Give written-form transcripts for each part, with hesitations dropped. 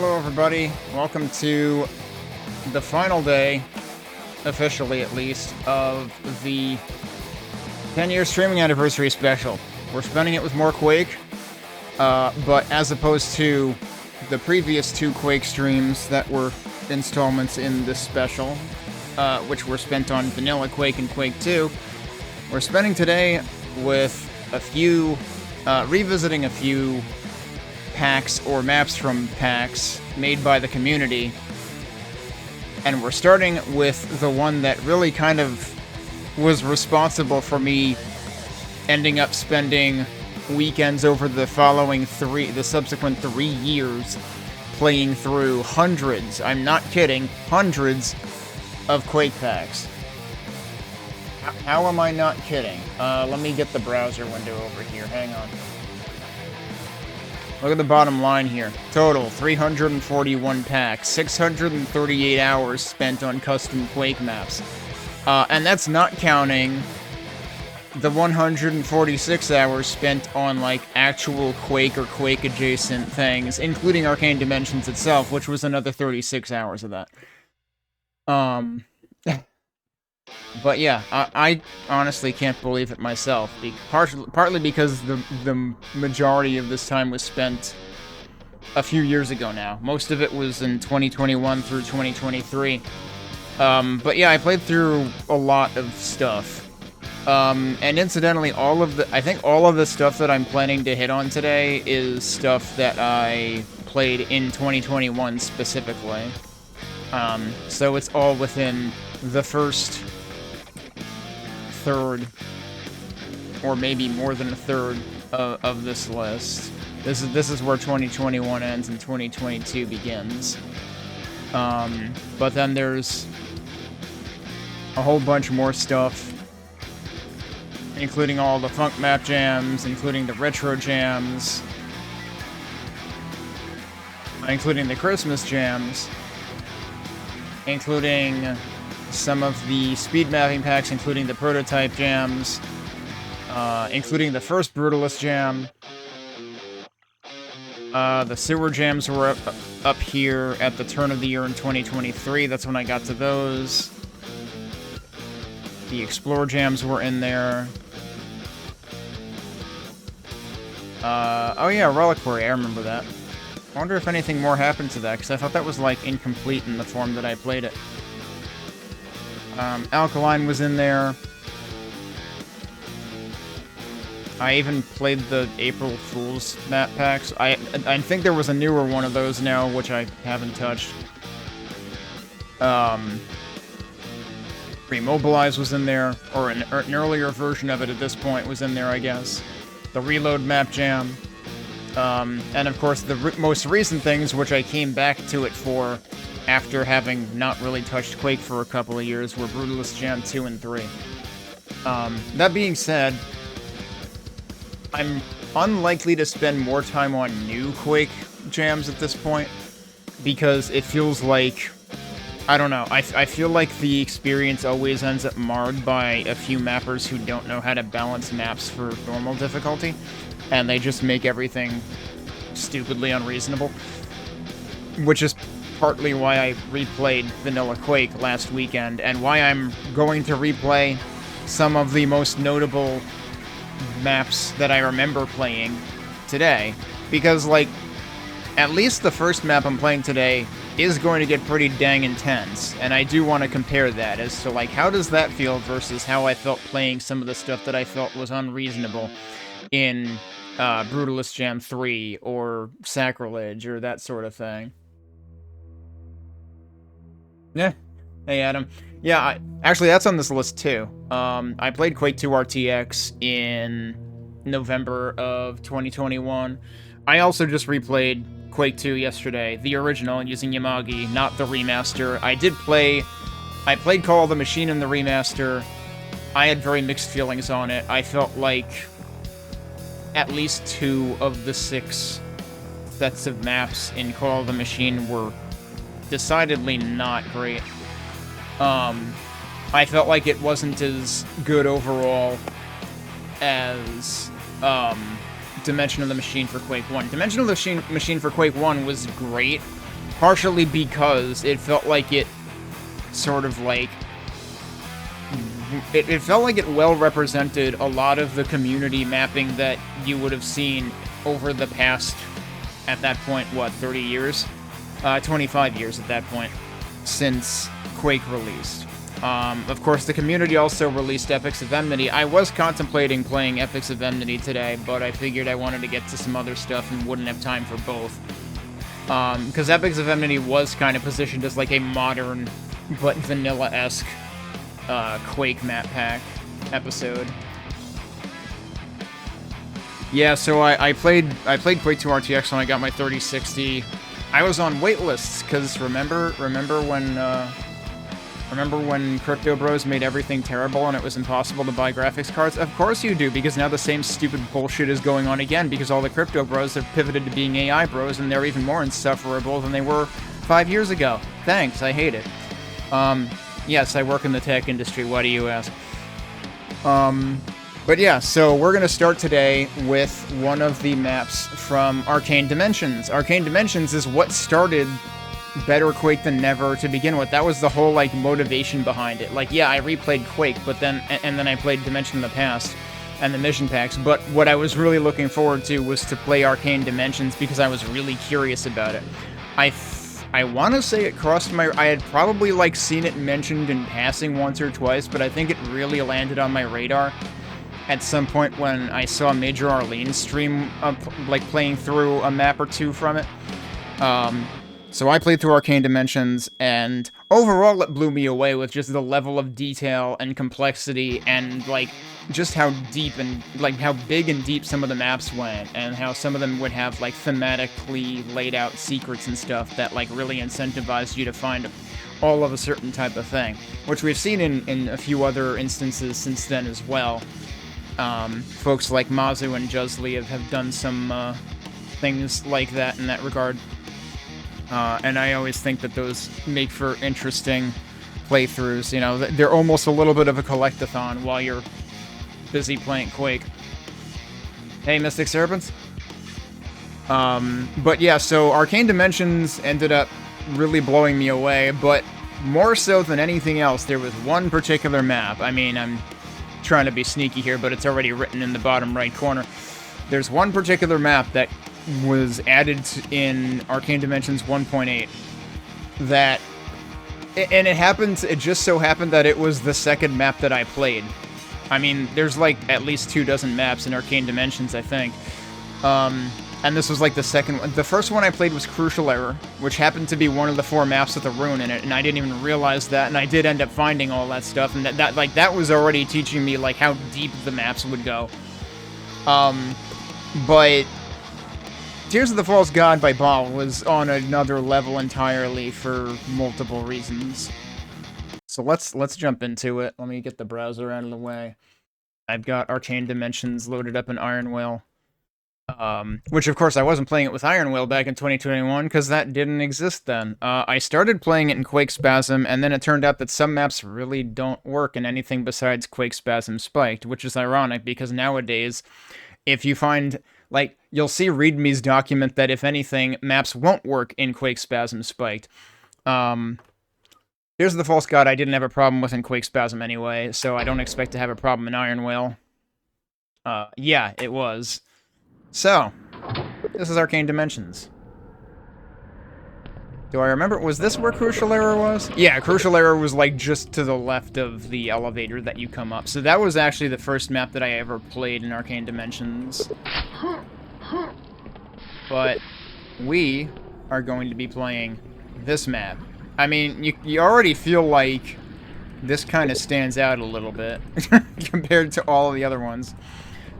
Hello everybody, welcome to the final day, officially at least, of the 10-year streaming anniversary special. We're spending it with more Quake, but as opposed to the previous two Quake streams that were installments in this special, which were spent on vanilla Quake and Quake 2, we're spending today with a few, revisiting a few paks or maps from paks made by the community, and we're starting with the one that really kind of was responsible for me ending up spending weekends over the subsequent 3 years playing through hundreds, I'm not kidding, hundreds of Quake paks. How am I not kidding? Let me get the browser window over here, hang on. Look at the bottom line here. Total, 341 paks, 638 hours spent on custom Quake maps. And that's not counting the 146 hours spent on, like, actual Quake or Quake-adjacent things, including Arcane Dimensions itself, which was another 36 hours of that. But yeah, I honestly can't believe it myself, partly because the majority of this time was spent a few years ago now. Most of it was in 2021 through 2023. But yeah, I played through a lot of stuff. And incidentally, I think all of the stuff that I'm planning to hit on today is stuff that I played in 2021 specifically. So it's all within the first third, or maybe more than a third of this list. This is where 2021 ends and 2022 begins. But then there's a whole bunch more stuff, including all the funk map jams, including the retro jams, including the Christmas jams, including some of the speed mapping packs, including the prototype jams, including the first Brutalist jam. The sewer jams were up here at the turn of the year in 2023. That's when I got to those. The Explore jams were in there. Oh yeah, Reliquary, I remember that. I wonder if anything more happened to that, because I thought that was, like, incomplete in the form that I played it. Alkaline was in there. I even played the April Fool's map packs. I think there was a newer one of those now, which I haven't touched. Remobilize was in there, or an earlier version of it at this point was in there, I guess. The Reload map jam. And of course, the most recent things, which I came back to it for after having not really touched Quake for a couple of years, were Brutalist Jam 2 and 3. That being said, I'm unlikely to spend more time on new Quake jams at this point, because it feels like, I don't know, I feel like the experience always ends up marred by a few mappers who don't know how to balance maps for normal difficulty, and they just make everything stupidly unreasonable, which is partly why I replayed Vanilla Quake last weekend, and why I'm going to replay some of the most notable maps that I remember playing today. Because, like, at least the first map I'm playing today is going to get pretty dang intense, and I do want to compare that as to, like, how does that feel versus how I felt playing some of the stuff that I felt was unreasonable in Brutalist Jam 3 or Sacrilege or that sort of thing. Yeah. Hey, Adam. Yeah, actually, that's on this list, too. I played Quake 2 RTX in November of 2021. I also just replayed Quake 2 yesterday, the original, using Yamagi, not the remaster. I played Call of the Machine in the remaster. I had very mixed feelings on it. I felt like at least 2 of the 6 sets of maps in Call of the Machine were decidedly not great. I felt like it wasn't as good overall as Dimension of the Machine for Quake 1. Dimension of the Machine for Quake 1 was great, partially because it felt like it sort of like... It felt like it well represented a lot of the community mapping that you would have seen over the past, at that point, what, 30 years? 25 years at that point, since Quake released. Of course, the community also released Epics of Enmity. I was contemplating playing Epics of Enmity today, but I figured I wanted to get to some other stuff and wouldn't have time for both. Because Epics of Enmity was kind of positioned as like a modern, but vanilla-esque Quake map pack episode. Yeah, so I played Quake 2 RTX when I got my 3060. I was on waitlists because remember when Crypto Bros made everything terrible and it was impossible to buy graphics cards? Of course you do, because now the same stupid bullshit is going on again because all the Crypto Bros have pivoted to being AI bros and they're even more insufferable than they were 5 years ago. Thanks, I hate it. Yes, I work in the tech industry, why do you ask? But yeah, so we're gonna start today with one of the maps from Arcane Dimensions. Arcane Dimensions is what started Better Quake Than Never to begin with. That was the whole, like, motivation behind it. Like, yeah, I replayed Quake, but then, and then I played Dimension in the Past and the mission packs, but what I was really looking forward to was to play Arcane Dimensions because I was really curious about it. I want to say it crossed my... I had probably, like, seen it mentioned in passing once or twice, but I think it really landed on my radar at some point when I saw Major Arlene stream, like, playing through a map or two from it. So I played through Arcane Dimensions, and overall it blew me away with just the level of detail and complexity and, like, just how deep and, like, how big and deep some of the maps went, and how some of them would have, like, thematically laid out secrets and stuff that, like, really incentivized you to find all of a certain type of thing, which we've seen in a few other instances since then as well. Folks like Mazu and Juzli have done some things like that in that regard. And I always think that those make for interesting playthroughs, you know, they're almost a little bit of a collectathon while you're busy playing Quake. Hey, Mystic Serpents? But yeah, so Arcane Dimensions ended up really blowing me away, but more so than anything else, there was one particular map. I mean, I'm trying to be sneaky here, but it's already written in the bottom right corner. There's one particular map that was added in Arcane Dimensions 1.8 that, and it just so happened that it was the second map that I played. I mean, there's like at least 24 maps in Arcane Dimensions, I think. And this was like the second one. The first one I played was Crucial Error, which happened to be one of the 4 maps with a rune in it, and I didn't even realize that, and I did end up finding all that stuff, and that was already teaching me, like, how deep the maps would go. But Tears of the False God by Baal was on another level entirely for multiple reasons. So let's jump into it. Let me get the browser out of the way. I've got Arcane Dimensions loaded up in Iron Whale. Which, of course, I wasn't playing it with Iron Whale back in 2021, because that didn't exist then. I started playing it in Quake Spasm, and then it turned out that some maps really don't work in anything besides Quake Spasm Spiked, which is ironic, because nowadays, if you find, like, you'll see README's document that, if anything, maps won't work in Quake Spasm Spiked. Here's the False God I didn't have a problem with in Quake Spasm anyway, so I don't expect to have a problem in Iron Whale. Yeah, it was. So, this is Arcane Dimensions. Do I remember? Was this where Crucial Error was? Yeah, Crucial Error was, like, just to the left of the elevator that you come up. So that was actually the first map that I ever played in Arcane Dimensions. But we are going to be playing this map. I mean, you already feel like this kind of stands out a little bit compared to all of the other ones.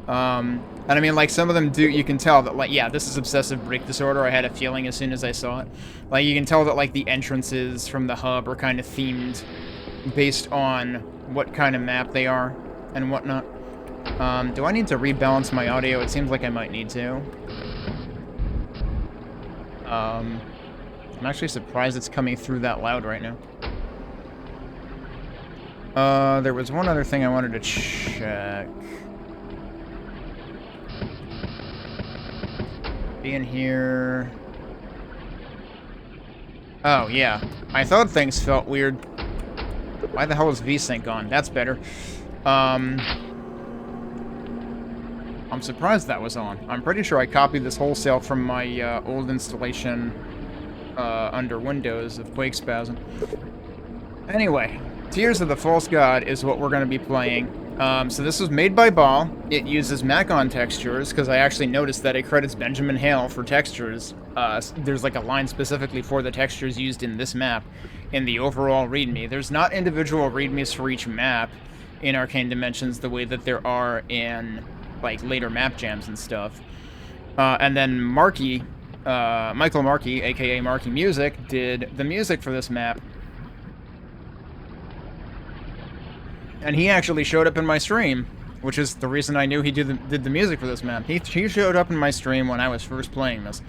And I mean, like, some of them do, you can tell that, like, yeah, this is Obsessive Break Disorder. I had a feeling as soon as I saw it. Like, you can tell that, like, the entrances from the hub are kind of themed based on what kind of map they are and whatnot. Do I need to rebalance my audio? It seems like I might need to. I'm actually surprised it's coming through that loud right now. There was one other thing I wanted to check. Be in here. Oh, yeah. I thought things felt weird. Why the hell is VSync on? That's better. I'm surprised that was on. I'm pretty sure I copied this wholesale from my old installation under Windows of Quake Spasm. Anyway, Tears of the False God is what we're going to be playing. So this was made by Ball. It uses Macon textures, because I actually noticed that it credits Benjamin Hale for textures. There's like a line specifically for the textures used in this map in the overall README. There's not individual READMEs for each map in Arcane Dimensions the way that there are in like later map jams and stuff. And then Michael Markey, aka Markey Music, did the music for this map. And he actually showed up in my stream, which is the reason I knew he did the music for this map. He showed up in my stream when I was first playing this.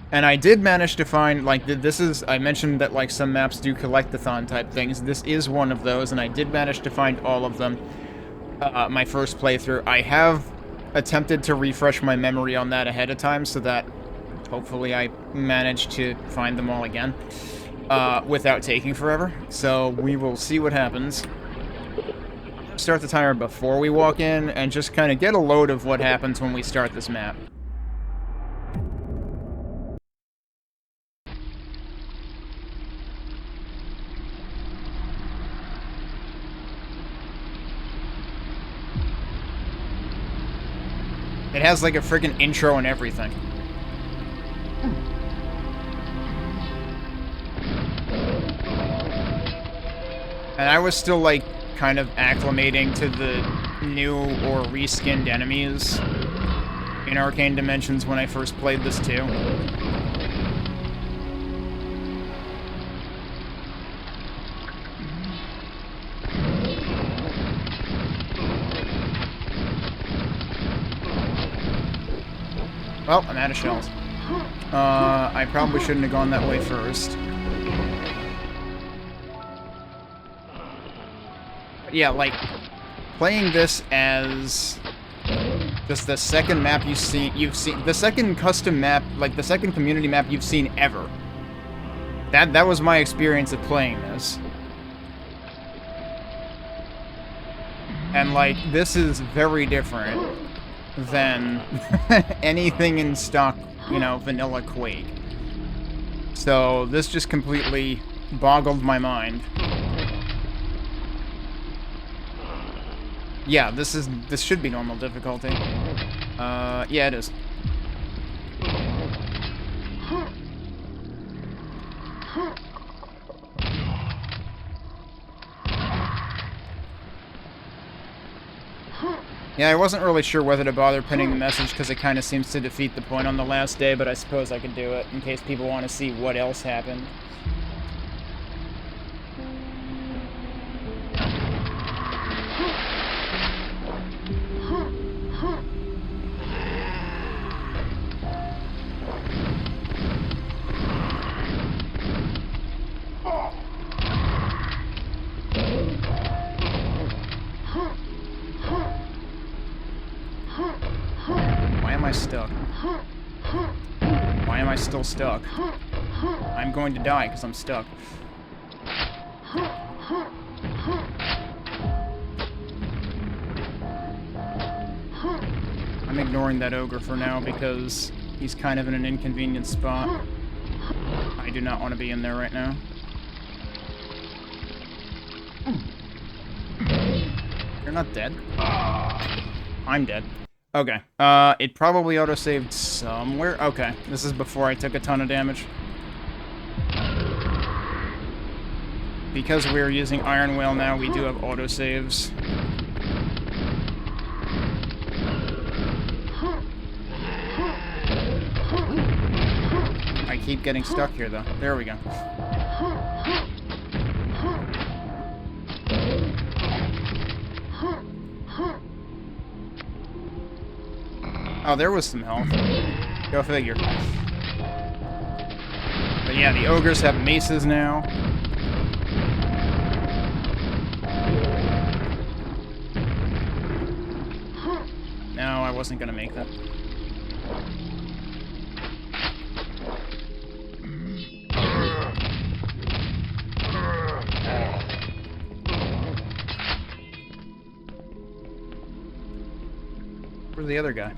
And I did manage to find, like, I mentioned that, like, some maps do collectathon type things. This is one of those, and I did manage to find all of them my first playthrough. I have attempted to refresh my memory on that ahead of time so that hopefully I manage to find them all again without taking forever. So we will see what happens. Start the timer before we walk in and just kind of get a load of what happens when we start this map. It has like a friggin' intro and everything. And I was still like kind of acclimating to the new or reskinned enemies in Arcane Dimensions when I first played this too. Well, I'm out of shells. I probably shouldn't have gone that way first. But yeah, like, playing this as just the second map you've seen, the second custom map, like the second community map you've seen ever. That was my experience of playing this. And like, this is very different than anything in stock, you know, vanilla Quake. So this just completely boggled my mind. Yeah, this should be normal difficulty. Yeah, it is. Yeah, I wasn't really sure whether to bother pinning the message because it kind of seems to defeat the point on the last day, but I suppose I could do it in case people want to see what else happened. Stuck. Why am I still stuck? I'm going to die because I'm stuck. I'm ignoring that ogre for now because he's kind of in an inconvenient spot. I do not want to be in there right now. You're not dead. I'm dead. Okay, it probably autosaved somewhere. Okay, this is before I took a ton of damage. Because we're using Iron Whale now, we do have autosaves. I keep getting stuck here, though. There we go. Oh, there was some health. Go figure. But yeah, the ogres have maces now. No, I wasn't gonna make that. to the other guy?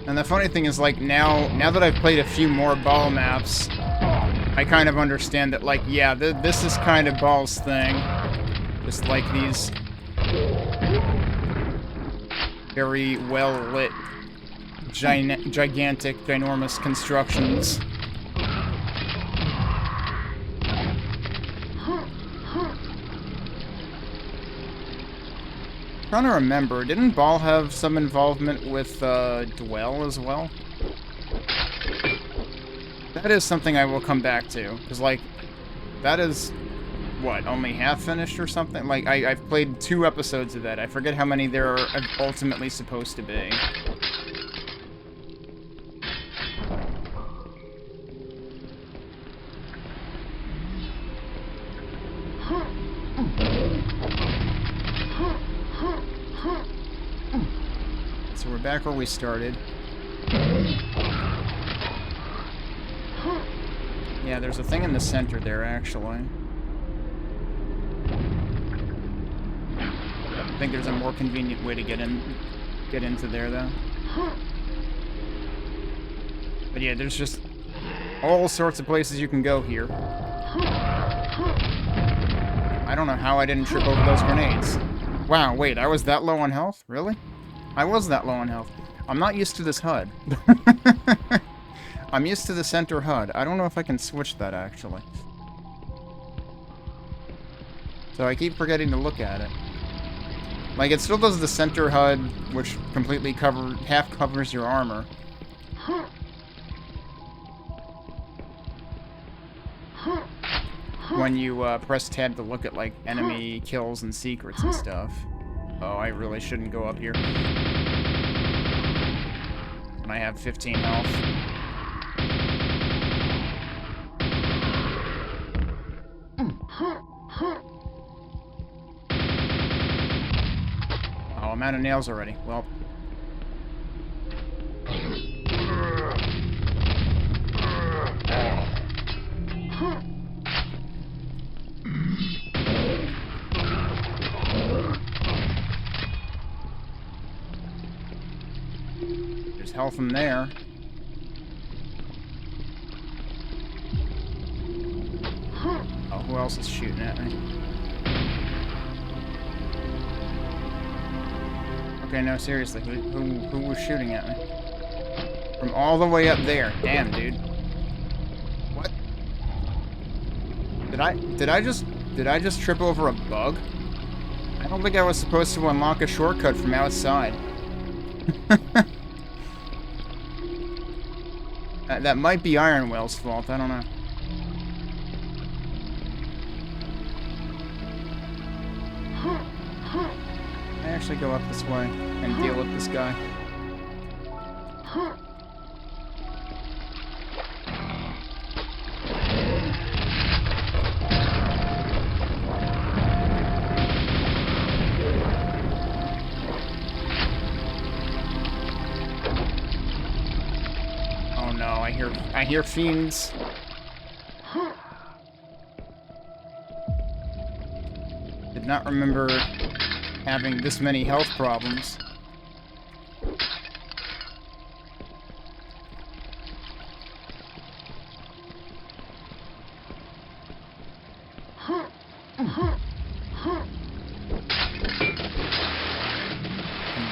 And the funny thing is, like, now that I've played a few more Ball maps, I kind of understand that, like, yeah, this is kind of Ball's thing. Just like these very well-lit, gigantic, ginormous constructions. I'm trying to remember, didn't Ball have some involvement with Dwell as well? That is something I will come back to, because, like, that is, what, only half finished or something? Like, I've played 2 episodes of that. I forget how many there are ultimately supposed to be. So we're back where we started. Yeah, there's a thing in the center there, actually. I think there's a more convenient way to get into there, though. But yeah, there's just all sorts of places you can go here. I don't know how I didn't trip over those grenades. Wow, wait, I was that low on health? Really? I was that low on health. I'm not used to this HUD. I'm used to the center HUD. I don't know if I can switch that, actually. So I keep forgetting to look at it. Like, it still does the center HUD, which completely half covers your armor. When you press tab to look at, like, enemy kills and secrets and stuff. Oh, I really shouldn't go up here. And I have 15 health. Oh, I'm out of nails already. Well. There's health from there. Oh, who else is shooting at me? Okay, no, seriously, who was shooting at me? From all the way up there. Damn, dude. What? Did I just trip over a bug? I don't think I was supposed to unlock a shortcut from outside. That might be Iron Whale's fault, I don't know. I actually go up this way and deal with this guy. Oh no, I hear fiends. Did not remember having this many health problems. Can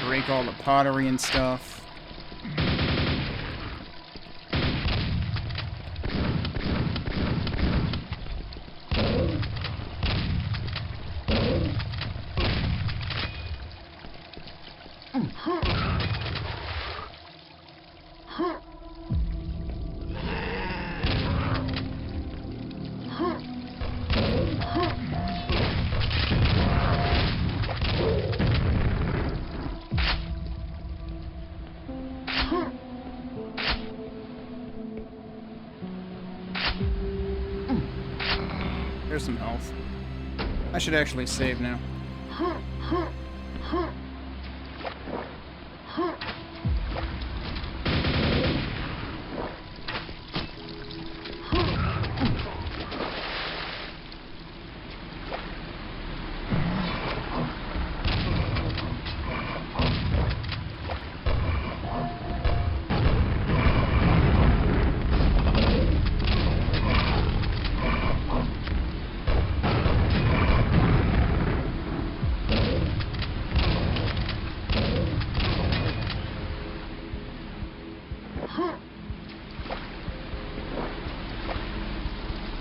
break all the pottery and stuff. There's some health. I should actually save now.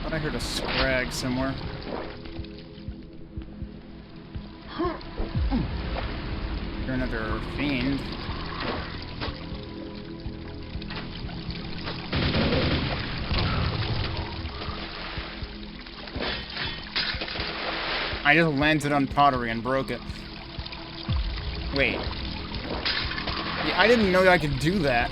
I heard a scrag somewhere. You're another fiend. I just landed on pottery and broke it. Wait. Yeah, I didn't know I could do that.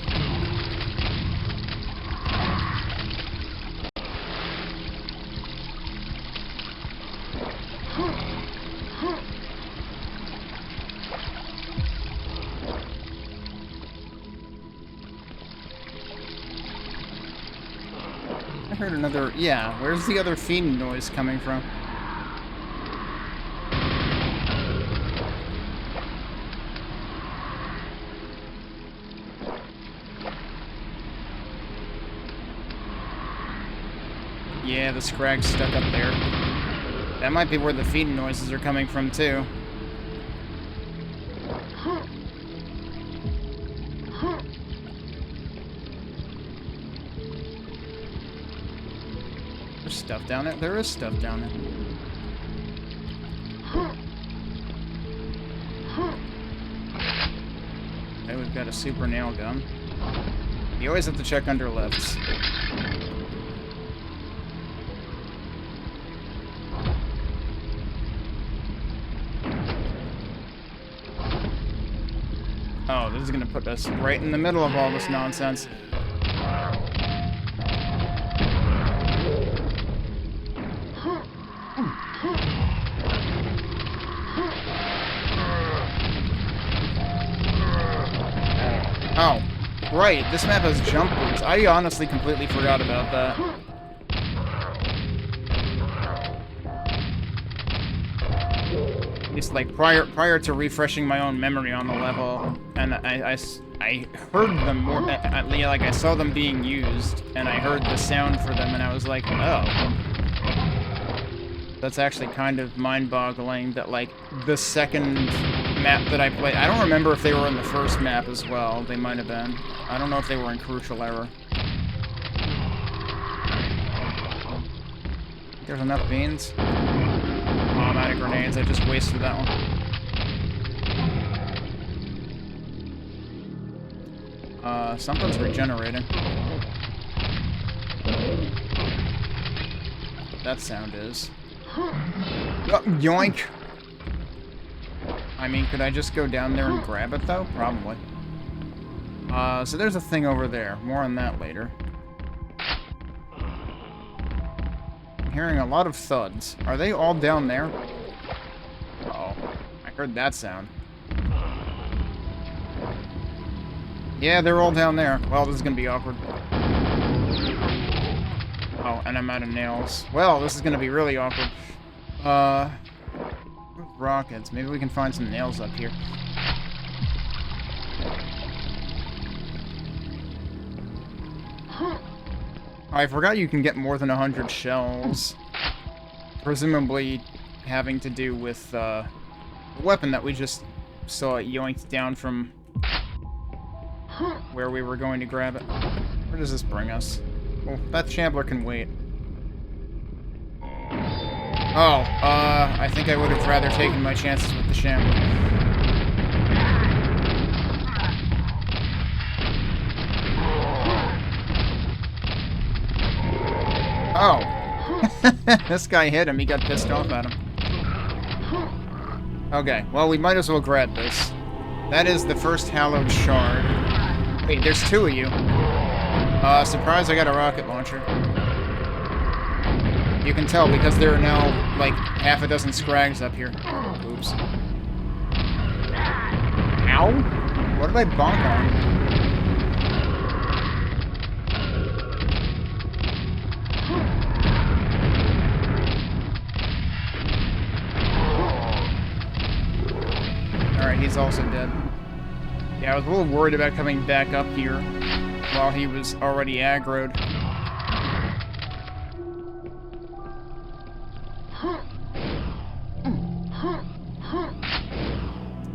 I heard another... Yeah, where's the other fiend noise coming from? Yeah, the scrag's stuck up there. That might be where the fiend noises are coming from, too. There's stuff down there? There is stuff down there. Okay, we've got a super nail gun. You always have to check under lifts. Oh, this is gonna put us right in the middle of all this nonsense. Oh, right, this map has jump boots. I honestly completely forgot about that. It's like prior to refreshing my own memory on the level, and I heard them more, like I saw them being used, and I heard the sound for them, and I was like, oh. That's actually kind of mind-boggling that, like, the second map that I played, I don't remember if they were in the first map as well. They might have been. I don't know if they were in Crucial Error. There's enough beans. Oh, I'm out of grenades. I just wasted that one. Something's regenerating. What that sound is. Oh, yoink! I mean, could I just go down there and grab it, though? Probably. So there's a thing over there. More on that later. I'm hearing a lot of thuds. Are they all down there? Uh-oh. I heard that sound. Yeah, they're all down there. Well, this is gonna be awkward. Oh, and I'm out of nails. Well, this is gonna be really awkward. Rockets. Maybe we can find some nails up here. I forgot you can get more than 100 shells. Presumably having to do with the weapon that we just saw yoinked down from where we were going to grab it. Where does this bring us? Oh, that shambler can wait. Oh, I think I would have rather taken my chances with the shambler. Oh. This guy hit him. He got pissed off at him. Okay, well, we might as well grab this. That is the first hallowed shard. Wait, there's two of you. Surprise, I got a rocket launcher. You can tell because there are now, like, half a dozen scrags up here. Oops. Ow? What did I bonk on? Alright, he's also dead. Yeah, I was a little worried about coming back up here while he was already aggroed.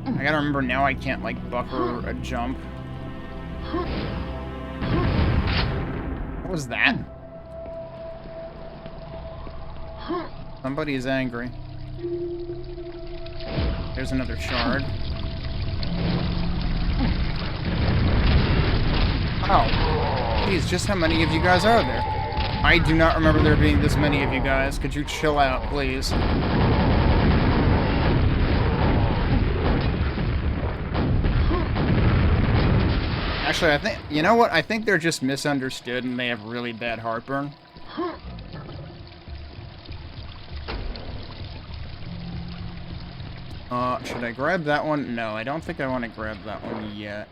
I gotta remember now I can't, like, buffer a jump. What was that? Somebody is angry. There's another shard. Oh. Geez, just how many of you guys are there? I do not remember there being this many of you guys. Could you chill out, please? Actually, I think... You know what? I think they're just misunderstood and they have really bad heartburn. Should I grab that one? No, I don't think I want to grab that one yet.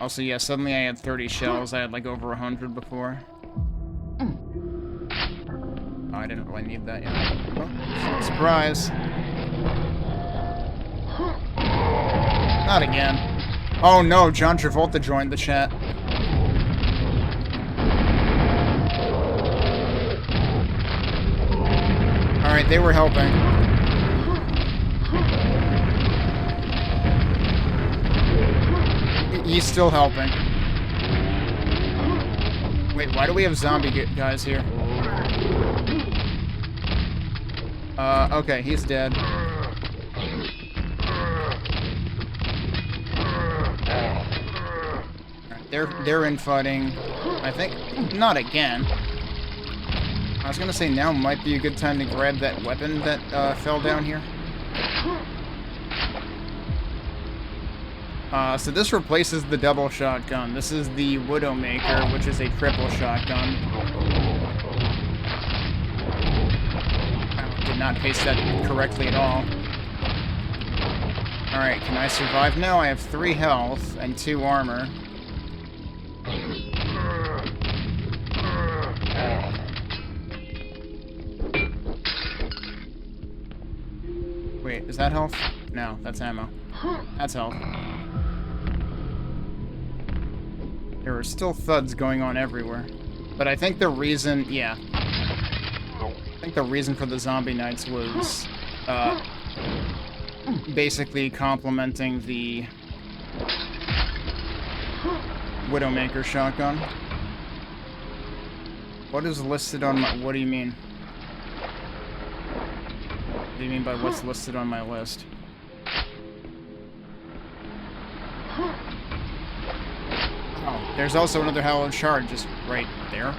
Also, yeah, suddenly I had 30 shells. I had, like, over 100 before. Oh, I didn't really need that yet. Oh, surprise. Not again. Oh no, John Travolta joined the chat. Alright, they were helping. He's still helping. Wait, why do we have zombie guys here? Okay, he's dead. They're infighting. I think not again. I was gonna say now might be a good time to grab that weapon that fell down here. So this replaces the double shotgun. This is the Widowmaker, which is a triple shotgun. I did not paste that correctly at all. Alright, can I survive now? I have 3 health and 2 armor. Wait, is that health? No, that's ammo. That's health. There are still thuds going on everywhere. But I think the reason, yeah. I think the reason for the zombie knights was, basically complementing the Widowmaker shotgun. What is listed on my... What do you mean? What do you mean by what's listed on my list? Oh, there's also another hallowed shard just right there.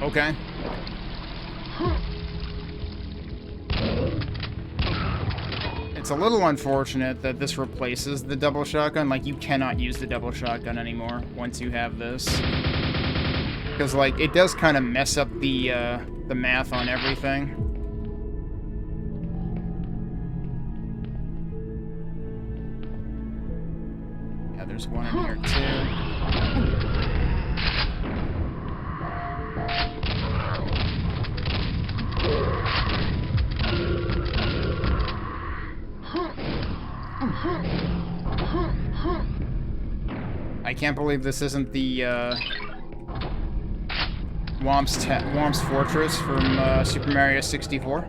Okay. It's a little unfortunate that this replaces the double shotgun. Like, you cannot use the double shotgun anymore once you have this. Because, like, it does kind of mess up the math on everything. Yeah, there's one in here, too. I can't believe this isn't the, Womp's Fortress from, Super Mario 64.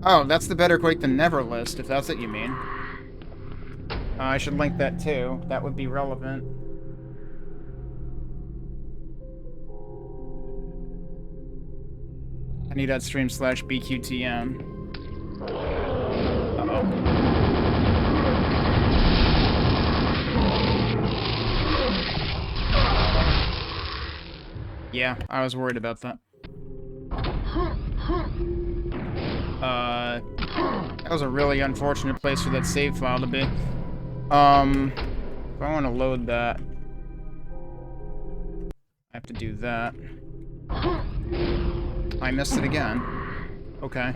Oh, that's the Better Quake Than Never list, if that's what you mean. I should link that, too. That would be relevant. Penny.stream/BQTN. Uh-oh. Yeah, I was worried about that. That was a really unfortunate place for that save file to be. If I want to load that... have to do that. I missed it again. Okay.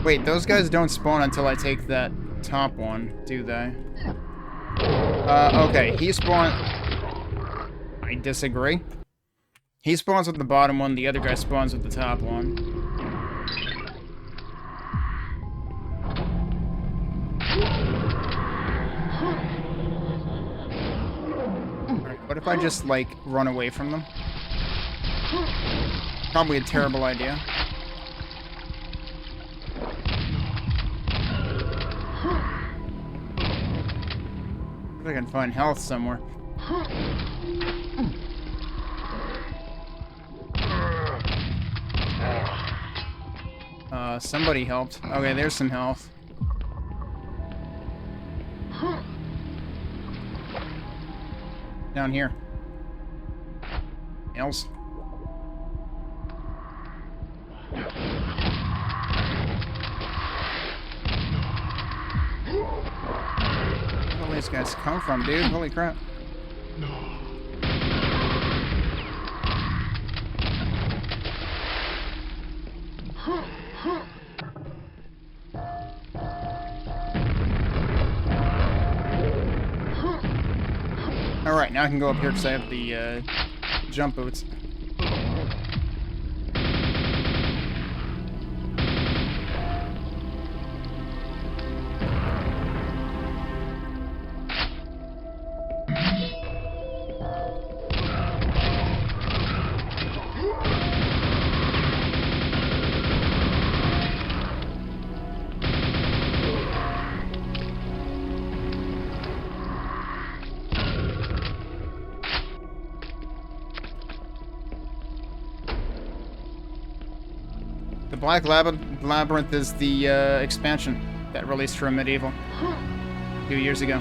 Wait, those guys don't spawn until I take that top one, do they? Okay, he spawned... I disagree. He spawns with the bottom one, the other guy spawns with the top one. Alright, what if I just, like, run away from them? Probably a terrible idea. If I can find health somewhere. Somebody helped. Okay, there's some health. Down here. Nails. Where do these guys come from, dude? Holy crap. Alright, now I can go up here because I have the jump boots. The Black Labyrinth is the expansion that released from Medieval a few years ago.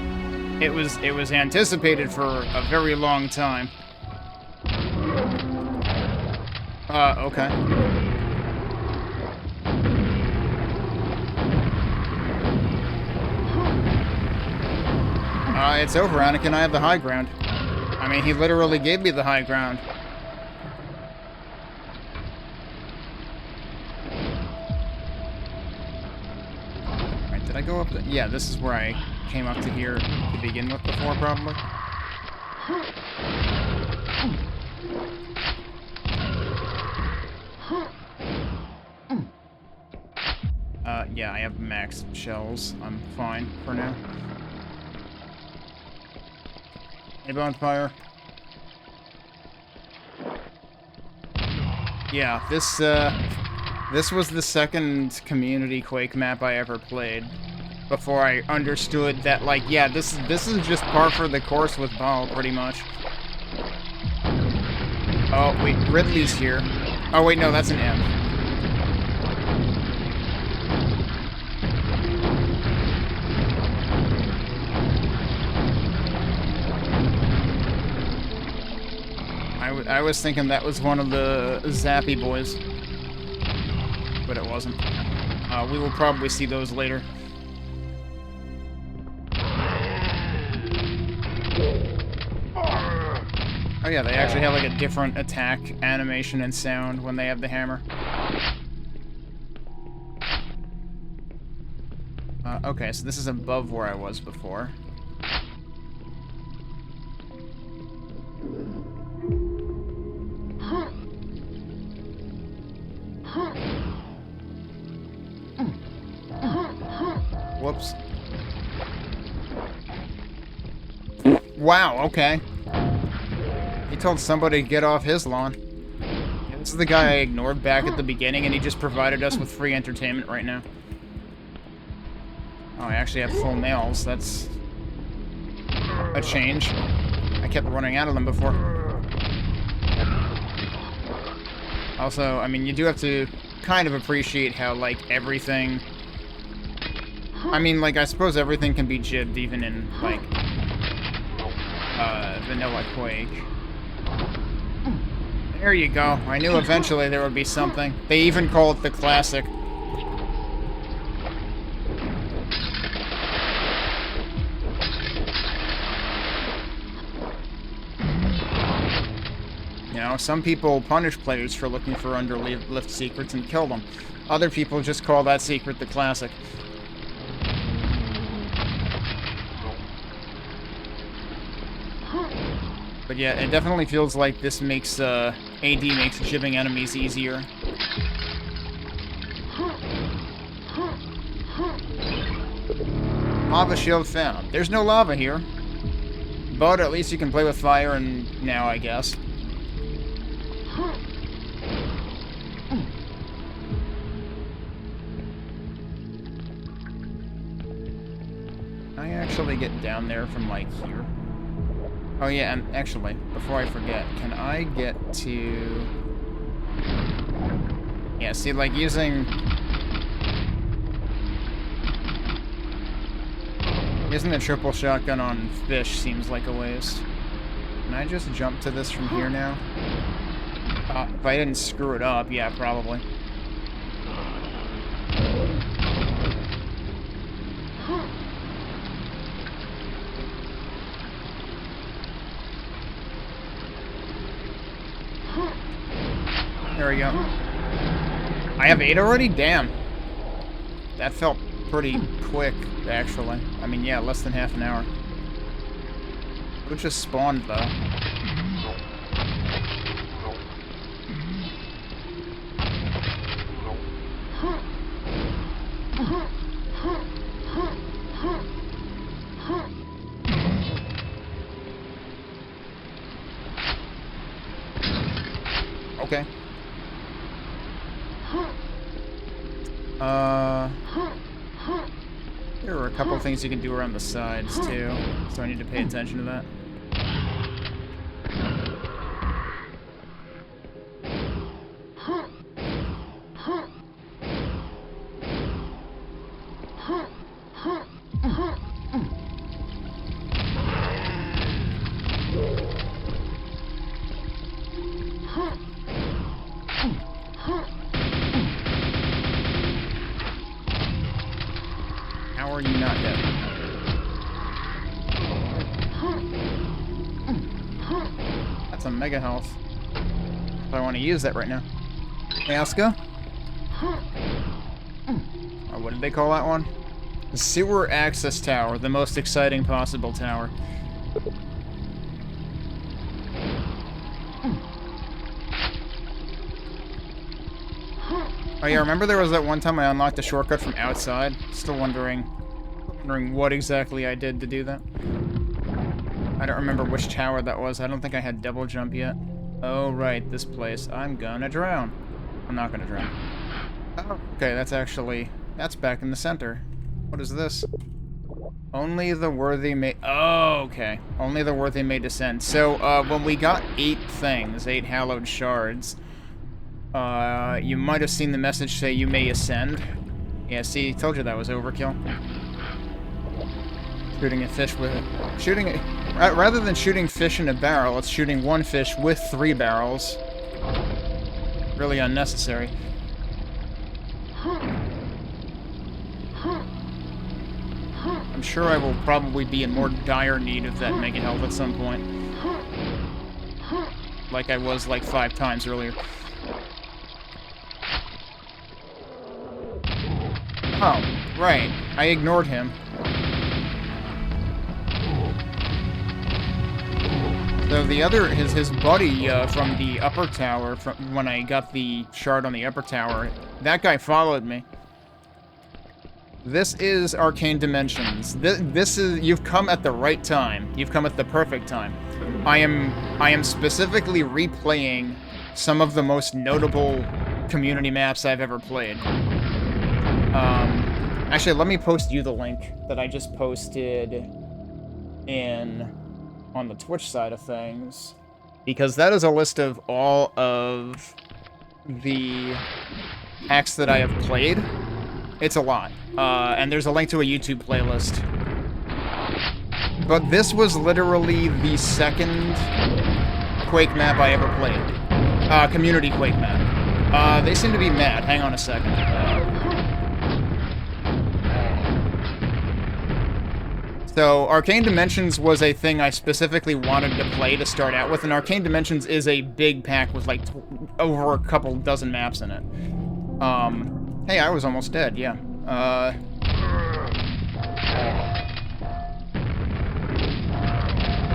It was anticipated for a very long time. Okay. It's over, Anakin. I have the high ground. I mean, he literally gave me the high ground. Did I go up the... Yeah, this is where I came up to here to begin with before, probably. Yeah, I have max shells. I'm fine for now. Hey, Bonfire. Yeah, this was the second community Quake map I ever played before I understood that, like, yeah, this is just par for the course with Baal, pretty much. Oh, wait, Ridley's here. Oh, wait, no, that's an M. I was thinking that was one of the Zappy boys. But it wasn't. We will probably see those later. Oh yeah, they actually have like a different attack animation and sound when they have the hammer. Okay, so this is above where I was before. Whoops. Wow, okay. He told somebody to get off his lawn. Yeah, this is the guy I ignored back at the beginning, and he just provided us with free entertainment right now. Oh, I actually have full nails. That's a change. I kept running out of them before. Also, I mean, you do have to kind of appreciate how, like, everything... I mean, like, I suppose everything can be jibbed even in, like, vanilla Quake. There you go. I knew eventually there would be something. They even call it the classic. You know, some people punish players for looking for underlift secrets and kill them. Other people just call that secret the classic. But yeah, it definitely feels like this makes, AD makes jibbing enemies easier. Lava shield found. There's no lava here. But at least you can play with fire and now, I guess. Can I actually get down there from, like, here? Oh yeah, and actually, before I forget, can I get to... Yeah, see, like, using the triple shotgun on fish seems like a waste. Can I just jump to this from here now? If I didn't screw it up, yeah, probably. There we go. I have 8 already? Damn. That felt pretty quick, actually. I mean, yeah, less than half an hour. It just spawned, though. Okay. There are a couple things you can do around the sides, too, so I need to pay attention to that. How are you not dead? That's a mega health. If I want to use that right now. Aska? Oh, what did they call that one? The sewer access tower, the most exciting possible tower. Oh yeah, remember there was that one time I unlocked a shortcut from outside? Still wondering what exactly I did to do that. I don't remember which tower that was. I don't think I had double jump yet. Oh right, this place. I'm gonna drown. I'm not gonna drown. Oh, okay, that's back in the center. What is this? Only the worthy may... Oh, okay. Only the worthy may descend. So, when we got 8 things, 8 hallowed shards... you might have seen the message say you may ascend. Yeah, see, told you that was overkill. Shooting a fish with it. Rather than shooting fish in a barrel, it's shooting one fish with 3 barrels. Really unnecessary. I'm sure I will probably be in more dire need of that mega health at some point. Like I was like 5 times earlier. Oh, right. I ignored him. So the other, his buddy from the upper tower, from when I got the shard on the upper tower, that guy followed me. This is Arcane Dimensions. This is, you've come at the right time. You've come at the perfect time. I am specifically replaying some of the most notable community maps I've ever played. Actually, let me post you the link that I just posted on the Twitch side of things, because that is a list of all of the hacks that I have played. It's a lot. And there's a link to a YouTube playlist. But this was literally the second Quake map I ever played. Community Quake map. They seem to be mad. Hang on a second. So, Arcane Dimensions was a thing I specifically wanted to play to start out with, and Arcane Dimensions is a big pack with, like, over a couple dozen maps in it. Hey, I was almost dead, yeah.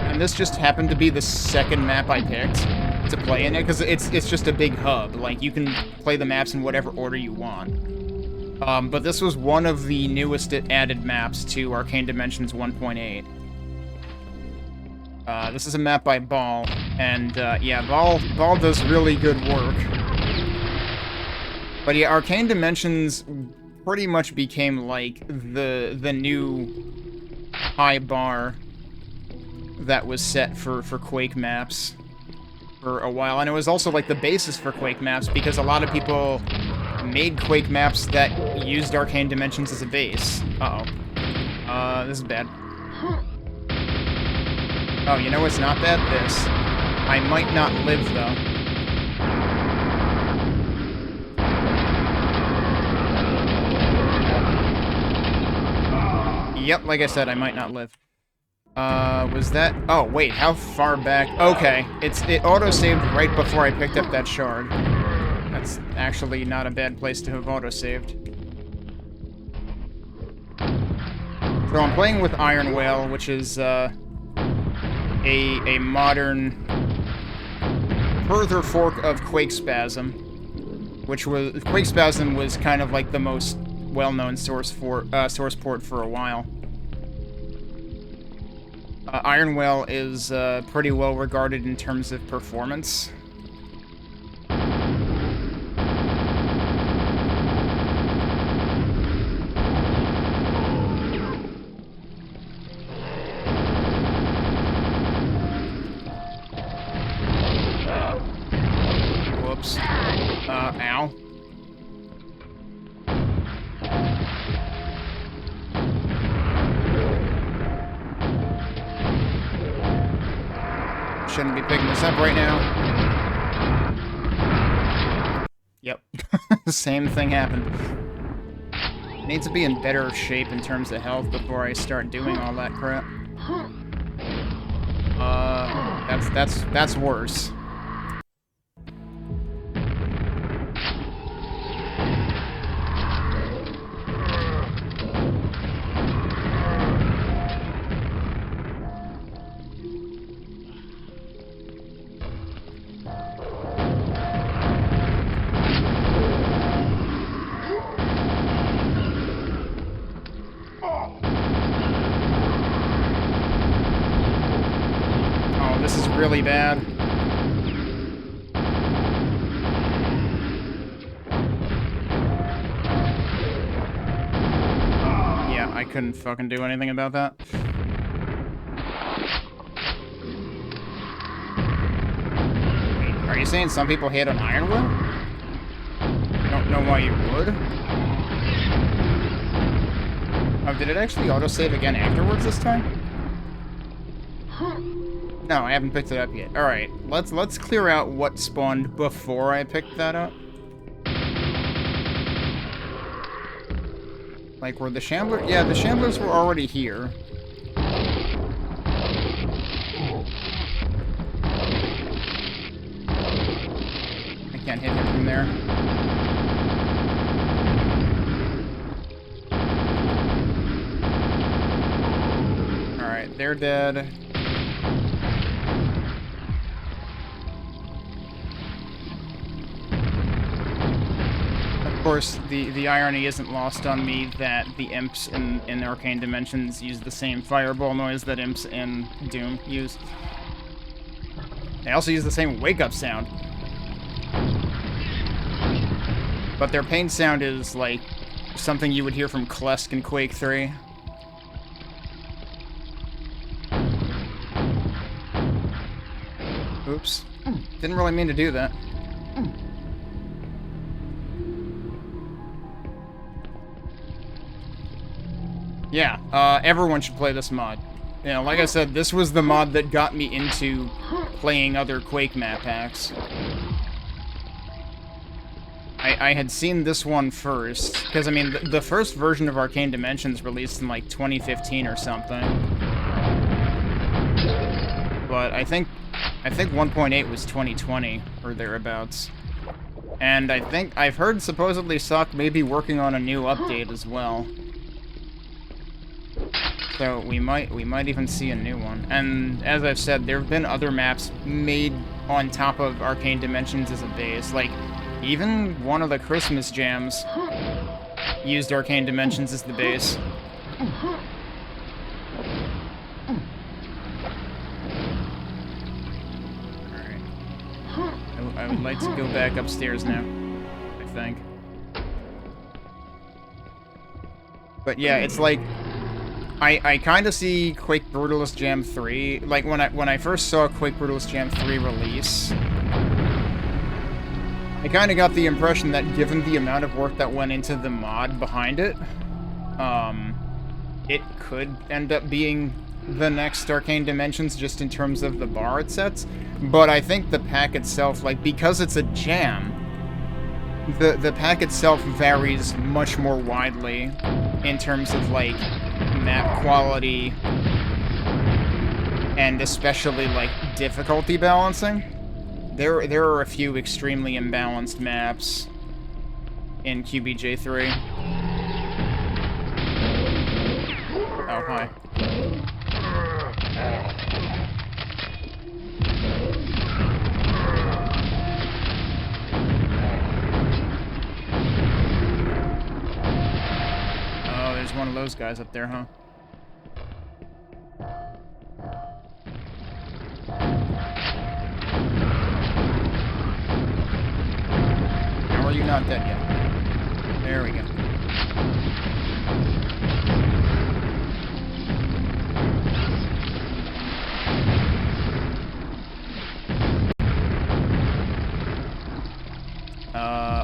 And this just happened to be the second map I picked to play in it, because it's just a big hub. Like, you can play the maps in whatever order you want. But this was one of the newest added maps to Arcane Dimensions 1.8. This is a map by Ball, and yeah, Ball does really good work. But yeah, Arcane Dimensions pretty much became like the new high bar that was set for Quake maps for a while, and it was also like the basis for Quake maps because a lot of people made Quake maps that used Arcane Dimensions as a base. Uh-oh. This is bad. Oh, you know what's not bad? This. I might not live, though. Yep, like I said, I might not live. Was that... Oh, wait, how far back... Okay, it auto-saved right before I picked up that shard. That's actually not a bad place to have auto-saved. So I'm playing with Iron Whale, which is, a modern further fork of Quake Spasm, which was... Quake Spasm was kind of like the most well-known source port for a while. Iron Whale is pretty well regarded in terms of performance. Whoops. Ow. Shouldn't be picking this up right now. Yep. The same thing happened. Need to be in better shape in terms of health before I start doing all that crap. That's worse. This is really bad. Yeah, I couldn't fucking do anything about that. Wait, are you saying some people hate on Iron Will? I don't know why you would. Oh, did it actually autosave again afterwards this time? No, I haven't picked it up yet. Alright, let's clear out what spawned before I picked that up. Like, were the Shamblers? Yeah, the Shamblers were already here. I can't hit him from there. Alright, they're dead. Of course, the irony isn't lost on me that the imps in Arcane Dimensions use the same fireball noise that imps in Doom use. They also use the same wake-up sound. But their pain sound is like something you would hear from Klesk in Quake 3. Oops. Didn't really mean to do that. Yeah, everyone should play this mod. You know, like I said, this was the mod that got me into playing other Quake map packs. I had seen this one first, because, I mean, the first version of Arcane Dimensions released in, like, 2015 or something. but I think 1.8 was 2020 or thereabouts. And I think I've heard supposedly Sock may be working on a new update as well. So we might even see a new one. And as I've said, there have been other maps made on top of Arcane Dimensions as a base. Like, even one of the Christmas jams used Arcane Dimensions as the base. Alright. I would like to go back upstairs now, I think. But yeah, it's like... I kind of see Quake Brutalist Jam 3, like when I first saw Quake Brutalist Jam 3 release, I kind of got the impression that given the amount of work that went into the mod behind it, it could end up being the next Arcane Dimensions just in terms of the bar it sets. But I think the pack itself, like, because it's a jam, the pack itself varies much more widely in terms of, like, map quality and especially, like, difficulty balancing. There are a few extremely imbalanced maps in QBJ3. Oh, hi. Oh, there's one of those guys up there, huh? How are you not dead yet? There we go.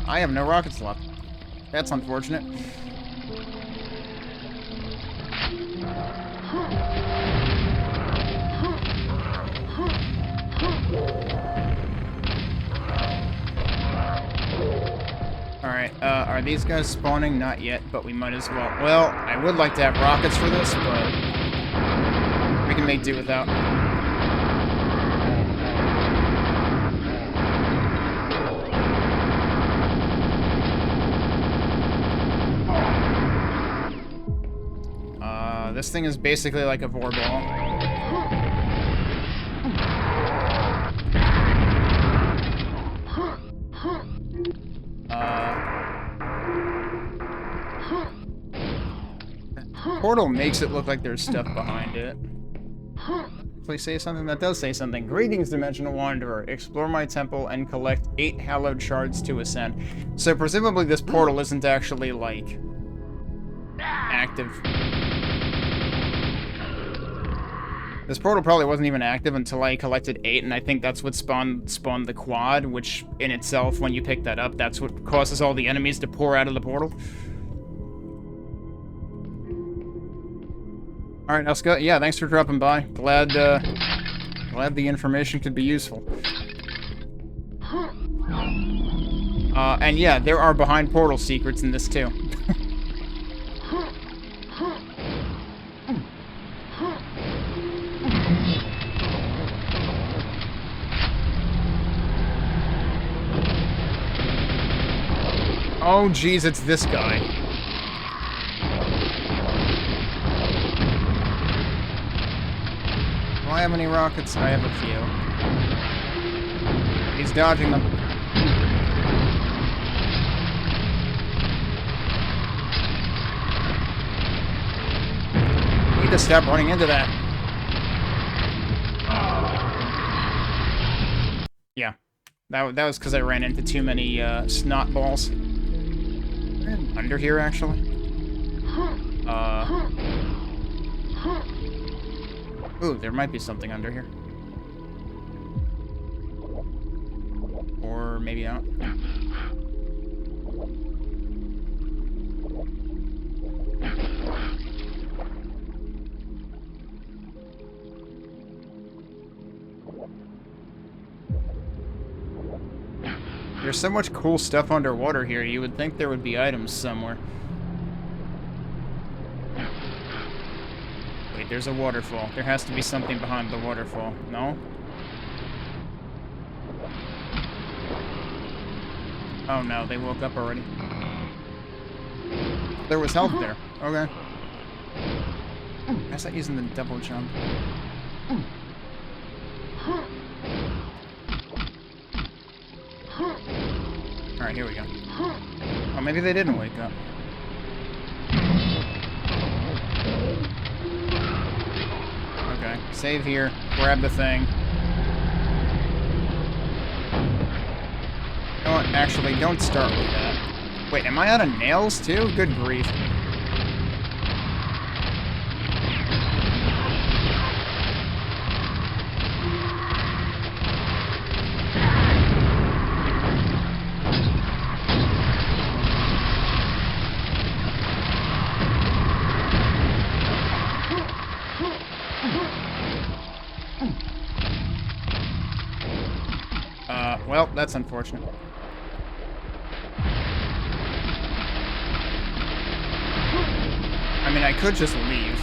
I have no rockets left. That's unfortunate. Alright, are these guys spawning? Not yet, but we might as well. Well, I would like to have rockets for this, but we can make do without. This thing is basically like a vor ball. Portal makes it look like there's stuff behind it. Please say something that does say something. Greetings, Dimensional Wanderer. Explore my temple and collect 8 hallowed shards to ascend. So presumably this portal isn't actually, like, active. This portal probably wasn't even active until I collected 8, and I think that's what spawned the quad, which in itself, when you pick that up, that's what causes all the enemies to pour out of the portal. Alright, Elska, yeah, thanks for dropping by. Glad the information could be useful. And yeah, there are behind portal secrets in this too. Oh, geez, it's this guy. Do I have any rockets? I have a few. He's dodging them. Need to stop running into that. Yeah. That was because I ran into too many snot balls. Under here, actually. Ooh, there might be something under here. Or maybe not. There's so much cool stuff underwater here, you would think there would be items somewhere. Wait, there's a waterfall. There has to be something behind the waterfall. No? Oh no, they woke up already. There was health there. Okay. I not using the double jump. Alright, here we go. Oh, maybe they didn't wake up. Okay, save here. Grab the thing. You know what? Actually, don't start with that. Wait, am I out of nails, too? Good grief. Well, that's unfortunate. I mean, I could just leave.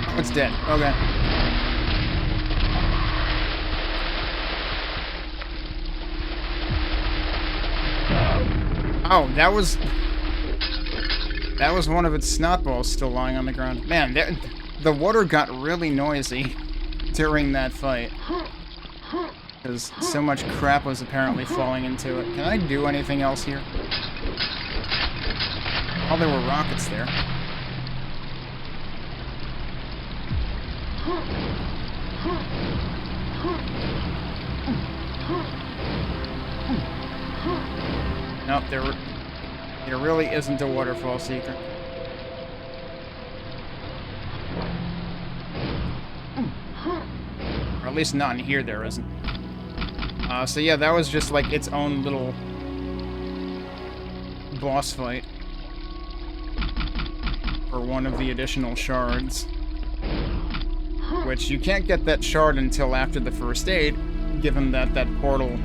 Oh, it's dead. Okay. Oh, that was one of its snot balls still lying on the ground. Man, the water got really noisy during that fight. Because so much crap was apparently falling into it. Can I do anything else here? Oh, there were rockets there. Nope, there really isn't a waterfall secret. Or at least not in here there isn't. So yeah, that was just like its own little boss fight for one of the additional shards. Which you can't get that shard until after the first aid, given that that portal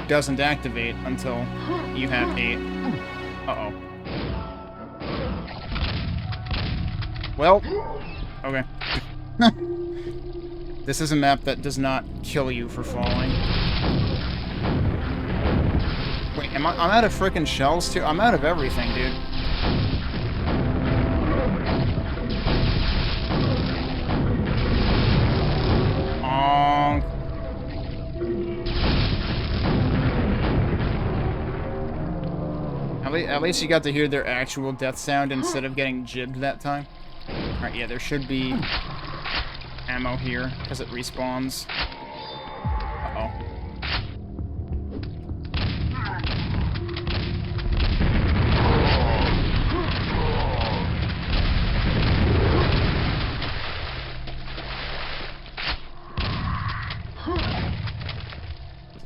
doesn't activate until you have 8. Uh-oh. Well, okay. This is a map that does not kill you for falling. Wait, I'm out of frickin' shells too? I'm out of everything, dude. At least you got to hear their actual death sound instead of getting jibbed that time. Alright, yeah, there should be ammo here, because it respawns. Uh-oh.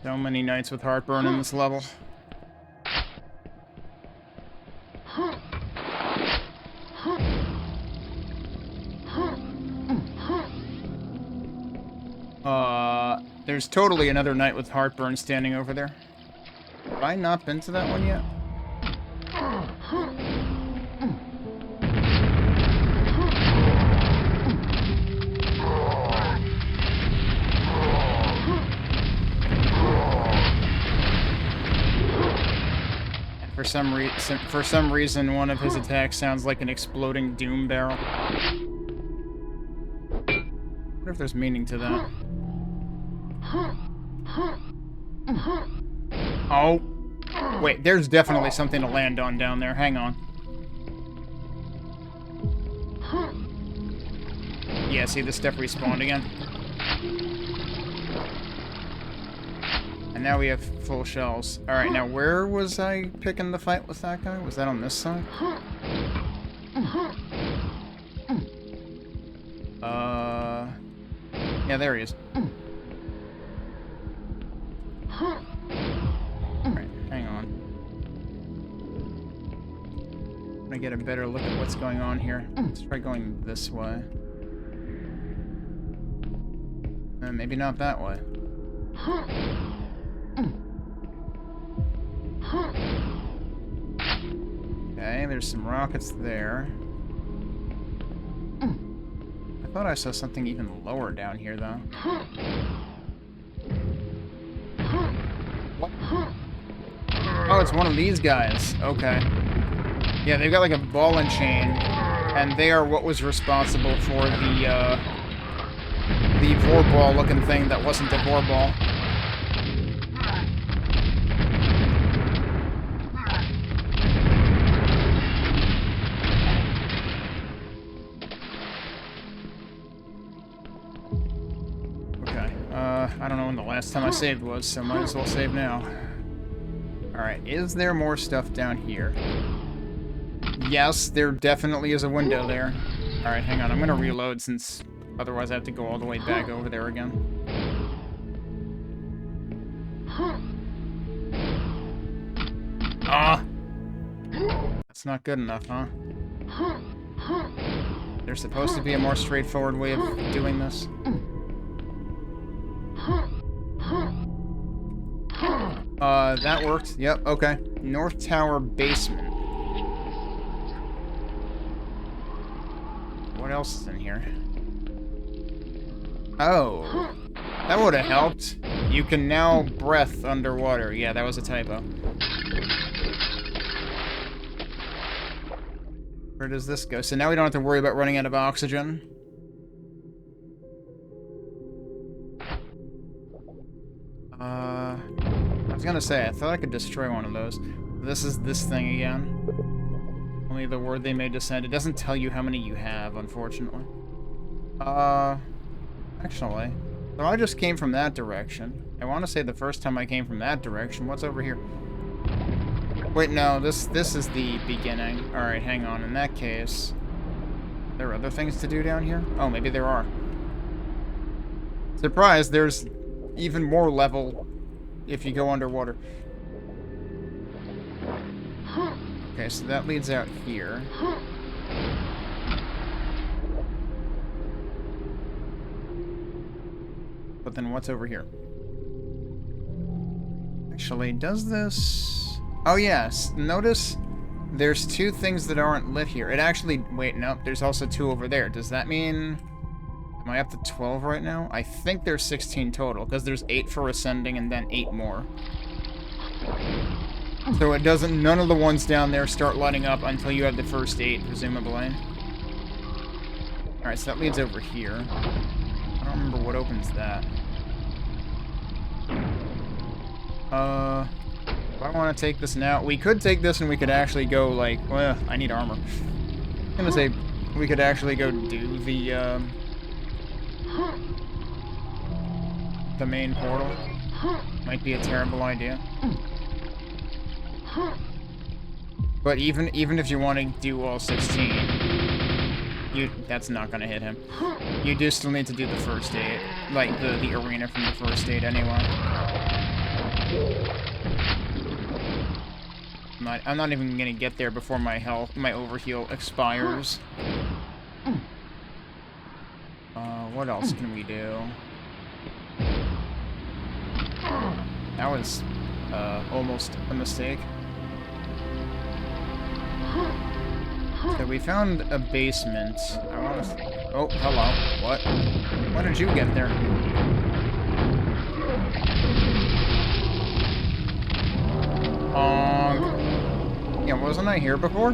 So many nights with heartburn in this level. There's totally another night with heartburn standing over there. Have I not been to that one yet? For some reason, one of his attacks sounds like an exploding doom barrel. I wonder if there's meaning to that. Oh. Wait, there's definitely something to land on down there. Hang on. Yeah, see, this stuff respawned again. And now we have full shells. Alright, now where was I picking the fight with that guy? Was that on this side? Yeah, there he is. Alright, hang on. I get a better look at what's going on here. Let's try going this way. Maybe not that way. Okay, there's some rockets there. I thought I saw something even lower down here, though. What? Oh, it's one of these guys. Okay. Yeah, they've got like a ball and chain, and they are what was responsible for the Vorball looking thing that wasn't a Vorball. I don't know when the last time I saved was, so might as well save now. Alright, is there more stuff down here? Yes, there definitely is a window there. Alright, hang on, I'm gonna reload since otherwise I have to go all the way back over there again. Ah! That's not good enough, huh? There's supposed to be a more straightforward way of doing this. That worked. Yep, okay. North Tower basement. What else is in here? Oh. That would have helped. You can now breath underwater. Yeah, that was a typo. Where does this go? So now we don't have to worry about running out of oxygen. I was gonna say, I thought I could destroy one of those. This is this thing again. Only the word they may descend. It doesn't tell you how many you have, unfortunately. Actually, so I just came from that direction. I want to say the first time I came from that direction. What's over here? Wait, no, this is the beginning. Alright, hang on. In that case, there are other things to do down here? Oh, maybe there are. Surprise, there's even more level if you go underwater. Okay, so that leads out here. But then what's over here? Actually, does this... Oh, yes. Notice there's two things that aren't lit here. It actually... Wait, no. There's also two over there. Does that mean... Am I up to 12 right now? I think there's 16 total, because there's 8 for ascending and then 8 more. So it doesn't... None of the ones down there start lighting up until you have the first 8, presumably. Alright, so that leads over here. I don't remember what opens that. Do I want to take this now? We could take this and we could actually go, like... Well, I need armor. I'm gonna say we could actually go do the main portal. Might be a terrible idea. But even if you want to do all 16, that's not gonna hit him. You do still need to do the first 8, like the arena from the first 8 anyway. I'm not even gonna get there before my overheal expires. What else can we do? That was almost a mistake. So we found a basement. I want to... Oh, hello. What? When did you get there? Yeah, wasn't I here before?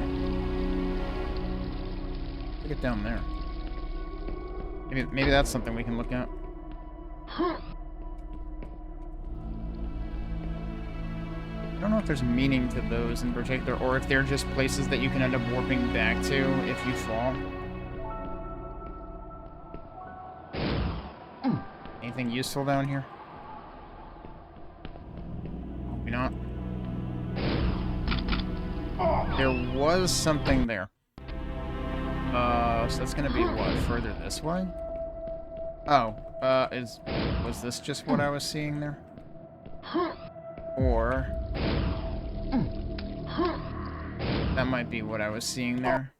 Look it down there. Maybe that's something we can look at. I don't know if there's meaning to those in particular, or if they're just places that you can end up warping back to if you fall. Anything useful down here? Maybe not. There was something there. So that's gonna be what? Further this way? Oh, was this just what I was seeing there? Oh, That might be what I was seeing there.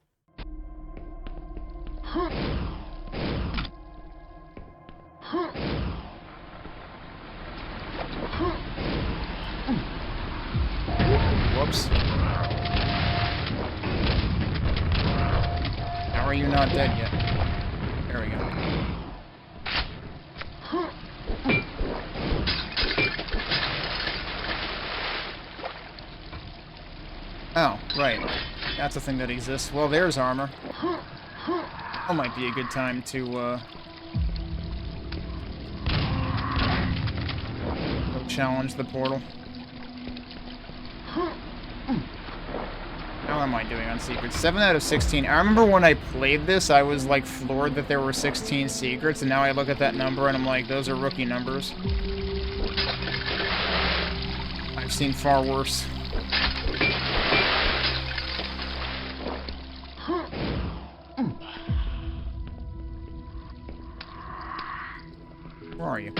Whoops. How are you not dead yet? There we go. Oh, right. That's a thing that exists. Well, there's armor. That might be a good time to, go challenge the portal. How am I doing on secrets? 7 out of 16. I remember when I played this, I was, like, floored that there were 16 secrets, and now I look at that number and I'm like, those are rookie numbers. I've seen far worse. Where are you?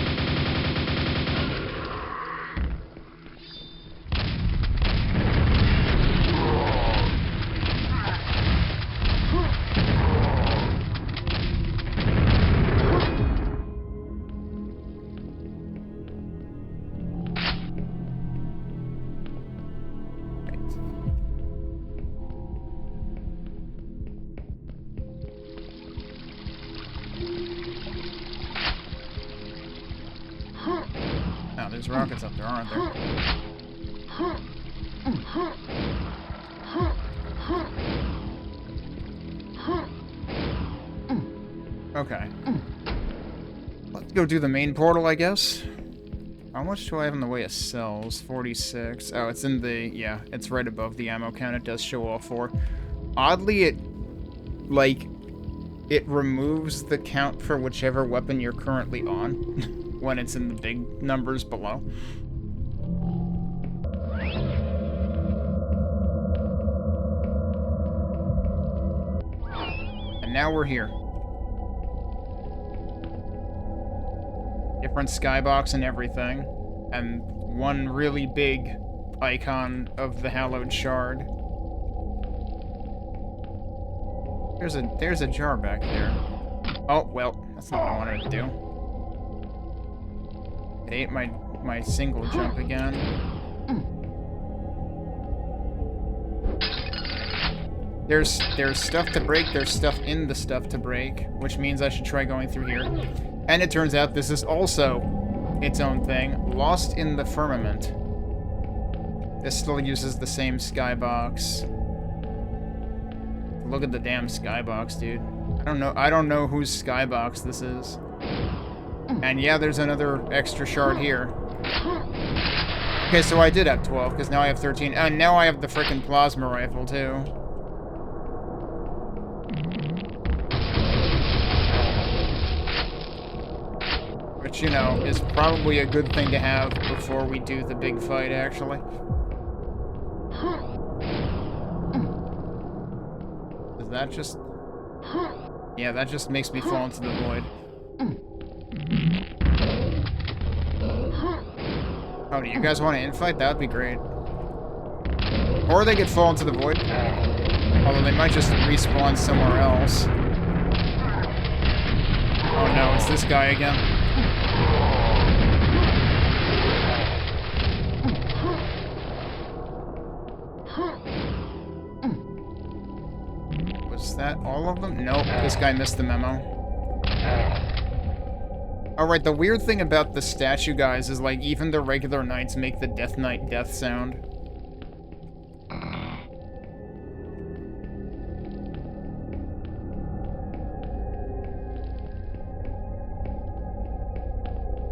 Oh, there's rockets up there, aren't there? Okay. Let's go do the main portal, I guess. How much do I have in the way of cells? 46. Oh, it's in the... Yeah, it's right above the ammo count. It does show all 4. Oddly, it... Like... It removes the count for whichever weapon you're currently on when it's in the big numbers below. And now we're here. Different skybox and everything. And one really big icon of the hallowed shard. There's a jar back there. Oh, well, that's not what I wanted to do. It ate my single jump again. There's stuff to break, there's stuff in the stuff to break, which means I should try going through here. And it turns out this is also its own thing. Lost in the Firmament. This still uses the same skybox. Look at the damn skybox, dude. I don't know whose skybox this is. And yeah, there's another extra shard here. Okay, so I did have 12, because now I have 13. And now I have the frickin' plasma rifle, too. Which, you know, is probably a good thing to have before we do the big fight, actually. Does that just... Yeah, that just makes me fall into the void. Oh, do you guys want to infight? That would be great. Or they could fall into the void. Although they might just respawn somewhere else. Oh no, it's this guy again. Was that all of them? Nope, this guy missed the memo. Alright, the weird thing about the statue guys is, like, even the regular knights make the Death Knight death sound.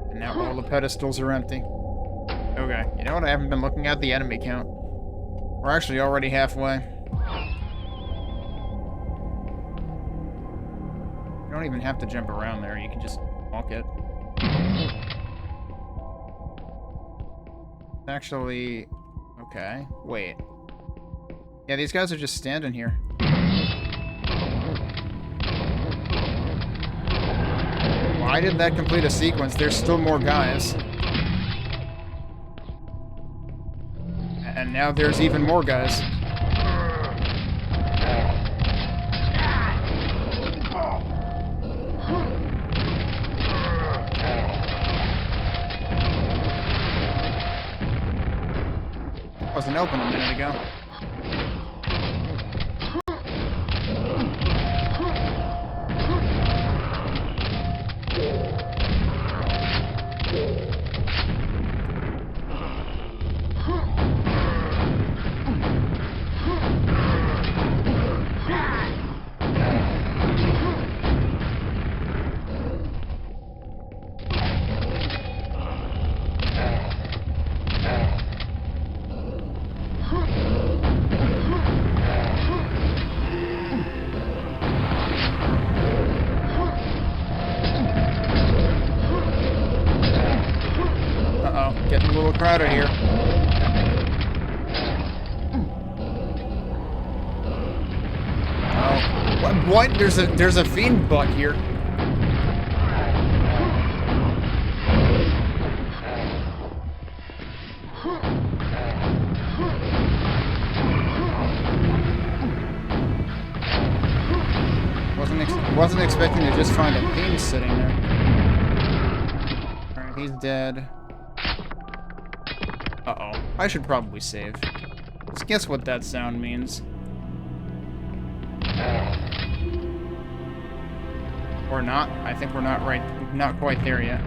And now all the pedestals are empty. Okay, you know what? I haven't been looking at the enemy count. We're actually already halfway. You don't even have to jump around there, you can just walk it. Actually... Okay, wait. Yeah, these guys are just standing here. Why did that complete a sequence? There's still more guys. And now there's even more guys. Wasn't open a minute ago. Getting a little crowded here. Oh, what? There's a fiend butt here. Wasn't expecting to just find a fiend sitting there. Alright, he's dead. Uh-oh. I should probably save. Let's guess what that sound means. Or not. I think we're not quite there yet.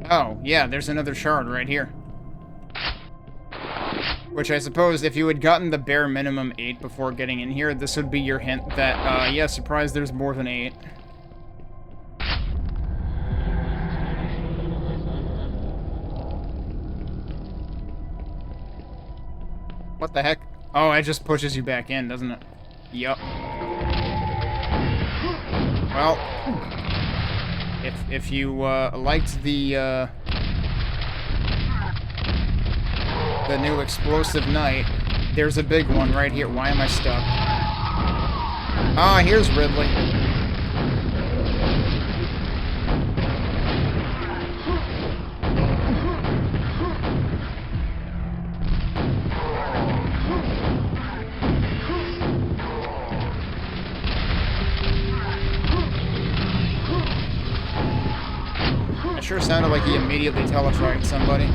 Oh, yeah, there's another shard right here. Which I suppose, if you had gotten the bare minimum 8 before getting in here, this would be your hint that, yeah, surprise, there's more than 8. What the heck? Oh, it just pushes you back in, doesn't it? Yup. Well, if you, liked the new explosive knight, there's a big one right here. Why am I stuck? Ah, here's Ridley. It sure sounded like he immediately teletried somebody.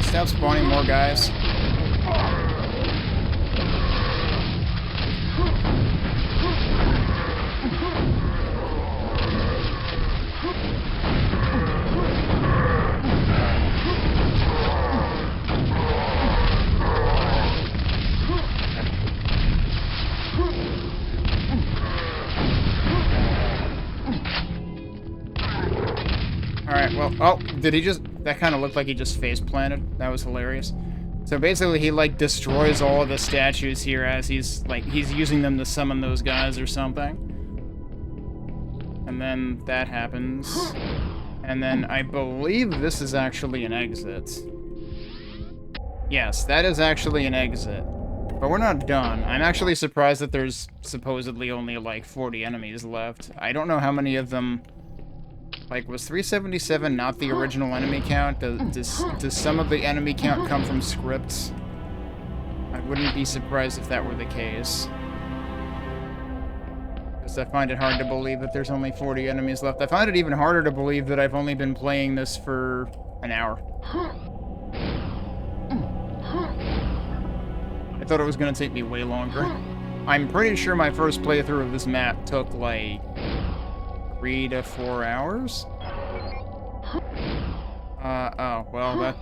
Stop spawning more guys. Alright, well, oh, did he just... That kind of looked like he just face planted. That was hilarious. So basically, he, like, destroys all of the statues here as he's using them to summon those guys or something. And then that happens. And then I believe this is actually an exit. Yes, that is actually an exit. But we're not done. I'm actually surprised that there's supposedly only, like, 40 enemies left. I don't know how many of them... Like, was 377 not the original enemy count? Does some of the enemy count come from scripts? I wouldn't be surprised if that were the case. Because I find it hard to believe that there's only 40 enemies left. I find it even harder to believe that I've only been playing this for an hour. I thought it was going to take me way longer. I'm pretty sure my first playthrough of this map took, like... 3 to 4 hours? Oh, well,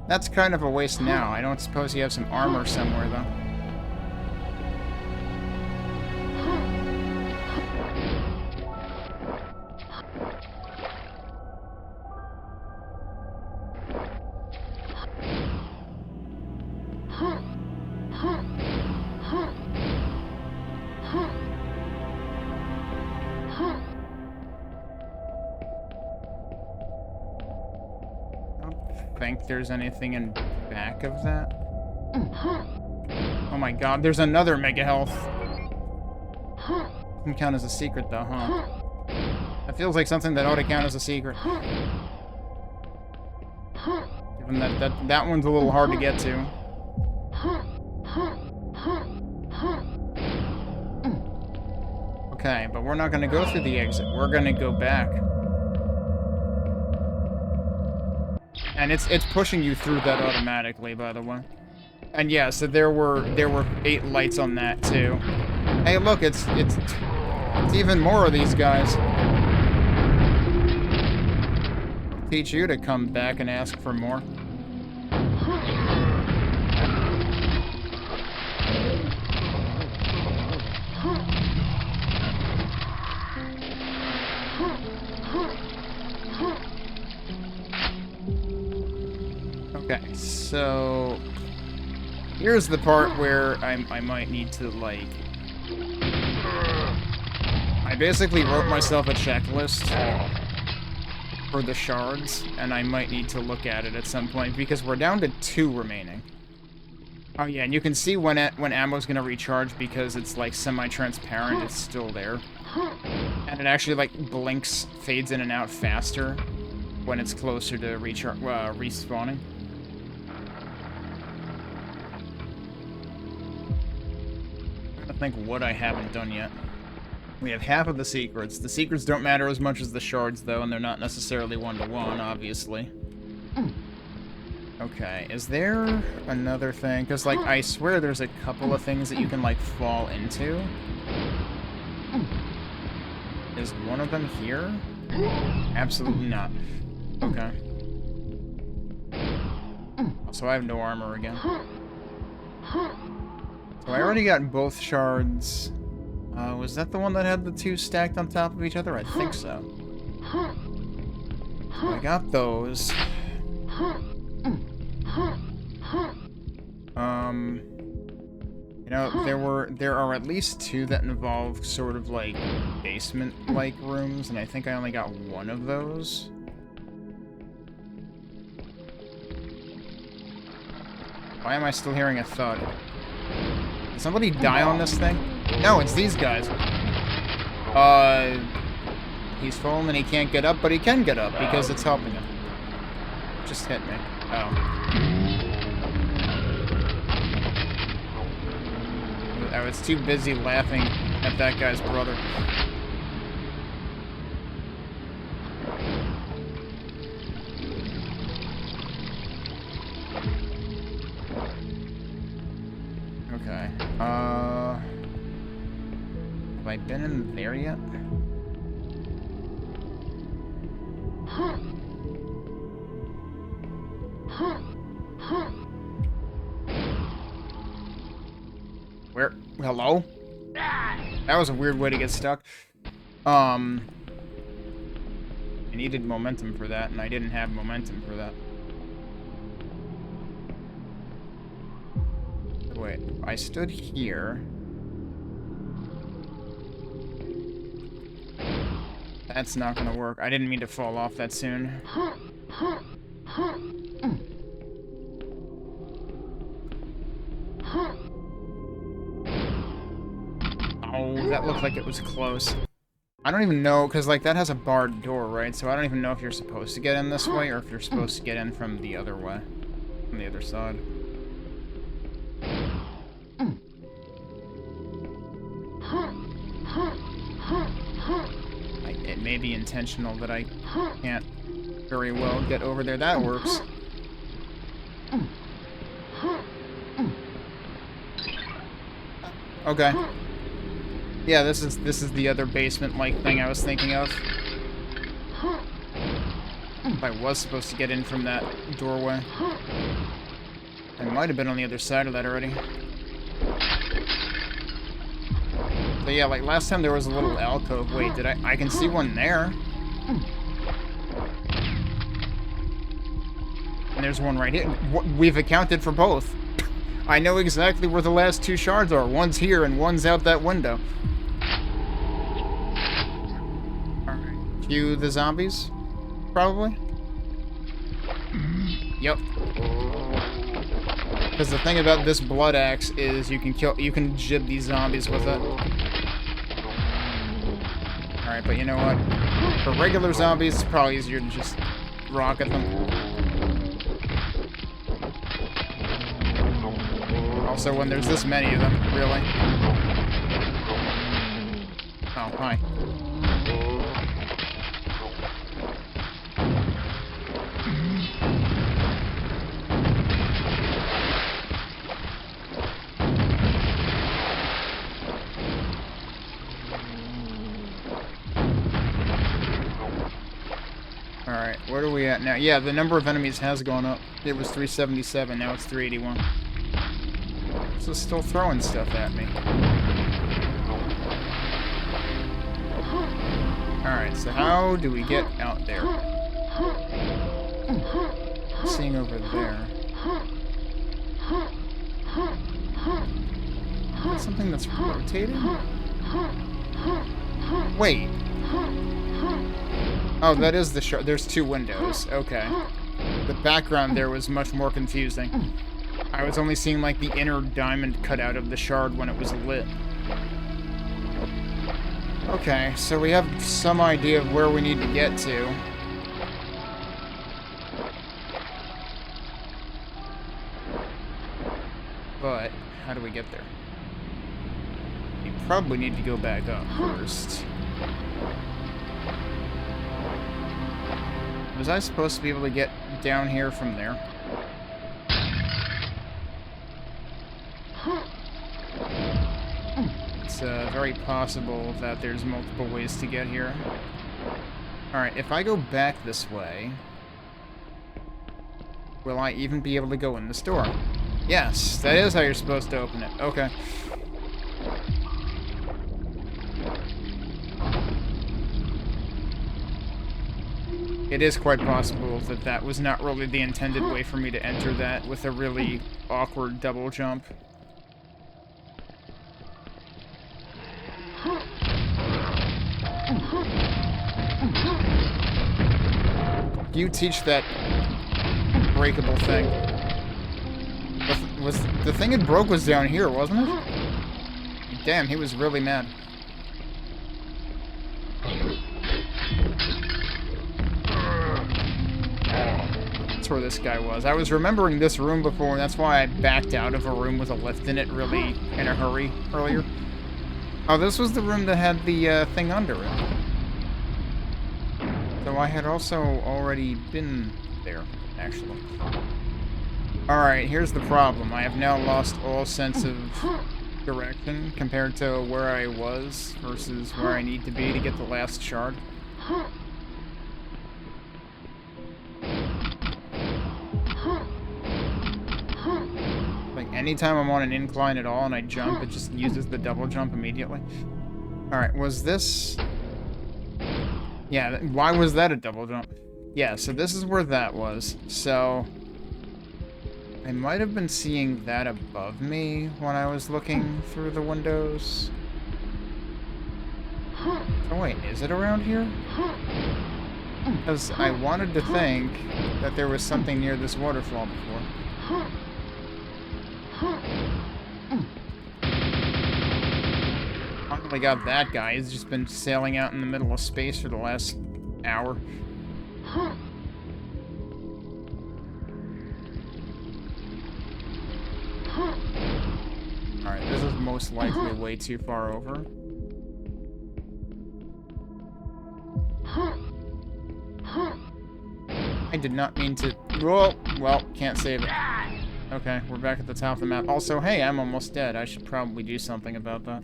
that's kind of a waste now. I don't suppose you have some armor somewhere, though. think there's anything in back of that. Oh my god, there's another mega health. Can count as a secret though, huh? That feels like something that ought to count as a secret. Given that one's a little hard to get to. Okay, but we're not gonna go through the exit. We're gonna go back. And it's pushing you through that automatically, by the way. And yeah, so there were 8 lights on that too. Hey, look, it's even more of these guys. I'll teach you to come back and ask for more. Okay, so here's the part where I might need to, like... I basically wrote myself a checklist for the shards, and I might need to look at it at some point, because we're down to 2 remaining. Oh yeah, and you can see when ammo's gonna recharge, because it's, like, semi-transparent, it's still there. And it actually, like, blinks, fades in and out faster when it's closer to respawning. I think what I haven't done yet. We have half of the secrets. The secrets don't matter as much as the shards, though, and they're not necessarily one-to-one, obviously. Okay, is there another thing? Because, like, I swear there's a couple of things that you can, like, fall into. Is one of them here? Absolutely not. Okay. So I have no armor again. So I already got both shards. Was that the one that had the 2 stacked on top of each other? I think so. So I got those. You know, there are at least 2 that involve sort of like basement-like rooms, and I think I only got 1 of those. Why am I still hearing a thud? Did somebody die on this thing? No, it's these guys. He's fallen and he can't get up, but he can get up because it's helping him. Just hit me. Oh. I was too busy laughing at that guy's brother. Okay. Have I been in there yet? Where? Hello? That was a weird way to get stuck. I needed momentum for that, and I didn't have momentum for that. Wait, I stood here. That's not gonna work. I didn't mean to fall off that soon. Oh, that looked like it was close. I don't even know, because, like, that has a barred door, right? So I don't even know if you're supposed to get in this way, or if you're supposed to get in from the other way. From the other side. It may be intentional that I can't very well get over there. That works. Okay. Yeah, this is the other basement-like thing I was thinking of. If I was supposed to get in from that doorway. I might have been on the other side of that already. So yeah, like last time there was a little alcove. Wait, I can see one there. And there's one right here. We've accounted for both. I know exactly where the last 2 shards are. One's here and one's out that window. Alright. Cue the zombies? Probably? Yep. Because the thing about this blood axe is you can jib these zombies with it. Alright, but you know what? For regular zombies, it's probably easier to just rocket them. Also, when there's this many of them, really. Oh, hi. Alright, what are we at now? Yeah, the number of enemies has gone up. It was 377, now it's 381. So it's still throwing stuff at me. Alright, so how do we get out there? Seeing over there. Something that's rotating? Wait. Oh, that is the shard. There's two windows. Okay. The background there was much more confusing. I was only seeing, like, the inner diamond cut out of the shard when it was lit. Okay, so we have some idea of where we need to get to. But, how do we get there? We probably need to go back up first. Was I supposed to be able to get down here from there? It's very possible that there's multiple ways to get here. Alright, if I go back this way, will I even be able to go in this door? Yes, that is how you're supposed to open it. Okay. It is quite possible that that was not really the intended way for me to enter that with a really awkward double jump. You teach that breakable thing. The thing it broke was down here, wasn't it? Damn, he was really mad. That's where this guy was. I was remembering this room before, and that's why I backed out of a room with a lift in it really in a hurry earlier. Oh, this was the room that had the thing under it. So I had also already been there, actually. Alright, here's the problem. I have now lost all sense of direction compared to where I was versus where I need to be to get the last shard. Like, anytime I'm on an incline at all and I jump, it just uses the double jump immediately. Alright, was this... Yeah, why was that a double jump? Yeah, so this is where that was. So... I might have been seeing that above me when I was looking through the windows. Oh wait, is it around here? Because I wanted to think that there was something near this waterfall before. Finally got that guy. He's just been sailing out in the middle of space for the last hour. Alright, this is most likely way too far over. I did not mean to... Whoa! Well, can't save it. Okay, we're back at the top of the map. Also, hey, I'm almost dead. I should probably do something about that.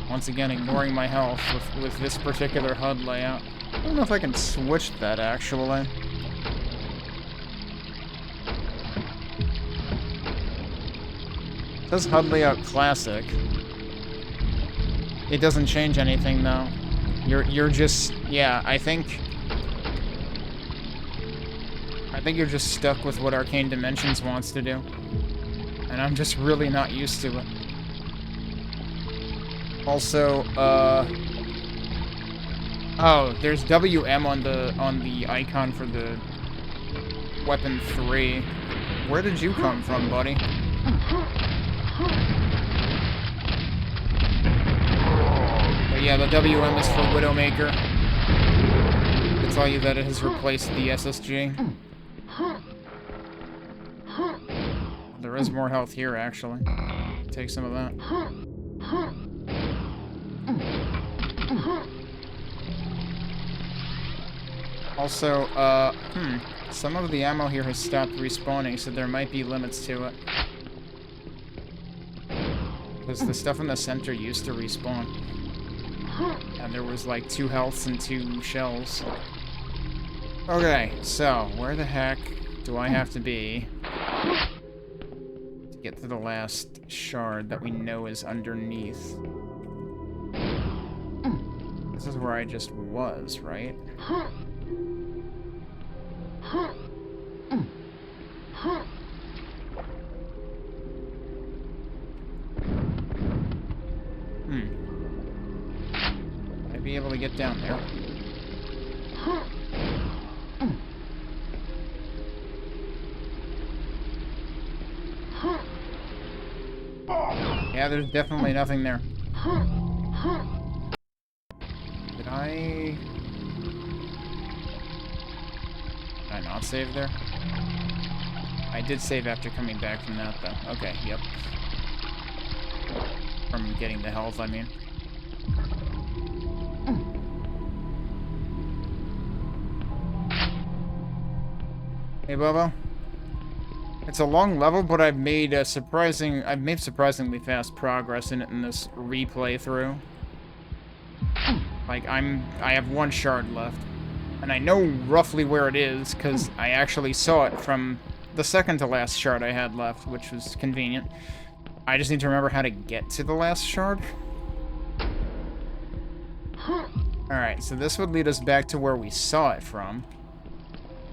Once again, ignoring my health with this particular HUD layout. I don't know if I can switch that, actually. It says HUD layout classic. It doesn't change anything, though. You're just... Yeah, I think you're just stuck with what Arcane Dimensions wants to do. And I'm just really not used to it. Oh, there's WM on the icon for the weapon 3. Where did you come from, buddy? But yeah, the WM is for Widowmaker. To tell you that it has replaced the SSG. There is more health here, actually. Take some of that. Also, some of the ammo here has stopped respawning, so there might be limits to it. Because the stuff in the center used to respawn. And there was like 2 healths and 2 shells. Okay, so, where the heck do I have to be to get to the last shard that we know is underneath? This is where I just was, right? I'd be able to get down there. Yeah, there's definitely nothing there. Did I not save there? I did save after coming back from that, though. Okay, yep. From getting the health, I mean. Hey, Bobo. It's a long level, but I've made surprisingly fast progress in it in this replay through. Like, I have 1 shard left. And I know roughly where it is, because I actually saw it from the second to last shard I had left, which was convenient. I just need to remember how to get to the last shard. Alright, so this would lead us back to where we saw it from.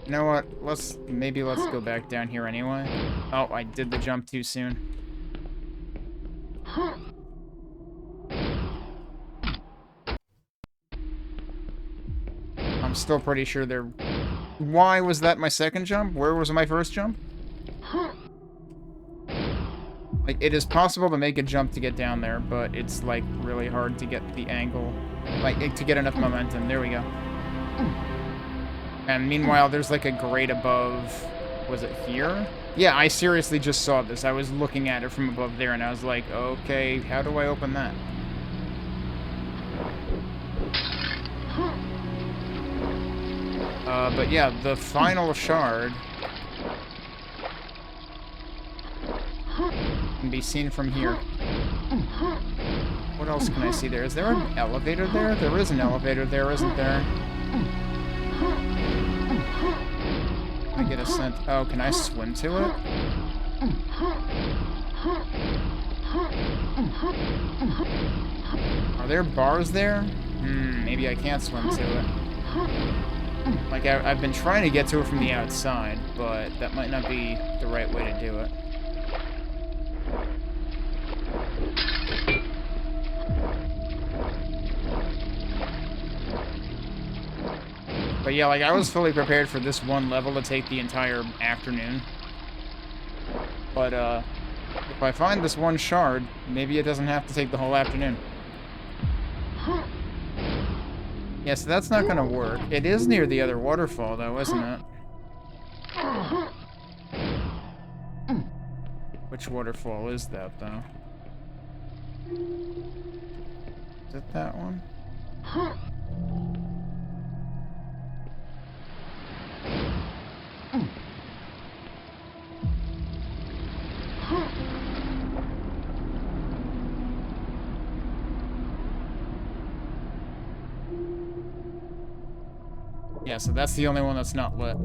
You know what? Maybe let's go back down here anyway. Oh, I did the jump too soon. I'm still pretty sure there... Why was that my second jump? Where was my first jump? Like, it is possible to make a jump to get down there, but it's, like, really hard to get the angle. Like, to get enough momentum. There we go. And meanwhile, there's like a grate above... Was it here? Yeah, I seriously just saw this. I was looking at it from above there, and I was like, okay, how do I open that? But yeah, the final shard can be seen from here. What else can I see there? Is there an elevator there? There is an elevator there, isn't there? I get a sense. Oh, can I swim to it? Are there bars there? Maybe I can't swim to it. Like, I've been trying to get to it from the outside, but that might not be the right way to do it. But yeah, like, I was fully prepared for this one level to take the entire afternoon. But, if I find this one shard, maybe it doesn't have to take the whole afternoon. Yeah, so that's not gonna work. It is near the other waterfall, though, isn't it? Which waterfall is that, though? Is it that one? Yeah, so that's the only one that's not lit.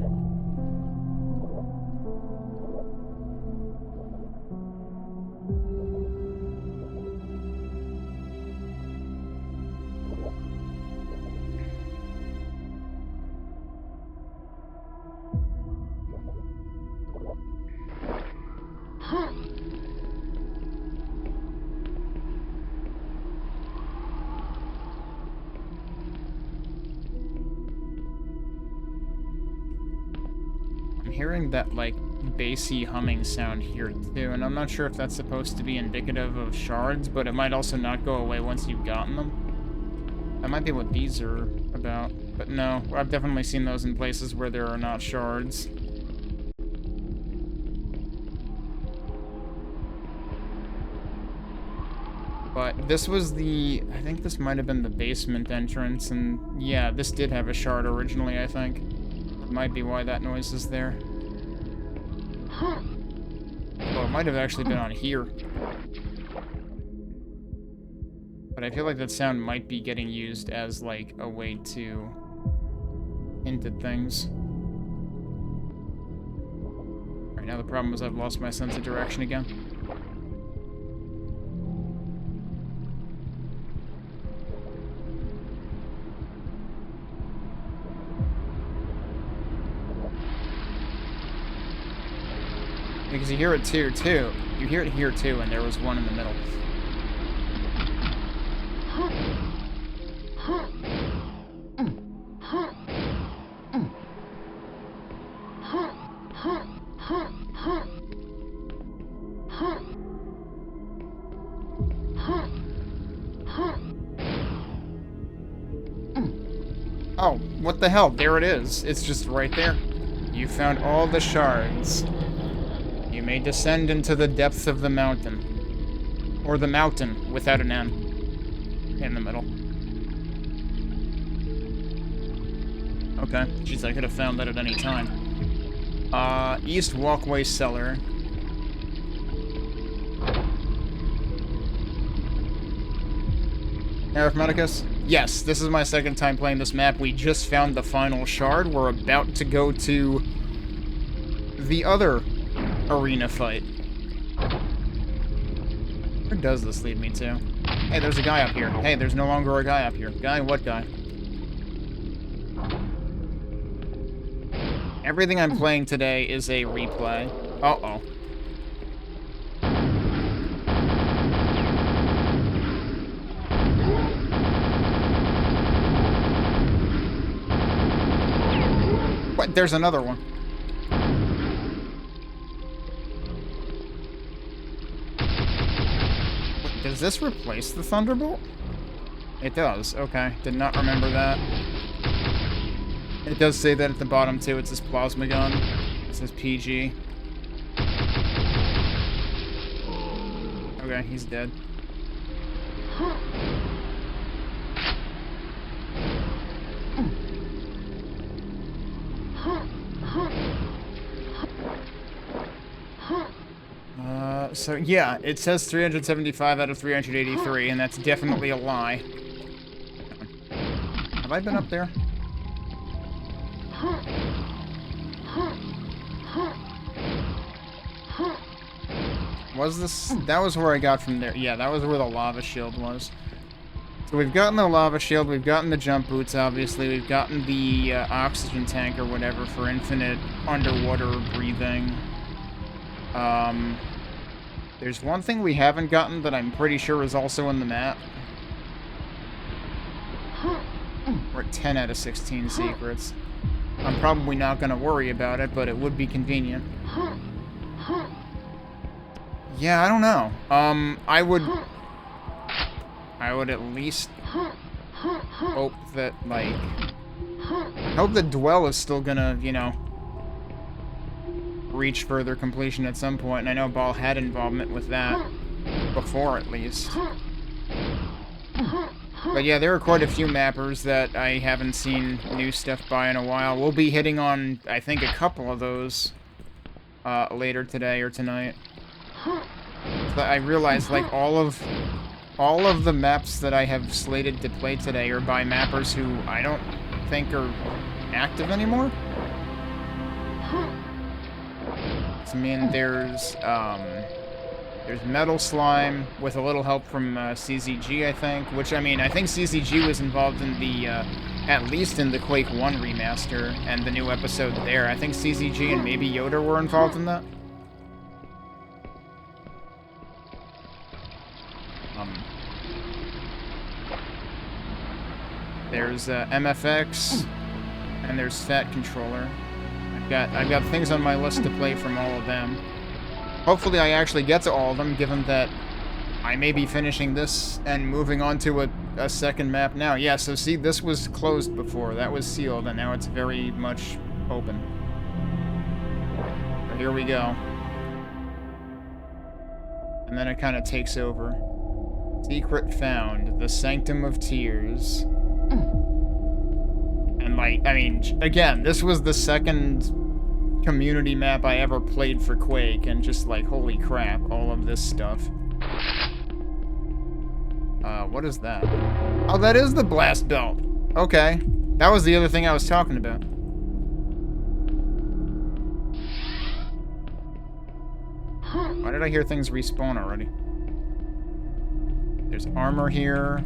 hearing that, like, bassy humming sound here, too, and I'm not sure if that's supposed to be indicative of shards, but it might also not go away once you've gotten them. That might be what these are about, but no, I've definitely seen those in places where there are not shards. But this was the... I think this might have been the basement entrance, and yeah, this did have a shard originally, I think. That might be why that noise is there. Well, it might have actually been on here. But I feel like that sound might be getting used as, like, a way to hint at things. Right now the problem is I've lost my sense of direction again. Because you hear it here too. You hear it here too, and there was one in the middle. Oh, what the hell? There it is. It's just right there. You found all the shards. You may descend into the depths of the mountain. Or the mountain, without an N. In the middle. Okay. Jeez, I could have found that at any time. East walkway cellar. Arithmeticus? Yes, this is my second time playing this map. We just found the final shard. We're about to go to the other arena fight. Where does this lead me to? Hey, there's a guy up here. Hey, there's no longer a guy up here. Guy? What guy? Everything I'm playing today is a replay. Uh-oh. What? There's another one. Wait, does this replace the Thunderbolt? It does. Okay. Did not remember that. It does say that at the bottom, too. It says plasma gun. It says PG. Okay, he's dead. So yeah, it says 375 out of 383, and that's definitely a lie. Have I been up there? Was this... That was where I got from there. Yeah, that was where the lava shield was. So we've gotten the lava shield, we've gotten the jump boots, obviously, we've gotten the oxygen tank or whatever for infinite underwater breathing. There's one thing we haven't gotten that I'm pretty sure is also in the map. We're at 10 out of 16 secrets. I'm probably not going to worry about it, but it would be convenient. Yeah, I don't know. I would at least hope that, like... I hope the Dwell is still gonna, you know, reach further completion at some point, and I know Ball had involvement with that before, at least. But yeah, there are quite a few mappers that I haven't seen new stuff by in a while. We'll be hitting on, I think, a couple of those later today or tonight. But I realized, like, all of the maps that I have slated to play today are by mappers who I don't think are active anymore. I mean, there's Metal Slime with a little help from CZG, I think. Which, I mean, I think CZG was involved in the, at least in the Quake 1 remaster and the new episode there. I think CZG and maybe Yoda were involved in that. There's MFX, and there's Fat Controller. I I've got things on my list to play from all of them. Hopefully I actually get to all of them, given that I may be finishing this and moving on to a second map now. Yeah, so see, this was closed before. That was sealed, and now it's very much open. So here we go. And then it kind of takes over. Secret found. The Sanctum of Tears. And, like, I mean, again, this was the second community map I ever played for Quake, and just like, holy crap, all of this stuff. What is that? Oh, that is the blast belt. Okay. That was the other thing I was talking about. Why did I hear things respawn already? There's armor here.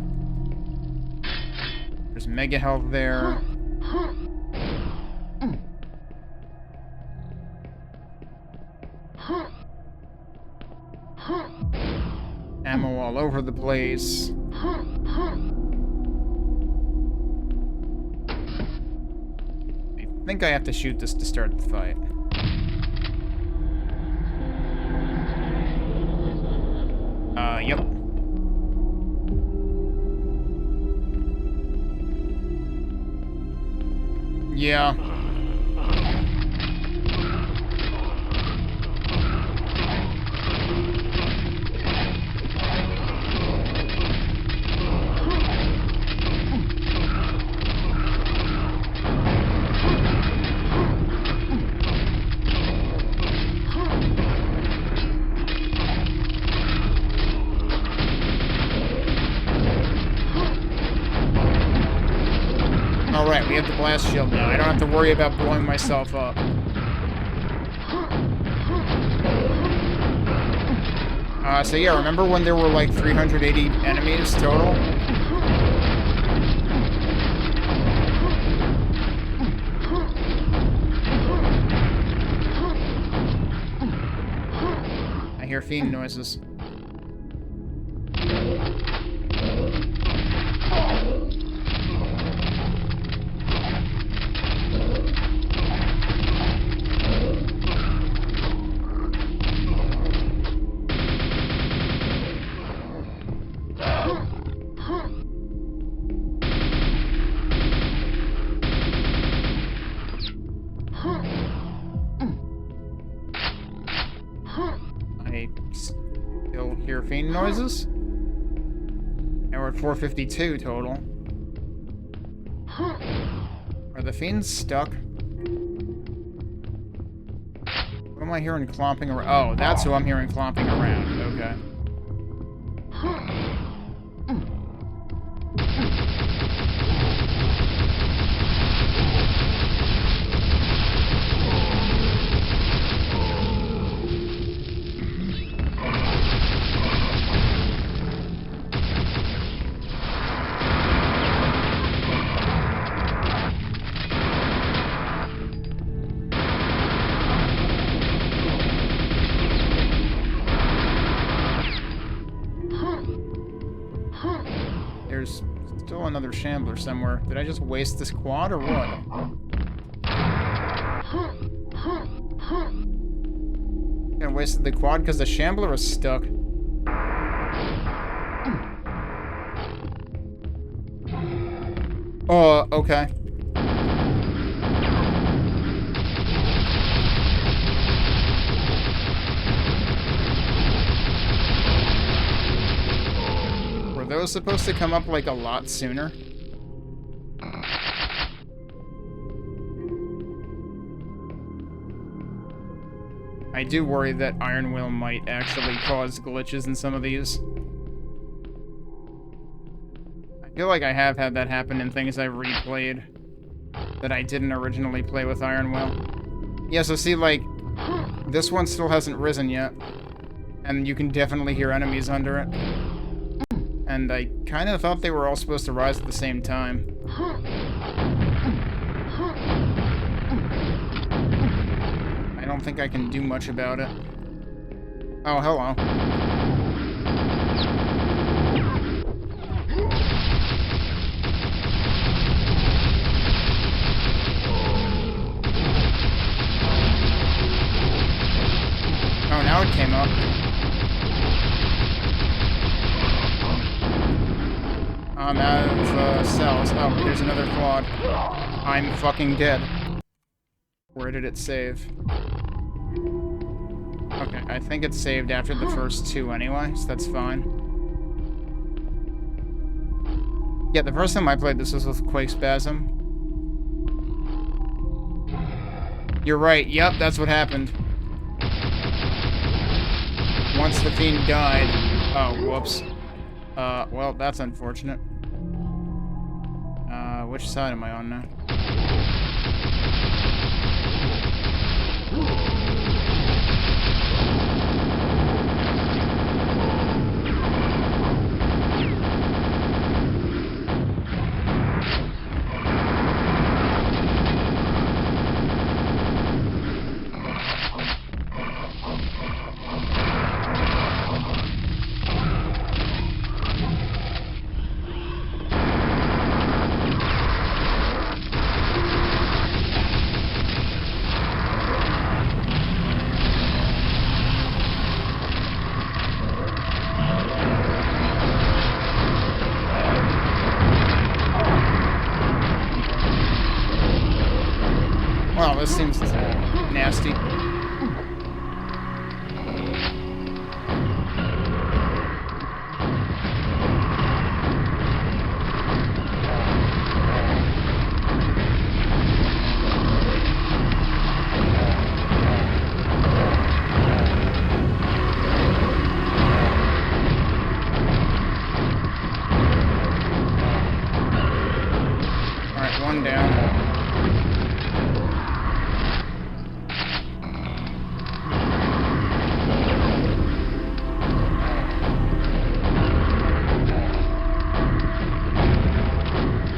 There's mega health there. Ammo all over the place. I think I have to shoot this to start the fight. Yep. Yeah. Alright, we have the blast shield now. I don't have to worry about blowing myself up. So yeah, remember when there were like 380 enemies total? I hear fiend noises. I still hear fiend noises. And we're at 452 total. Are the fiends stuck? What am I hearing clomping around? Oh, that's who I'm hearing clomping around. Okay. There's still another shambler somewhere. Did I just waste this quad or what? I wasted the quad because the shambler is stuck. Oh, okay. Were those supposed to come up like a lot sooner? I do worry that Iron Will might actually cause glitches in some of these. I feel like I have had that happen in things I've replayed that I didn't originally play with Iron Will. Yeah, so see, like, this one still hasn't risen yet, and you can definitely hear enemies under it. And I kind of thought they were all supposed to rise at the same time. I don't think I can do much about it. Oh, hello. quad came up. I'm out of cells. Oh, but there's another quad. I'm fucking dead. Where did it save? Okay, I think it saved after the first two anyway, so that's fine. Yeah, the first time I played this was with Quake Spasm. You're right, yep, that's what happened. Once the fiend died... Oh, whoops. Well, that's unfortunate. Which side am I on now? Wow, this seems nasty. Alright, one down.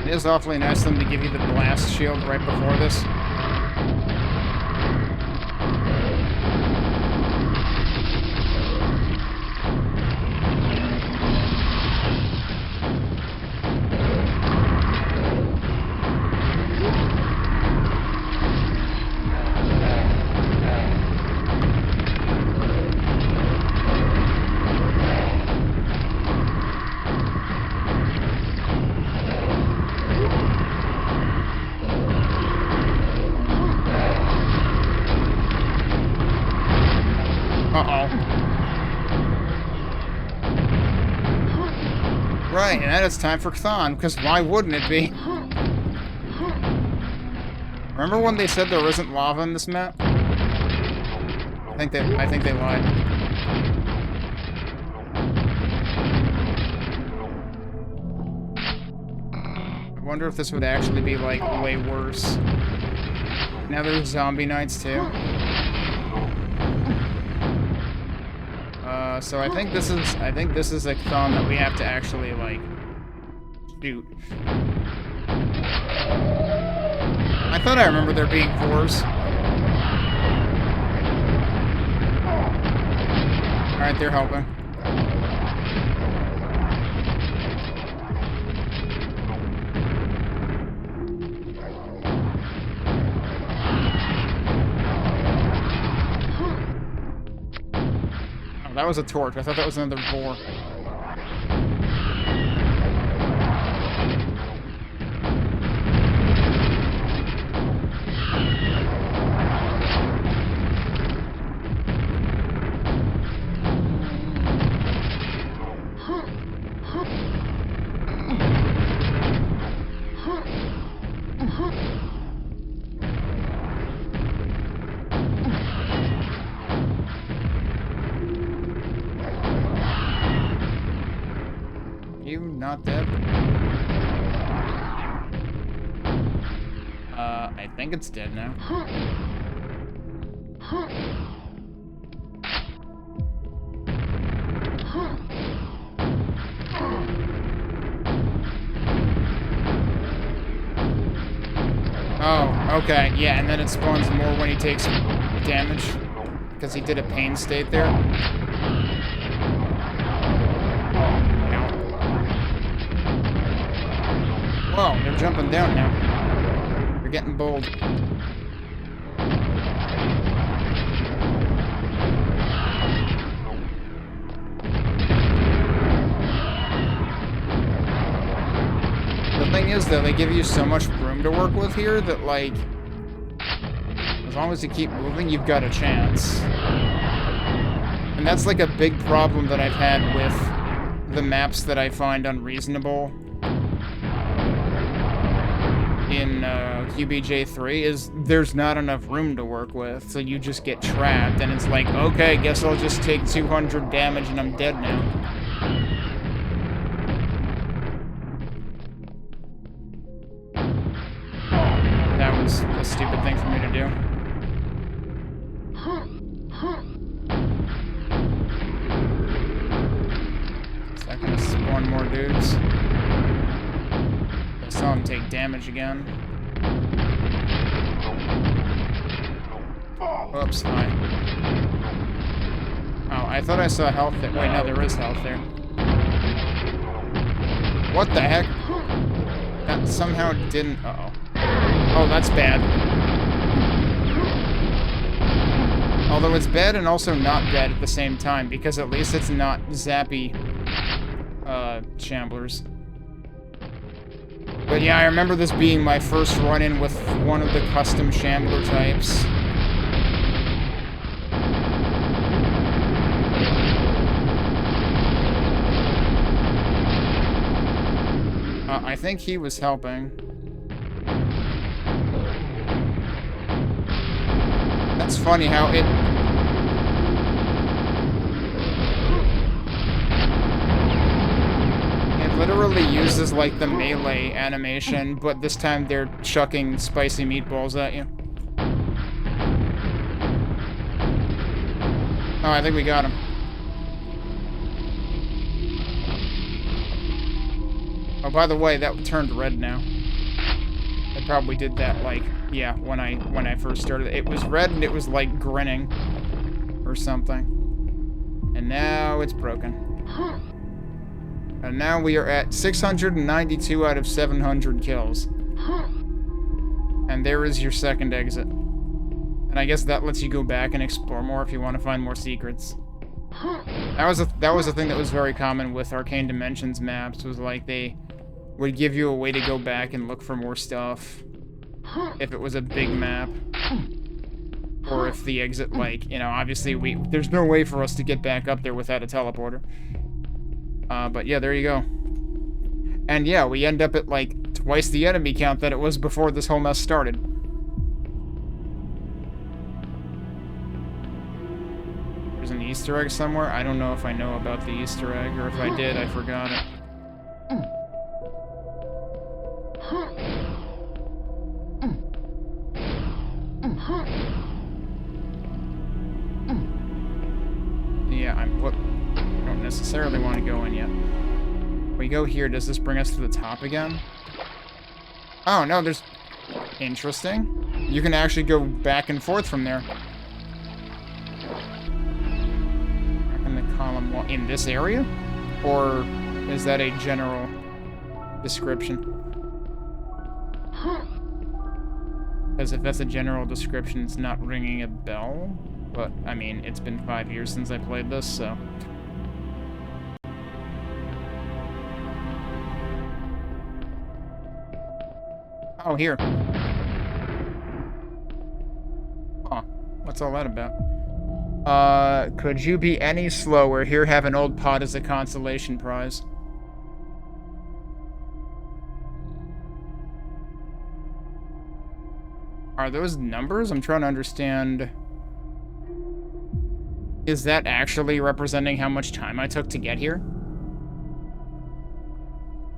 It is awfully nice of them to give you the blast shield right before this. Right, and then it's time for Chthon, because why wouldn't it be? Remember when they said there isn't lava in this map? I think they lied. I wonder if this would actually be, like, way worse. Now there's zombie nights, too. So I think this is a Chthon that we have to actually, like, shoot. I thought I remember there being fours. Alright, they're helping. That was a torch. I thought that was another boar. You not dead? I think it's dead now. Oh, okay, yeah, and then it spawns more when he takes damage, because he did a pain state there. Whoa, they're jumping down now. They're getting bold. thing is, though, they give you so much room to work with here that, like, as long as you keep moving, you've got a chance. And that's, like, a big problem that I've had with the maps that I find unreasonable in QBJ3, is there's not enough room to work with, so you just get trapped, and it's like, okay, guess I'll just take 200 damage and I'm dead now. That was a stupid thing for me to do. Is that gonna spawn more dudes? I saw him take damage again. Oops, hi. Oh, I thought I saw health there. Wait, no, there is health there. What the heck? That somehow didn't... Uh-oh. Oh, that's bad. Although it's bad and also not bad at the same time, because at least it's not zappy shamblers. But yeah, I remember this being my first run-in with one of the custom shambler types. I think he was helping. That's funny how it... It literally uses, like, the melee animation, but this time they're chucking spicy meatballs at you. Oh, I think we got him. Oh, by the way, that turned red now. I probably did that, like, yeah, when I first started. It was red and it was, like, grinning or something. And now it's broken. And now we are at 692 out of 700 kills. And there is your second exit. And I guess that lets you go back and explore more if you want to find more secrets. That was a thing that was very common with Arcane Dimensions maps, was like they would give you a way to go back and look for more stuff if it was a big map. Or if the exit, like, you know, obviously there's no way for us to get back up there without a teleporter. But yeah, there you go. And yeah, we end up at, like, twice the enemy count that it was before this whole mess started. There's an Easter egg somewhere. I don't know if I know about the Easter egg, or if I did, I forgot it. Yeah, I don't necessarily want to go in yet. We go here, does this bring us to the top again? Oh, no, there's... Interesting. You can actually go back and forth from there. Back in the column wall. In this area? Or is that a general description? Because if that's a general description, it's not ringing a bell. But, I mean, it's been 5 years since I played this, so... Oh, here. Huh. What's all that about? Could you be any slower? Here, have an old pot as a consolation prize. Are those numbers? I'm trying to understand... Is that actually representing how much time I took to get here?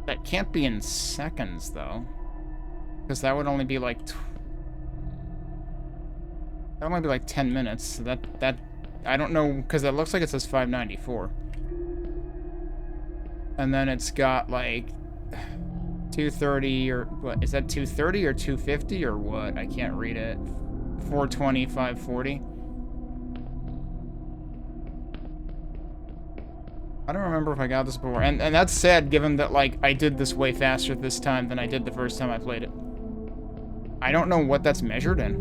That can't be in seconds, though. Because that would only be like... That would only be like 10 minutes. So that... I don't know, because it looks like it says 594. And then it's got like... 230 or... What? Is that 230 or 250 or what? I can't read it. 420, 540. I don't remember if I got this before. And that's sad, given that, like, I did this way faster this time than I did the first time I played it. I don't know what that's measured in.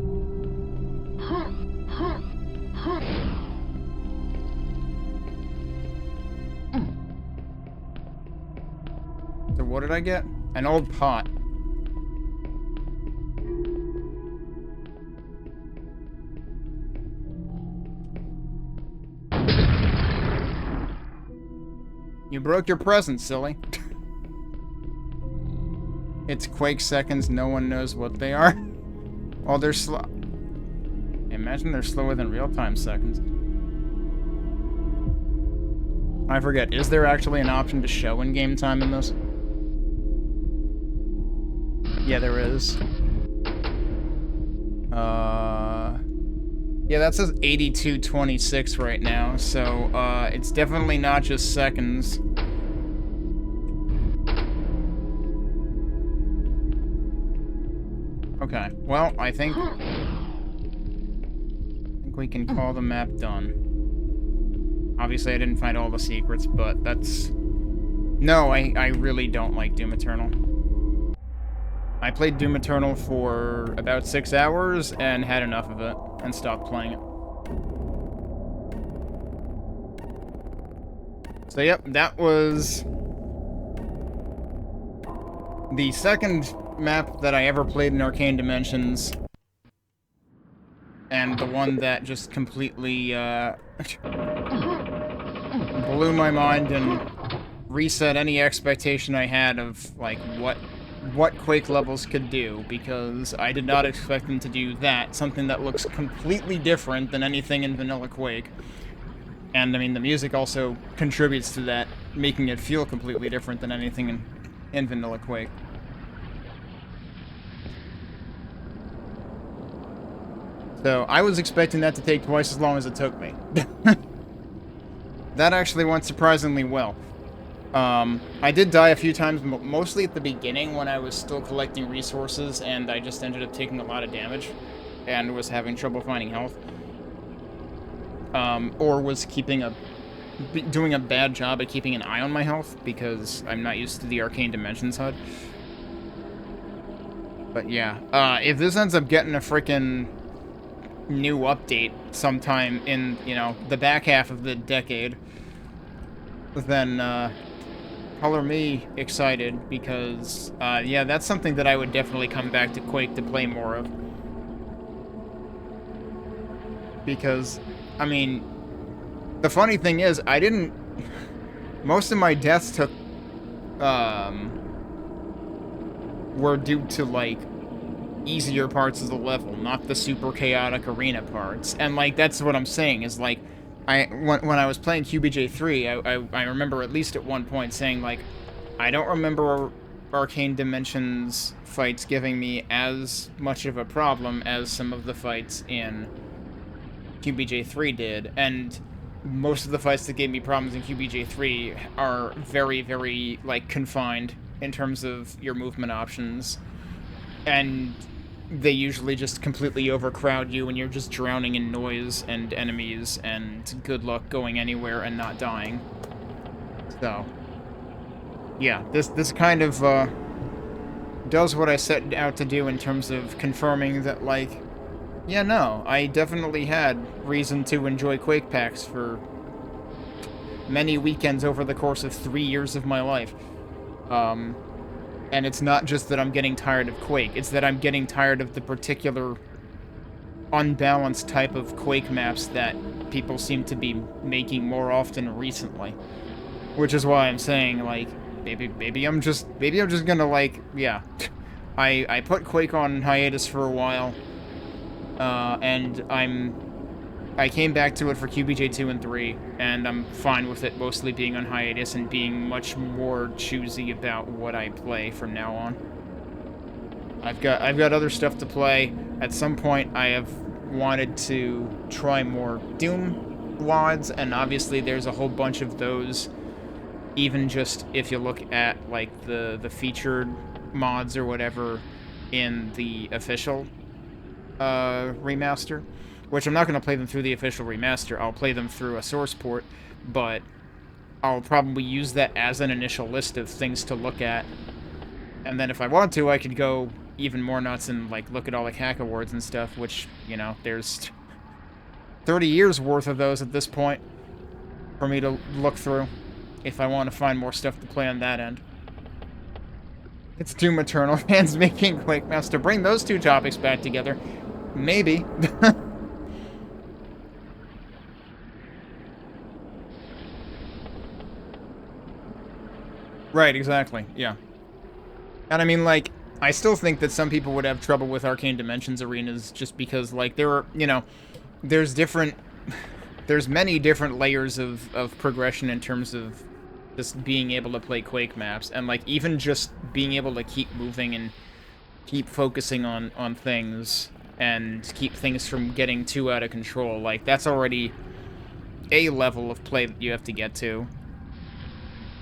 So what did I get? An old pot. You broke your present, silly. It's Quake seconds, no one knows what they are. Well, they're slow. Imagine they're slower than real-time seconds. I forget, is there actually an option to show in-game time in this? Yeah, there is. Yeah, that says 82:26 right now, so, it's definitely not just seconds. Okay, well, I think we can call the map done. Obviously, I didn't find all the secrets, but that's... No, I really don't like Doom Eternal. I played Doom Eternal for about 6 hours and had enough of it and stopped playing it. So yep, that was the second map that I ever played in Arcane Dimensions, and the one that just completely blew my mind and reset any expectation I had of like what Quake levels could do, because I did not expect them to do that, something that looks completely different than anything in vanilla Quake. And I mean, the music also contributes to that, making it feel completely different than anything in vanilla Quake. So, I was expecting that to take twice as long as it took me. That actually went surprisingly well. I did die a few times, mostly at the beginning when I was still collecting resources, and I just ended up taking a lot of damage, and was having trouble finding health. Or was doing a bad job at keeping an eye on my health, because I'm not used to the Arcane Dimensions HUD. But yeah, if this ends up getting a frickin' new update sometime in, you know, the back half of the decade, then, color me excited, because, yeah, that's something that I would definitely come back to Quake to play more of. Because, I mean, the funny thing is, most of my deaths were due to, like, easier parts of the level, not the super chaotic arena parts. And, like, that's what I'm saying, is, like, when I was playing QBJ3, I remember at least at one point saying, like, I don't remember Arcane Dimensions fights giving me as much of a problem as some of the fights in QBJ3 did, and most of the fights that gave me problems in QBJ3 are very, very, like, confined in terms of your movement options, and they usually just completely overcrowd you and you're just drowning in noise and enemies, and good luck going anywhere and not dying. So, yeah, this kind of, does what I set out to do in terms of confirming that, like, yeah, no, I definitely had reason to enjoy Quake paks for many weekends over the course of 3 years of my life. And it's not just that I'm getting tired of Quake, it's that I'm getting tired of the particular unbalanced type of Quake maps that people seem to be making more often recently. Which is why I'm saying, like, maybe I'm just gonna, like, yeah. I put Quake on hiatus for a while, and I came back to it for QBJ 2 and 3, and I'm fine with it mostly being on hiatus and being much more choosy about what I play from now on. I've got other stuff to play. At some point, I have wanted to try more Doom WODs, and obviously there's a whole bunch of those, even just if you look at, like, the featured mods or whatever in the official remaster. Which I'm not going to play them through the official remaster, I'll play them through a source port, but I'll probably use that as an initial list of things to look at. And then if I want to, I could go even more nuts and, like, look at all the hack awards and stuff, which, you know, there's 30 years worth of those at this point for me to look through if I want to find more stuff to play on that end. It's Doom Eternal fans making Quake maps. To bring those two topics back together, maybe. Right, exactly, yeah. And I mean, like, I still think that some people would have trouble with Arcane Dimensions arenas just because, like, there are, you know, there's different, there's many different layers of progression in terms of just being able to play Quake maps, and, like, even just being able to keep moving and keep focusing on things and keep things from getting too out of control. Like, that's already a level of play that you have to get to.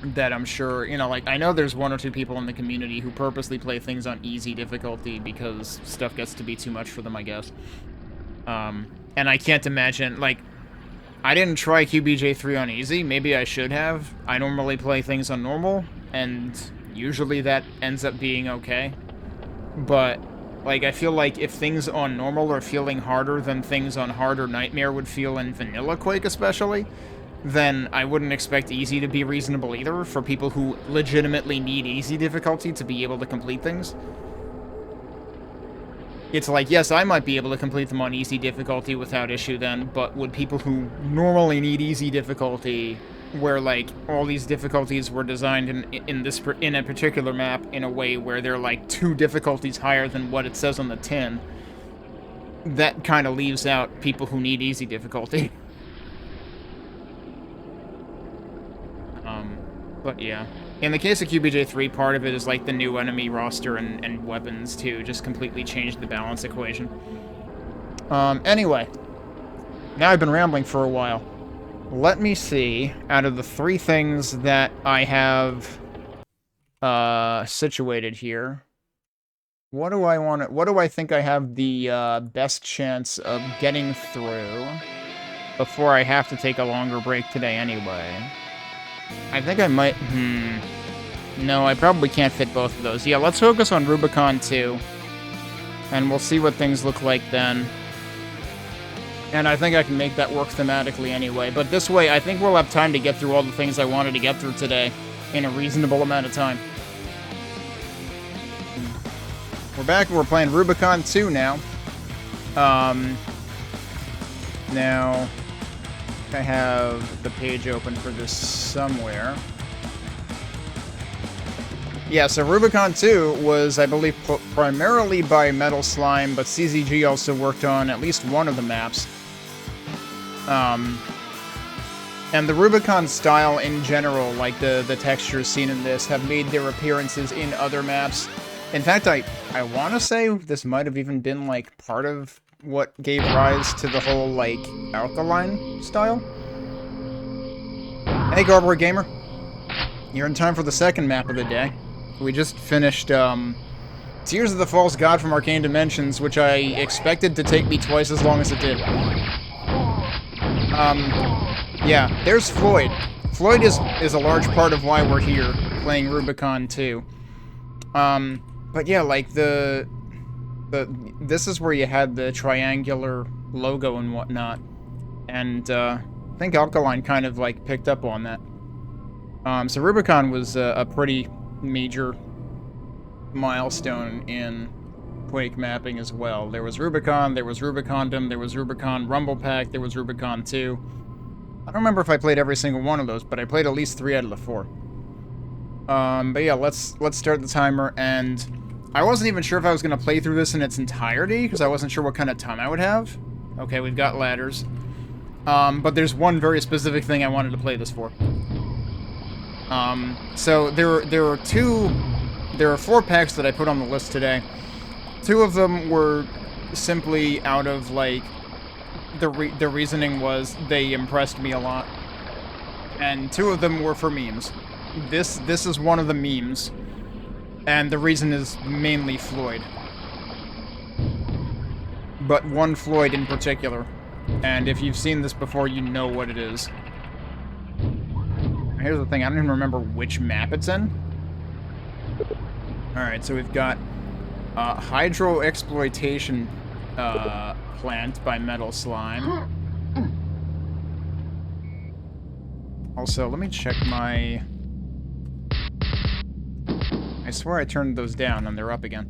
That I'm sure, you know, like, I know there's one or two people in the community who purposely play things on easy difficulty because stuff gets to be too much for them, I guess. And I can't imagine, like, I didn't try QBJ3 on easy. Maybe I should have. I normally play things on normal, and usually that ends up being okay. But, like, I feel like if things on normal are feeling harder than things on hard or nightmare would feel in vanilla Quake especially, then I wouldn't expect easy to be reasonable either for people who legitimately need easy difficulty to be able to complete things. It's like, yes, I might be able to complete them on easy difficulty without issue then, but would people who normally need easy difficulty, where, like, all these difficulties were designed in a particular map in a way where they're, like, 2 difficulties higher than what it says on the tin, that kind of leaves out people who need easy difficulty. But yeah. In the case of QBJ3, part of it is, like, the new enemy roster and weapons, too. Just completely changed the balance equation. Anyway. Now I've been rambling for a while. Let me see, out of the 3 things that I have, situated here, what do I think I have the, best chance of getting through before I have to take a longer break today anyway? I think I might, no, I probably can't fit both of those. Yeah, let's focus on Rubicon 2, and we'll see what things look like then. And I think I can make that work thematically anyway, but this way, I think we'll have time to get through all the things I wanted to get through today in a reasonable amount of time. We're back, we're playing Rubicon 2 now. Now, I have the page open for this somewhere. Yeah, so Rubicon 2 was, I believe, primarily by Metal Slime, but CZG also worked on at least one of the maps. And the Rubicon style in general, like the textures seen in this, have made their appearances in other maps. In fact, I want to say this might have even been, like, part of what gave rise to the whole, like, Alkaline style. Hey, Garboard Gamer. You're in time for the second map of the day. We just finished, Tears of the False God from Arcane Dimensions, which I expected to take me twice as long as it did. Yeah, there's Floyd. Floyd is a large part of why we're here, playing Rubicon 2. But yeah, like, this is where you had the triangular logo and whatnot, and I think Alkaline kind of, like, picked up on that. So Rubicon was a pretty major milestone in Quake mapping as well. There was Rubicon, there was Rubicondom, there was Rubicon Rumble Pack, there was Rubicon 2. I don't remember if I played every single one of those, but I played at least 3 out of the 4. But yeah, let's start the timer, and I wasn't even sure if I was going to play through this in its entirety, because I wasn't sure what kind of time I would have. Okay, we've got ladders. But there's one very specific thing I wanted to play this for. So there are 4 packs that I put on the list today. 2 of them were simply out of, like, the reasoning was they impressed me a lot. And 2 of them were for memes. This is one of the memes. And the reason is mainly Floyd. But one Floyd in particular. And if you've seen this before, you know what it is. Here's the thing, I don't even remember which map it's in. Alright, so we've got Hydro Exploitation Plant by Metal Slime. Also, let me check my... I swear I turned those down and they're up again.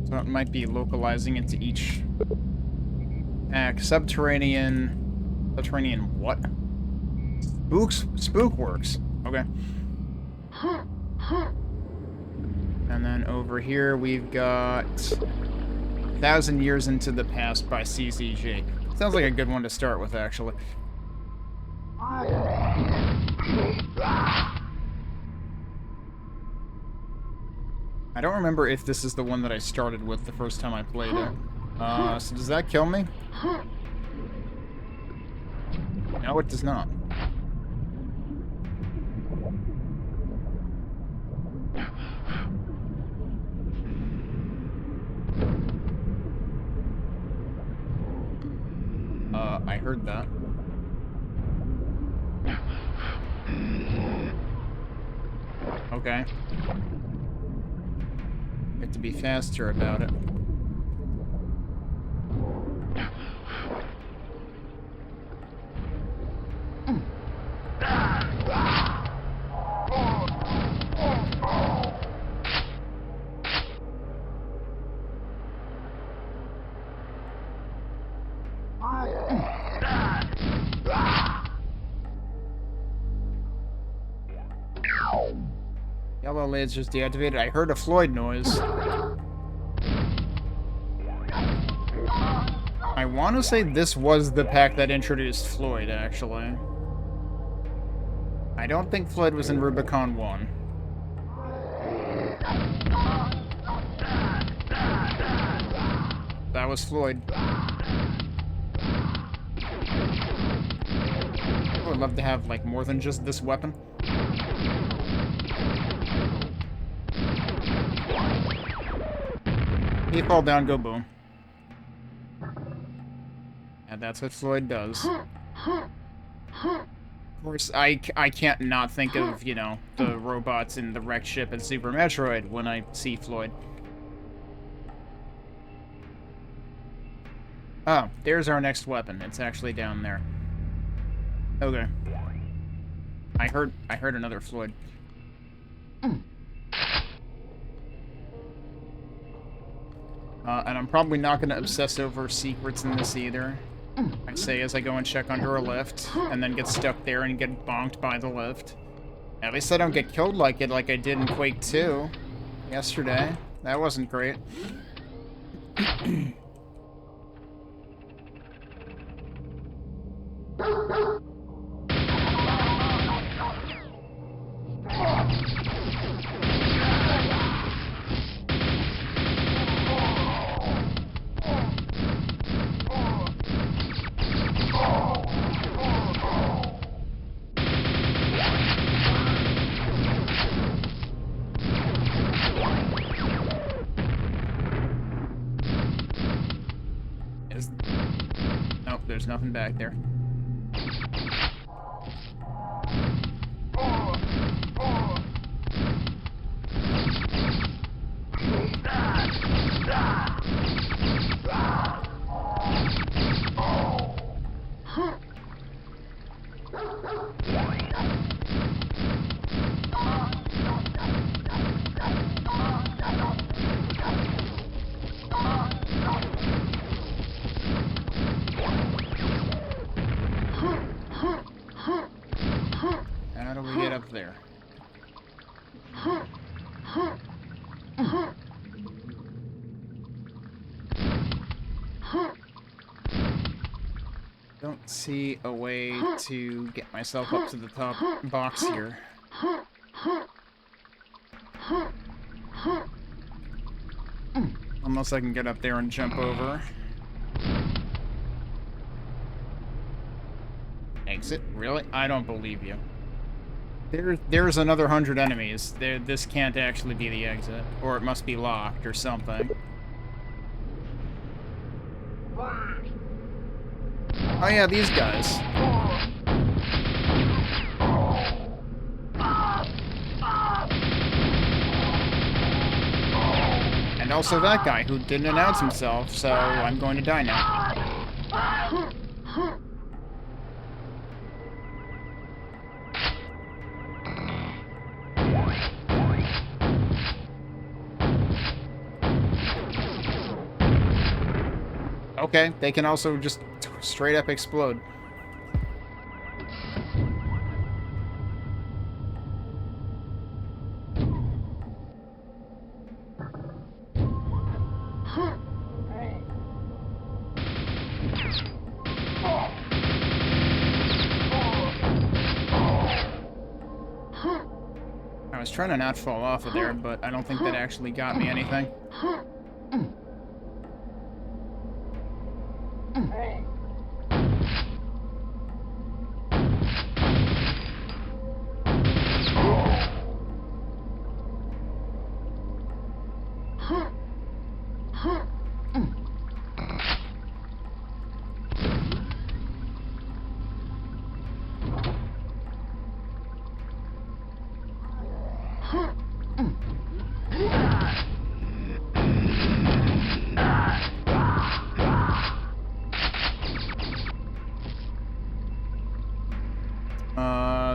So it might be localizing into each pack. Subterranean what? Spookworks. Okay. And then over here we've got 1,000 Years into the Past by CCG. Sounds like a good one to start with, actually. I don't remember if this is the one that I started with the first time I played it. So does that kill me? No, it does not. I heard that. Okay. Have to be faster about it. Yellow laser's deactivated. I heard a Floyd noise. I want to say this was the pack that introduced Floyd, actually. I don't think Floyd was in Rubicon 1. That was Floyd. I would love to have, like, more than just this weapon. You fall down, go boom. And that's what Floyd does. Of course, I can't not think of, you know, the robots in the wrecked ship at Super Metroid when I see Floyd. Oh, there's our next weapon. It's actually down there. Okay. I heard another Floyd. And I'm probably not going to obsess over secrets in this either. I say as I go and check under a lift, and then get stuck there and get bonked by the lift. At least I don't get killed like I did in Quake 2 yesterday. That wasn't great. Nope, there's nothing back there. How do we get up there? Don't see a way to get myself up to the top box here. Unless I can get up there and jump over. Exit? Really? I don't believe you. There's another 100 enemies. This can't actually be the exit. Or it must be locked or something. Oh yeah, these guys. And also that guy who didn't announce himself, so I'm going to die now. Okay, they can also just straight up explode. trying to not fall off of there, but I don't think that actually got me anything.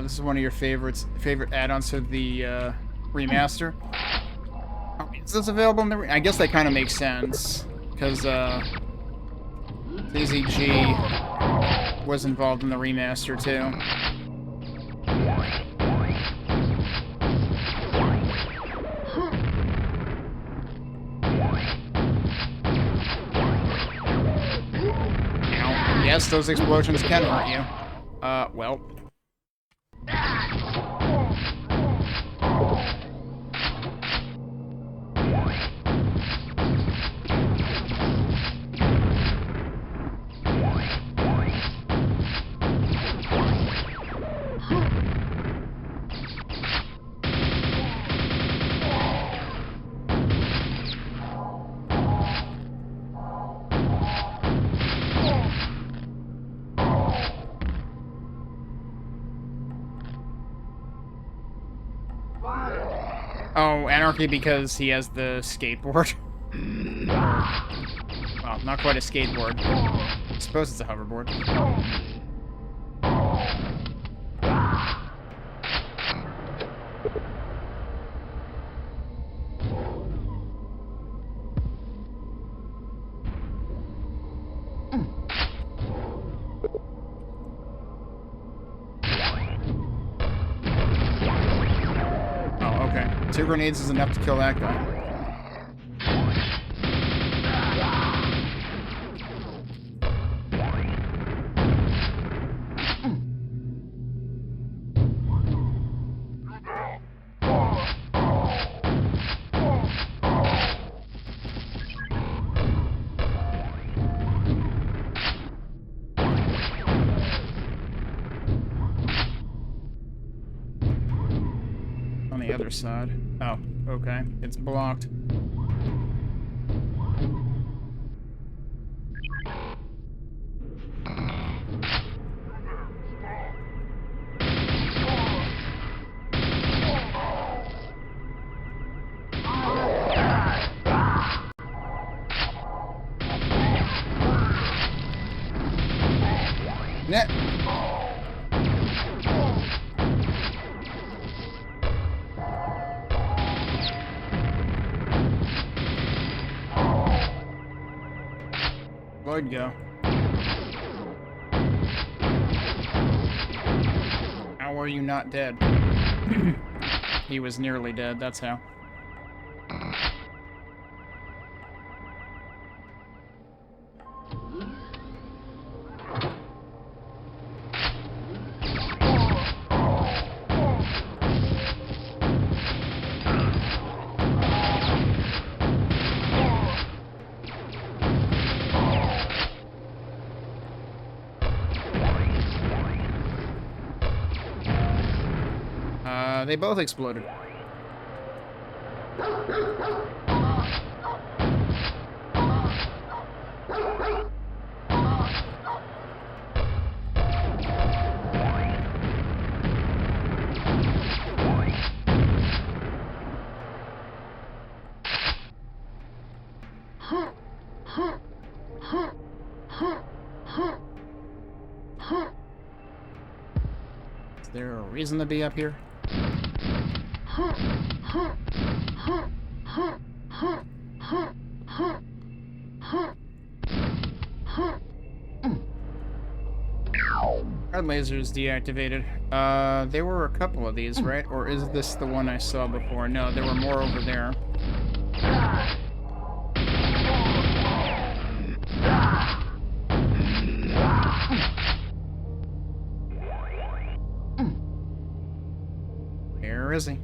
This is one of your favorite add-ons to the remaster. Oh, is this available in the? I guess that kind of makes sense because ZZG was involved in the remaster too. Now, yes, those explosions can hurt you. Well. Oh, Anarchy because he has the skateboard. Well, not quite a skateboard. I suppose it's a hoverboard. Two grenades is enough to kill that guy. Other side. Oh, okay. It's blocked. Net. Floyd, go. How are you not dead? He was nearly dead, that's how. They both exploded. Is there a reason to be up here? Red laser is deactivated. There were a couple of these, right? Or is this the one I saw before? No, there were more over there. Where is he?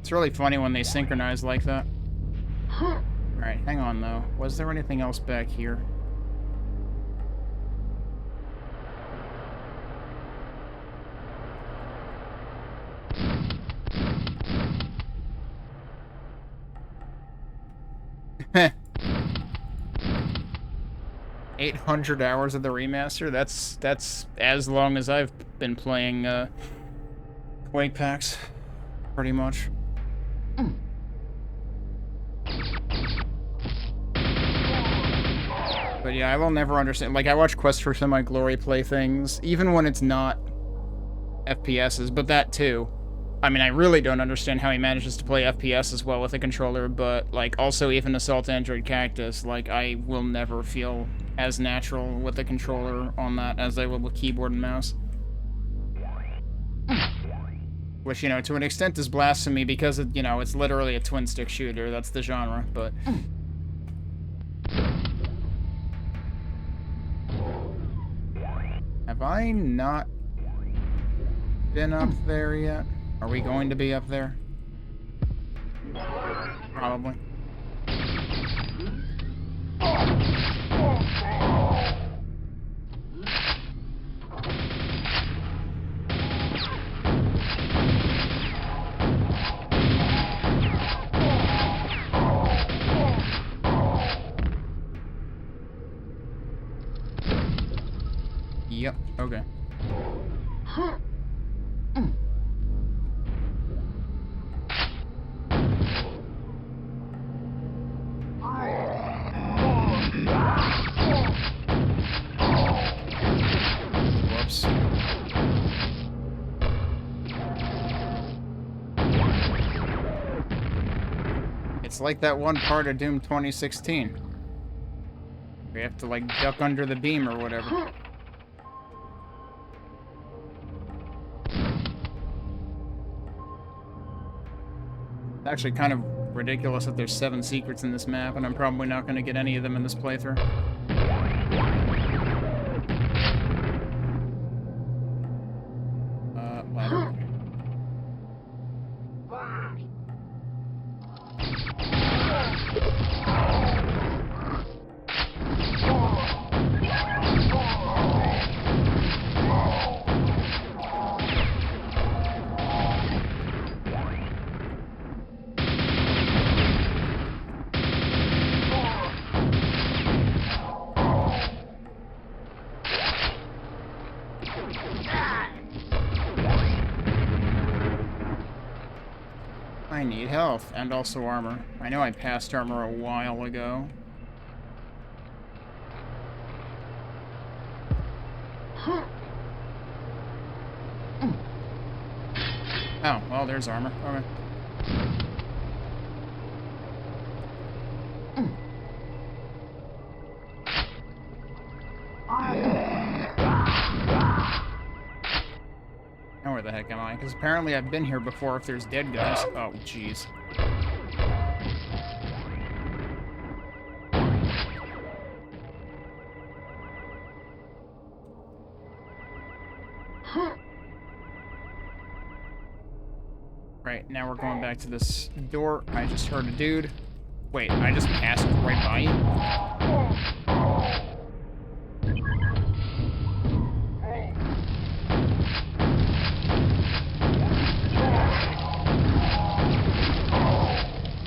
It's really funny when they synchronize like that. Alright, hang on though. Was there anything else back here? Heh. 800 hours of the remaster? That's as long as I've been playing Quake paks, pretty much. But yeah, I will never understand. Like, I watch Quest for Semi-Glory play things, even when it's not FPSs, but that too. I mean, I really don't understand how he manages to play FPS as well with a controller, but, like, also even Assault Android Cactus, like, I will never feel as natural with a controller on that as I will with keyboard and mouse. Which, you know, to an extent is blasphemy because, you know, it's literally a twin-stick shooter. That's the genre, but... Have I not been up there yet? Are we going to be up there? Probably. Yep, okay. Whoops. It's like that one part of Doom 2016. We have to, like, duck under the beam or whatever. It's actually kind of ridiculous that there's 7 secrets in this map, and I'm probably not going to get any of them in this playthrough. Ladder. I need health, and also armor. I know I passed armor a while ago. Oh, well, there's armor. Okay. Now where the heck am I? Because apparently I've been here before if there's dead guys. Oh, jeez. Right, now we're going back to this door. I just heard a dude. Wait, I just passed right by you?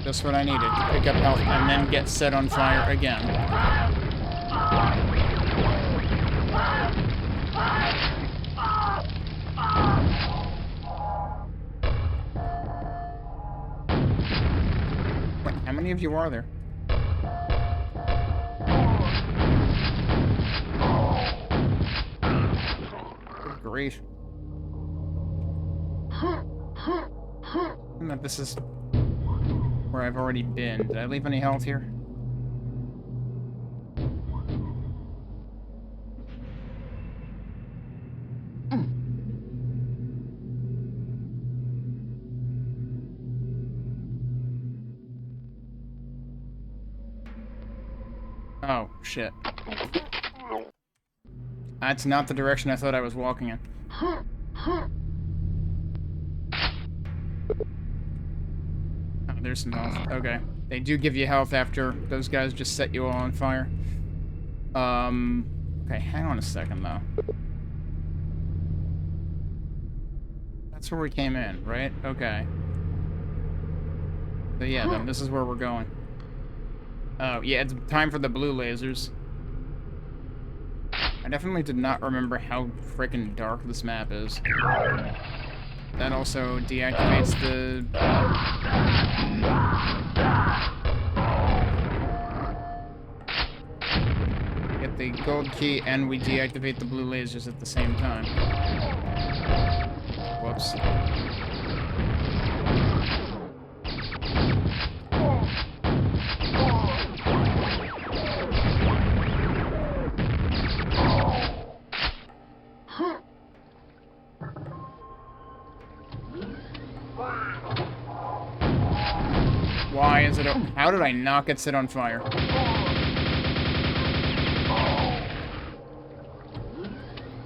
Just what I needed to pick up health and then get set on fire again. Wait, how many of you are there? Good grief. And that this is where I've already been. Did I leave any health here? Oh, shit. That's not the direction I thought I was walking in. there's some health. Okay. They do give you health after those guys just set you all on fire. Okay, hang on a second, though. That's where we came in, right? Okay. So yeah, then this is where we're going. Oh, yeah, it's time for the blue lasers. I definitely did not remember how freaking dark this map is. That also deactivates the... Get the gold key, and we deactivate the blue lasers at the same time. Whoops. Why is it... How did I not get set on fire?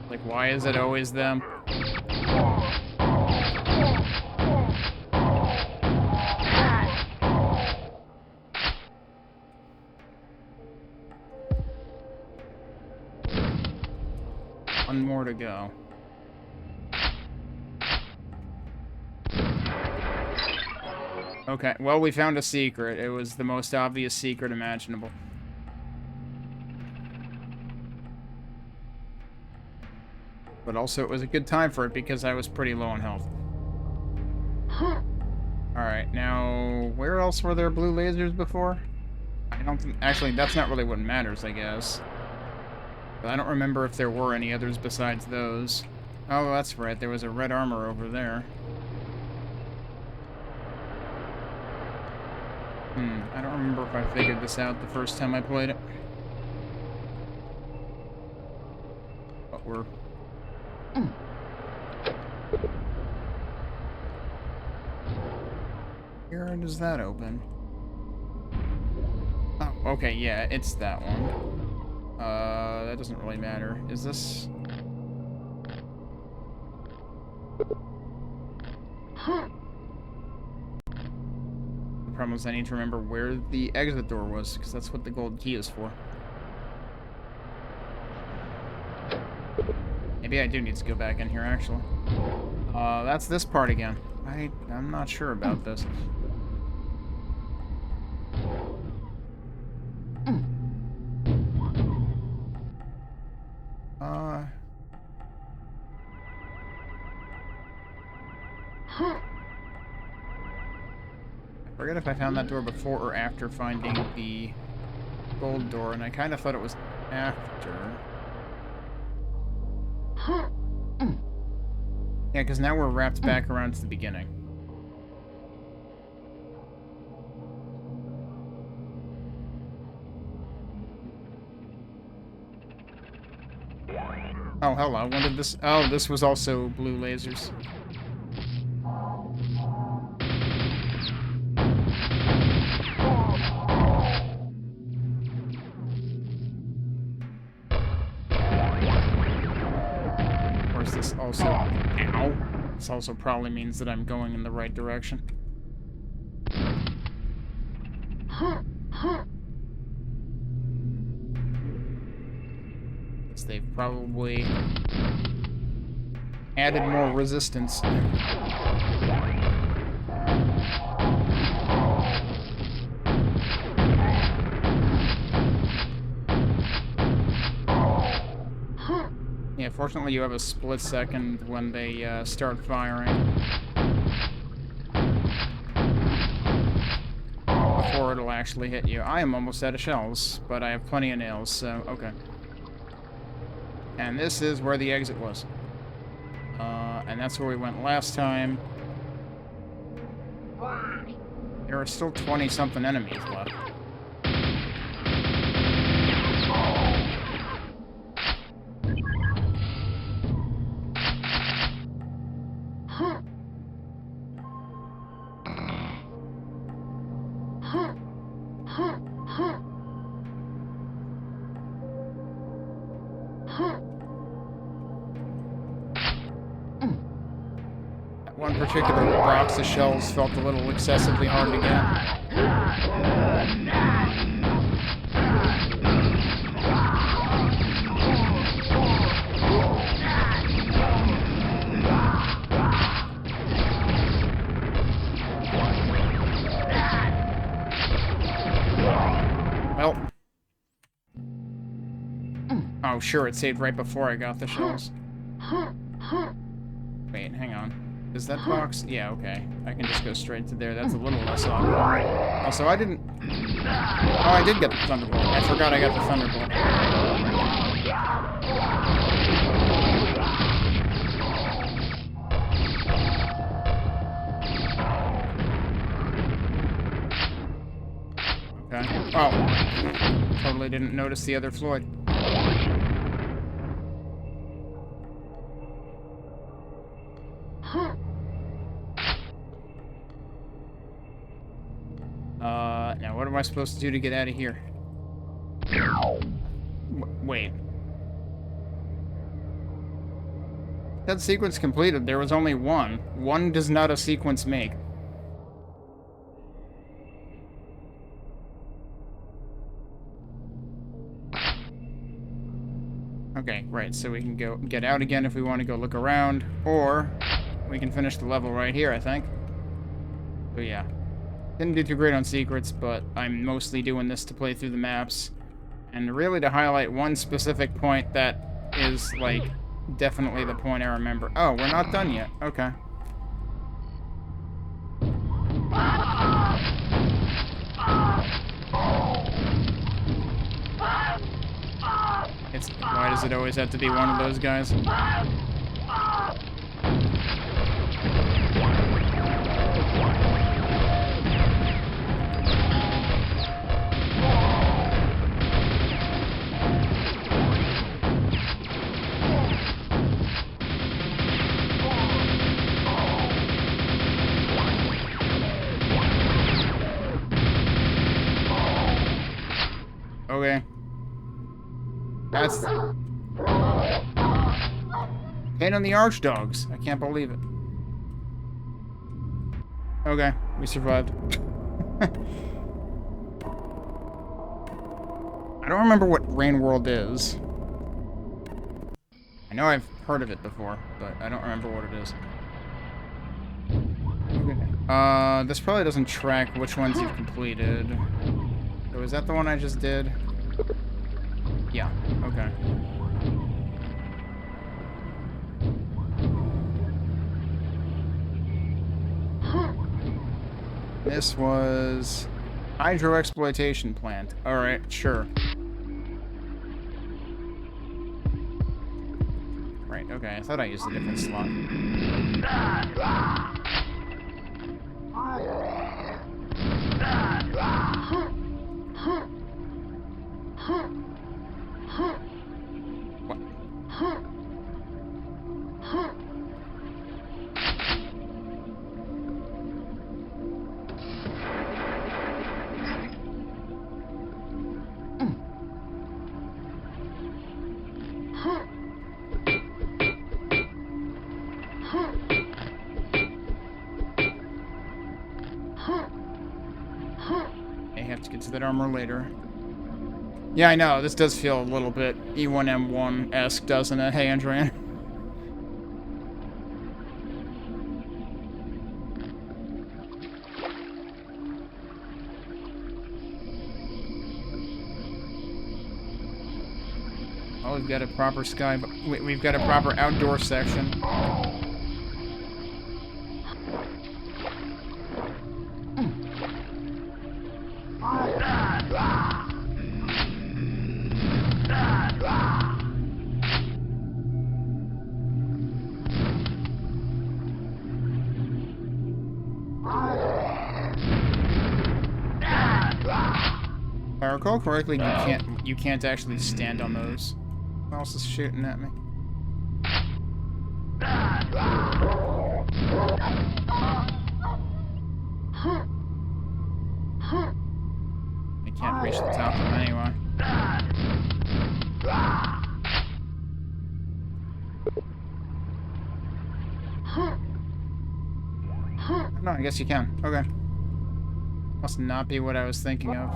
Like, why is it always them? One more to go. Okay, well, we found a secret. It was the most obvious secret imaginable. But also, it was a good time for it because I was pretty low on health. Alright, now, where else were there blue lasers before? I don't think... Actually, that's not really what matters, I guess. But I don't remember if there were any others besides those. Oh, that's right, there was a red armor over there. I don't remember if I figured this out the first time I played it. But we're... Where does that open? Oh, okay, yeah, it's that one. That doesn't really matter. Is this... The problem is I need to remember where the exit door was, because that's what the gold key is for. Maybe I do need to go back in here, actually. That's this part again. I'm not sure about this. I forget if I found that door before or after finding the gold door, and I kind of thought it was after. Yeah, because now we're wrapped back around to the beginning. Oh, hello. When did this... Oh, this was also blue lasers. Of course, this also... Ow! This also probably means that I'm going in the right direction. They've probably added more resistance. Yeah, fortunately you have a split second when they start firing. Before it'll actually hit you. I am almost out of shells, but I have plenty of nails, so okay. And this is where the exit was. And that's where we went last time. There are still 20-something enemies left. That one particular box of shells felt a little excessively hard to get. Well. Oh, sure, it saved right before I got the shells. Wait, hang on. Is that box? Yeah, okay. I can just go straight to there. That's a little less awkward. Also, I didn't... Oh, I did get the Thunderbolt. I forgot I got the Thunderbolt. Okay. Oh. Totally didn't notice the other Floyd. Now what am I supposed to do to get out of here? Wait. That sequence completed. There was only one. One does not a sequence make. Okay, right, so we can go get out again if we want to go look around, or we can finish the level right here, I think. So yeah. Didn't do too great on secrets, but I'm mostly doing this to play through the maps. And really to highlight one specific point that is, like, definitely the point I remember. Oh, we're not done yet. Okay. Why does it always have to be one of those guys? Okay. That's... Pain on the Archdogs. I can't believe it. Okay, we survived. I don't remember what Rain World is. I know I've heard of it before, but I don't remember what it is. Okay. This probably doesn't track which ones you've completed. So is that the one I just did? Yeah, okay. This was Hydro Exploitation Plant. Alright, sure. Right, okay, I thought I used a different slot. What? I have to get to that armor later. Yeah, I know. This does feel a little bit E1M1-esque, doesn't it? Hey, Andrian. Oh, we've got a proper sky... We've got a proper outdoor section. If I recall correctly, you can't actually stand on those. Who else is shooting at me? I can't reach the top of them anyway. No, I guess you can. Okay. Must not be what I was thinking of.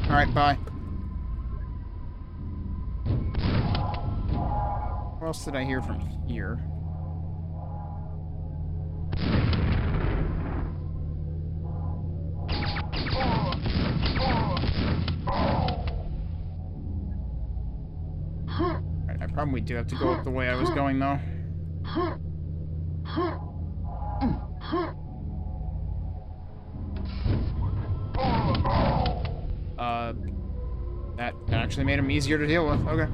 Alright, bye. What else did I hear from here? Alright, I probably do have to go up the way I was going, though. That actually made him easier to deal with. Okay.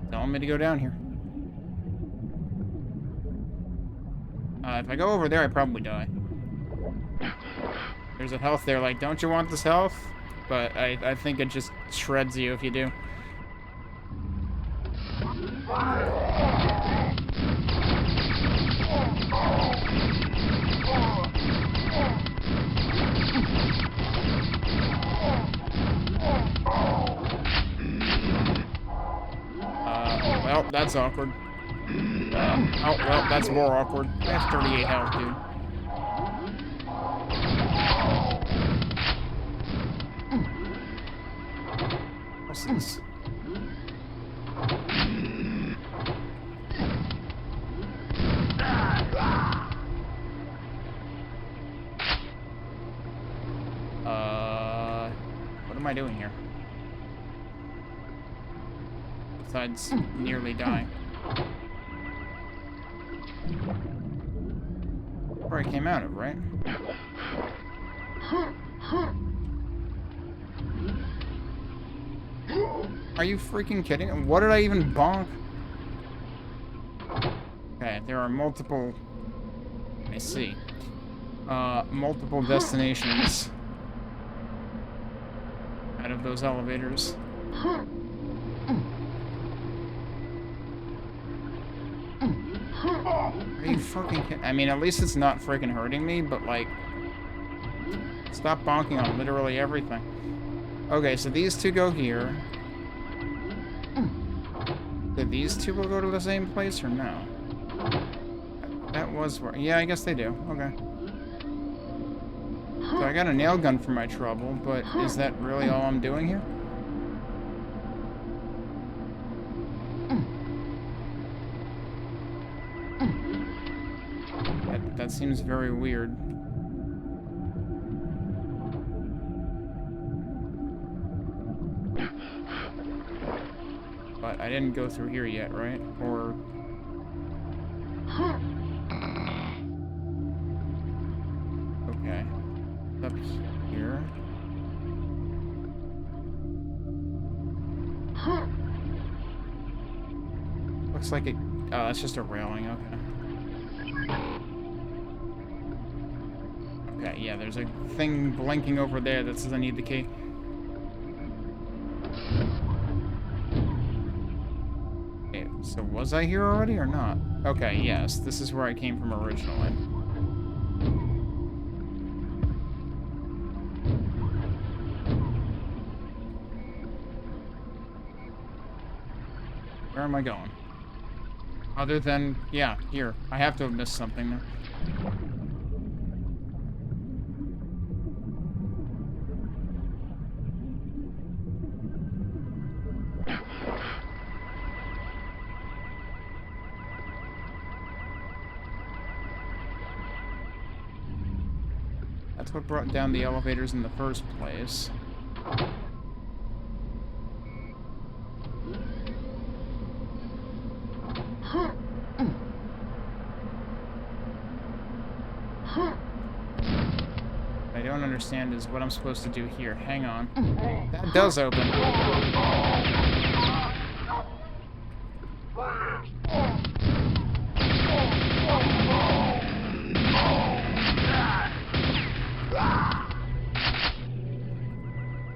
Telling me to go down here. If I go over there, I probably die. There's a health there, like, don't you want this health? But I think it just shreds you if you do. Well, that's awkward. Oh, well, that's more awkward. I have 38 health, dude. What's this? What am I doing here? Besides nearly dying. Where I came out of, right? Are you freaking kidding? What did I even bonk? Okay, there are multiple... I see. Multiple destinations out of those elevators. Are you fucking kidding? I mean, at least it's not freaking hurting me, but like... Stop bonking on literally everything. Okay, so these two go here. Did these two will go to the same place or no? That was where... Yeah, I guess they do. Okay. So I got a nail gun for my trouble, but is that really all I'm doing here? That seems very weird. But I didn't go through here yet, right? Or... Okay. Up here. Looks like it... Oh, that's just a railing, okay. Okay, yeah, there's a thing blinking over there that says I need the key. Okay, so was I here already or not? Okay, yes, this is where I came from originally. Where am I going? Other than, yeah, here. I have to have missed something there. That's what brought down the elevators in the first place. understand is what I'm supposed to do here. Hang on. That does open.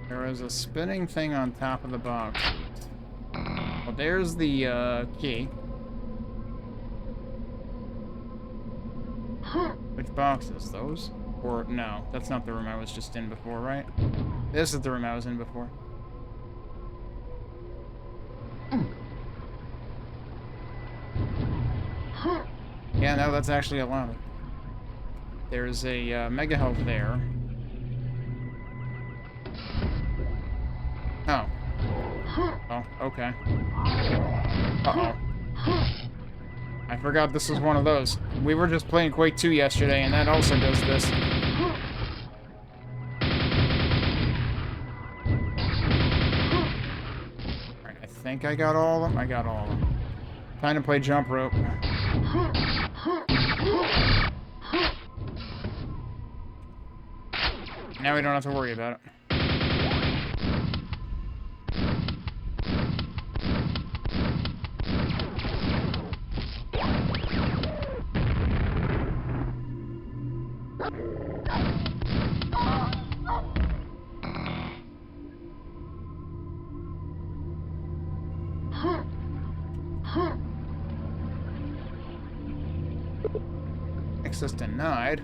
There is a spinning thing on top of the box. Well, there's the key. Which boxes? Those? Or no, that's not the room I was just in before, right? This is the room I was in before. Yeah, no, that's actually a ladder. There's a mega health there. Oh. Oh, okay. Uh-oh. I forgot this was one of those. We were just playing Quake 2 yesterday, and that also does this. Alright, I think I got all of them. I got all of them. Time to play jump rope. Now we don't have to worry about it. Access denied.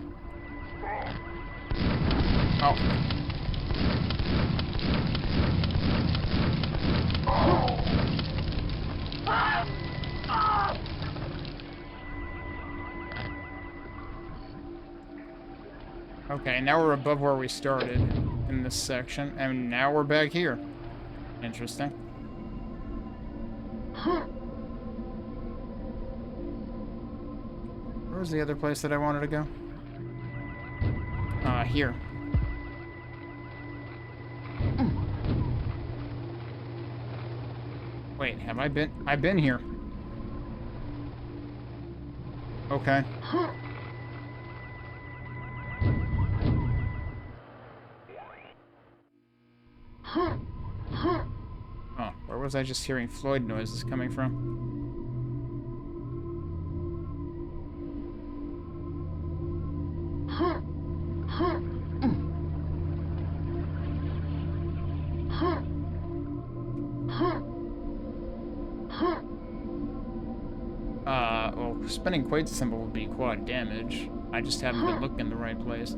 Oh. Okay, now we're above where we started in this section, and now we're back here. Interesting. Where was the other place that I wanted to go? Here. Wait, have I been? I've been here. Okay. Oh, where was I just hearing Floyd noises coming from? Well, spinning Quake symbol would be quad damage. I just haven't been looking in the right place.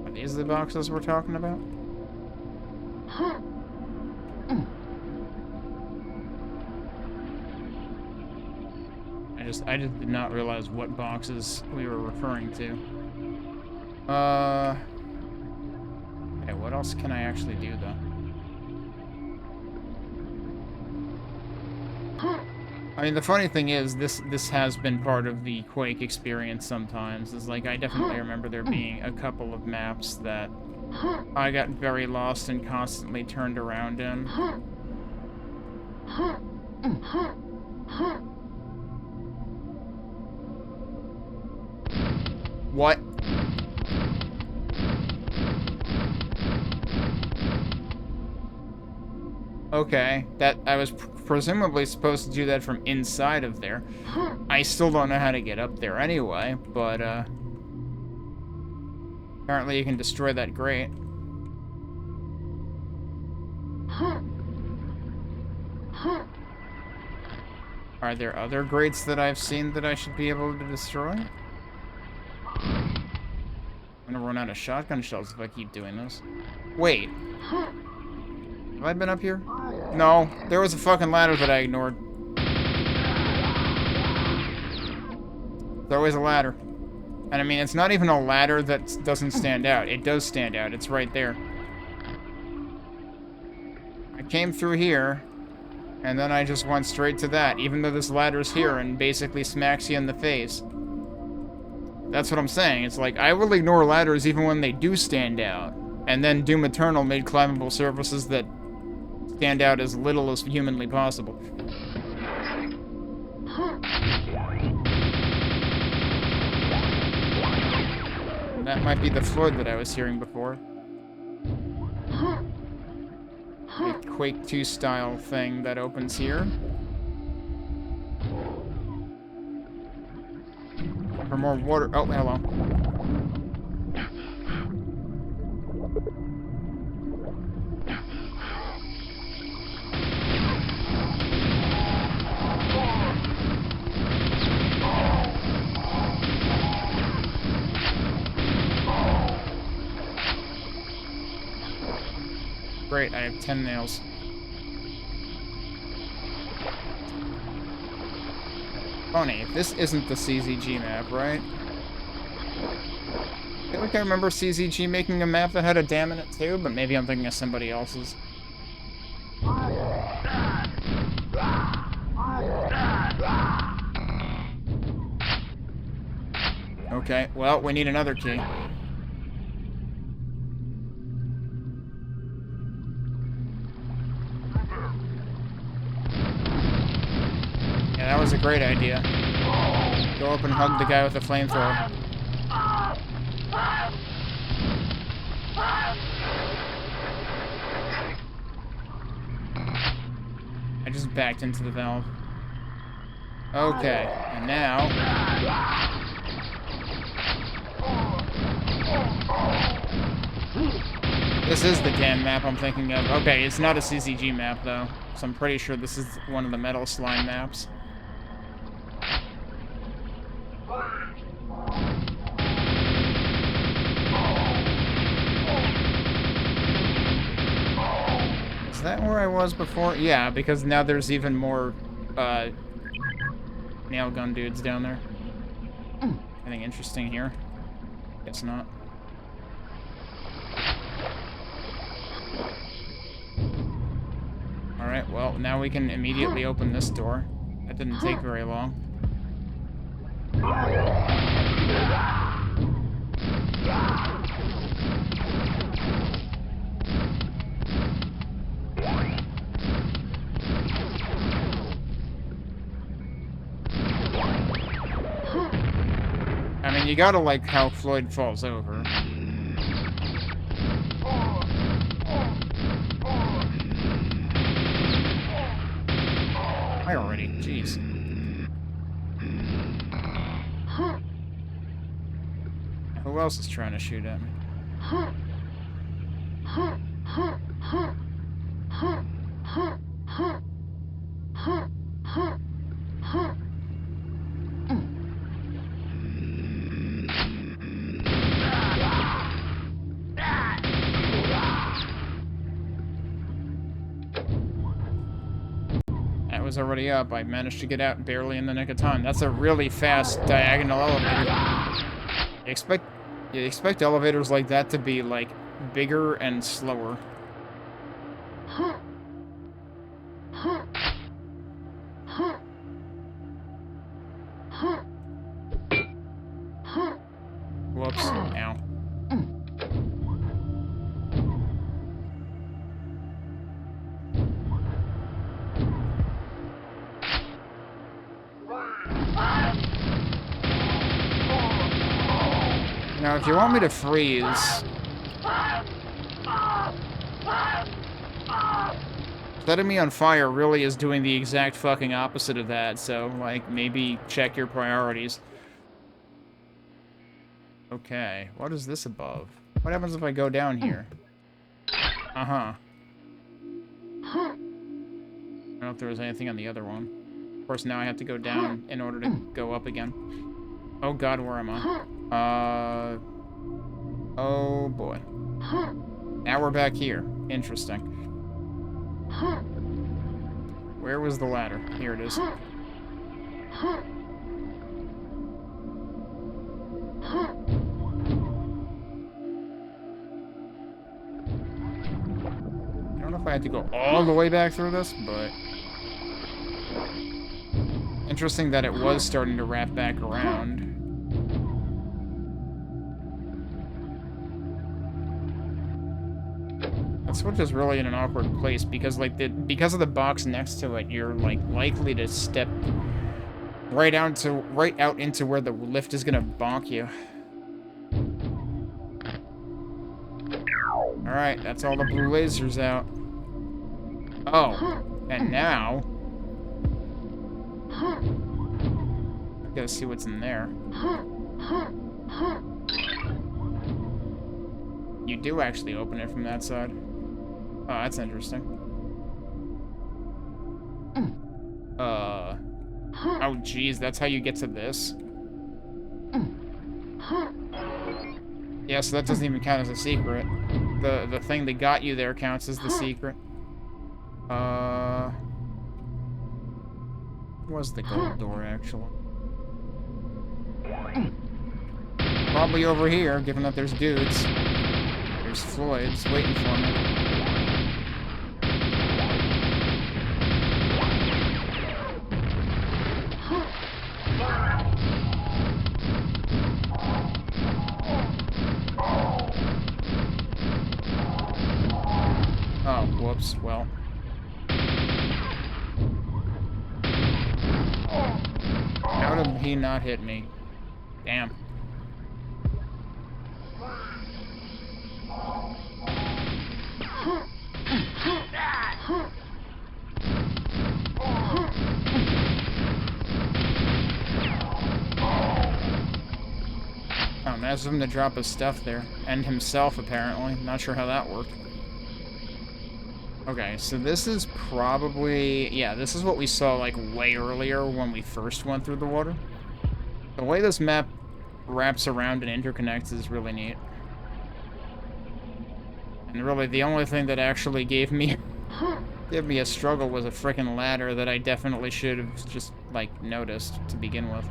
Are these the boxes we're talking about? I just did not realize what boxes we were referring to. Okay, what else can I actually do, though? I mean, the funny thing is, this has been part of the Quake experience sometimes. It's like, I definitely remember there being a couple of maps that I got very lost and constantly turned around in. What? Okay, that I was presumably supposed to do that from inside of there. I still don't know how to get up there anyway, but apparently you can destroy that grate. Are there other grates that I've seen that I should be able to destroy? I'm gonna run out of shotgun shells if I keep doing this. Wait. Have I been up here? No. There was a fucking ladder that I ignored. There's always a ladder. And I mean, it's not even a ladder that doesn't stand out. It does stand out. It's right there. I came through here, and then I just went straight to that, even though this ladder's here and basically smacks you in the face. That's what I'm saying. It's like, I will ignore ladders even when they do stand out. And then Doom Eternal made climbable surfaces that stand out as little as humanly possible. That might be the Floyd that I was hearing before. A Quake 2 style thing that opens here. For more water. Oh, hello. Great, I have 10 nails. Funny, this isn't the CZG map, right? I feel like I remember CZG making a map that had a dam in it too, but maybe I'm thinking of somebody else's. Okay, well, we need another key. Yeah, that was a great idea. Go up and hug the guy with the flamethrower. I just backed into the valve. Okay, and now... This is the dam map I'm thinking of. Okay, it's not a CCG map, though. So I'm pretty sure this is one of the metal slime maps. Is that where I was before? Yeah, because now there's even more, nail gun dudes down there. Anything interesting here? Guess not. Alright, well, now we can immediately open this door. That didn't take very long. I mean, you gotta like how Floyd falls over. Hi already, jeez. Who else is trying to shoot at me? Was already up. I managed to get out barely in the nick of time. That's a really fast diagonal elevator. You expect elevators like that to be like bigger and slower. Whoops. Ow. Now, if you want me to freeze... Setting me on fire really is doing the exact fucking opposite of that, so, like, maybe check your priorities. Okay, what is this above? What happens if I go down here? Uh-huh. I don't know if there was anything on the other one. Of course, now I have to go down in order to go up again. Oh god, where am I? Oh boy. Now we're back here. Interesting. Where was the ladder? Here it is. I don't know if I had to go all the way back through this, but... Interesting that it was starting to wrap back around. switch is really in an awkward place because, like, because of the box next to it, you're, like, likely to step right out into where the lift is gonna bonk you. Alright, that's all the blue lasers out. Oh, and now... I gotta see what's in there. You do actually open it from that side. Oh, that's interesting. Oh, geez, that's how you get to this? Yeah, so that doesn't even count as a secret. The thing that got you there counts as the secret. Was the gold door, actually? Probably over here, given that there's dudes. There's Floyd's waiting for me. Oh, whoops, well. How did he not hit me? Damn. Oh, nice of him to drop his stuff there. And himself, apparently. Not sure how that worked. Okay, so this is probably... Yeah, this is what we saw, like, way earlier when we first went through the water. The way this map wraps around and interconnects is really neat. And really, the only thing that actually gave me a struggle was a frickin' ladder that I definitely should have just, like, noticed to begin with.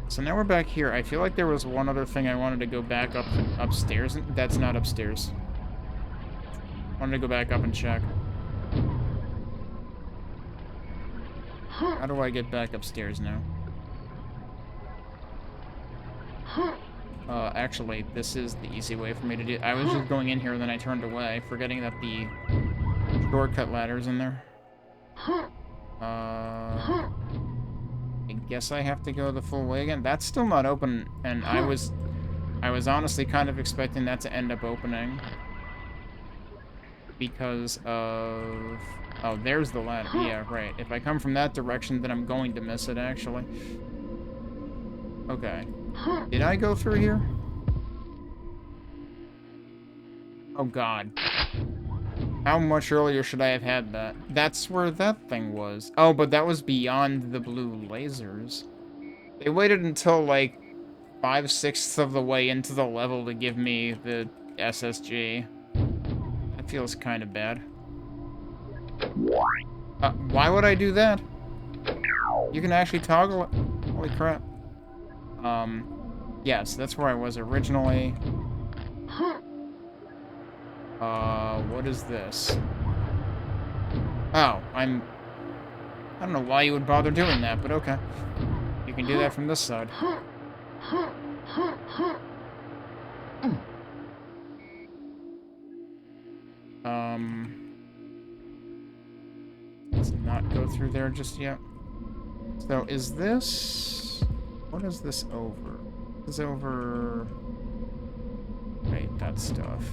So now we're back here. I feel like there was one other thing I wanted to go back upstairs. That's not upstairs. I wanted to go back up and check. How do I get back upstairs now? Actually, this is the easy way for me to do it. I was just going in here and then I turned away, forgetting that the shortcut ladder's in there. I guess I have to go the full way again. That's still not open, and I was honestly kind of expecting that to end up opening. Because of... Oh, there's the ladder. Yeah, right. If I come from that direction, then I'm going to miss it, actually. Okay. Did I go through here? Oh, God. How much earlier should I have had that? That's where that thing was. Oh, but that was beyond the blue lasers. They waited until, like, 5/6 of the way into the level to give me the SSG. That feels kind of bad. Why would I do that? You can actually toggle it. Holy crap. Yes, that's where I was originally. What is this? Oh, I don't know why you would bother doing that, but okay. You can do that from this side. Let's not go through there just yet. So, is this... What is this over? This is over... Wait, that stuff.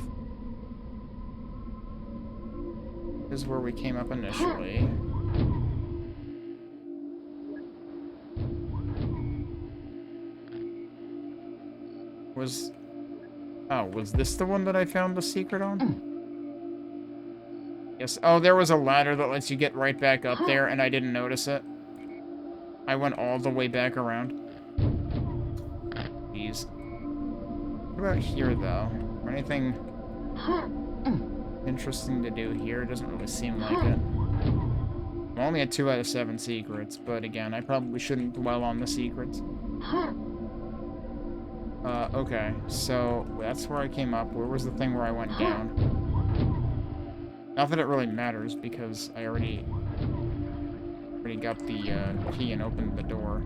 This is where we came up initially. Was this the one that I found the secret on? Yes. Oh, there was a ladder that lets you get right back up there, and I didn't notice it. I went all the way back around. Jeez. What about here, though? Or anything interesting to do here? It doesn't really seem like it. I'm only at 2 out of 7 secrets, but again, I probably shouldn't dwell on the secrets. Okay, so that's where I came up. Where was the thing where I went down? Not that it really matters, because I already got the key and opened the door.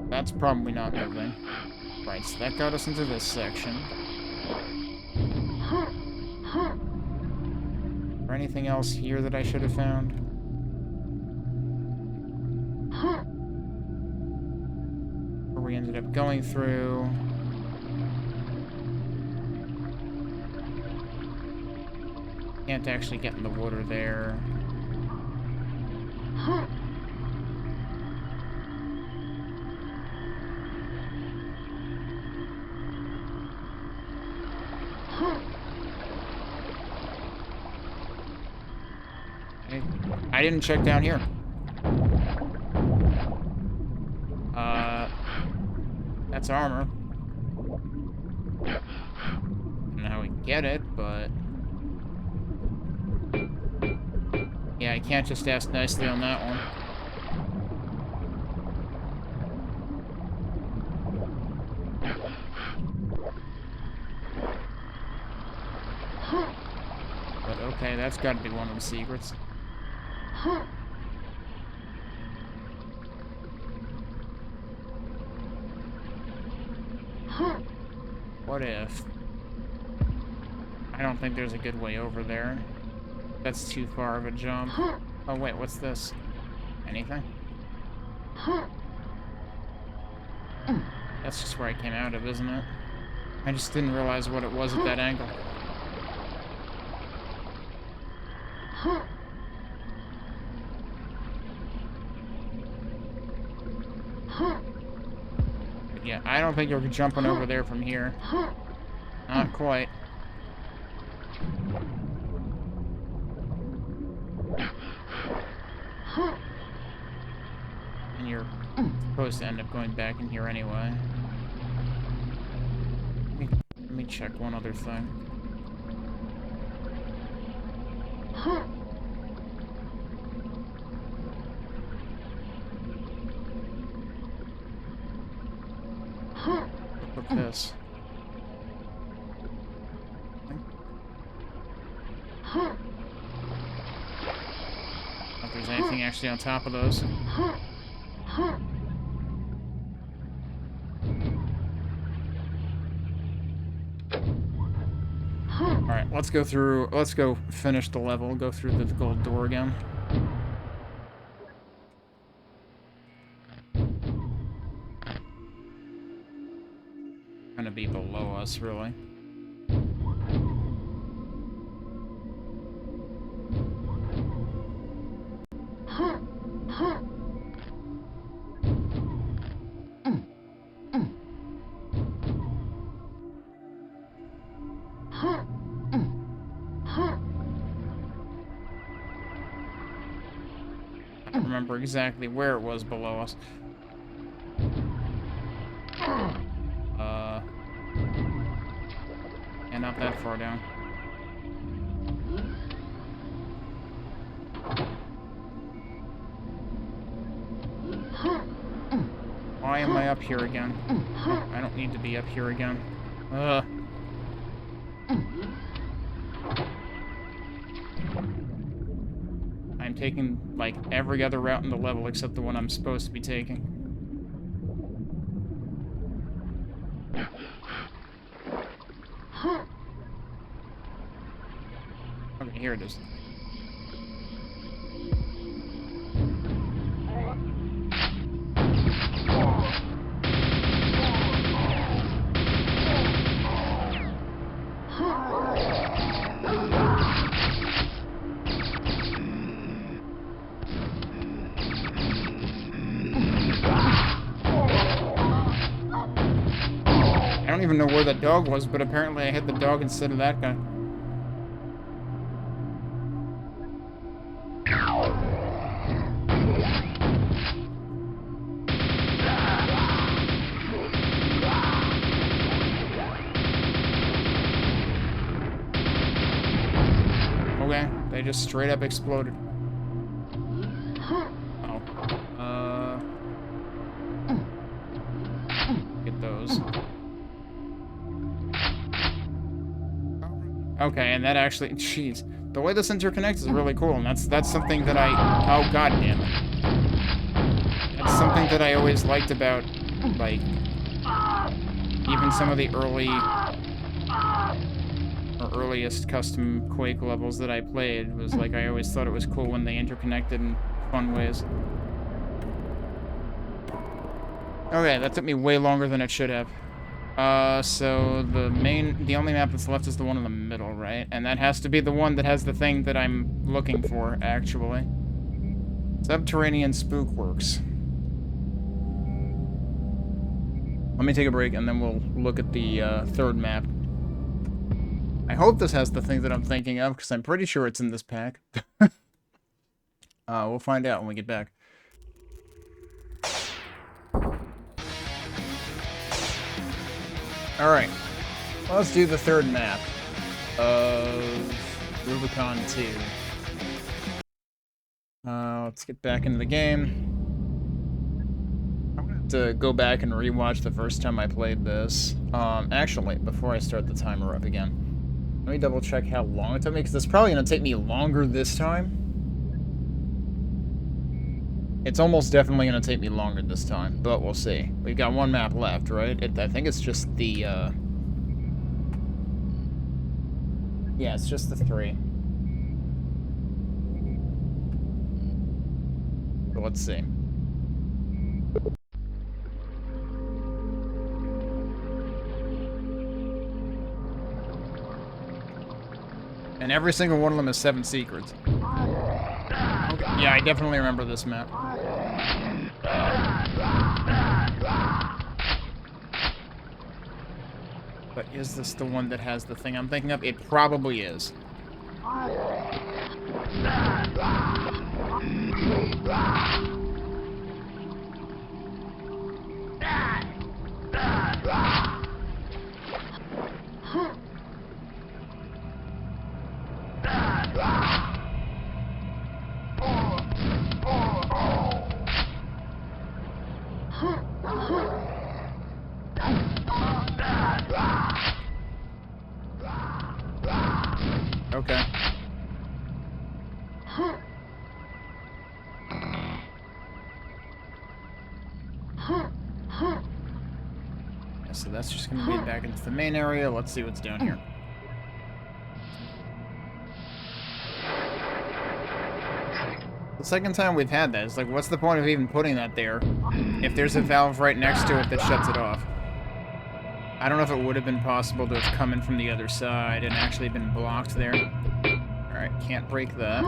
That's probably not moving. Right, so that got us into this section. Or anything else here that I should have found? Where we ended up going through. Can't actually get in the water there. I didn't check down here. That's armor. I don't know how we get it, but... yeah, I can't just ask nicely on that one. But okay, that's gotta be one of the secrets. What if... I don't think there's a good way over there. That's too far of a jump. Oh wait, what's this? Anything? That's just where I came out of, isn't it? I just didn't realize what it was at that angle. But yeah, I don't think you're jumping over there from here. Not quite. And you're supposed to end up going back in here anyway. Let me check one other thing. Look at this. If there's anything actually on top of those. Alright, let's go finish the level, go through the gold door again. Gonna be below us, really. I don't remember exactly where it was below us. And not that far down. Why am I up here again? I don't need to be up here again. I'm taking, like, every other route in the level except the one I'm supposed to be taking. Okay, here it is. I don't even know where that dog was, but apparently I hit the dog instead of that guy. Okay, they just straight up exploded. Oh. Get those. Okay, and that actually, jeez, the way this interconnects is really cool, and that's something that oh god damn it. That's something that I always liked about, like, even some of the early or earliest custom Quake levels that I played. Was like, I always thought it was cool when they interconnected in fun ways. Okay, that took me way longer than it should have. So the only map that's left is the one in the middle, right? And that has to be the one that has the thing that I'm looking for, actually. Subterranean Spookworks. Let me take a break, and then we'll look at the third map. I hope this has the thing that I'm thinking of, because I'm pretty sure it's in this pack. We'll find out when we get back. Alright, let's do the third map of Rubicon 2. Let's get back into the game. I'm going to go back and rewatch the first time I played this. Actually, before I start the timer up again, let me double check how long it took me, because it's probably going to take me longer this time. It's almost definitely going to take me longer this time, but we'll see. We've got one map left, right? I think it's just the, yeah, it's just the 3. But let's see. And every single one of them is 7 secrets. Okay. Yeah, I definitely remember this map. But is this the one that has the thing I'm thinking of? It probably is. Okay. So that's just going to be back into the main area. Let's see what's down here. The second time we've had that, it's like, what's the point of even putting that there if there's a valve right next to it that shuts it off? I don't know if it would have been possible to have come in from the other side and actually been blocked there. Alright, can't break that.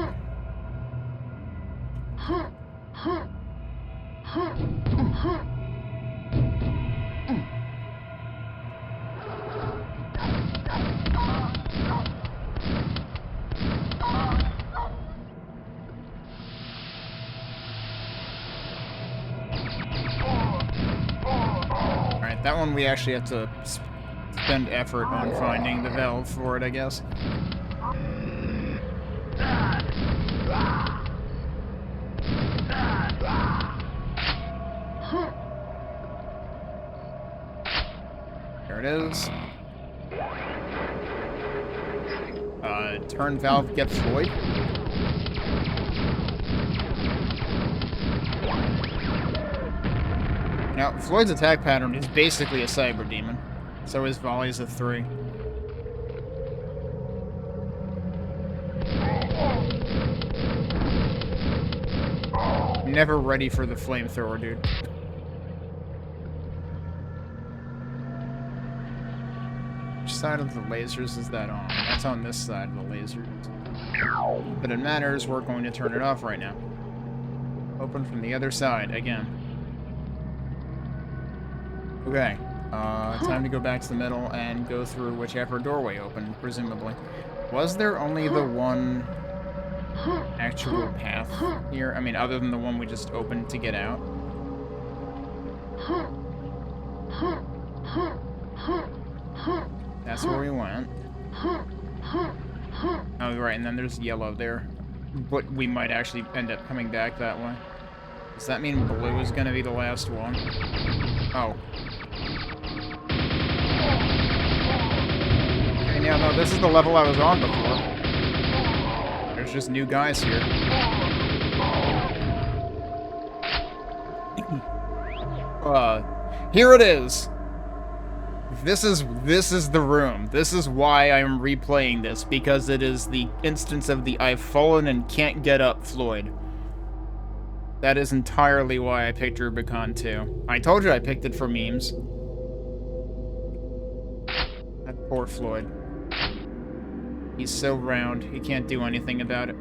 Alright, that one we actually have to spend effort on finding the valve for it, I guess. There it is. Turn valve, get Floyd. Now, Floyd's attack pattern is basically a cyber demon. So his volley's a 3. Never ready for the flamethrower, dude. Which side of the lasers is that on? That's on this side of the lasers. But it matters, we're going to turn it off right now. Open from the other side, again. Okay. Time to go back to the middle and go through whichever doorway opened, presumably. Was there only the one actual path here? I mean, other than the one we just opened to get out? That's where we went. Oh, right, and then there's yellow there. But we might actually end up coming back that way. Does that mean blue is going to be the last one? Oh. Okay, yeah, no, this is the level I was on before. There's just new guys here. Here it is. This is the room. This is why I'm replaying this, because it is the instance of the I've-fallen-and-can't-get-up Floyd. That is entirely why I picked Rubicon too. I told you I picked it for memes. That poor Floyd. He's so round, he can't do anything about it.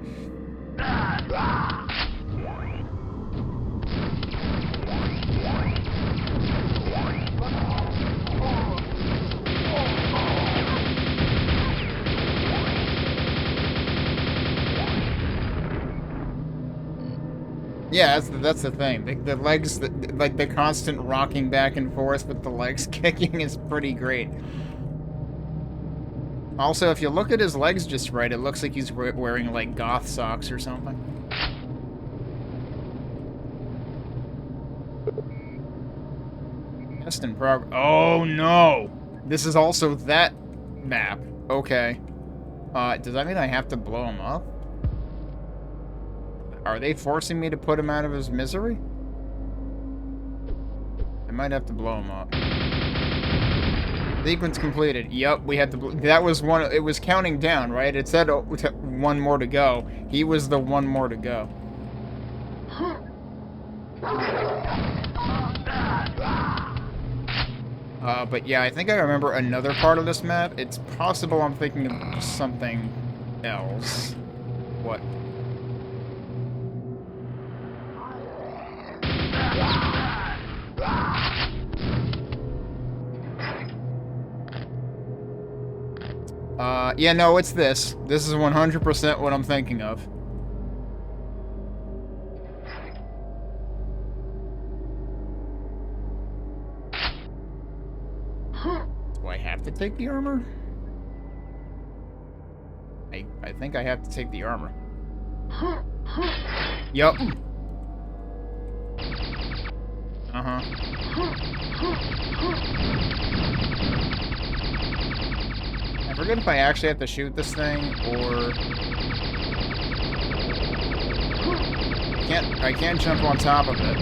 Yeah, that's the thing. The legs, like the constant rocking back and forth with the legs kicking is pretty great. Also, if you look at his legs just right, it looks like he's wearing like goth socks or something. Test in progress. Oh no! This is also that map. Okay. Does that mean I have to blow him up? Are they forcing me to put him out of his misery? I might have to blow him up. Sequence completed. Yup, we had to. That was one. It was counting down, right? It said one more to go. He was the one more to go. But yeah, I think I remember another part of this map. It's possible I'm thinking of something else. What? Yeah, no, it's this. This is 100% what I'm thinking of. Do I have to take the armor? I think I have to take the armor. Yup. Uh-huh. I forget if I actually have to shoot this thing, or... I can't jump on top of it.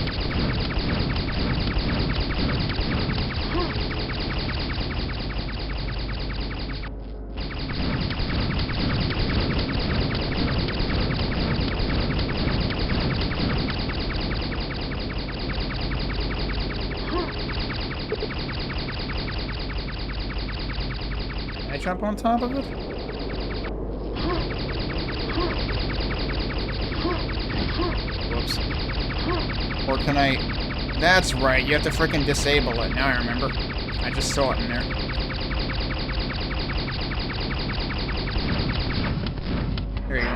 Jump on top of it? Whoops. Or can I... That's right, you have to frickin' disable it. Now I remember. I just saw it in there. There you go.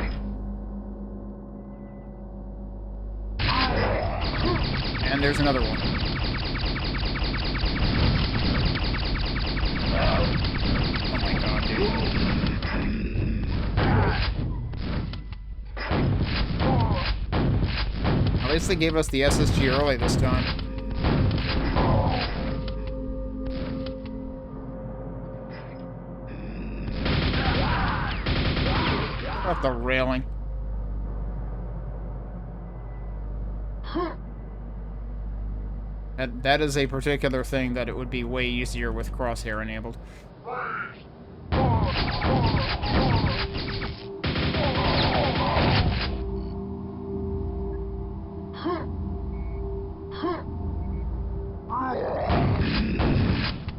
And there's another one. At least they gave us the SSG early this time. Off the railing. That is a particular thing that it would be way easier with crosshair enabled.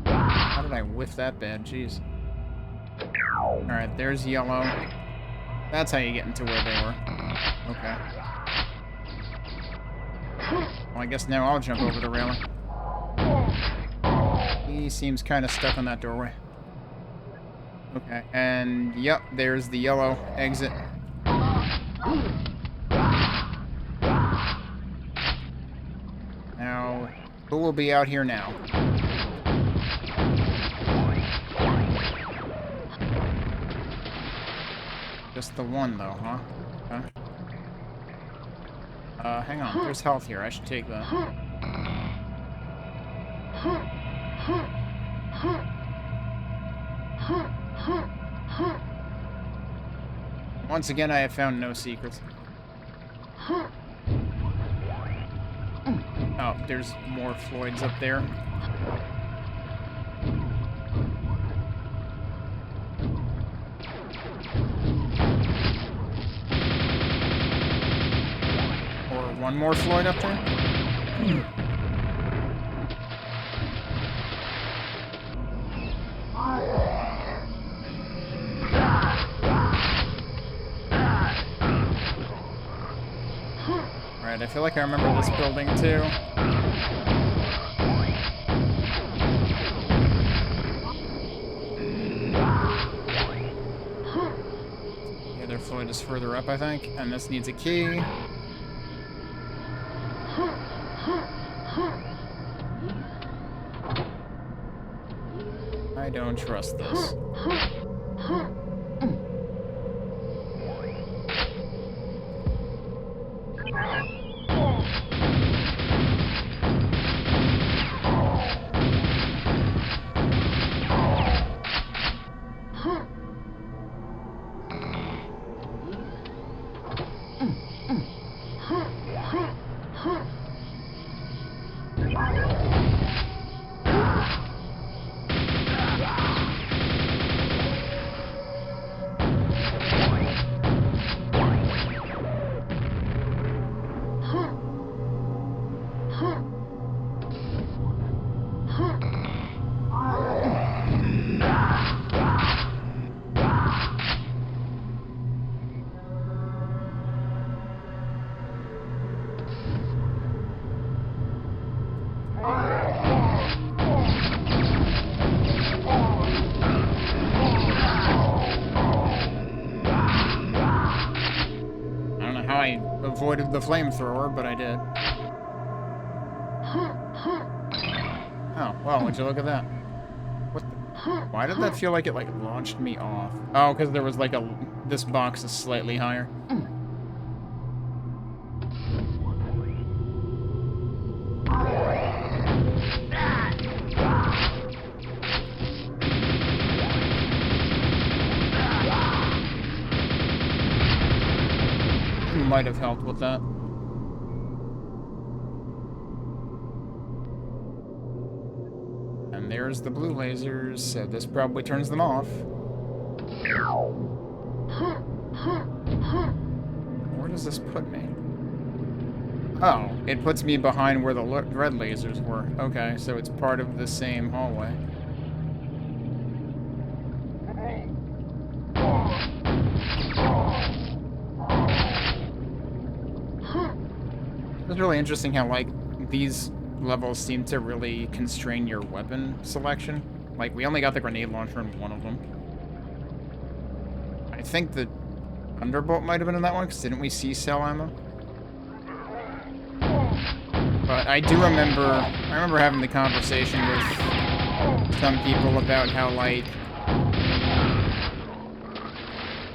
How did I whiff that bad? Jeez. Alright, there's yellow. That's how you get into where they were. Okay. Well, I guess now I'll jump over the railing. He seems kind of stuck on that doorway. Okay, and yep, there's the yellow exit. Now, who will be out here now? Just the one, though, huh? Okay. Hang on, there's health here. I should take that. Once again, I have found no secrets. Oh, there's more Floyds up there. one more Floyd up there? Right, I feel like I remember this building too. The other Floyd is further up, I think, and this needs a key. I don't trust this. Avoided the flamethrower, but I did. Oh, well, would you look at that? What the? Why did that feel like it, like, launched me off? Oh, because there was, like, this box is slightly higher. Might have helped with that. And there's the blue lasers, so this probably turns them off. Where does this put me? Oh, it puts me behind where the red lasers were. Okay, so it's part of the same hallway. It's really interesting how, like, these levels seem to really constrain your weapon selection. Like, we only got the grenade launcher in one of them. I think the Thunderbolt might have been in that one, because didn't we see cell ammo? But I do remember, having the conversation with some people about how, like,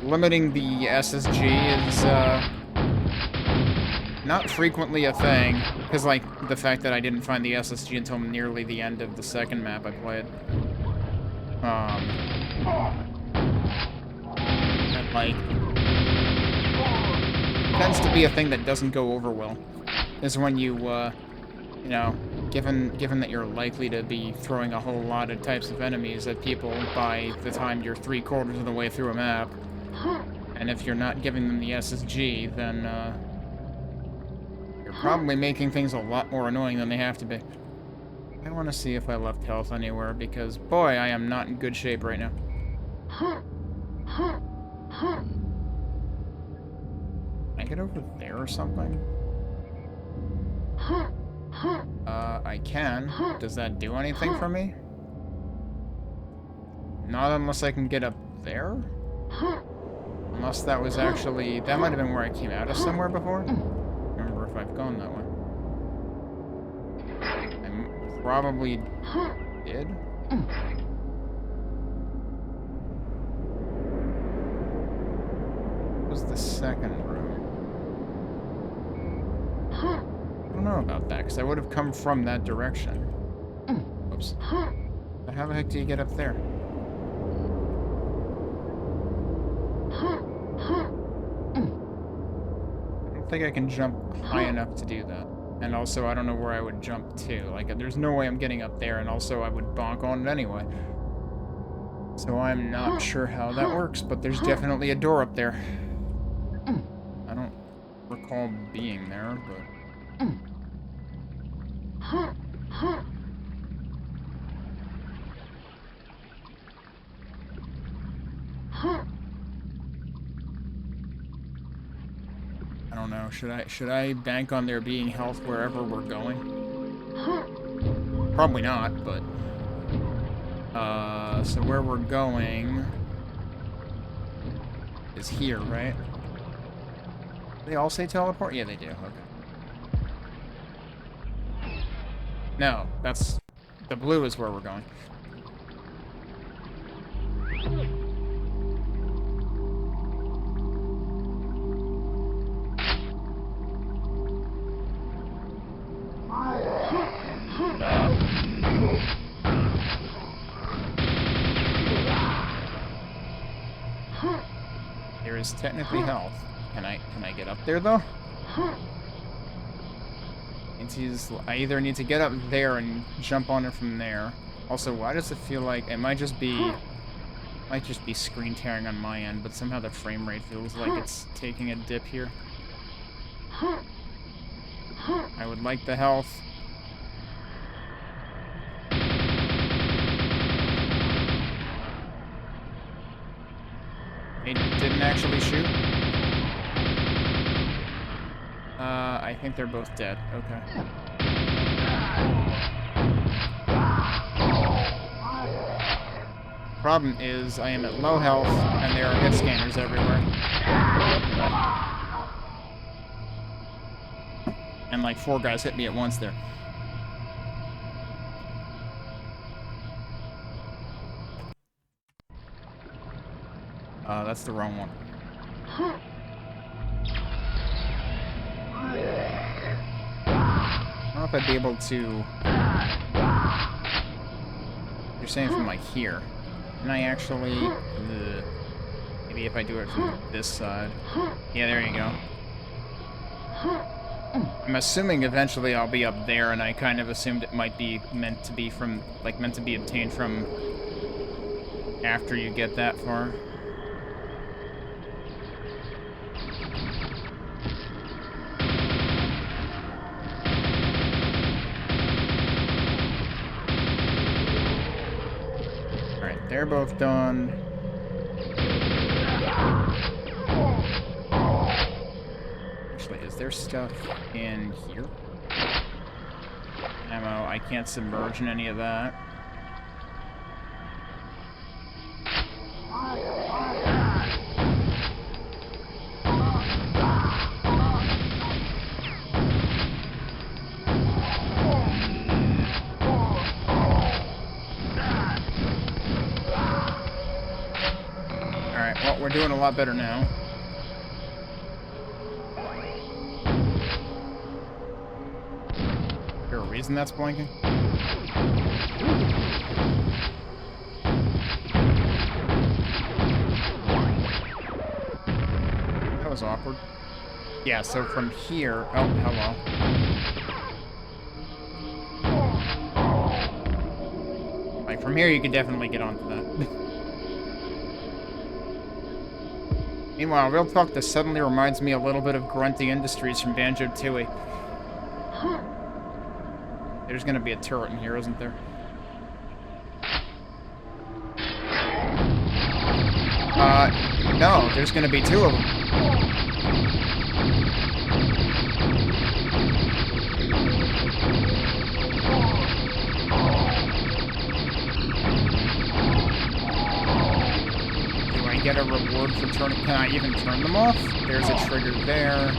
limiting the SSG is, not frequently a thing, because, like, the fact that I didn't find the SSG until nearly the end of the second map I played. And, like, tends to be a thing that doesn't go over well. Is when you, you know, given that you're likely to be throwing a whole lot of types of enemies at people by the time you're 3/4 of the way through a map, and if you're not giving them the SSG, then, probably making things a lot more annoying than they have to be. I want to see if I left health anywhere, because, boy, I am not in good shape right now. Can I get over there or something? I can. Does that do anything for me? Not unless I can get up there? Unless that was actually... That might have been where I came out of somewhere before? If I've gone that way. I probably did. What was the second room? I don't know about that, because I would have come from that direction. Oops. But how the heck do you get up there? I think I can jump high enough to do that. And also, I don't know where I would jump to. Like, there's no way I'm getting up there, and also I would bonk on it anyway. So I'm not sure how that works, but there's definitely a door up there. I don't recall being there, but... I don't know. Should I bank on there being health wherever we're going? Probably not, but so where we're going is here, right? They all say teleport? Yeah, they do. Okay. No, that's the blue is where we're going. There is technically health. Can I get up there though? I either need to get up there and jump on it from there. Also, why does it feel like it might just be screen tearing on my end, but somehow the frame rate feels like it's taking a dip here. I would like the health. It didn't actually shoot. I think they're both dead. Okay. Problem is, I am at low health, and there are hit scanners everywhere. And like 4 guys hit me at once there. That's the wrong one. I don't know if I'd be able to... You're saying from like here. Can I actually... Maybe if I do it from this side. Yeah, there you go. I'm assuming eventually I'll be up there, and I kind of assumed it might be meant to be from... Like, meant to be obtained from... after you get that far. They're both done. Actually, is there stuff in here? Ammo, I can't submerge in any of that. Well, we're doing a lot better now. Is there a reason that's blinking? That was awkward. Yeah, so from here... Oh, hello. Like, from here you could definitely get onto that. Meanwhile, real talk, this suddenly reminds me a little bit of Grunty Industries from Banjo-Tooie. There's gonna be a turret in here, isn't there? No, there's gonna be 2 of them. Get a reward for turning... Can I even turn them off? There's a trigger there.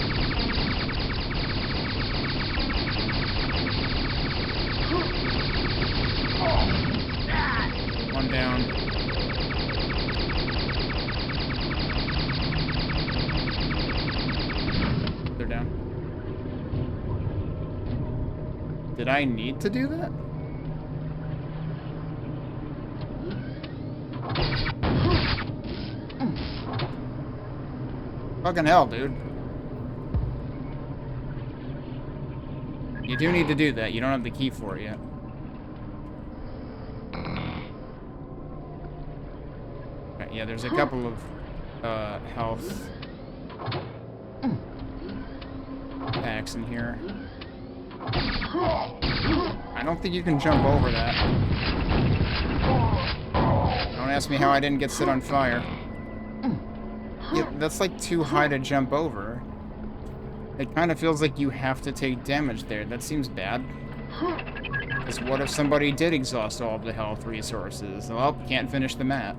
One down. They're down. Did I need to do that? Fucking hell, dude. You do need to do that. You don't have the key for it yet. Okay, yeah, there's a couple of health packs in here. I don't think you can jump over that. Don't ask me how I didn't get set on fire. Yeah, that's like too high to jump over. It kind of feels like you have to take damage there. That seems bad. Because what if somebody did exhaust all of the health resources? Well, can't finish the map.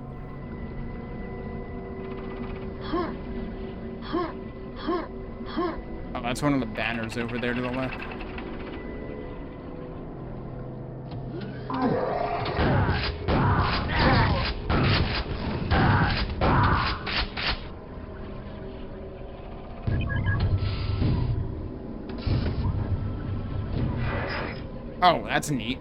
Oh, that's one of the banners over there to the left. Oh, that's neat.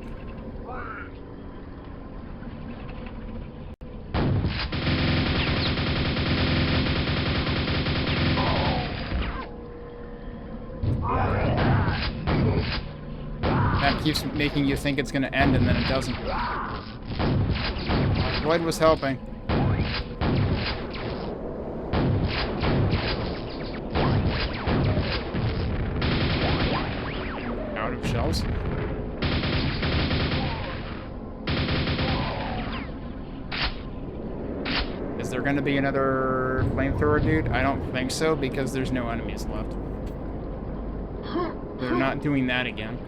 That keeps making you think it's gonna end and then it doesn't. Floyd was helping. Out of shells. Is there gonna be another flamethrower dude? I don't think so, because there's no enemies left. They're not doing that again.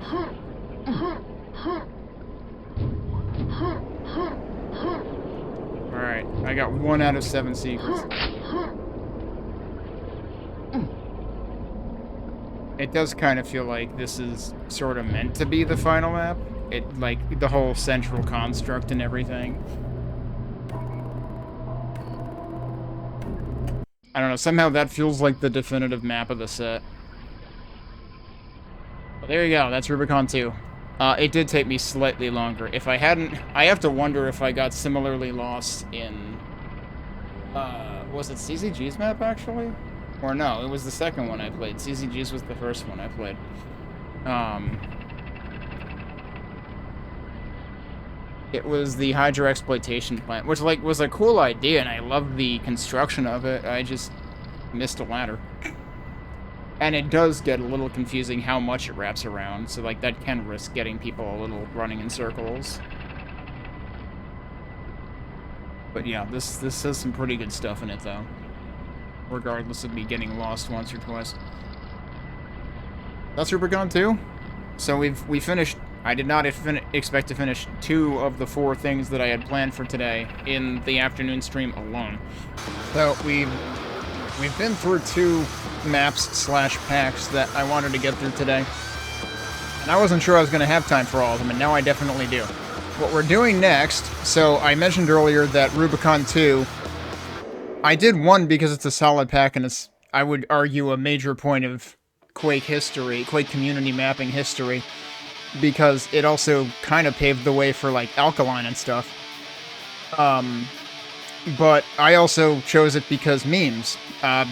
Alright, I got 1 out of 7 secrets. It does kind of feel like this is sort of meant to be the final map. It, like, the whole central construct and everything. I don't know, somehow that feels like the definitive map of the set. Well, there you go, that's Rubicon 2. It did take me slightly longer. If I hadn't... I have to wonder if I got similarly lost in... was it CZG's map, actually? Or no, it was the second one I played. CZG's was the first one I played. It was the Hydra exploitation plant, which, like, was a cool idea, and I loved the construction of it. I just missed a ladder. And it does get a little confusing how much it wraps around, so, like, that can risk getting people a little running in circles. But yeah, this has some pretty good stuff in it, though. Regardless of me getting lost once or twice. That's Rubicon 2. So we finished... I did not expect to finish 2 of the 4 things that I had planned for today in the afternoon stream alone. So we've been through 2 maps/paks that I wanted to get through today. And I wasn't sure I was going to have time for all of them, and now I definitely do. What we're doing next, so I mentioned earlier that Rubicon 2, I did 1 because it's a solid pack, and it's, I would argue, a major point of Quake history, Quake community mapping history, because it also kind of paved the way for, like, Alkaline and stuff. But I also chose it because memes,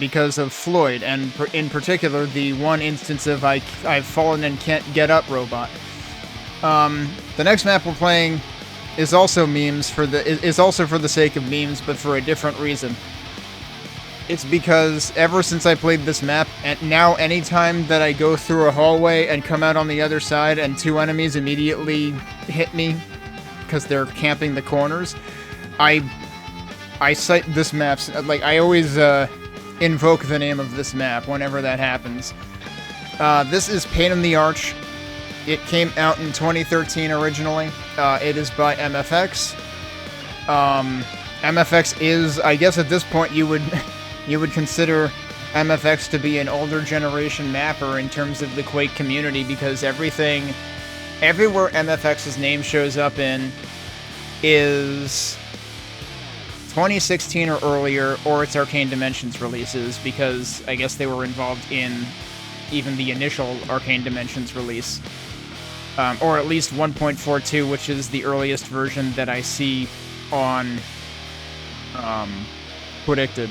because of Floyd, and in particular, the one instance of I've-fallen-and-can't-get-up robot. The next map we're playing is also memes for the sake of memes, but for a different reason. It's because ever since I played this map, and now anytime that I go through a hallway and come out on the other side and 2 enemies immediately hit me because they're camping the corners, I cite this map, like, I always invoke the name of this map whenever that happens. This is Pain in the Arch. It came out in 2013 originally. It is by MFX. MFX is, I guess at this point you would consider MFX to be an older generation mapper in terms of the Quake community, because everywhere MFX's name shows up in is 2016 or earlier, or it's Arcane Dimensions releases, because I guess they were involved in even the initial Arcane Dimensions release. Or at least 1.42, which is the earliest version that I see on Predicted.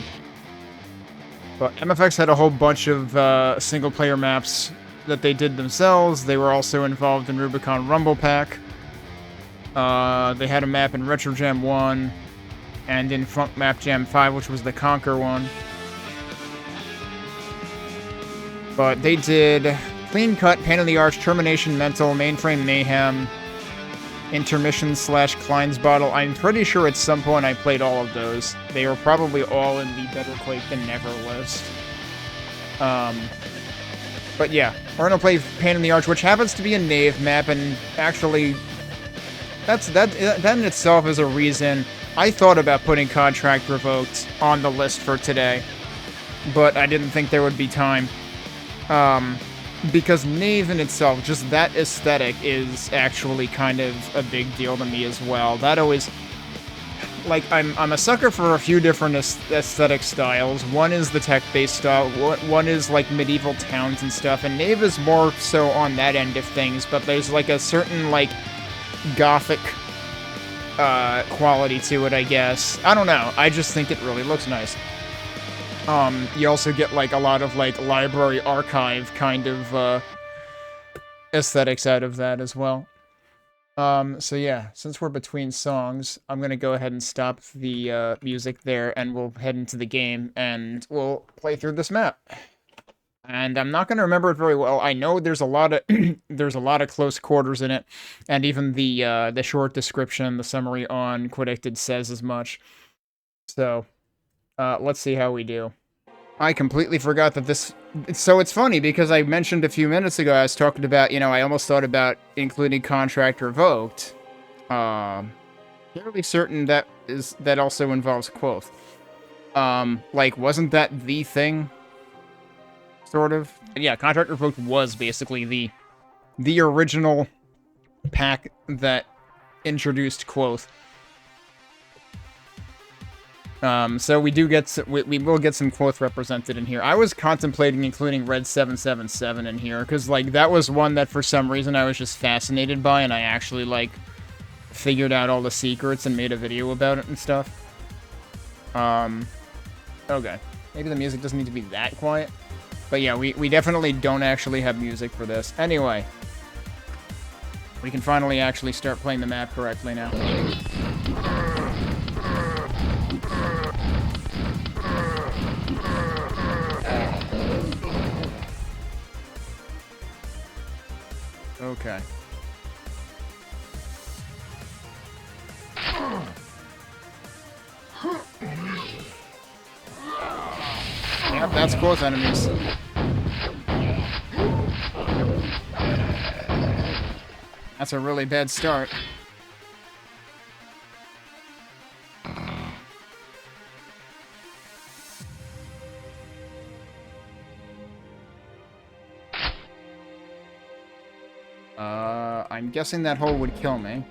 But MFX had a whole bunch of single-player maps that they did themselves. They were also involved in Rubicon Rumble Pack. They had a map in Retro Jam 1, and in Funk Map Jam 5, which was the Conquer one. But they did Clean Cut, Pain in the Arch, Termination, Mental, Mainframe Mayhem, Intermission / Klein's Bottle. I'm pretty sure at some point I played all of those. They were probably all in the Better Quake Than Never list. But yeah, we're gonna play Pain in the Arch, which happens to be a knave map, and actually, that in itself is a reason I thought about putting Contract Revoked on the list for today, but I didn't think there would be time. Because knave in itself, just that aesthetic is actually kind of a big deal to me as well. That always, like, I'm a sucker for a few different aesthetic styles. One is the tech-based style, one is like medieval towns and stuff, and knave is more so on that end of things, but there's like a certain like gothic quality to it, I guess. I don't know, I just think it really looks nice. You also get, like, a lot of, like, library archive kind of, aesthetics out of that as well. So yeah, since we're between songs, I'm gonna go ahead and stop the, music there, and we'll head into the game, and we'll play through this map. And I'm not gonna remember it very well. I know there's a lot of, there's a lot of close quarters in it, and even the short description, the summary on Quoth says as much. So... let's see how we do. I completely forgot that this... So it's funny, because I mentioned a few minutes ago, I was talking about, you know, I almost thought about including Contract Revoked. Fairly certain that also involves Quoth. Like, wasn't that the thing? Sort of? And yeah, Contract Revoked was basically the original pack that introduced Quoth. So we do get we will get some Quoth represented in here. I was contemplating including Red 777 in here, because, like, that was one that for some reason I was just fascinated by, and I actually, like, figured out all the secrets and made a video about it and stuff. Okay. Maybe the music doesn't need to be that quiet. But yeah, we definitely don't actually have music for this. Anyway. We can finally actually start playing the map correctly now. Okay. Yep, that's Quoth enemies. That's a really bad start. I'm guessing that hole would kill me.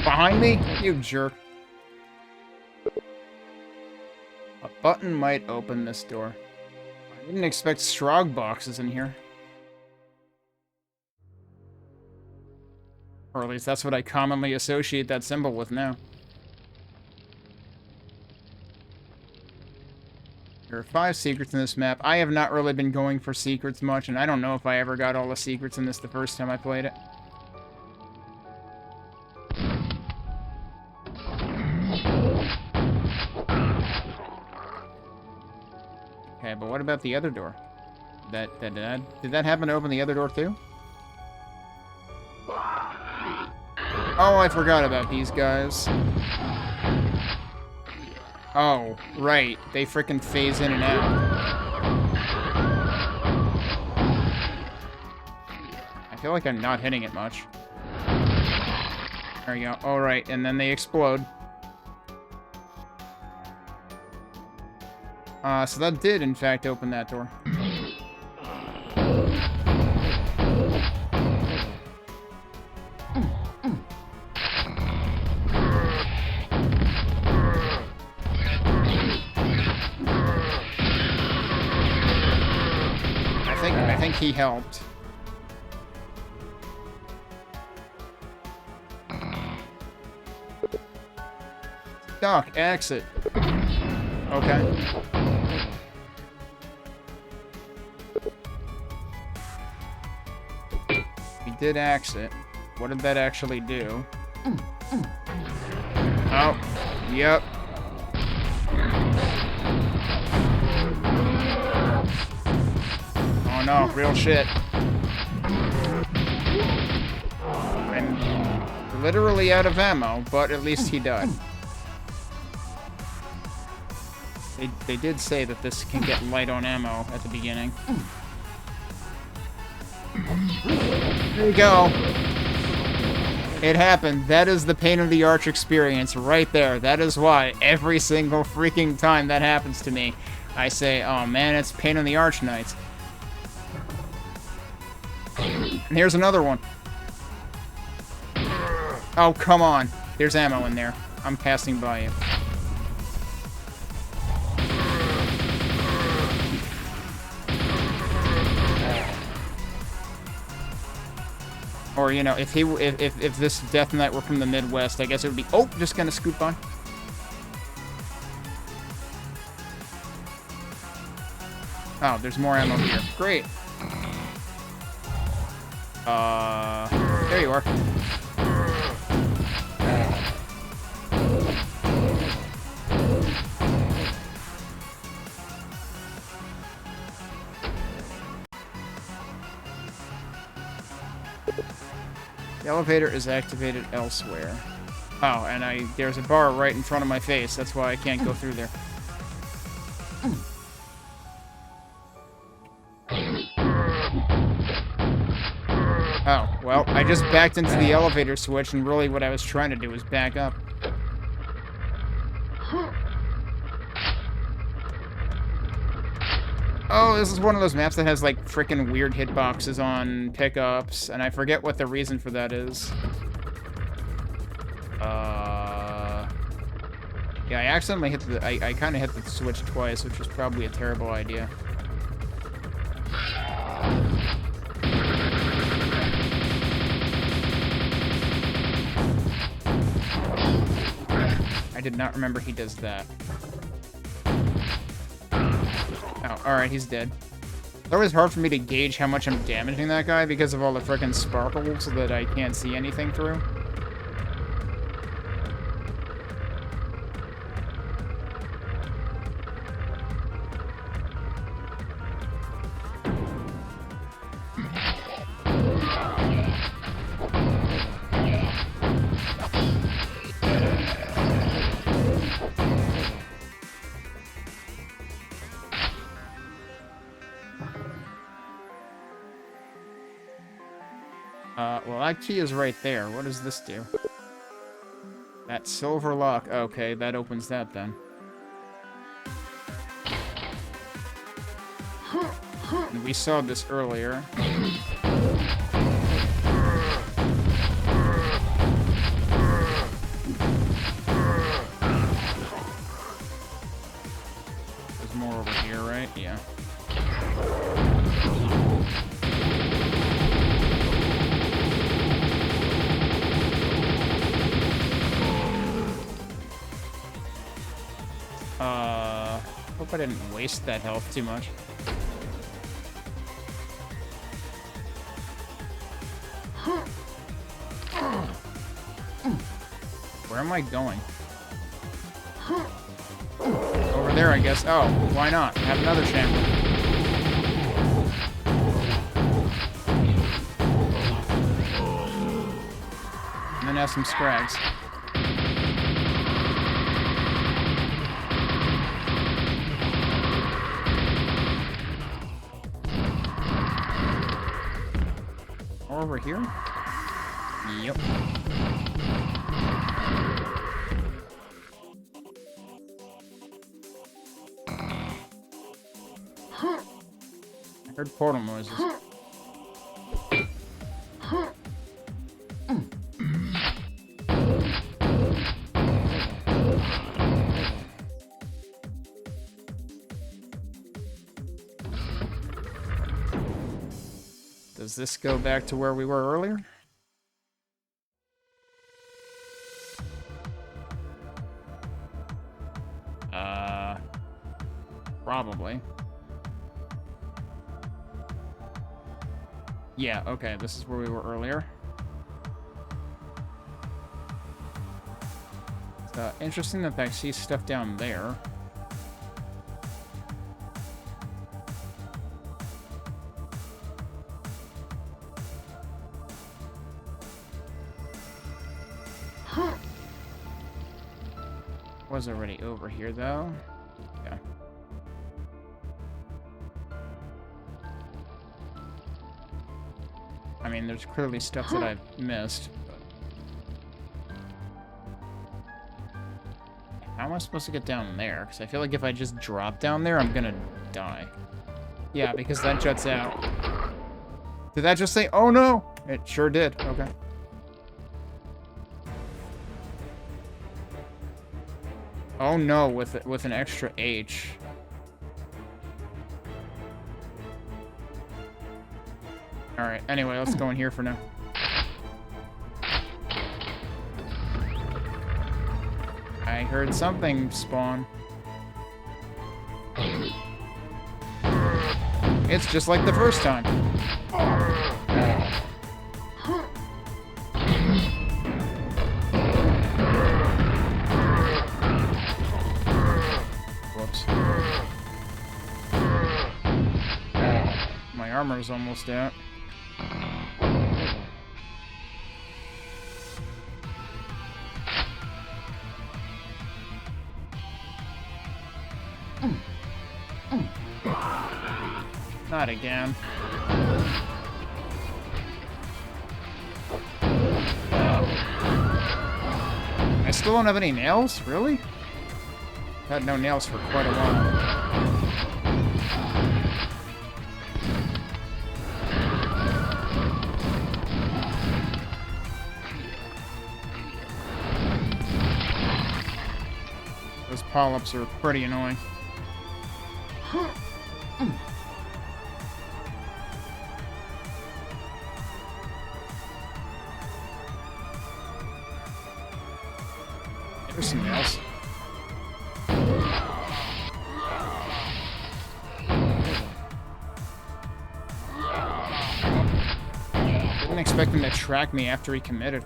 Behind me? You jerk. A button might open this door. I didn't expect Strog boxes in here. Or at least that's what I commonly associate that symbol with now. There are 5 secrets in this map. I have not really been going for secrets much, and I don't know if I ever got all the secrets in this the first time I played it. Okay, but what about the other door? Did that happen to open the other door too? Oh, I forgot about these guys. Oh, right. They frickin' phase in and out. I feel like I'm not hitting it much. There we go. Alright, and then they explode. So that did, in fact, open that door. I think he helped. Doc, exit. Okay. We did exit. What did that actually do? Oh, yep. no, real shit. I'm literally out of ammo, but at least he died. They did say that this can get light on ammo at the beginning. There you go. It happened. That is the pain of the arch experience right there. That is why every single freaking time that happens to me, I say, oh man, it's pain in the arch nights. And here's another one. Oh, come on. There's ammo in there. I'm passing by you. Or, you know, if this Death Knight were from the Midwest, I guess it would be... Oh, just gonna scoot by. Oh, there's more ammo here. Great. There you are. The elevator is activated elsewhere. Oh, and there's a bar right in front of my face. That's why I can't go through there. Oh, well, I just backed into the elevator switch, and really what I was trying to do was back up. Oh, this is one of those maps that has, like, frickin' weird hitboxes on pickups, and I forget what the reason for that is. Yeah, I accidentally hit the... I kinda hit the switch twice, which was probably a terrible idea. I did not remember he does that. Oh, alright, he's dead. It's always hard for me to gauge how much I'm damaging that guy because of all the frickin' sparkles that I can't see anything through. Well, that key is right there. What does this do? That silver lock. Okay, that opens that then. And we saw this earlier. There's more over here, right? Yeah. Hope I didn't waste that health too much. Where am I going? Over there, I guess. Oh, why not? Have another chamber. And then have some scrags. Over here? Yep. I heard portal noises. Does this go back to where we were earlier? Probably. Yeah, okay, this is where we were earlier. It's interesting that I see stuff down there. was already over here, though. Yeah. I mean, there's clearly stuff that I've missed. How am I supposed to get down there? Because I feel like if I just drop down there, I'm gonna die. Yeah, because that juts out. Did that just say, oh no? It sure did. Okay. Oh no, with an extra H. Alright, anyway, let's go in here for now. I heard something spawn. It's just like the first time. Whoops. My armor's almost out. Not again. I still don't have any nails? Really? Had no nails for quite a while. Those polyps are pretty annoying. There's some nails. Didn't expect him to track me after he committed.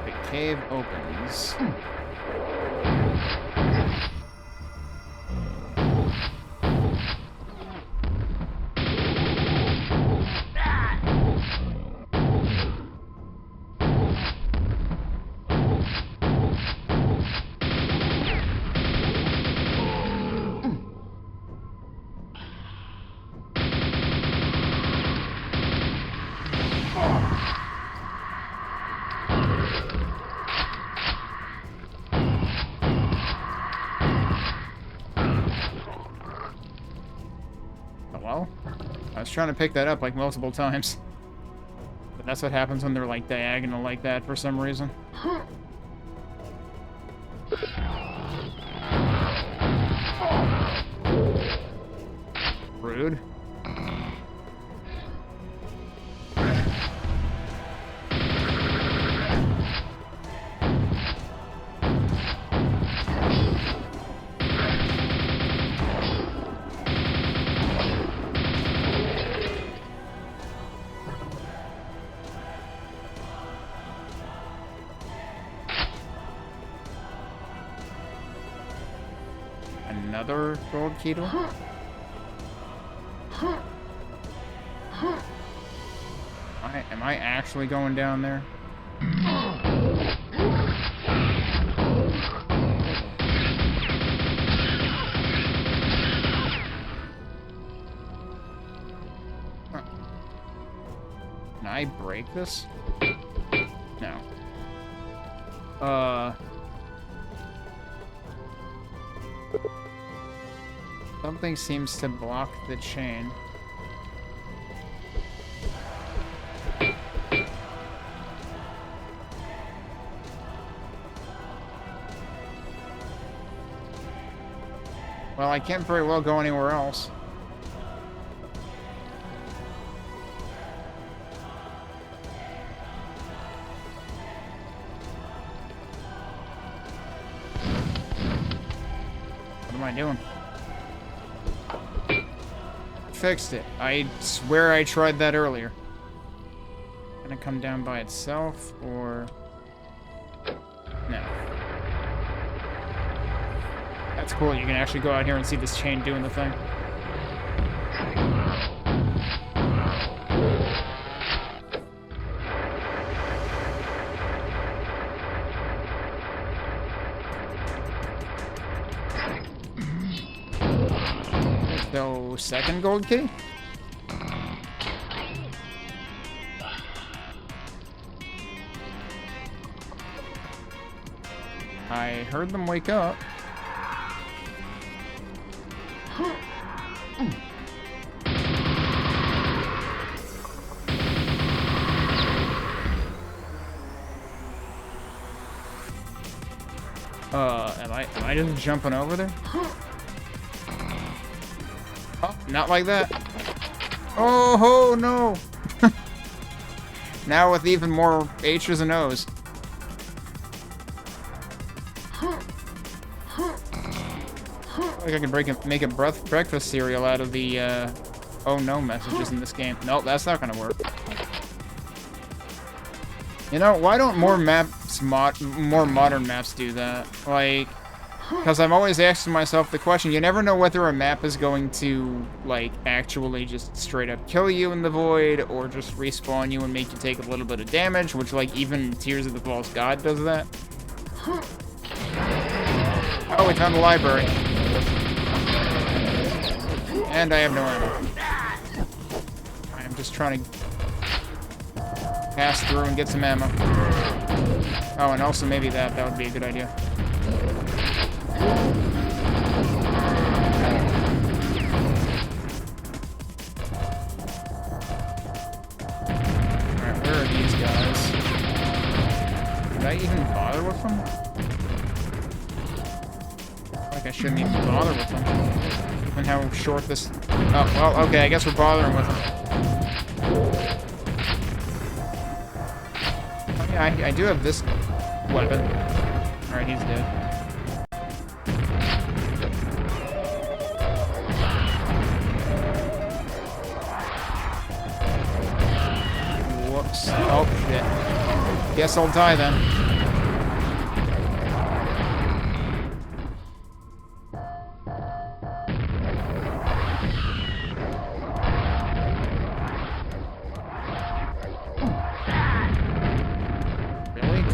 The cave opens. Well, I was trying to pick that up like multiple times. But that's what happens when they're like diagonal like that for some reason. Rude. Another gold keytle? Am I actually going down there? Huh. Can I break this? No. Something seems to block the chain. Well, I can't very well go anywhere else. What am I doing? Fixed it. I swear I tried that earlier. Gonna come down by itself, or... No. That's cool. You can actually go out here and see this chain doing the thing. So, second gold key? I heard them wake up. Am I just jumping over there? Oh, not like that. Oh, no. Now with even more H's and O's. Like I can make a breakfast cereal out of the, oh no messages in this game. Nope, that's not gonna work. You know, why don't more maps, more modern maps do that? Like, because I'm always asking myself the question, you never know whether a map is going to, like, actually just straight up kill you in the void, or just respawn you and make you take a little bit of damage, which, like, even Tears of the False God does that. Oh, we found the library. And I have no ammo. I'm just trying to pass through and get some ammo. Oh, and also maybe that would be a good idea. Alright, where are these guys? Did I even bother with them? Like I shouldn't even bother with them. And how short this... Oh, well, okay, I guess we're bothering with them. Oh, yeah, I do have this weapon. Alright, he's dead. Whoops. Oh, shit. Guess I'll die then.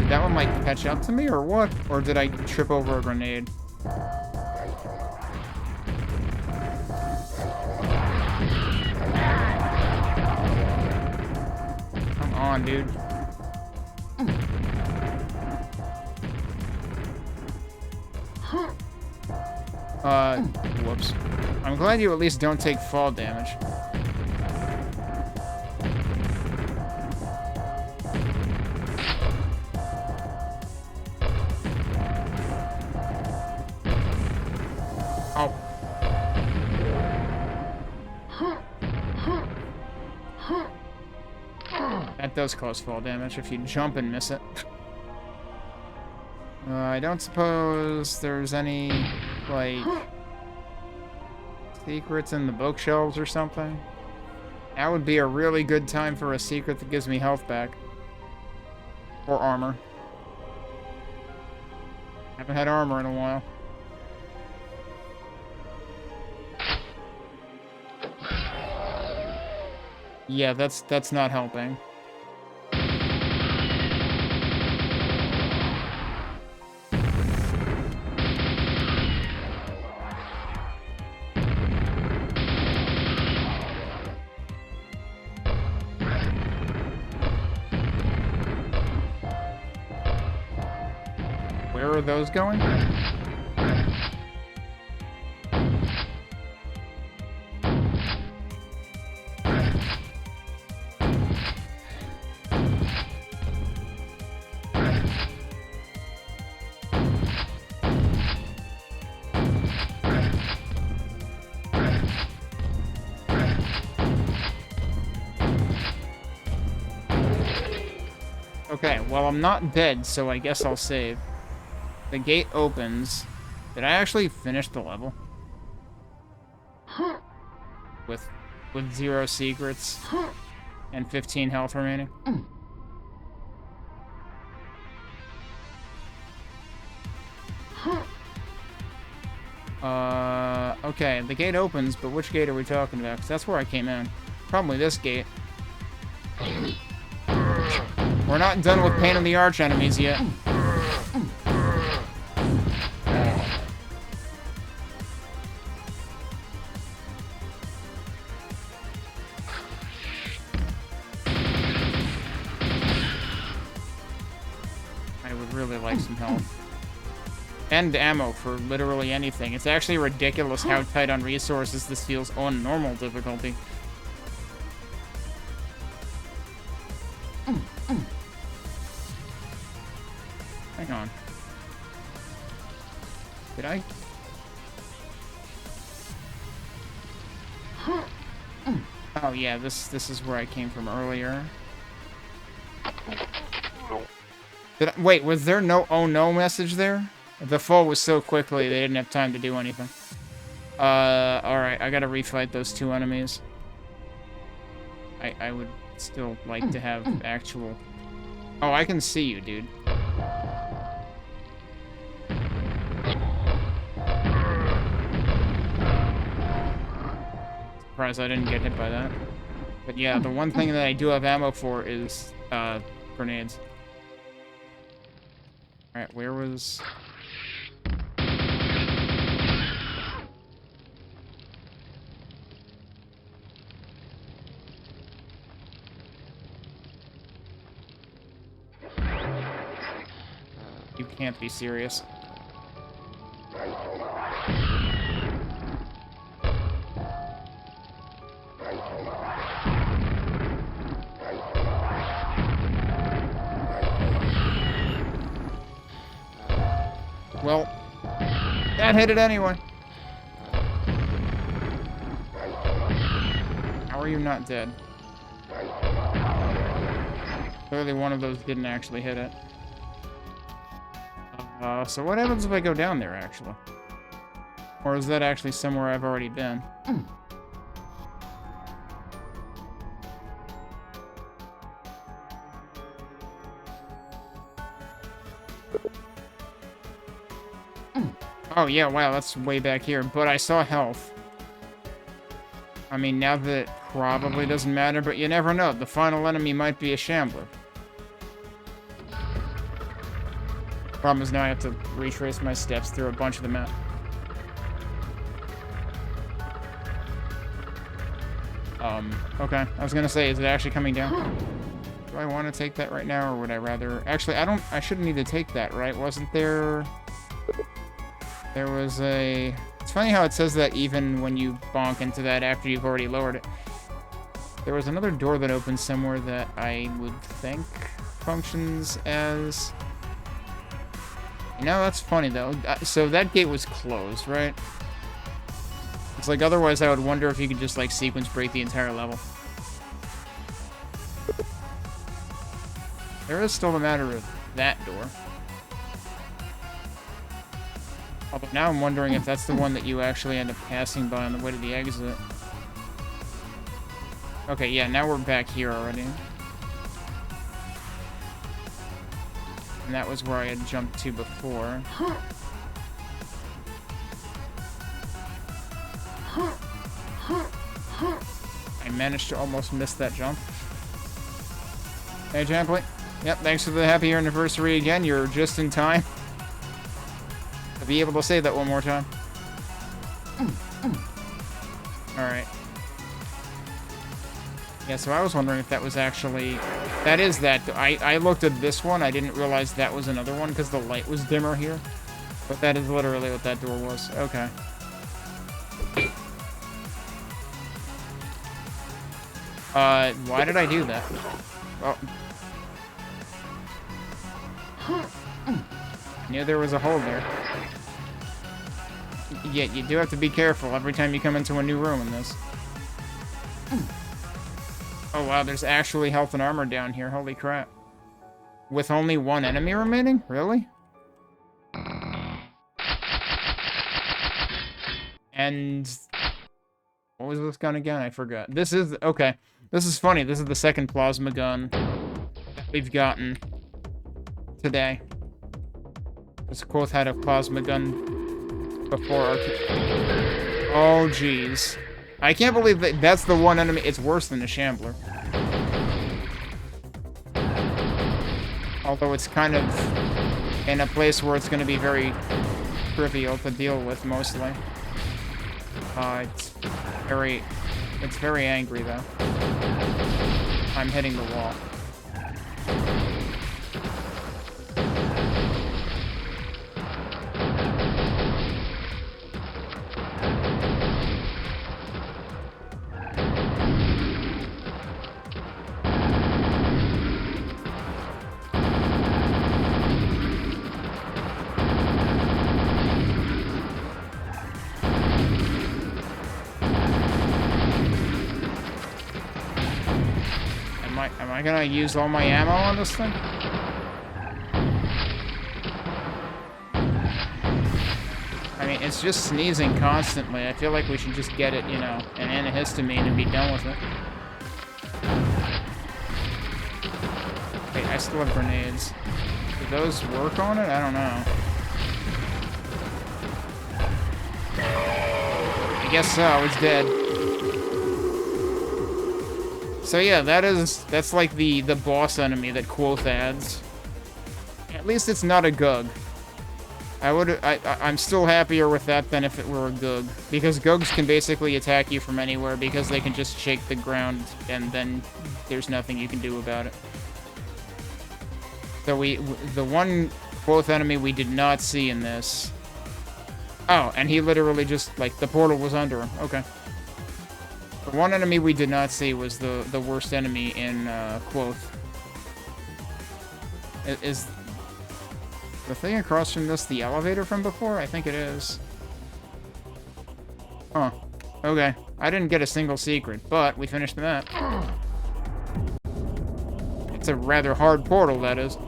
That one might catch up to me, or what? Or did I trip over a grenade? Come on, dude. Whoops. I'm glad you at least don't take fall damage. That does cause fall damage if you jump and miss it. I don't suppose there's any, like, secrets in the bookshelves or something? That would be a really good time for a secret that gives me health back. Or armor. Haven't had armor in a while. Yeah, that's not helping. Where are those going? Okay, well, I'm not dead, so I guess I'll save. The gate opens. Did I actually finish the level? With 0 secrets and 15 health remaining? Okay, the gate opens, but which gate are we talking about? Because that's where I came in. Probably this gate. We're not done with Pain in the Arch enemies yet. I would really like some help. And ammo for literally anything. It's actually ridiculous how tight on resources this feels on normal difficulty. Hang on. Did I? Oh yeah, this is where I came from earlier. Wait, was there no oh no message there? The fall was so quickly they didn't have time to do anything. Alright, I gotta refight those two enemies. I would still like to have actual... Oh, I can see you, dude. Surprised I didn't get hit by that. But yeah, the one thing that I do have ammo for is, grenades. Alright, where was... You can't be serious. Well, that hit it anyway. How are you not dead? Clearly one of those didn't actually hit it. So what happens if I go down there, actually? Or is that actually somewhere I've already been? Oh, yeah, wow, that's way back here. But I saw health. I mean, now that it probably doesn't matter, but you never know. The final enemy might be a shambler. Problem is now I have to retrace my steps through a bunch of the map. Okay. I was gonna say, is it actually coming down? Do I want to take that right now, or would I rather... Actually, I shouldn't need to take that, right? Wasn't there... There was a... It's funny how it says that even when you bonk into that after you've already lowered it. There was another door that opened somewhere that I would think functions as... No, that's funny, though. So that gate was closed, right? It's like, otherwise I would wonder if you could just, like, sequence break the entire level. There is still the matter of that door. Although now I'm wondering if that's the one that you actually end up passing by on the way to the exit. Okay, yeah, now we're back here already. And that was where I had jumped to before. I managed to almost miss that jump. Hey, Champley. Yep, thanks for the happy anniversary again. You're just in time to be able to say that one more time. Alright. Yeah, so I was wondering if that was actually... That is that. I looked at this one. I didn't realize that was another one because the light was dimmer here. But that is literally what that door was. Okay. Why did I do that? Oh. I knew there was a hole there. Yeah, you do have to be careful every time you come into a new room in this. Oh wow, there's actually health and armor down here. Holy crap. With only one enemy remaining? Really? And... What was this gun again? I forgot. This is... Okay. This is funny. This is the second plasma gun that we've gotten today. Because Quoth had a plasma gun before Oh, jeez. I can't believe that that's the one enemy. It's worse than the Shambler. Although it's kind of in a place where it's going to be very trivial to deal with, mostly. It's very angry, though. I'm hitting the wall. Am I gonna use all my ammo on this thing? I mean, it's just sneezing constantly. I feel like we should just get it, you know, an antihistamine and be done with it. Wait, I still have grenades. Do those work on it? I don't know. I guess so, it's dead. So yeah, that's like the boss enemy that Quoth adds. At least it's not a Gug. I'm still happier with that than if it were a Gug. Because Gugs can basically attack you from anywhere because they can just shake the ground and then there's nothing you can do about it. So the one Quoth enemy we did not see in this. Oh, and he literally just, like, the portal was under him. Okay. The one enemy we did not see was the worst enemy in Quoth. Is the thing across from this the elevator from before? I think it is. Huh. Okay. I didn't get a single secret, but we finished the map. It's a rather hard portal, that is.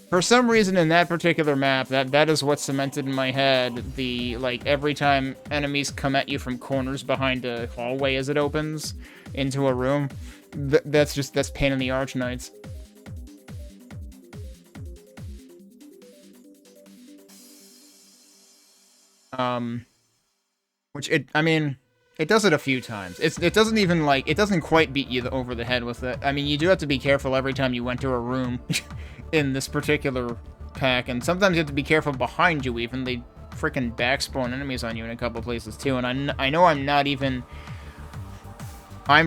For some reason in that particular map, that is what cemented in my head the, like, every time enemies come at you from corners behind a hallway as it opens into a room, that's pain in the arch nights. I mean, it does it a few times. It doesn't even, like, it doesn't quite beat you over the head with it. I mean, you do have to be careful every time you went to a room in this particular pack, and sometimes you have to be careful behind you even. They freaking backspawn enemies on you in a couple places too, and I know I'm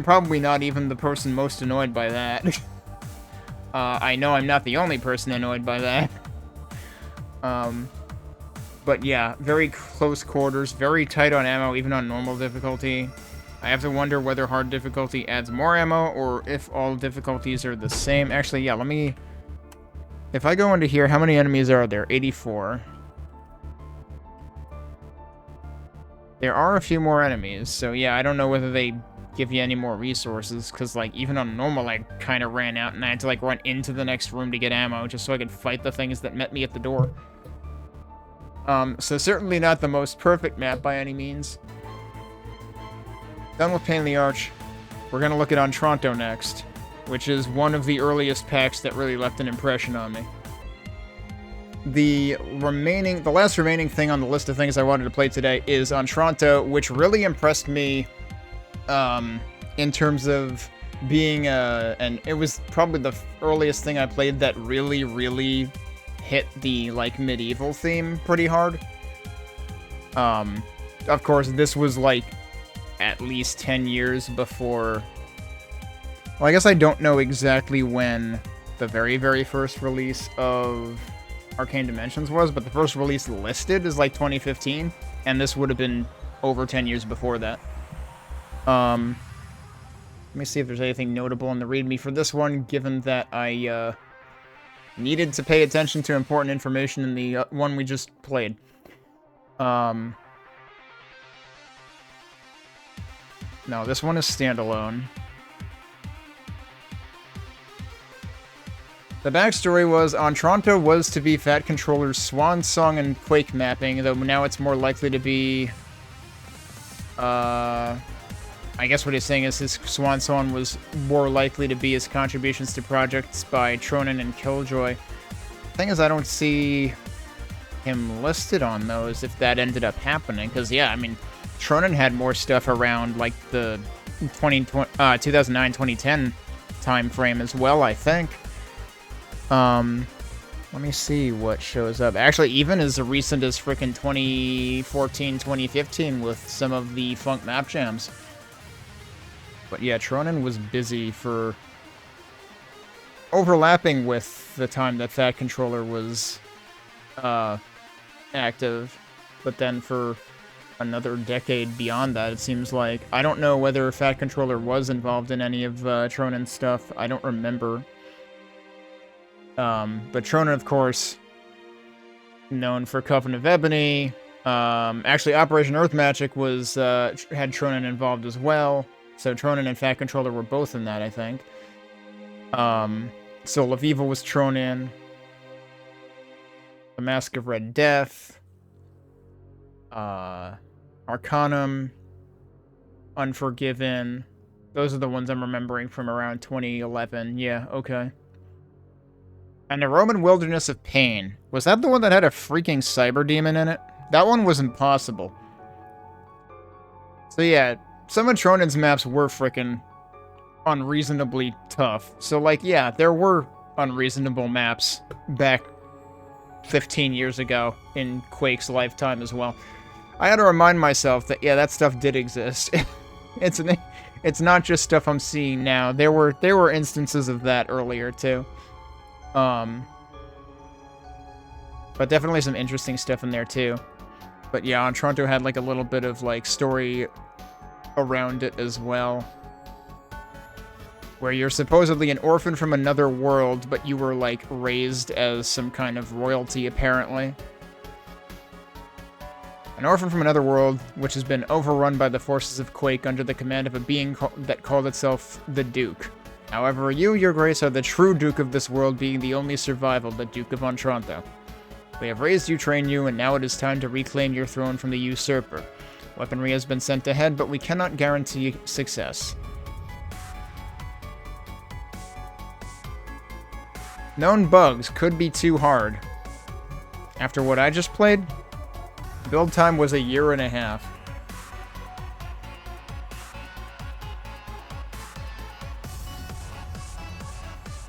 probably not even the person most annoyed by that. I know I'm not the only person annoyed by that. But yeah, very close quarters, very tight on ammo, even on normal difficulty. I have to wonder whether hard difficulty adds more ammo, or if all difficulties are the same. Actually, yeah, let me... If I go into here, how many enemies are there? 84. There are a few more enemies, so yeah, I don't know whether they give you any more resources, because, like, even on normal, I kind of ran out, and I had to, like, run into the next room to get ammo, just so I could fight the things that met me at the door. So certainly not the most perfect map by any means. Done with Pain in the Arch. We're gonna look at Ontranto next, which is one of the earliest packs that really left an impression on me. The last remaining thing on the list of things I wanted to play today is Ontranto, which really impressed me, in terms of being and it was probably the earliest thing I played that really, really hit the, like, medieval theme pretty hard. Of course, this was, like, at least 10 years before... Well, I guess I don't know exactly when the very, very first release of Arcane Dimensions was, but the first release listed is, like, 2015, and this would have been over 10 years before that. Let me see if there's anything notable in the README for this one, given that I, needed to pay attention to important information in the one we just played. No, this one is standalone. The backstory was, Ontranto was to be Fat Controller's swan song and Quake mapping, though now it's more likely to be... I guess what he's saying is his swan song was more likely to be his contributions to projects by Tronin and Killjoy. Thing is, I don't see him listed on those if that ended up happening. Because, yeah, I mean, Tronin had more stuff around, like, the 2009-2010 time frame as well, I think. Let me see what shows up. Actually, even as recent as frickin' 2014, 2015 with some of the funk map jams. But yeah, Tronin was busy for overlapping with the time that Fat Controller was active, but then for another decade beyond that, it seems like. I don't know whether Fat Controller was involved in any of Tronin's stuff. I don't remember. But Tronin, of course, known for Coven of Ebony. Actually, Operation Earth Magic was had Tronin involved as well. So Tronin and Fat Controller were both in that, I think. Soul of Evil was Tronin. The Mask of Red Death. Arcanum. Unforgiven. Those are the ones I'm remembering from around 2011. Yeah, okay. And the Roman Wilderness of Pain. Was that the one that had a freaking cyber demon in it? That one was impossible. So yeah, some of Tronin's maps were freaking unreasonably tough. So like, yeah, there were unreasonable maps back 15 years ago in Quake's lifetime as well. I had to remind myself that, yeah, that stuff did exist. It's not just stuff I'm seeing now. There were instances of that earlier too. But definitely some interesting stuff in there too. But yeah, Ontranto had like a little bit of like story around it as well, where you're supposedly an orphan from another world, but you were like raised as some kind of royalty apparently. An orphan from another world, which has been overrun by the forces of Quake under the command of a being that called itself the Duke. However, you, your grace, are the true Duke of this world, being the only survival, the Duke of Ontranto. We have raised you, trained you, and now it is time to reclaim your throne from the usurper. Weaponry has been sent ahead, but we cannot guarantee success. Known bugs could be too hard. After what I just played, build time was 1.5 years.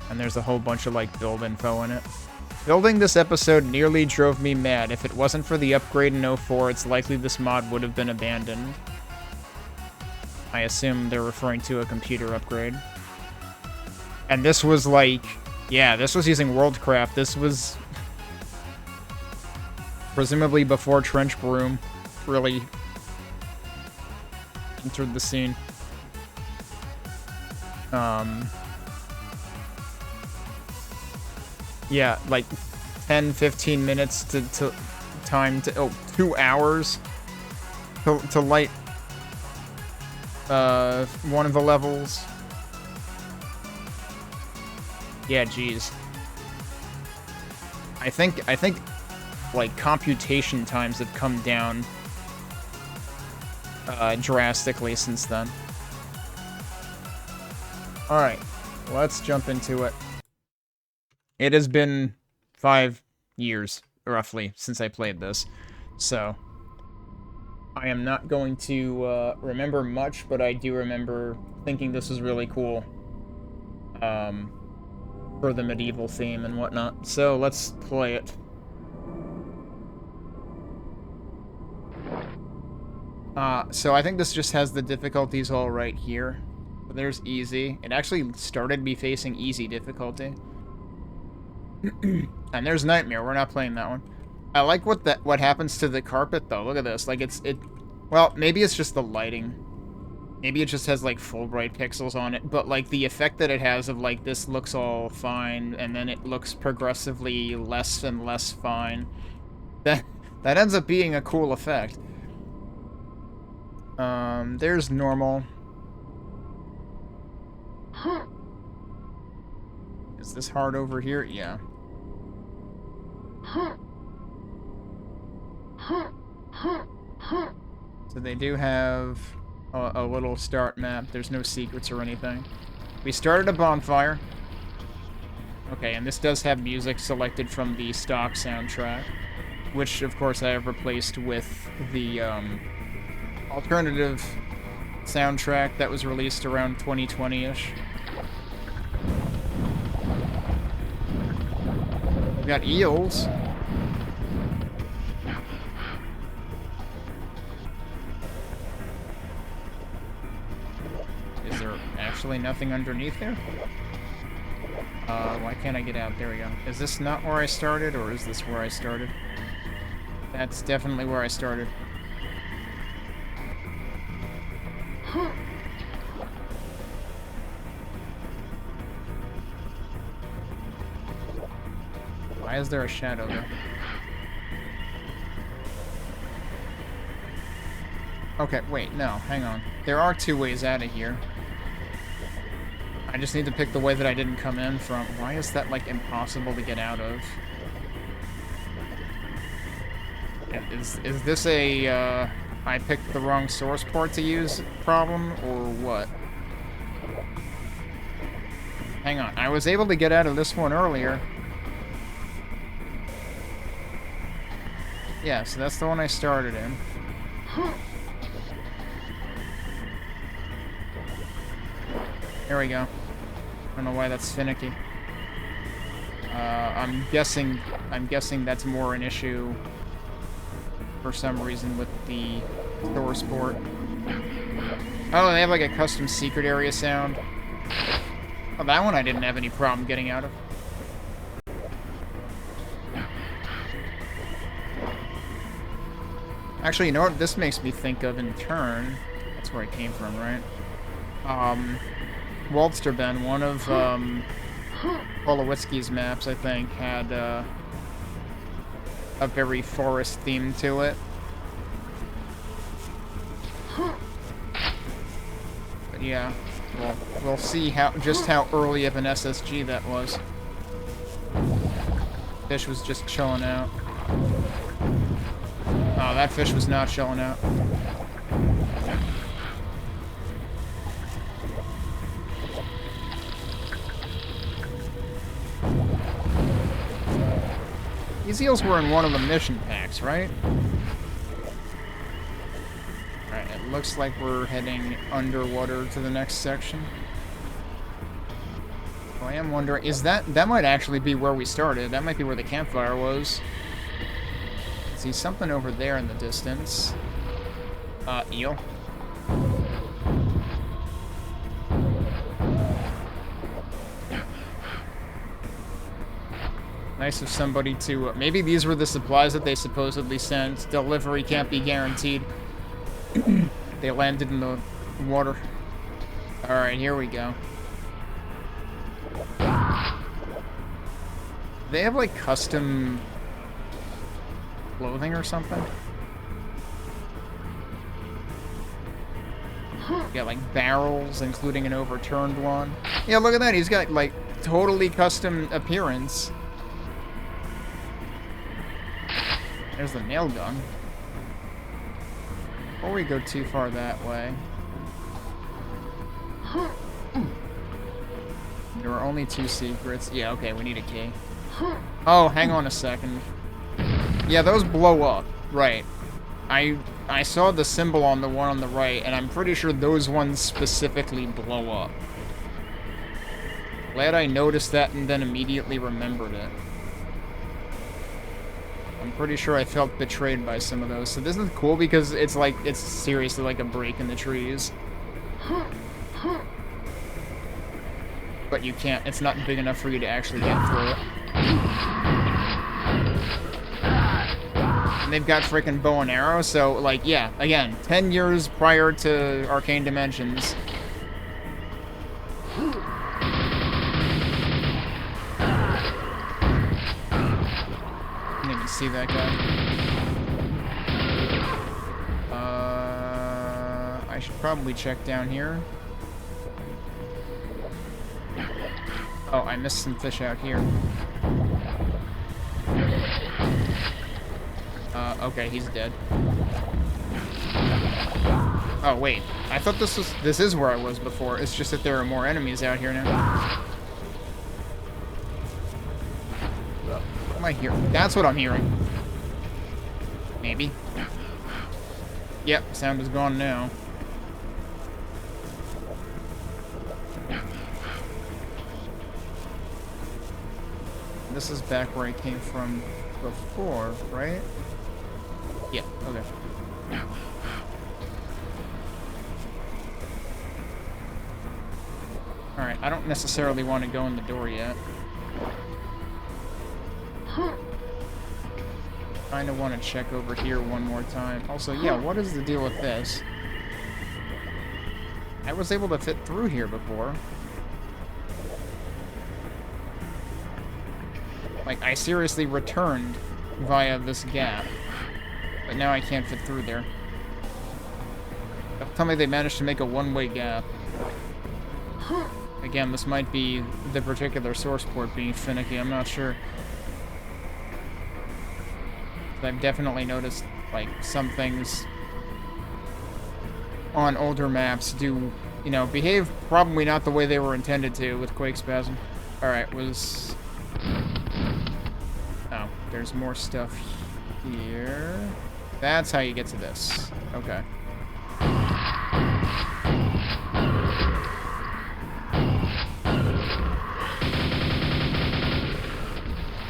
And there's a whole bunch of, like, build info in it. Building this episode nearly drove me mad. If it wasn't for the upgrade in 04, it's likely this mod would have been abandoned. I assume they're referring to a computer upgrade. And this was, like... Yeah, this was using Worldcraft. This was... presumably before Trench Broom really entered the scene. Yeah, like 10-15 minutes to time to 2 hours to light one of the levels. Yeah, geez. I think like computation times have come down drastically since then. All right, let's jump into it. It has been 5 years, roughly, since I played this, so I am not going to remember much, but I do remember thinking this was really cool for the medieval theme and whatnot. So let's play it. So I think this just has the difficulties all right here. There's easy. It actually started me facing easy difficulty. And there's Nightmare. We're not playing that one. I like what happens to the carpet though. Look at this. Like well, maybe it's just the lighting. Maybe it just has like full bright pixels on it, but like the effect that it has of like this looks all fine and then it looks progressively less and less fine. That ends up being a cool effect. There's normal. Is this hard over here? Yeah. So they do have a little start map. There's no secrets or anything. We started a bonfire. Okay, and this does have music selected from the stock soundtrack, which, of course, I have replaced with the alternative soundtrack that was released around 2020-ish. We got eels. Is there actually nothing underneath there? Why can't I get out? There we go. Is this not where I started, or is this where I started? That's definitely where I started. Why is there a shadow there? Okay, wait, no, hang on. There are two ways out of here. I just need to pick the way that I didn't come in from. Why is that, like, impossible to get out of? Is this a, I picked the wrong source port to use problem, or what? Hang on, I was able to get out of this one earlier. Yeah, so that's the one I started in. There we go. I don't know why that's finicky. I'm guessing that's more an issue for some reason with the source port. Oh, they have like a custom secret area sound. Oh, that one I didn't have any problem getting out of. Actually, you know what this makes me think of in turn? That's where I came from, right? Waldsterben, one of Polowitzki's maps, I think, had a very forest theme to it. But yeah, we'll see just how early of an SSG that was. Fish was just chilling out. Oh, that fish was not chilling out. These eels were in one of the mission packs, right? Alright, it looks like we're heading underwater to the next section. Oh, I am wondering, is that might actually be where we started. That might be where the campfire was. I see something over there in the distance. Eel. Nice of somebody to... maybe these were the supplies that they supposedly sent. Delivery can't be guaranteed. They landed in the water. Alright, here we go. They have, like, custom clothing or something? Got, like, barrels, including an overturned one. Yeah, look at that. He's got, like, totally custom appearance. There's the nail gun. Before we go too far that way. There were only 2 secrets. Yeah, okay, we need a key. Oh, hang on a second. Yeah, those blow up. Right. I saw the symbol on the one on the right, and I'm pretty sure those ones specifically blow up. Glad I noticed that and then immediately remembered it. I'm pretty sure I felt betrayed by some of those. So this is cool because it's like, it's seriously like a break in the trees. But you can't, it's not big enough for you to actually get through it. And they've got freaking bow and arrow, so like, yeah, again, 10 years prior to Arcane Dimensions. See that guy. I should probably check down here. Oh, I missed some fish out here. Okay, he's dead. Oh, wait. I thought this is where I was before. It's just that there are more enemies out here now. I hearing? That's what I'm hearing. Maybe. Yep, sound is gone now. This is back where I came from before, right? Yeah, okay. Alright, I don't necessarily want to go in the door yet. Kinda want to check over here one more time. Also, yeah, what is the deal with this? I was able to fit through here before. Like, I seriously returned via this gap. But now I can't fit through there. Don't tell me they managed to make a one-way gap. Again, this might be the particular source port being finicky, I'm not sure. I've definitely noticed, like, some things on older maps do, you know, behave probably not the way they were intended to with Quake Spasm. Alright, was... Oh, there's more stuff here. That's how you get to this. Okay.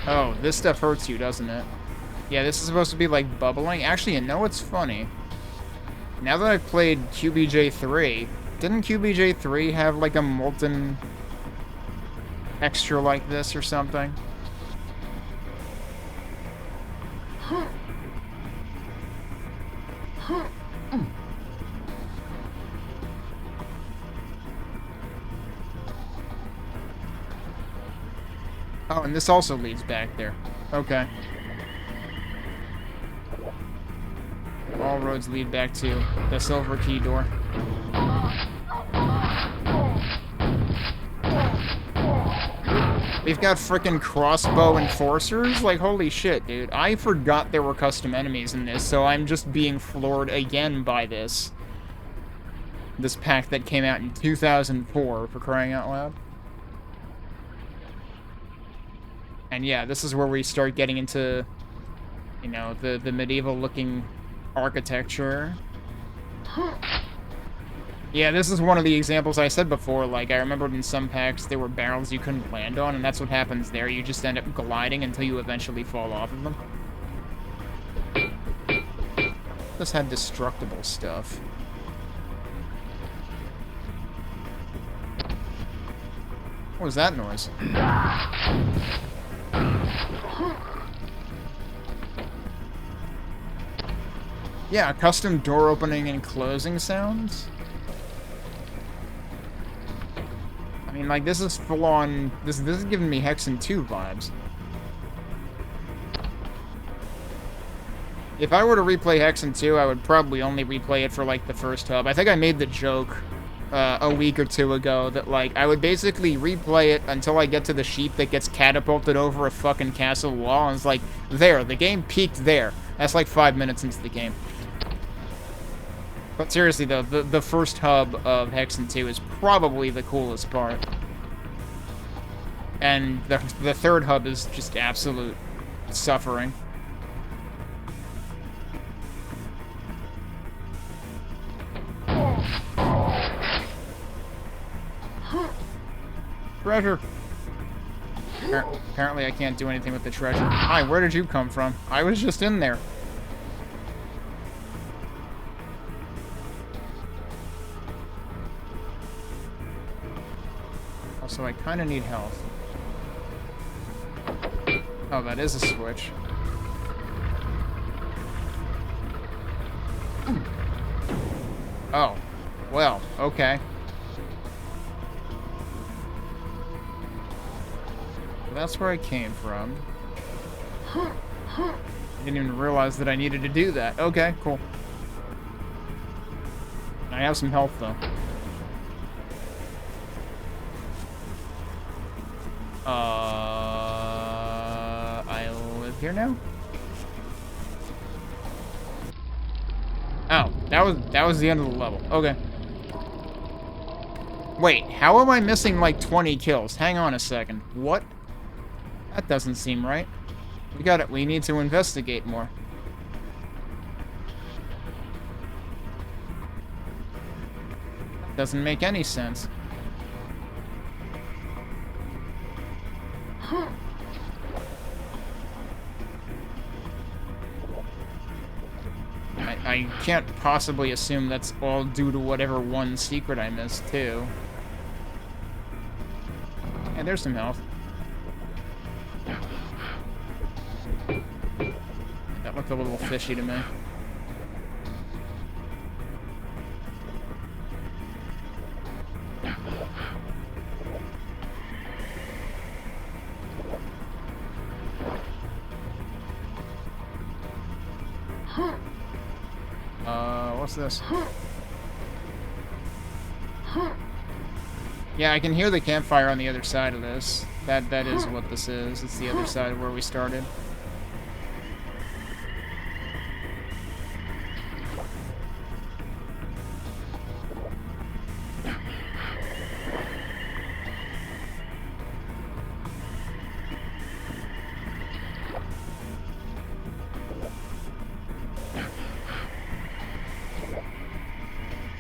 Oh, this stuff hurts you, doesn't it? Yeah, this is supposed to be, like, bubbling. Actually, you know what's funny? Now that I've played QBJ3, didn't QBJ3 have, like, a molten texture like this or something? Oh, and this also leads back there. Okay. All roads lead back to the silver key door. We've got frickin' crossbow enforcers? Like, holy shit, dude. I forgot there were custom enemies in this, so I'm just being floored again by this. This pack that came out in 2004, for crying out loud. And yeah, this is where we start getting into, you know, the medieval-looking architecture. Yeah, this is one of the examples I said before. Like, I remembered in some packs there were barrels you couldn't land on, and that's what happens there. You just end up gliding until you eventually fall off of them. This had destructible stuff. What was that noise? Yeah, custom door opening and closing sounds. I mean, like, this is full on. This is giving me Hexen 2 vibes. If I were to replay Hexen 2, I would probably only replay it for, like, the first hub. I think I made the joke a week or two ago that, like, I would basically replay it until I get to the sheep that gets catapulted over a fucking castle wall, and it's like, there, the game peaked there. That's like 5 minutes into the game. But seriously, though, the first hub of Hexen 2 is probably the coolest part. And the third hub is just absolute suffering. Treasure! Apparently I can't do anything with the treasure. Hi, where did you come from? I was just in there. Also, I kind of need health. Oh, that is a switch. Oh. Well, okay. That's where I came from. I didn't even realize that I needed to do that. Okay, cool. I have some health, though. I live here now? Oh, that was the end of the level. Okay. Wait, how am I missing like 20 kills? Hang on a second. What? That doesn't seem right. We got it. We need to investigate more. Doesn't make any sense. I can't possibly assume that's all due to whatever one secret I missed, too. And there's some health. That looked a little fishy to me. What's this? Yeah, I can hear the campfire on the other side of this. That is what this is. It's the other side of where we started.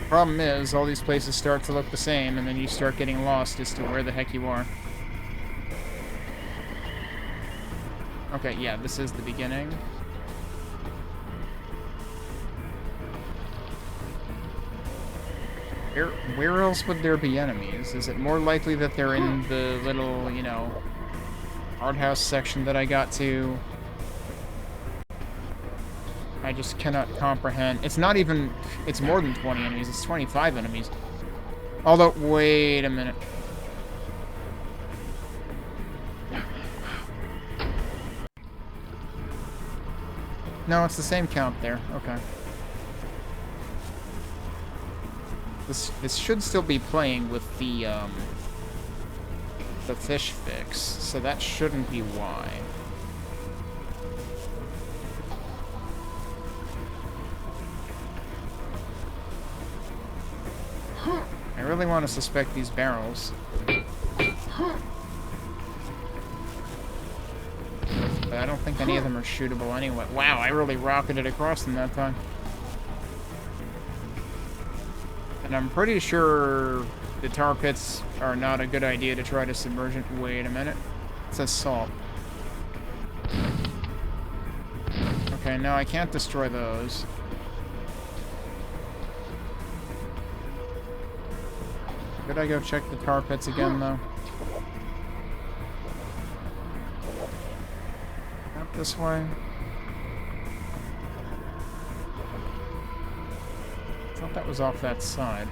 Problem is, all these places start to look the same, and then you start getting lost as to where the heck you are. Okay, yeah, this is the beginning. Where else would there be enemies? Is it more likely that they're in the little, you know, art house section that I got to? I just cannot comprehend. It's not even... It's more than 20 enemies. It's 25 enemies. Although, wait a minute. No, it's the same count there. Okay. This should still be playing with the fish fix, so that shouldn't be why. I really want to suspect these barrels. But I don't think any of them are shootable anyway. Wow, I really rocketed across them that time. And I'm pretty sure the tar pits are not a good idea to try to submerge it. Wait a minute. It says salt. Okay, no, I can't destroy those. Could I go check the tar pits again, though? Not this way. I thought that was off that side.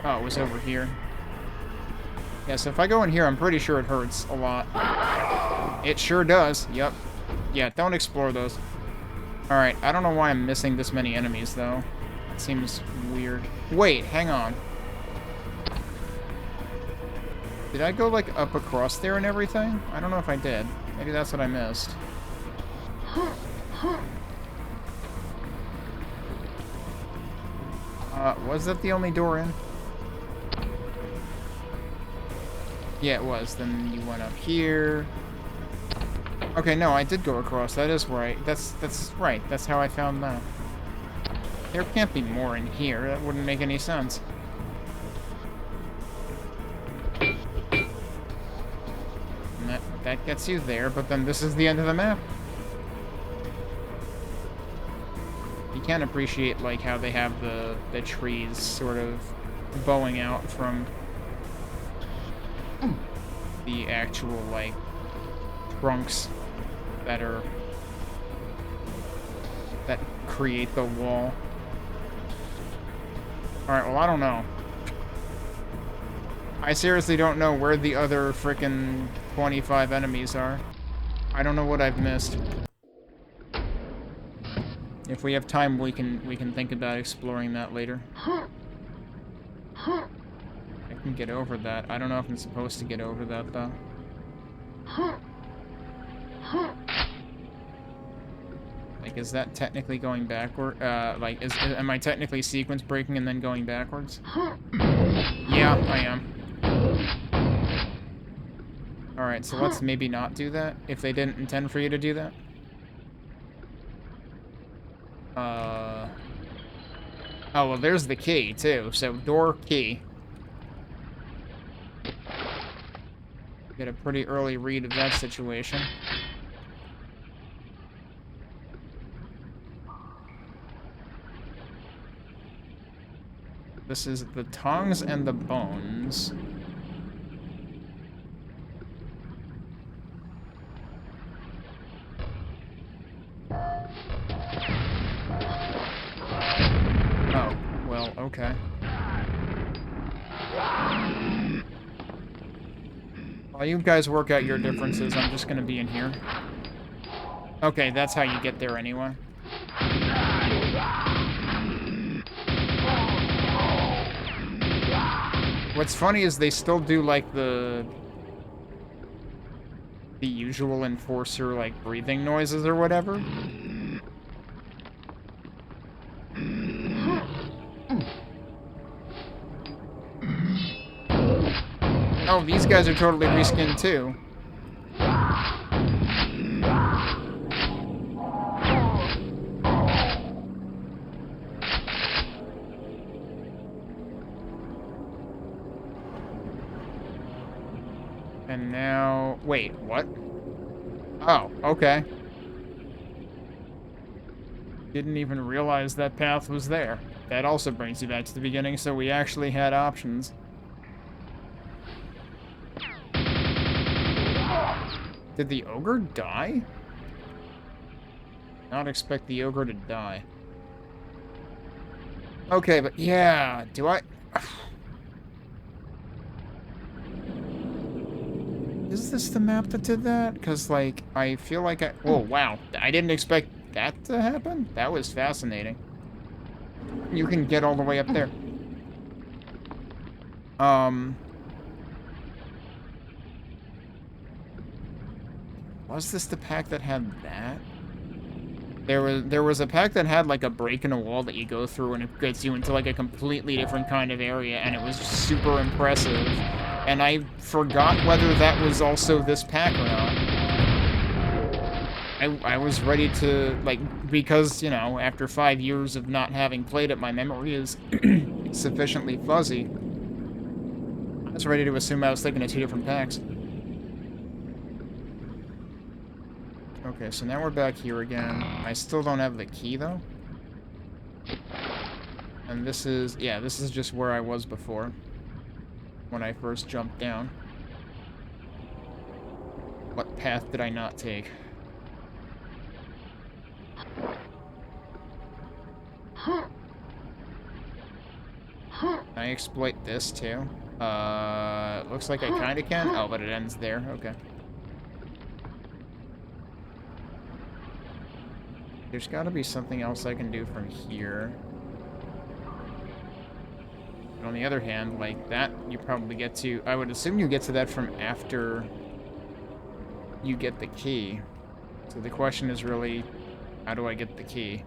Oh, it was over here. Yeah, so if I go in here, I'm pretty sure it hurts a lot. It sure does. Yep. Yeah, don't explore those. Alright, I don't know why I'm missing this many enemies, though. It seems weird. Wait, hang on. Did I go, like, up across there and everything? I don't know if I did. Maybe that's what I missed. Was that the only door in? Yeah, it was. Then you went up here. Okay, no, I did go across. That is right. That's right. That's how I found that. There can't be more in here. That wouldn't make any sense. And that gets you there, but then this is the end of the map. You can't appreciate, like, how they have the trees sort of bowing out from the actual, like, trunks that create the wall. Alright, well, I don't know. I seriously don't know where the other frickin' 25 enemies are. I don't know what I've missed. If we have time, we can think about exploring that later. I can get over that. I don't know if I'm supposed to get over that, though. Like, is that technically going backward? Like, am I technically sequence breaking and then going backwards? Yeah, I am. Alright, so let's maybe not do that, if they didn't intend for you to do that. Oh, well, there's the key, too. So, door, key. Get a pretty early read of that situation. This is the tongs and the bones. Oh, well, okay. While you guys work out your differences, I'm just gonna be in here. Okay, that's how you get there anyway. What's funny is they still do, like, the usual enforcer, like, breathing noises or whatever. Oh, these guys are totally reskinned, too. And now... Wait, what? Oh, okay. Didn't even realize that path was there. That also brings you back to the beginning, so we actually had options. Did the ogre die? Not expect the ogre to die. Okay, but yeah, do I... Is this the map that did that? Because, like, I feel like I... Oh, wow. I didn't expect that to happen? That was fascinating. You can get all the way up there. Was this the pack that had that? There was a pack that had, like, a break in a wall that you go through and it gets you into, like, a completely different kind of area, and it was super impressive. And I forgot whether that was also this pack or not. I was ready to, like, because, you know, after 5 years of not having played it, my memory is sufficiently fuzzy. I was ready to assume I was thinking of 2 different packs. Okay, so now we're back here again. I still don't have the key, though. And this is, yeah, this is just where I was before. When I first jumped down. What path did I not take? Can I exploit this, too? Looks like I kinda can. Oh, but it ends there. Okay. There's gotta be something else I can do from here. But on the other hand, like, that you probably get to... I would assume you get to that from after you get the key. So the question is really, how do I get the key?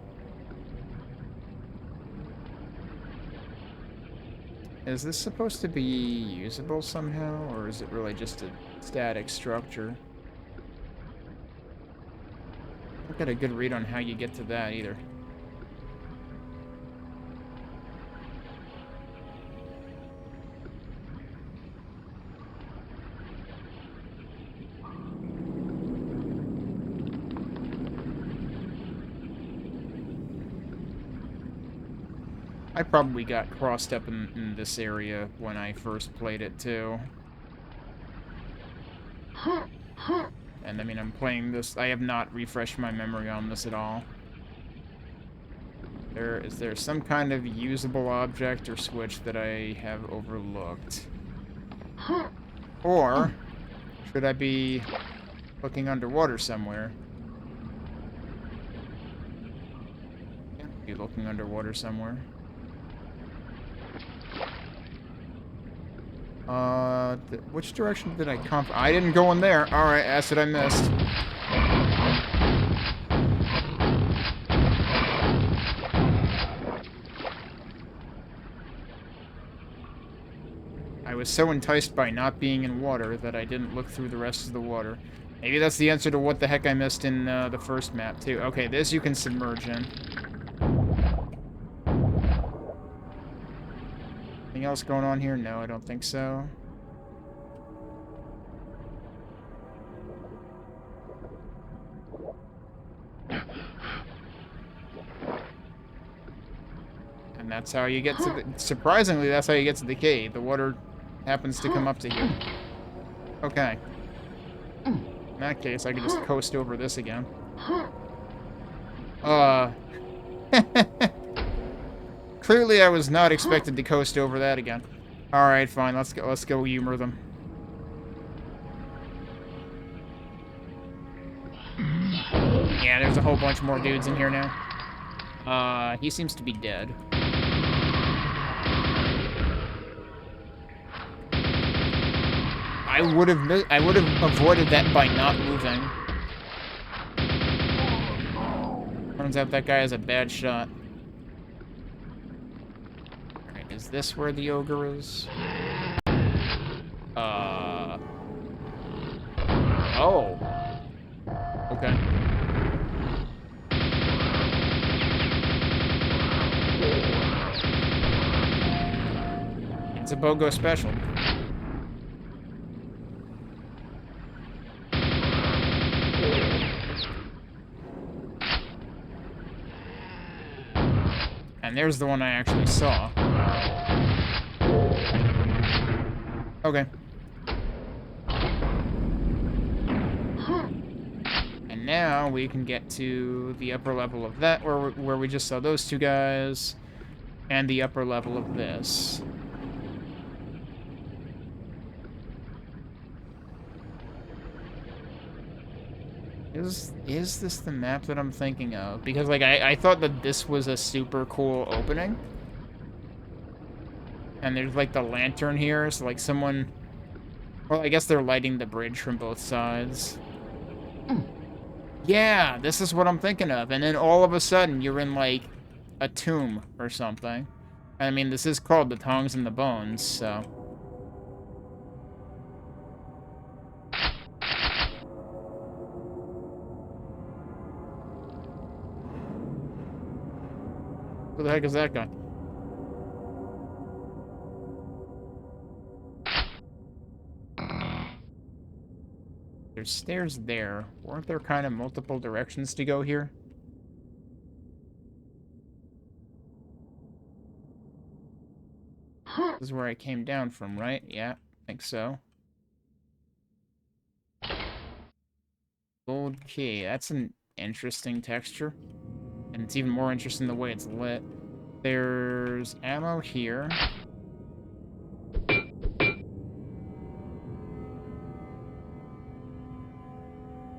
Is this supposed to be usable somehow, or is it really just a static structure? I don't get a good read on how you get to that either. I probably got crossed up in this area when I first played it, too. And, I mean, I'm playing this... I have not refreshed my memory on this at all. Is there some kind of usable object or switch that I have overlooked? Or, should I be looking underwater somewhere? Can't be looking underwater somewhere. Which direction did I come from? I didn't go in there. Alright, acid I missed. was so enticed by not being in water that I didn't look through the rest of the water. Maybe that's the answer to what the heck I missed in the first map, too. Okay, this you can submerge in. Anything else going on here? No, I don't think so. And that's how you get to the... Surprisingly, that's how you get to the cave. The water happens to come up to here. Okay. In that case, I can just coast over this again. Clearly, I was not expected to coast over that again. Alright, fine. Let's go humor them. Yeah, there's a whole bunch more dudes in here now. He seems to be dead. I would have avoided that by not moving. Turns out that guy has a bad shot. Alright, is this where the ogre is? Oh. Okay. It's a BOGO special. And there's the one I actually saw. Okay. And now we can get to the upper level of that, where we just saw those two guys, and the upper level of this. Is this the map that I'm thinking of? Because, like, I thought that this was a super cool opening. And there's, like, the lantern here, so, like, someone... Well, I guess they're lighting the bridge from both sides. Yeah, this is what I'm thinking of. And then all of a sudden, you're in, like, a tomb or something. I mean, this is called the Tongs and the Bones, so... Who the heck is that guy? There's stairs there. Weren't there kind of multiple directions to go here? This is where I came down from, right? Yeah, I think so. Gold key. That's an interesting texture. And it's even more interesting the way it's lit. There's ammo here.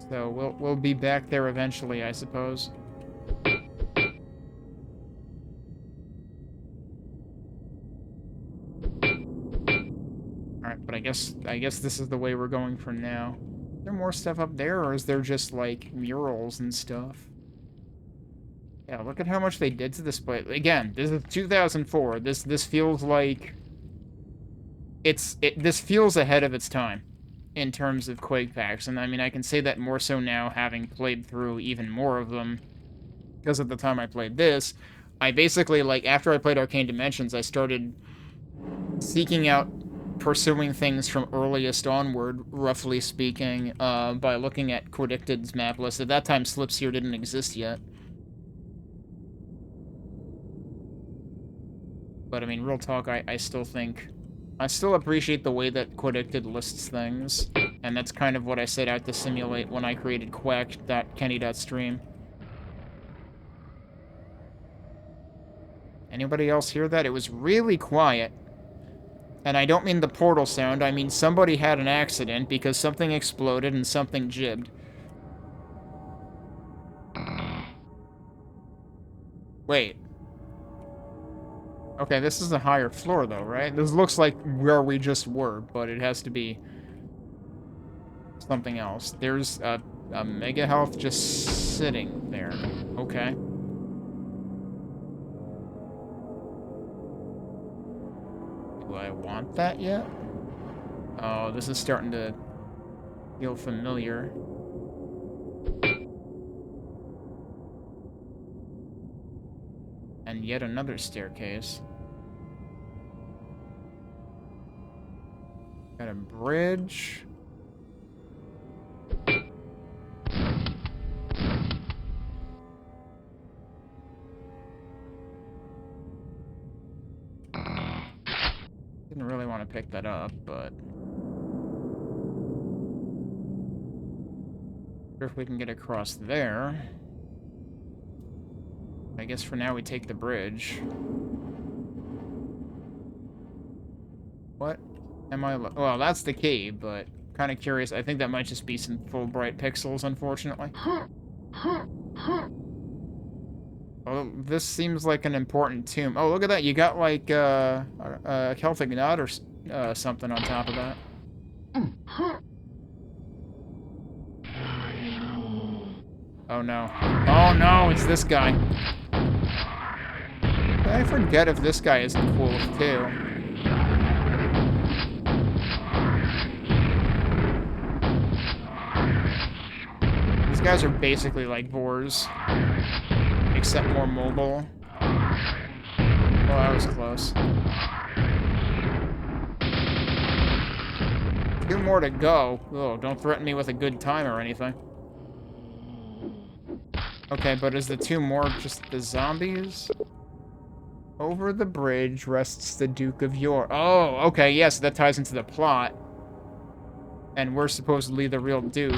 So we'll be back there eventually, I suppose. Alright, but I guess this is the way we're going for now. Is there more stuff up there, or is there just, like, murals and stuff? Yeah, look at how much they did to this place. Again, this is 2004. This feels like this feels ahead of its time in terms of Quake packs, and I mean I can say that more so now, having played through even more of them, because at the time I played this, I basically, like, after I played Arcane Dimensions, I started seeking out pursuing things from earliest onward, roughly speaking, by looking at Quedicted's map list. At that time, Slips here didn't exist yet. But, I mean, real talk, I still think... I still appreciate the way that Quedicted lists things. And that's kind of what I set out to simulate when I created quack.kenny.stream. Anybody else hear that? It was really quiet. And I don't mean the portal sound, I mean somebody had an accident because something exploded and something jibbed. Wait. Okay, this is a higher floor, though, right? This looks like where we just were, but it has to be something else. There's a Mega Health just sitting there. Okay. Do I want that yet? Oh, this is starting to feel familiar. And yet another staircase. Got a bridge. Didn't really want to pick that up, but... Sure if we can get across there. I guess for now we take the bridge. What am I... Well, that's the key, but kind of curious. I think that might just be some full bright pixels, unfortunately. Oh, this seems like an important tomb. Oh, look at that. You got, like, a Celtic knot or something on top of that. Oh, no. Oh, no, it's this guy. I forget if this guy isn't Quoth, too. These guys are basically like boars. Except more mobile. Oh, that was close. 2 more to go. Oh, don't threaten me with a good time or anything. Okay, but is the 2 more just the zombies? Over the bridge rests the Duke of York. Oh, okay, yes, that ties into the plot. And we're supposedly the real Duke.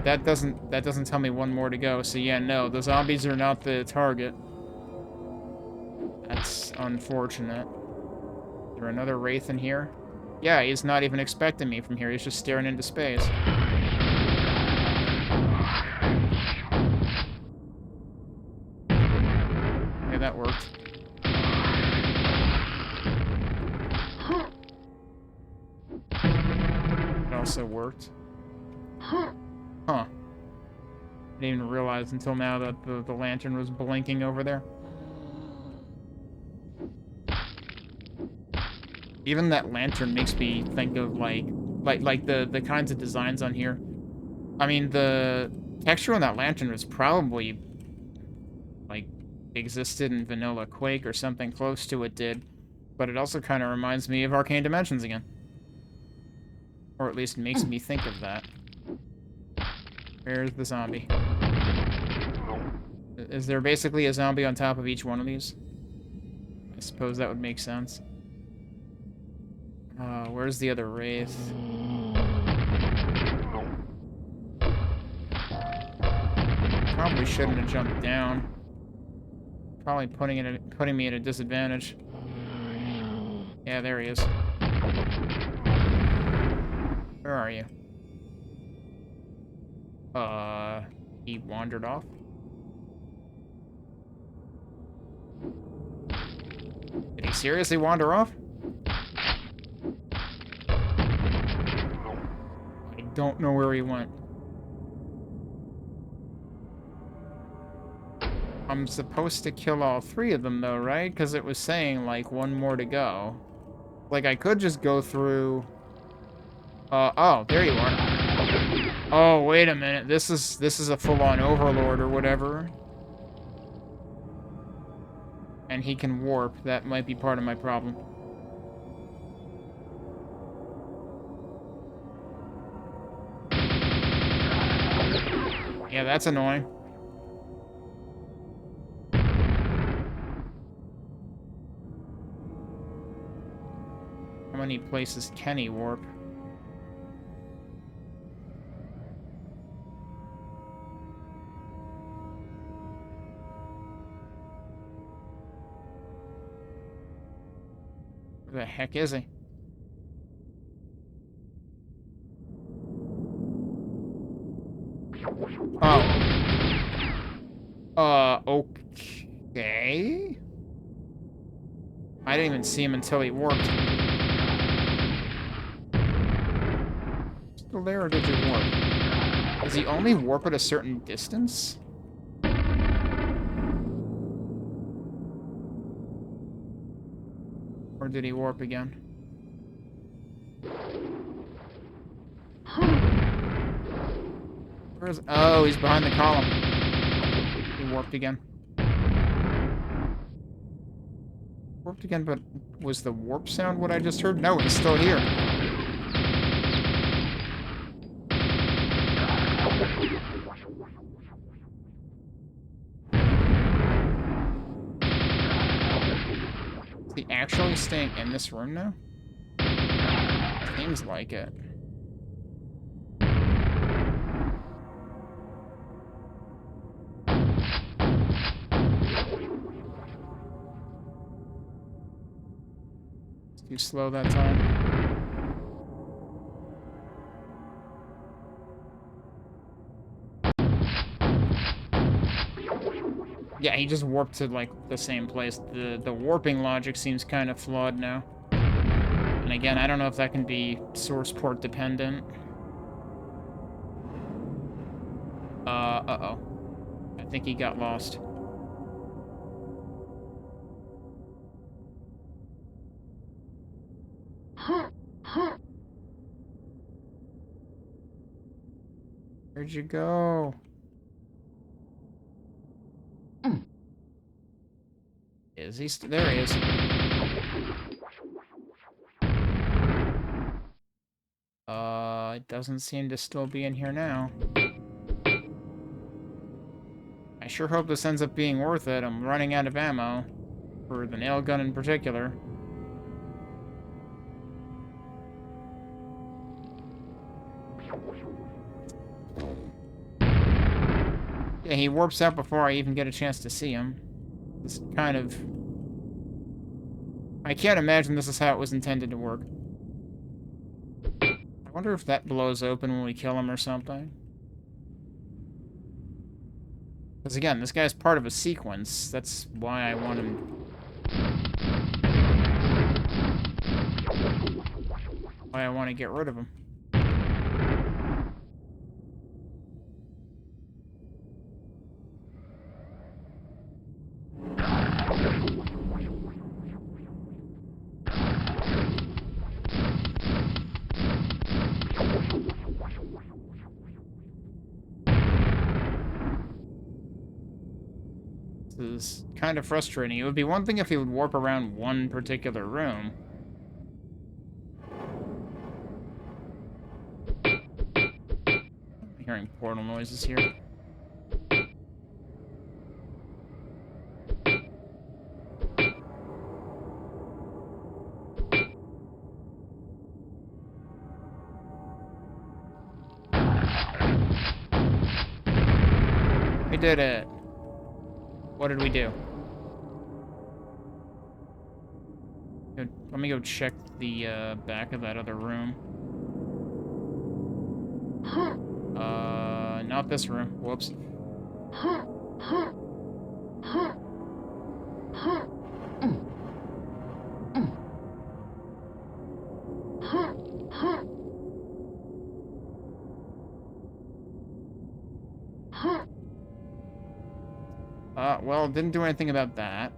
That doesn't tell me 1 more to go, so yeah, no, the zombies are not the target. That's unfortunate. Is there another wraith in here? Yeah, he's not even expecting me from here, he's just staring into space. Okay, that worked. It also worked. Huh. I didn't even realize until now that the lantern was blinking over there. Even that lantern makes me think of like the kinds of designs on here. I mean, the texture on that lantern was probably like existed in vanilla Quake or something close to it did, but it also kind of reminds me of Arcane Dimensions again. Or at least makes me think of that. Where's the zombie? Is there basically a zombie on top of each one of these? I suppose that would make sense. Where's the other wraith? Probably shouldn't have jumped down. Probably putting me at a disadvantage. Yeah, there he is. Where are you? He wandered off? Did he seriously wander off? I don't know where he went. I'm supposed to kill all 3 of them, though, right? Because it was saying, like, 1 more to go. Like, I could just go through... oh, there you are. Oh, wait a minute. This is a full-on overlord or whatever. And he can warp. That might be part of my problem. Yeah, that's annoying. How many places can he warp? Where the heck is he? Oh. Okay. I didn't even see him until he warped. Still there, or did you warp? Does he only warp at a certain distance? Or did he warp again? Where is... Oh, he's behind the column. He warped again. Warped again, but was the warp sound what I just heard? No, he's still here. Is he actually staying in this room now? Seems like it. Too slow that time. Yeah, he just warped to, like, the same place. The warping logic seems kind of flawed now. And again, I don't know if that can be source port dependent. Uh-oh. I think he got lost. Where'd you go? Is he there he is. It doesn't seem to still be in here now. I sure hope this ends up being worth it. I'm running out of ammo. For the nail gun in particular. Yeah, he warps out before I even get a chance to see him. It's kind of... I can't imagine this is how it was intended to work. I wonder if that blows open when we kill him or something. Because again, this guy's part of a sequence. That's why I want him... Why I want to get rid of him. Is kind of frustrating. It would be one thing if he would warp around one particular room. I'm hearing portal noises here. We did it. What did we do? Let me go check the back of that other room. Not this room. Whoops. Well, didn't do anything about that.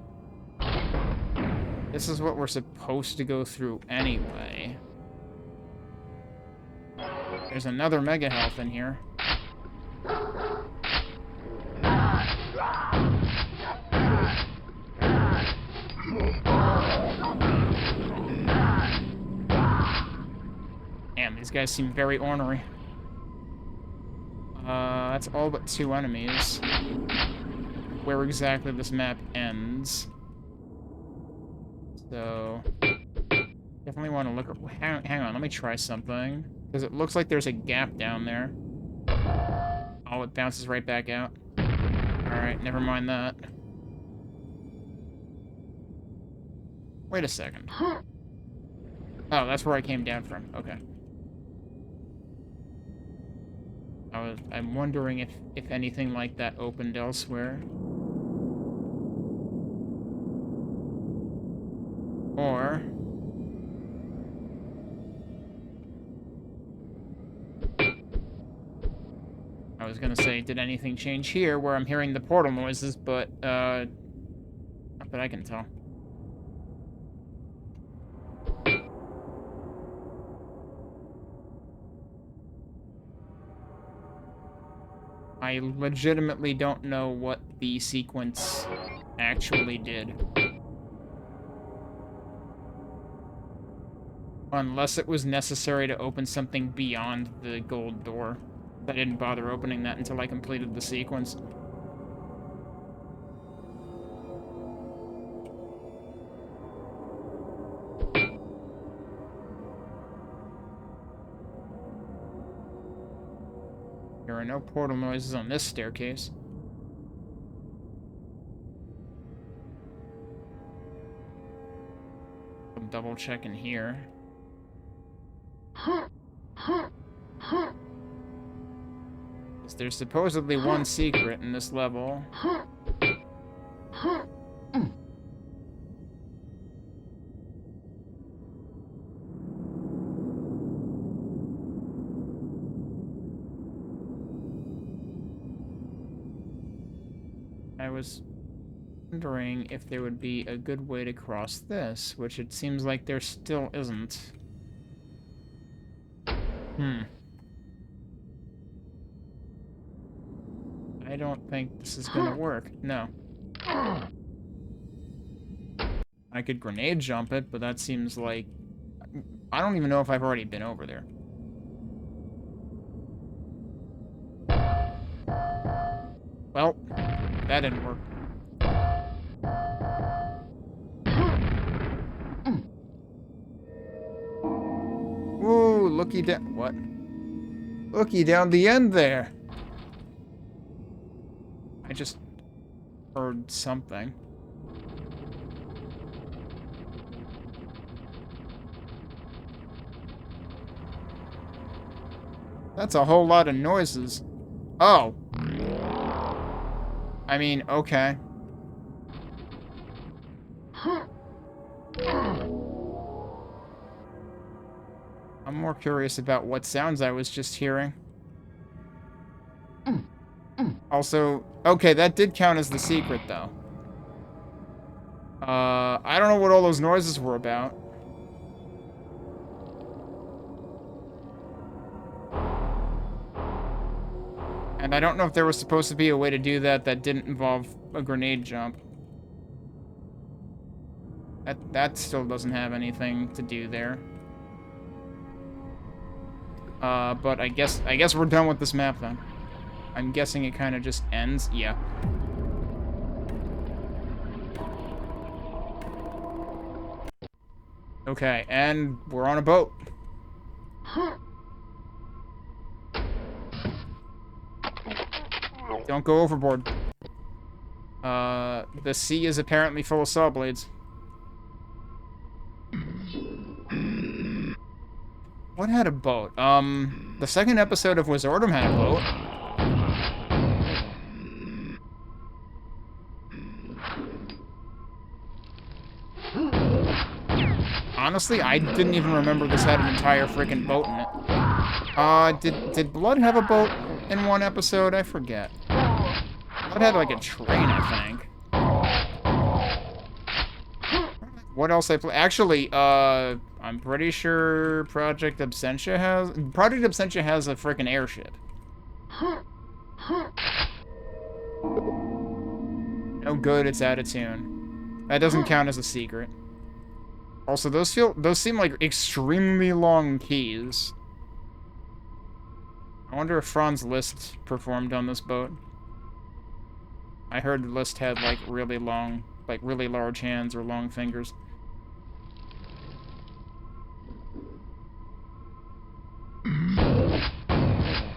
This is what we're supposed to go through anyway. There's another mega health in here. Damn, these guys seem very ornery. That's all but 2 enemies. Where exactly this map ends. So, definitely want to look at... Hang on, let me try something. Because it looks like there's a gap down there. Oh, it bounces right back out. Alright, never mind that. Wait a second. Oh, that's where I came down from. Okay. I'm wondering if anything like that opened elsewhere. Or... I was gonna say, did anything change here where I'm hearing the portal noises, but, not that I can tell. I legitimately don't know what the sequence actually did. Unless it was necessary to open something beyond the gold door. I didn't bother opening that until I completed the sequence. There are no portal noises on this staircase. I'm double checking here. There's supposedly one secret in this level. I was wondering if there would be a good way to cross this, which it seems like there still isn't. I don't think this is gonna work. No. I could grenade jump it, but that seems like... I don't even know if I've already been over there. Well, that didn't work. Ooh, looky down... What? Looky down the end there. I just heard something. That's a whole lot of noises. Oh. I mean, okay. I'm more curious about what sounds I was just hearing. Also, okay, that did count as the secret, though. I don't know what all those noises were about. And I don't know if there was supposed to be a way to do that that didn't involve a grenade jump. That still doesn't have anything to do there. But I guess we're done with this map then. I'm guessing it kind of just ends. Yeah. Okay, and we're on a boat. Don't go overboard. The sea is apparently full of saw blades. What had a boat? The second episode of Wizardom had a boat. Honestly, I didn't even remember this had an entire freaking boat in it. Did Blood have a boat in one episode? I forget. Blood had like a train, I think. What else I play? Actually, I'm pretty sure Project Absentia has a freaking airship. No good, it's out of tune. That doesn't count as a secret. Also, those seem like extremely long keys. I wonder if Franz Liszt performed on this boat. I heard Liszt had like really large hands or long fingers.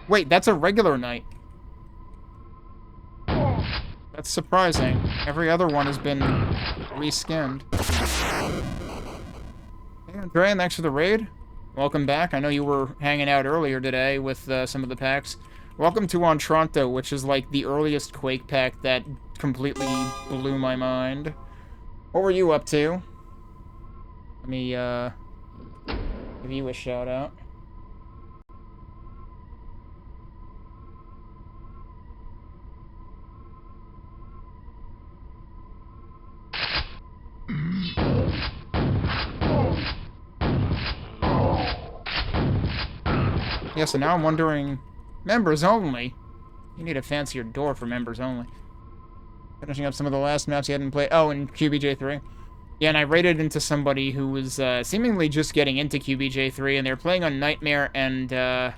Wait, that's a regular knight. That's surprising. Every other one has been reskinned. Hey, Andrea, thanks for the raid. Welcome back. I know you were hanging out earlier today with some of the packs. Welcome to Ontranto, which is like the earliest Quake pack that completely blew my mind. What were you up to? Let me give you a shout out. Yeah, so now I'm wondering, members only. You need a fancier door for members only. Finishing up some of the last maps you hadn't played. Oh, in QBJ3. Yeah, and I raided into somebody who was seemingly just getting into QBJ3, and they're playing on Nightmare, and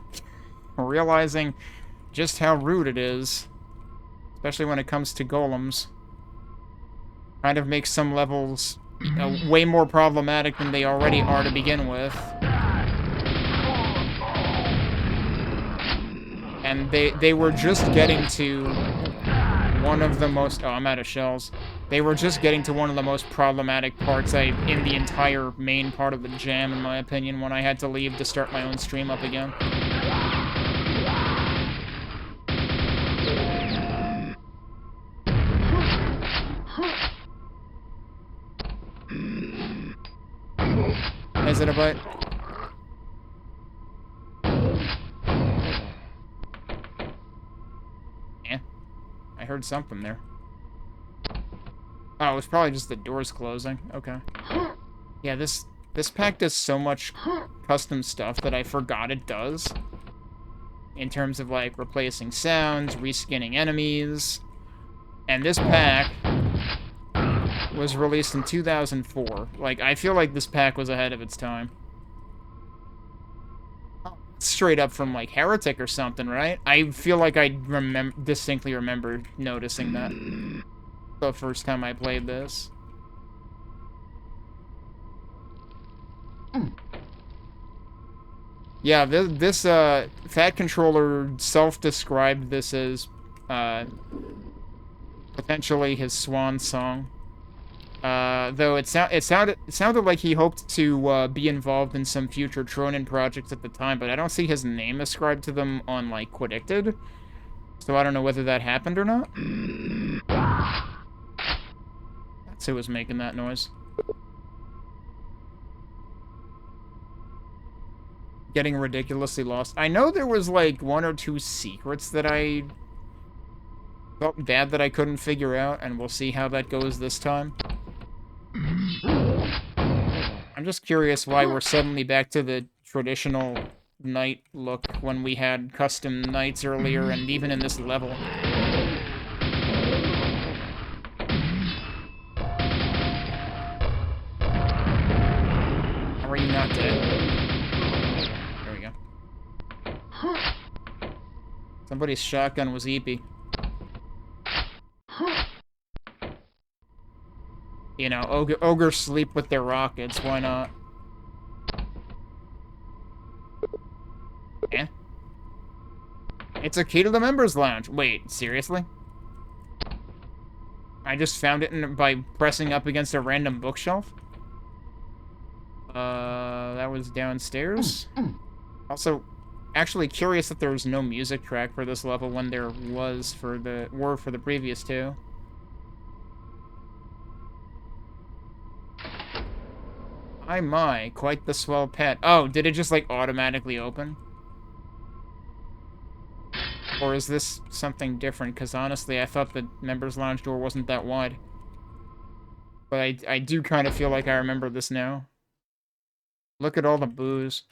realizing just how rude it is, especially when it comes to golems. Kind of makes some levels way more problematic than they already are to begin with. And they were just getting to one of the most... Oh, I'm out of shells. They were just getting to one of the most problematic parts in the entire main part of the jam, in my opinion, when I had to leave to start my own stream up again. Is it a bite? Yeah. I heard something there. Oh, it was probably just the doors closing. Okay. Yeah, this pack does so much custom stuff that I forgot it does. In terms of, like, replacing sounds, reskinning enemies. And this pack was released in 2004. Like, I feel like this pack was ahead of its time. Straight up from, like, Heretic or something, right? I feel like I distinctly remember noticing that the first time I played this. Yeah, this Fat Controller self-described this as potentially his swan song. Though it sounded like he hoped to be involved in some future Tronin projects at the time, but I don't see his name ascribed to them on, like, Quaddicted. So I don't know whether that happened or not. That's who was making that noise. Getting ridiculously lost. I know there was, like, 1 or 2 secrets that I felt bad that I couldn't figure out, and we'll see how that goes this time. I'm just curious why we're suddenly back to the traditional knight look when we had custom knights earlier and even in this level. How are you not dead? There we go. Somebody's shotgun was eepy. You know, ogres sleep with their rockets, why not? Eh? It's a key to the members lounge. Wait, seriously? I just found it by pressing up against a random bookshelf? That was downstairs? Also, actually curious that there was no music track for this level when there was for the previous two. My, quite the swell pet. Oh, did it just, like, automatically open? Or is this something different? Because honestly, I thought the members lounge door wasn't that wide. But I do kind of feel like I remember this now. Look at all the booze.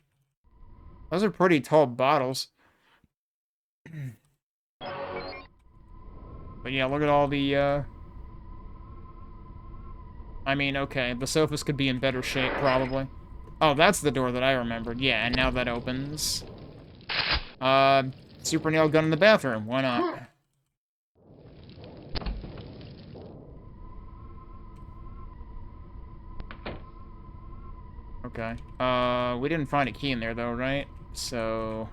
Those are pretty tall bottles. But yeah, look at all the, I mean, okay, the sofas could be in better shape, probably. Oh, that's the door that I remembered. Yeah, and now that opens. Super nail gun in the bathroom. Why not? Okay. We didn't find a key in there, though, right? So...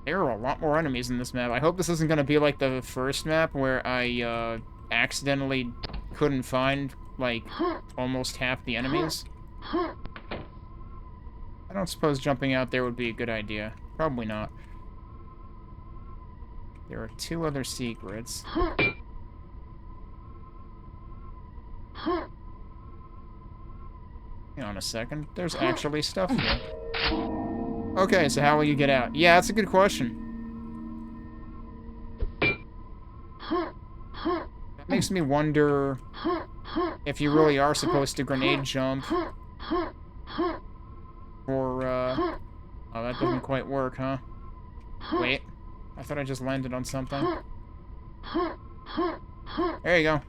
there are a lot more enemies in this map. I hope this isn't gonna be like the first map where I, accidentally couldn't find, like, almost half the enemies. I don't suppose jumping out there would be a good idea. Probably not. There are 2 other secrets. Hang on a second. There's actually stuff here. Okay, so how will you get out? Yeah, that's a good question. That makes me wonder if you really are supposed to grenade jump. Or, oh, that doesn't quite work, huh? Wait. I thought I just landed on something. There you go.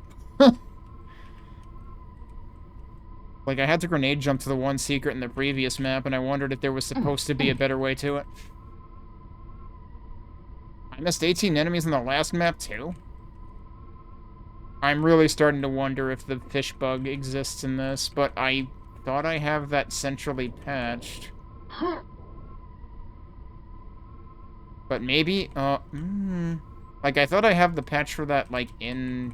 Like, I had to grenade jump to the one secret in the previous map, and I wondered if there was supposed to be a better way to it. I missed 18 enemies in the last map, too? I'm really starting to wonder if the fish bug exists in this, but I thought I have that centrally patched. But maybe, like, I thought I have the patch for that, like, in...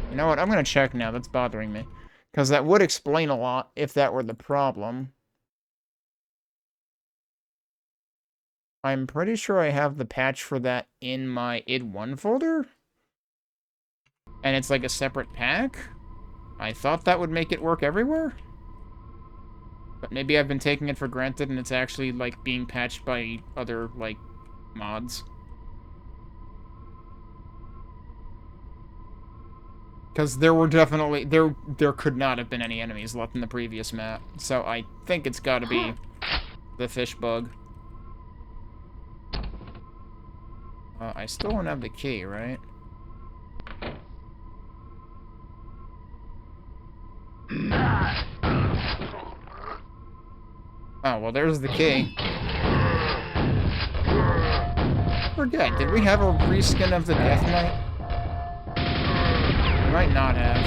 You know what, I'm gonna check now, that's bothering me. Because that would explain a lot if that were the problem. I'm pretty sure I have the patch for that in my id1 folder. And it's like a separate pack. I thought that would make it work everywhere. But maybe I've been taking it for granted and it's actually, like, being patched by other, like, mods. Because there were definitely... There could not have been any enemies left in the previous map. So I think it's gotta be the fish bug. I still don't have the key, right? Oh, well, there's the key. I forget, did we have a reskin of the Death Knight? We might not have.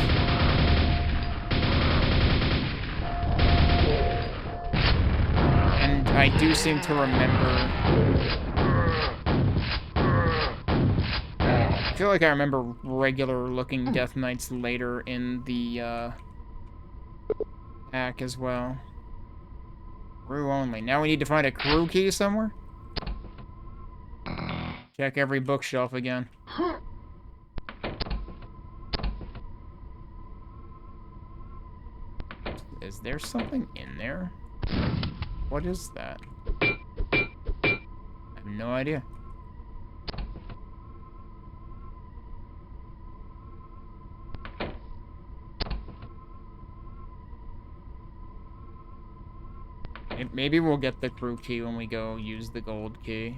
And I do seem to remember... I feel like I remember regular-looking Death Knights later in the, pack as well. Crew only. Now we need to find a crew key somewhere? Check every bookshelf again. Is there something in there? What is that? I have no idea. Maybe we'll get the crew key when we go use the gold key.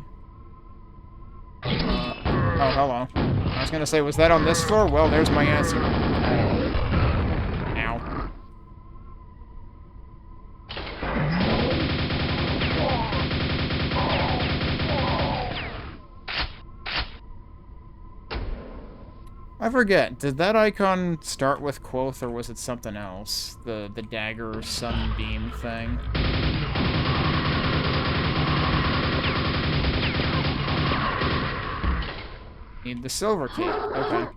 Oh, hello. I was gonna say, was that on this floor? Well, there's my answer. Ow. I forget, did that icon start with Quoth, or was it something else? The dagger sunbeam thing? Need the silver key. Okay.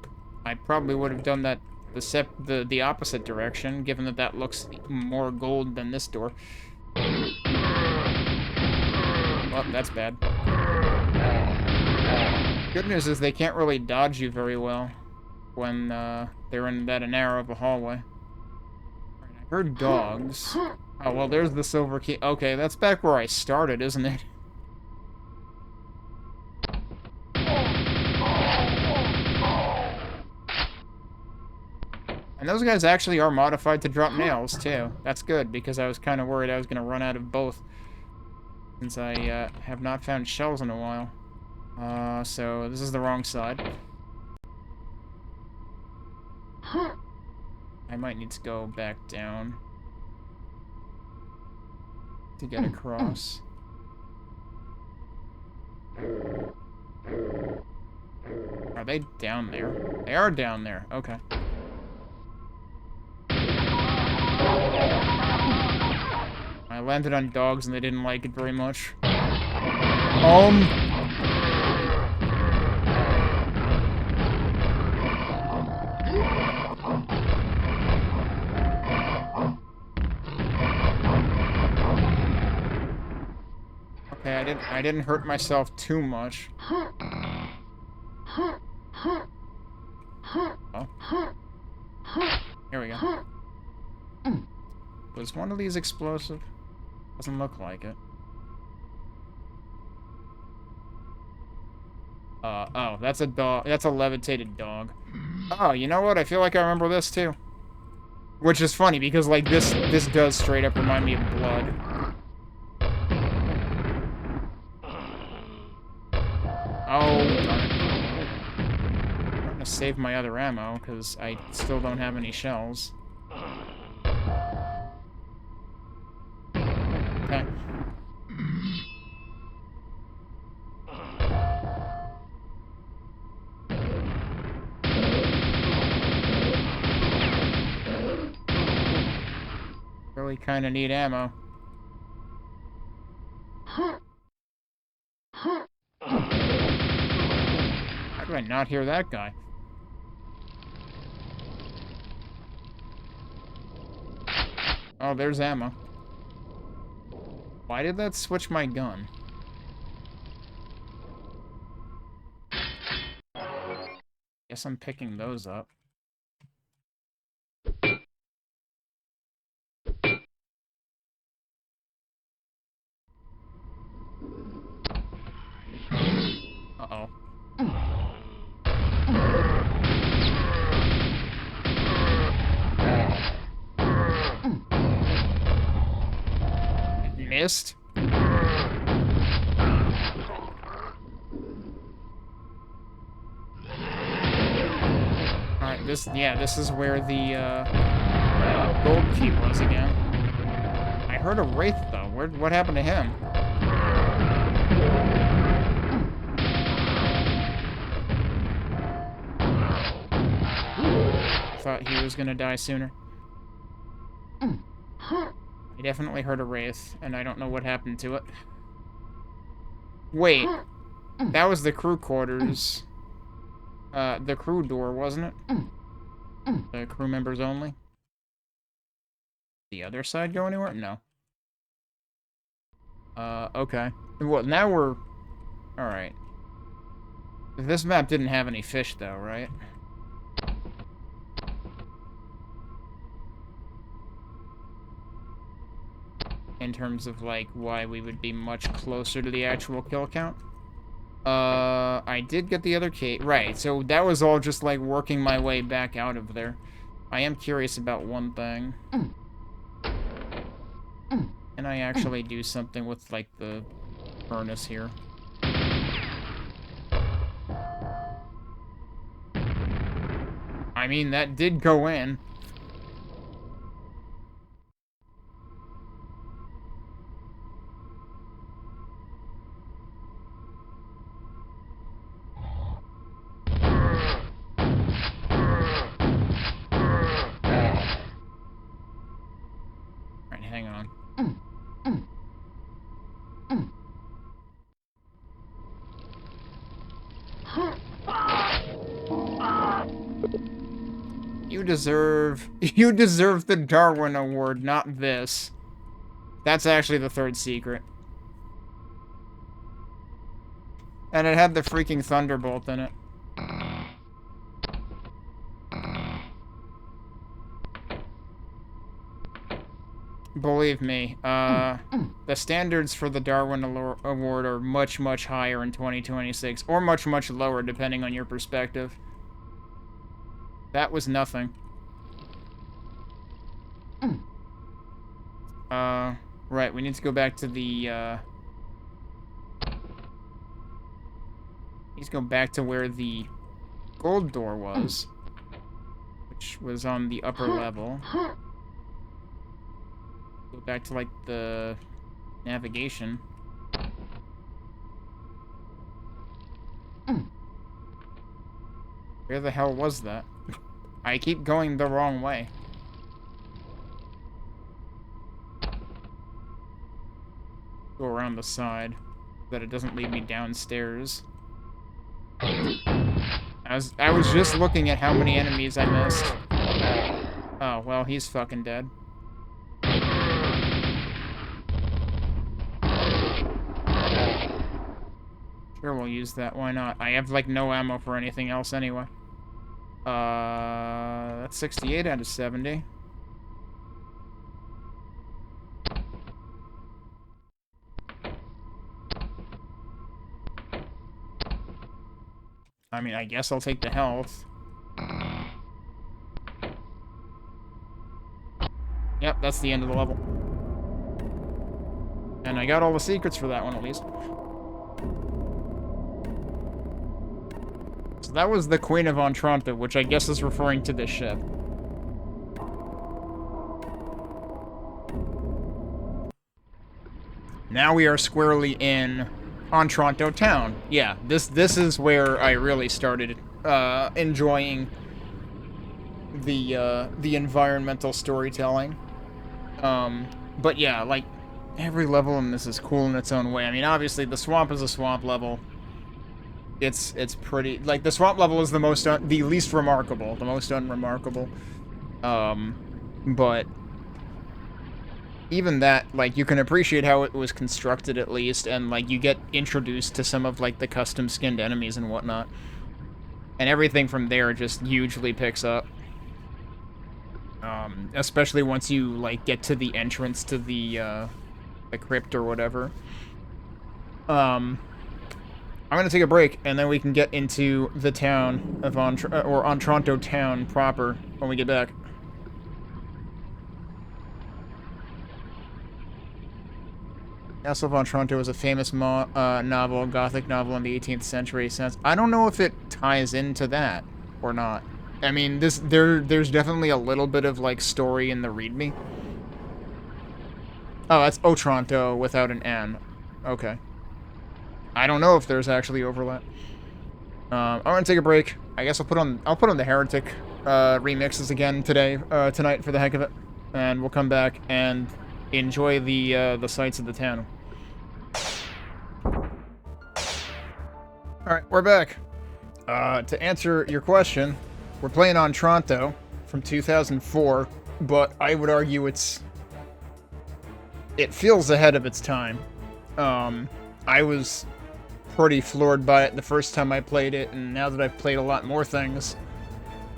I probably would have done that the opposite direction, given that that looks more gold than this door. Well, that's bad. Good news is they can't really dodge you very well when they're in that narrow of a hallway. I heard dogs. Oh, well, there's the silver key. Okay, that's back where I started, isn't it? And those guys actually are modified to drop nails, too. That's good, because I was kind of worried I was going to run out of both. Since I have not found shells in a while. So this is the wrong side. I might need to go back down to get across. Are they down there? They are down there. Okay. I landed on dogs and they didn't like it very much. Okay, I didn't hurt myself too much. Oh. Here we go. Was one of these explosive? Doesn't look like it. Oh, that's a dog. That's a levitated dog. Oh, you know what? I feel like I remember this too. Which is funny because, like, this does straight up remind me of blood. Oh, darn it. I'm gonna save my other ammo, because I still don't have any shells. Okay. Really kind of need ammo. How do I not hear that guy? Oh, there's ammo. Why did that switch my gun? Guess I'm picking those up. Uh-oh. It missed? Alright, this is where the, gold key was again. I heard a wraith, though. What happened to him? Thought he was gonna die sooner. I definitely heard a wraith, and I don't know what happened to it. Wait, that was the crew quarters. The crew door, wasn't it? The crew members only? The other side go anywhere? No. Okay. Well, now we're... Alright. This map didn't have any fish, though, right? In terms of, like, why we would be much closer to the actual kill count. I did get the other key. Right, so that was all just, like, working my way back out of there. I am curious about one thing. Can I actually do something with, like, the furnace here? I mean, that did go in. Alright, hang on. You deserve the Darwin Award, not this. That's actually the third secret. And it had the freaking Thunderbolt in it. Believe me, the standards for the Darwin Award are much, much higher in 2026, or much, much lower, depending on your perspective. That was nothing. Right, we need to go back to the, need to go back to where the gold door was, which was on the upper level. Go back to, like, the navigation. Where the hell was that? I keep going the wrong way. Go around the side, so that it doesn't lead me downstairs. I was just looking at how many enemies I missed. Oh, well, he's fucking dead. Sure, we'll use that. Why not? I have, like, no ammo for anything else anyway. That's 68 out of 70. I mean, I guess I'll take the health. Yep, that's the end of the level. And I got all the secrets for that one, at least. So that was the Queen of Ontranto, which I guess is referring to this ship. Now we are squarely in Ontranto town. Yeah, this is where I really started enjoying the environmental storytelling. But yeah, like, every level in this is cool in its own way. I mean, obviously, the swamp is a swamp level. It's pretty... Like, the swamp level is the least remarkable, the most unremarkable. But... even that, like, you can appreciate how it was constructed, at least, and, like, you get introduced to some of, like, the custom-skinned enemies and whatnot. And everything from there just hugely picks up. Especially once you, like, get to the entrance to the crypt or whatever. I'm gonna take a break, and then we can get into the town of Ontranto town proper when we get back. Castle of Ontranto is a famous novel, Gothic novel in the 18th century. I don't know if it ties into that or not. I mean, there's definitely a little bit of, like, story in the README. Oh, that's Otranto without an N. Okay. I don't know if there's actually overlap. I'm gonna take a break. I guess I'll put on the Heretic remixes again tonight for the heck of it, and we'll come back and enjoy the sights of the town. Alright, we're back. To answer your question, we're playing Ontranto from 2004, but I would argue it feels ahead of its time. I was pretty floored by it the first time I played it, and now that I've played a lot more things,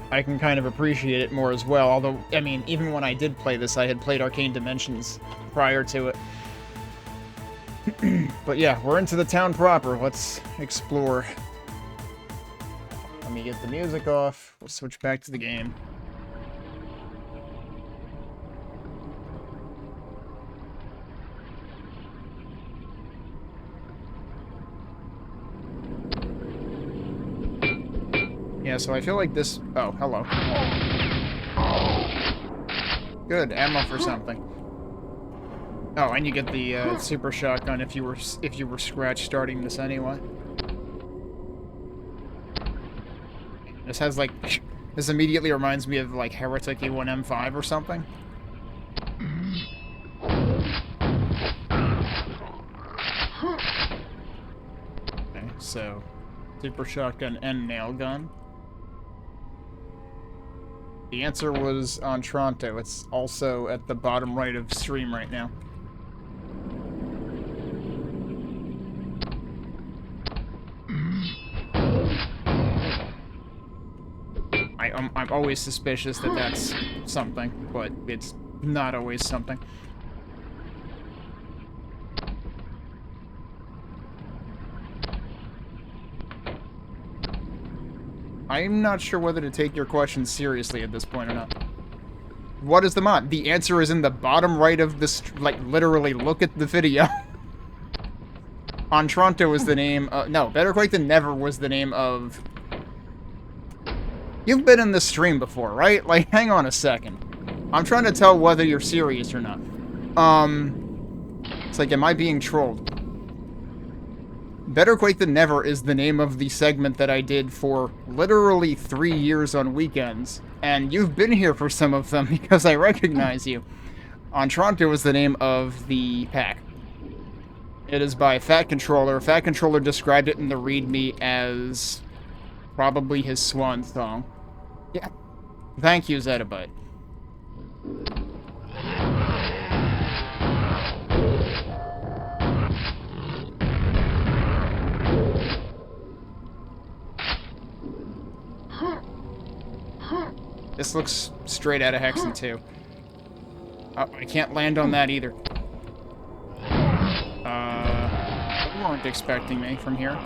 I can kind of appreciate it more as well. Although, I mean, even when I did play this, I had played Arcane Dimensions prior to it. But yeah, we're into the town proper. Let's explore. Let me get the music off. We'll switch back to the game. Yeah, so I feel like this... Oh, hello. Good, ammo for something. Oh, and you get the super shotgun if you were scratch starting this anyway. This has, like... This immediately reminds me of, like, Heretic E1M5 or something. Okay, so... Super shotgun and nail gun. The answer was Ontranto. It's also at the bottom right of stream right now. I'm always suspicious that that's something, but it's not always something. I'm not sure whether to take your question seriously at this point or not. What is the mod? The answer is in the bottom right of this, like, literally, look at the video. Ontranto is the name of... No, Better Quake Than Never was the name of... You've been in this stream before, right? Like, hang on a second. I'm trying to tell whether you're serious or not. It's like, am I being trolled? Better Quake Than Never is the name of the segment that I did for literally 3 years on weekends. And you've been here for some of them because I recognize you. Ontranto is the name of the pack. It is by Fat Controller. Fat Controller described it in the README as probably his swan song. Yeah. Thank you, Zettabyte. This looks straight out of Hexen 2. Oh, I can't land on that either. You weren't expecting me from here.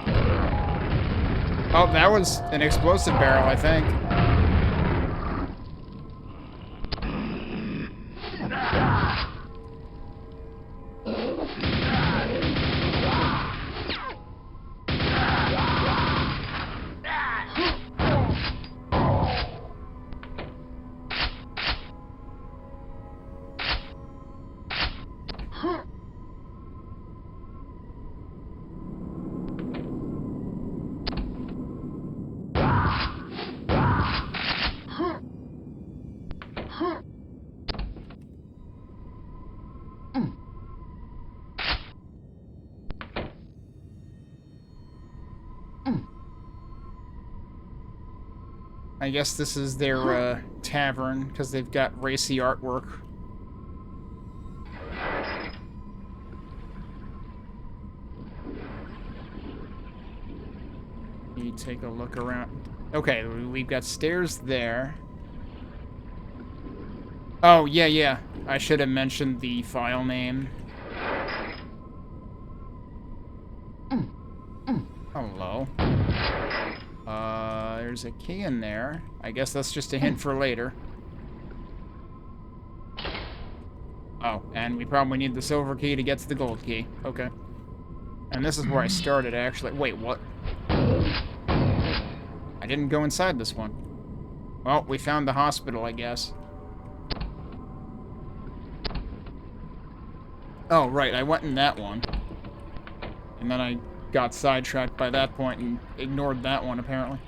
Oh, that was an explosive barrel, I think. I guess this is their tavern, because they've got racy artwork. You take a look around. Okay, we've got stairs there. Oh, yeah. I should have mentioned the file name. Hello. There's a key in there. I guess that's just a hint for later. Oh, and we probably need the silver key to get to the gold key. Okay. And this is where I started, actually. Wait, what? I didn't go inside this one. Well, we found the hospital, I guess. Oh, right, I went in that one. And then I got sidetracked by that point and ignored that one, apparently.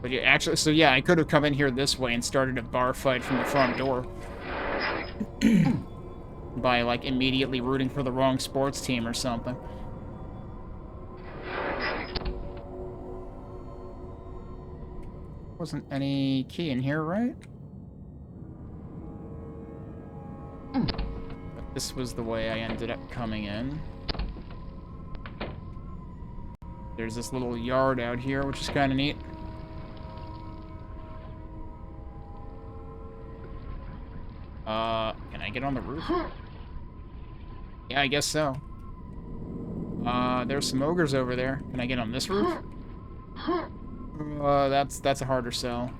But yeah, actually, so yeah, I could have come in here this way and started a bar fight from the front door. By, like, immediately rooting for the wrong sports team or something. Wasn't any key in here, right? But this was the way I ended up coming in. There's this little yard out here, which is kind of neat. Can I get on the roof? Yeah, I guess so. There's some ogres over there. Can I get on this roof? That's a harder sell.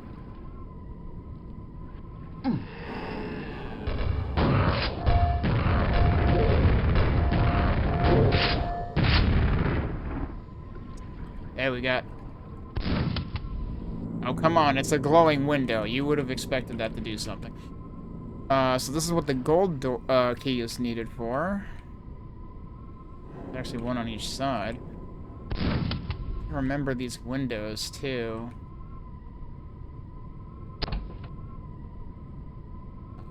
There we got. Oh, come on, it's a glowing window. You would have expected that to do something. So this is what the gold key is needed for. There's actually one on each side. I remember these windows, too.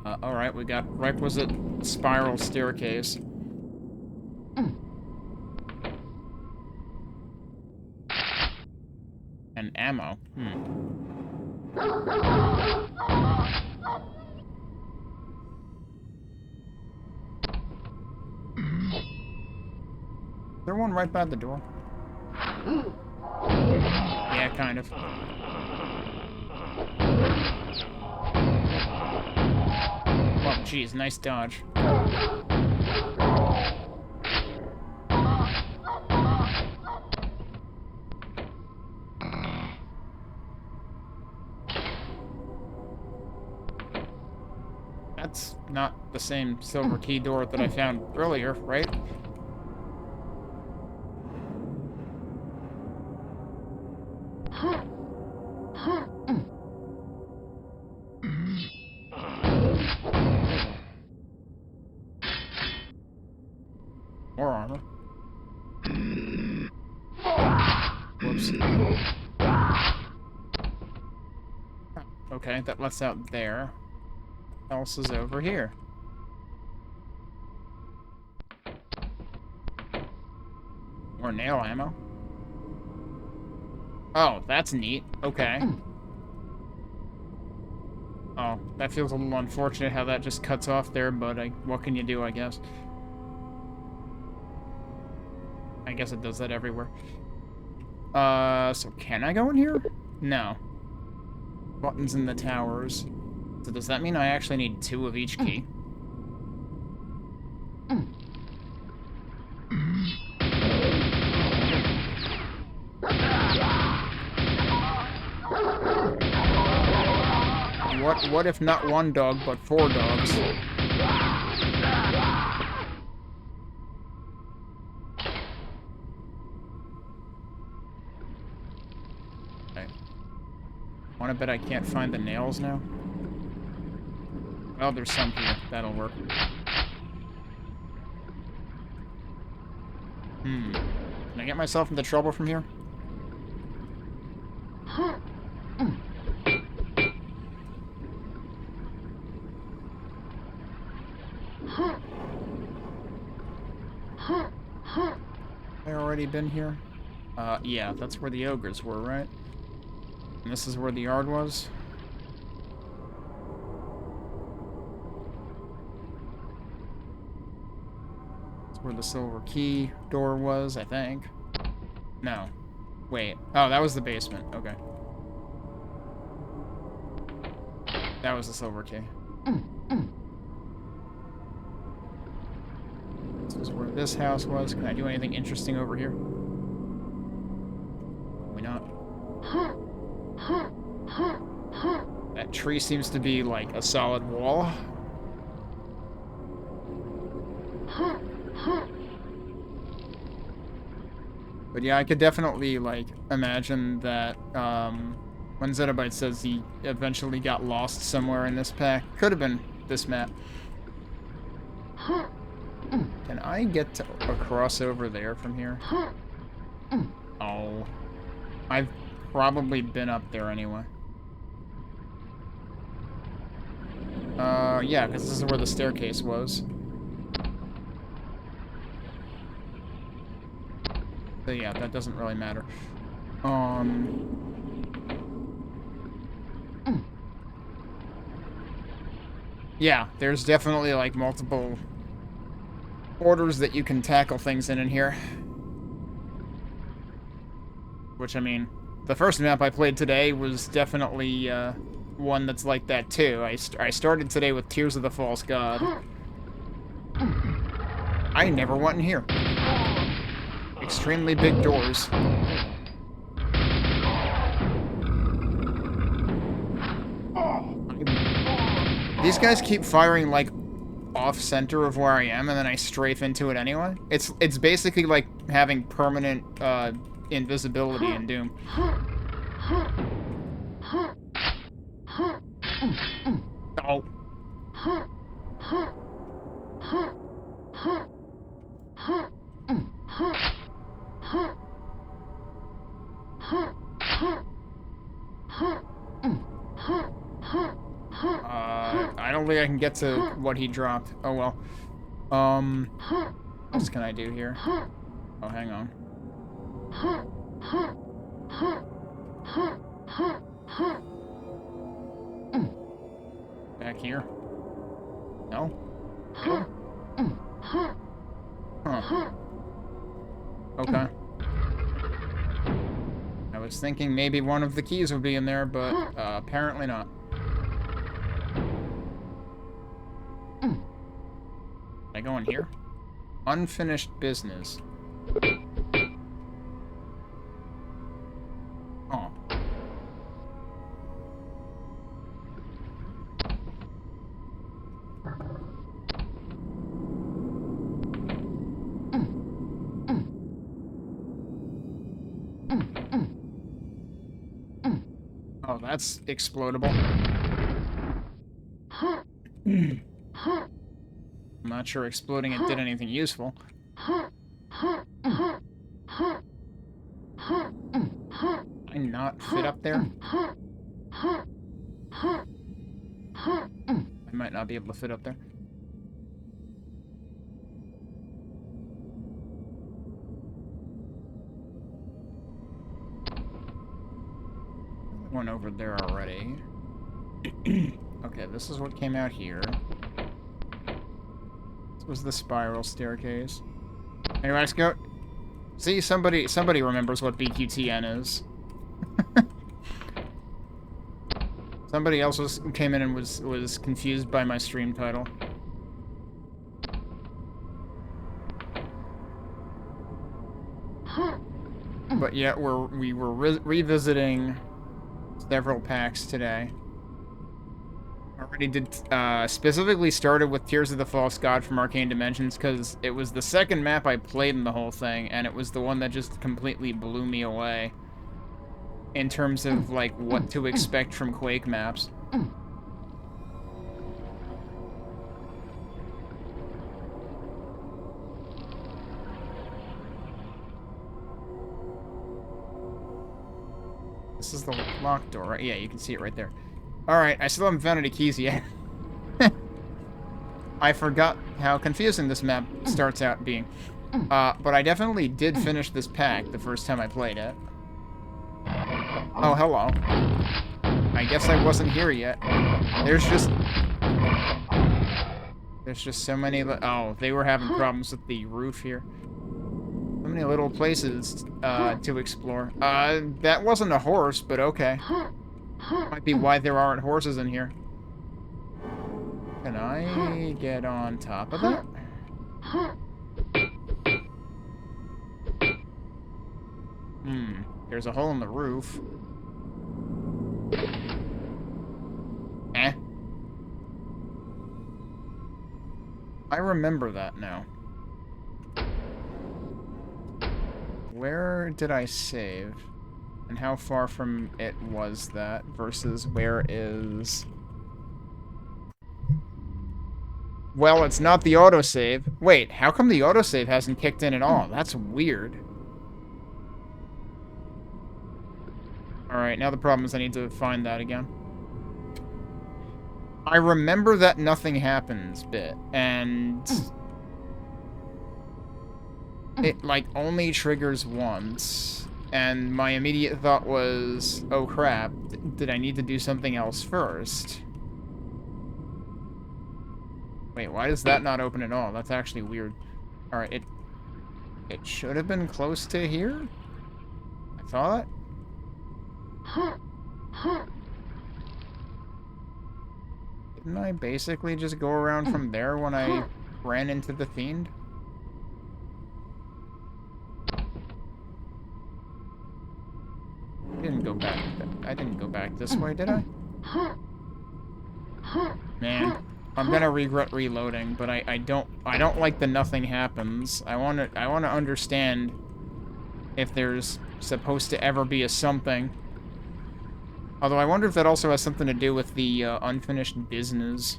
Alright, we got requisite spiral staircase. And ammo. Is there one right by the door? Yeah, kind of. Oh, geez, nice dodge. That's not the same silver key door that I found earlier, right? More armor. Whoops. Okay, that lets out there. What else is over here? More nail ammo. Oh, that's neat. Okay. Oh, that feels a little unfortunate how that just cuts off there, but what can you do, I guess? I guess it does that everywhere. So can I go in here? No. Buttons in the towers. So does that mean I actually need 2 of each key? What if not 1 dog, but 4 dogs? Okay. Wanna bet I can't find the nails now? Well, there's some here. That'll work. Can I get myself into trouble from here? I already been here? Yeah, that's where the ogres were, right? And this is where the yard was? That's where the silver key door was, I think. No. Wait. Oh, that was the basement. Okay. That was the silver key. This is where this house was. Can I do anything interesting over here? Why not? That tree seems to be like a solid wall. But yeah, I could definitely like imagine that when Zettabyte says he eventually got lost somewhere in this pack, could have been this map. Can I get to across over there from here? Oh. I've probably been up there anyway. Yeah, because this is where the staircase was. So yeah, that doesn't really matter. Yeah, there's definitely like multiple orders that you can tackle things in here. Which, I mean, the first map I played today was definitely one that's like that too. I started today with Tears of the False God. I never went in here. Extremely big doors. These guys keep firing like off-center of where I am, and then I strafe into it anyway. It's basically like having permanent invisibility in Doom. Oh. I don't think I can get to what he dropped. Oh well. What else can I do here? Oh, hang on. Back here? No? Huh. Okay. I was thinking maybe one of the keys would be in there, but apparently not. Can I go in here? Unfinished business. Oh. Oh, that's explodable. I'm not sure exploding it did anything useful. Can I not fit up there? I might not be able to fit up there. One over there already. Okay, this is what came out here. This was the spiral staircase. Hey, let's go. See, somebody remembers what BQTN is. Somebody else came in and was confused by my stream title. But yeah, we were revisiting several packs today. Already did specifically started with Tears of the False God from Arcane Dimensions because it was the second map I played in the whole thing, and it was the one that just completely blew me away in terms of like what to expect from Quake maps. This is the locked door, right? Yeah, you can see it right there. Alright, I still haven't found any keys yet. I forgot how confusing this map starts out being. But I definitely did finish this pack the first time I played it. Oh, hello. I guess I wasn't here yet. There's just so many... Oh, they were having problems with the roof here. So many little places to explore. That wasn't a horse, but okay. Might be why there aren't horses in here. Can I get on top of that? There's a hole in the roof. Eh. I remember that now. Where did I save? And how far from it was that versus where is... Well, it's not the autosave. Wait, how come the autosave hasn't kicked in at all? That's weird. Alright, now the problem is I need to find that again. I remember that nothing happens bit, and... it, like, only triggers once. And my immediate thought was, oh crap, did I need to do something else first? Wait, why does that not open at all? That's actually weird. Alright, it should have been close to here? I thought? Didn't I basically just go around from there when I ran into the fiend? I didn't go back. I didn't go back this way, did I? Man, I'm gonna regret reloading, but I don't like the nothing happens. I wanna understand if there's supposed to ever be a something. Although I wonder if that also has something to do with the unfinished business.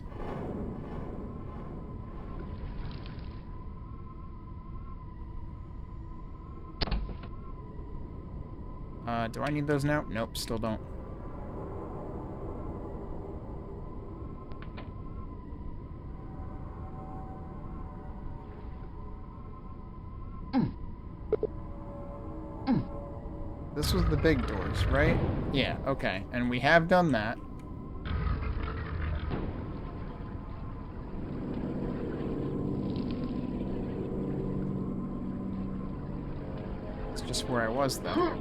Do I need those now? Nope, still don't. This was the big doors, right? Yeah, okay. And we have done that. It's just where I was, though.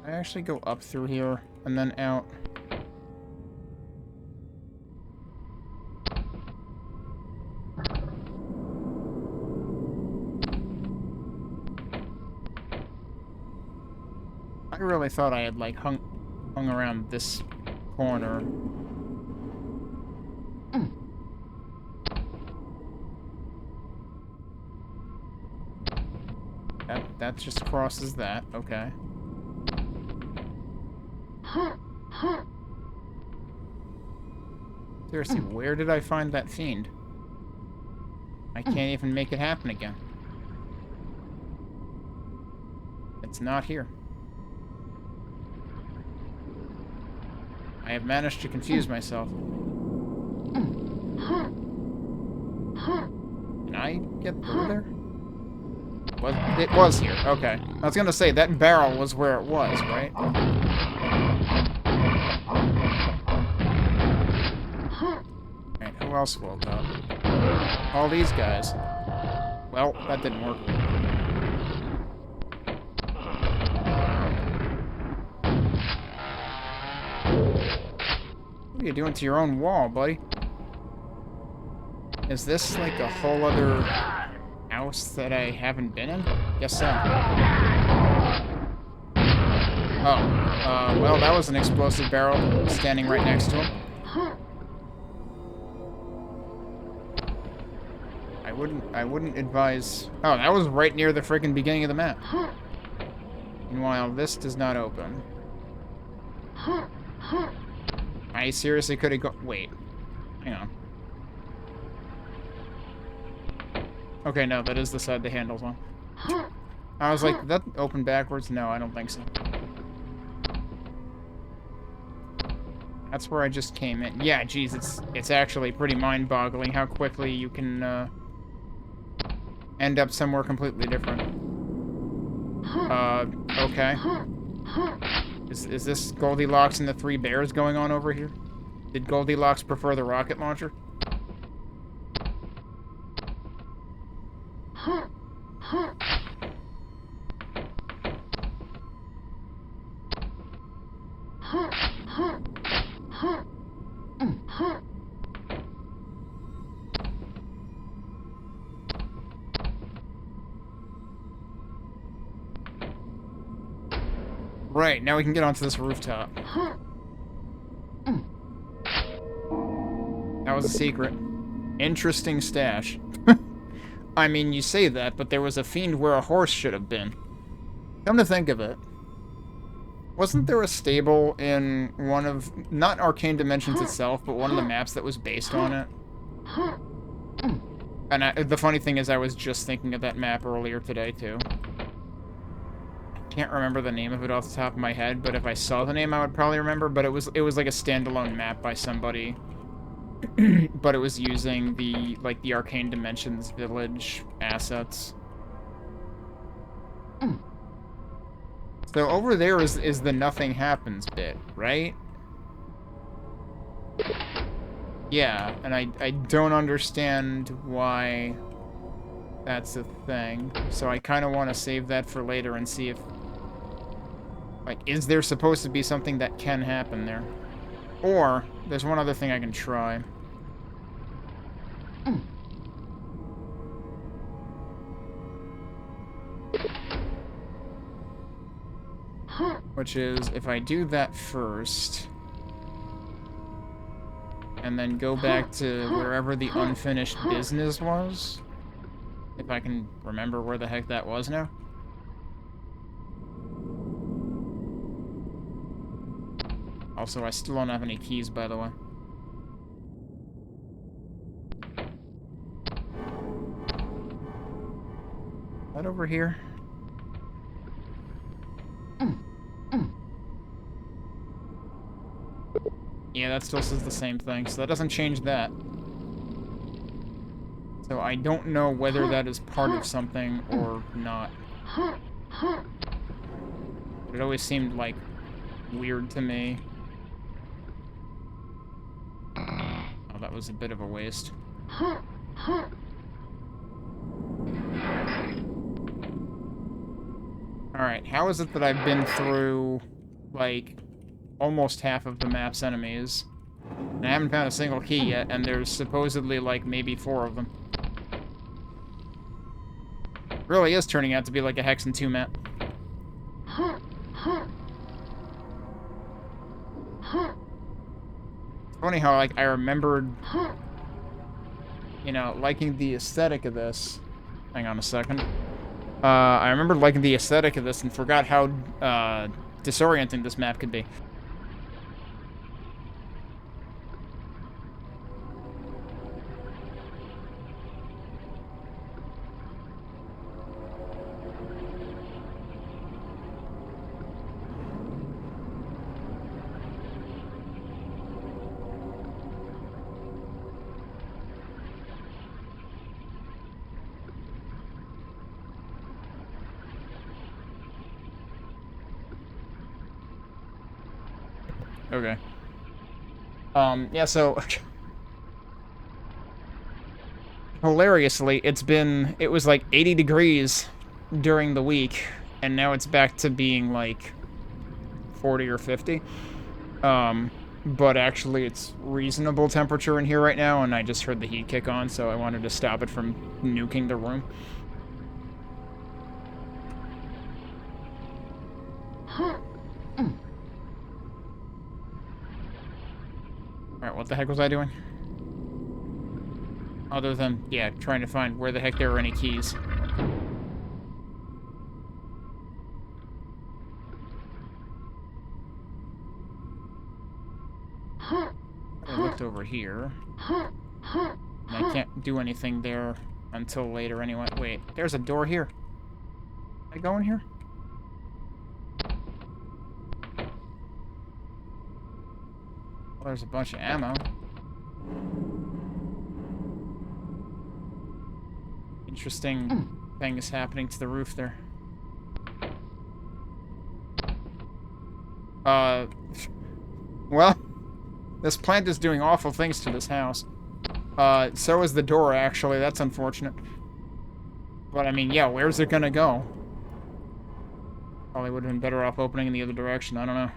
Can I actually go up through here and then out? I really thought I had, like, hung around this corner. That just crosses that, okay. Seriously, where did I find that fiend? I can't even make it happen again. It's not here. I have managed to confuse myself. Can I get through there? It was here. Okay. I was gonna say, that barrel was where it was, right? Alright, who else woke up? All these guys. Well, that didn't work. What are you doing to your own wall, buddy? Is this like a whole other house that I haven't been in? Guess so. Oh, well, that was an explosive barrel standing right next to him. I wouldn't advise... Oh, that was right near the freaking beginning of the map. Meanwhile, this does not open. I seriously could have wait. Hang on. Okay, no, that is the side the handle's on. I was like, did that open backwards? No, I don't think so. That's where I just came in. Yeah, geez, it's actually pretty mind-boggling how quickly you can end up somewhere completely different. Okay. Is this Goldilocks and the Three Bears going on over here? Did Goldilocks prefer the rocket launcher? Right, now we can get onto this rooftop. That was a secret. Interesting stash. I mean, you say that, but there was a fiend where a horse should have been. Come to think of it. Wasn't there a stable in one of... not Arcane Dimensions itself, but one of the maps that was based on it? And the funny thing is, I was just thinking of that map earlier today, too. Can't remember the name of it off the top of my head, but if I saw the name, I would probably remember. But it was like a standalone map by somebody, but it was using the Arcane Dimensions village assets. So over there is the nothing happens bit, right? Yeah, and I don't understand why that's a thing. So I kind of want to save that for later and see if... like, is there supposed to be something that can happen there? Or, there's one other thing I can try. Which is, if I do that first... and then go back to wherever the unfinished business was... if I can remember where the heck that was now. Also, I still don't have any keys, by the way. Is that over here? Yeah, that still says the same thing, so that doesn't change that. So I don't know whether that is part of something or not. It always seemed, like, weird to me. Oh, that was a bit of a waste. Alright, how is it that I've been through, like, almost half of the map's enemies, and I haven't found a single key yet, and there's supposedly, like, maybe 4 of them? Really is turning out to be like a Hex and 2 map. It's funny how, like, I remembered, you know, liking the aesthetic of this. Hang on a second. I remembered liking the aesthetic of this and forgot how disorienting this map could be. Okay. Yeah, so... hilariously, it was like 80 degrees during the week, and now it's back to being like 40 or 50. But actually it's reasonable temperature in here right now, and I just heard the heat kick on, so I wanted to stop it from nuking the room. Alright, what the heck was I doing? Other than, yeah, trying to find where the heck there were any keys. I looked over here. And I can't do anything there until later anyway. Wait, there's a door here. Can I go in here? Well, there's a bunch of ammo. Interesting things happening to the roof there. Well, this plant is doing awful things to this house. So is the door, actually. That's unfortunate. But, I mean, yeah, where's it gonna go? Probably would have been better off opening in the other direction. I don't know.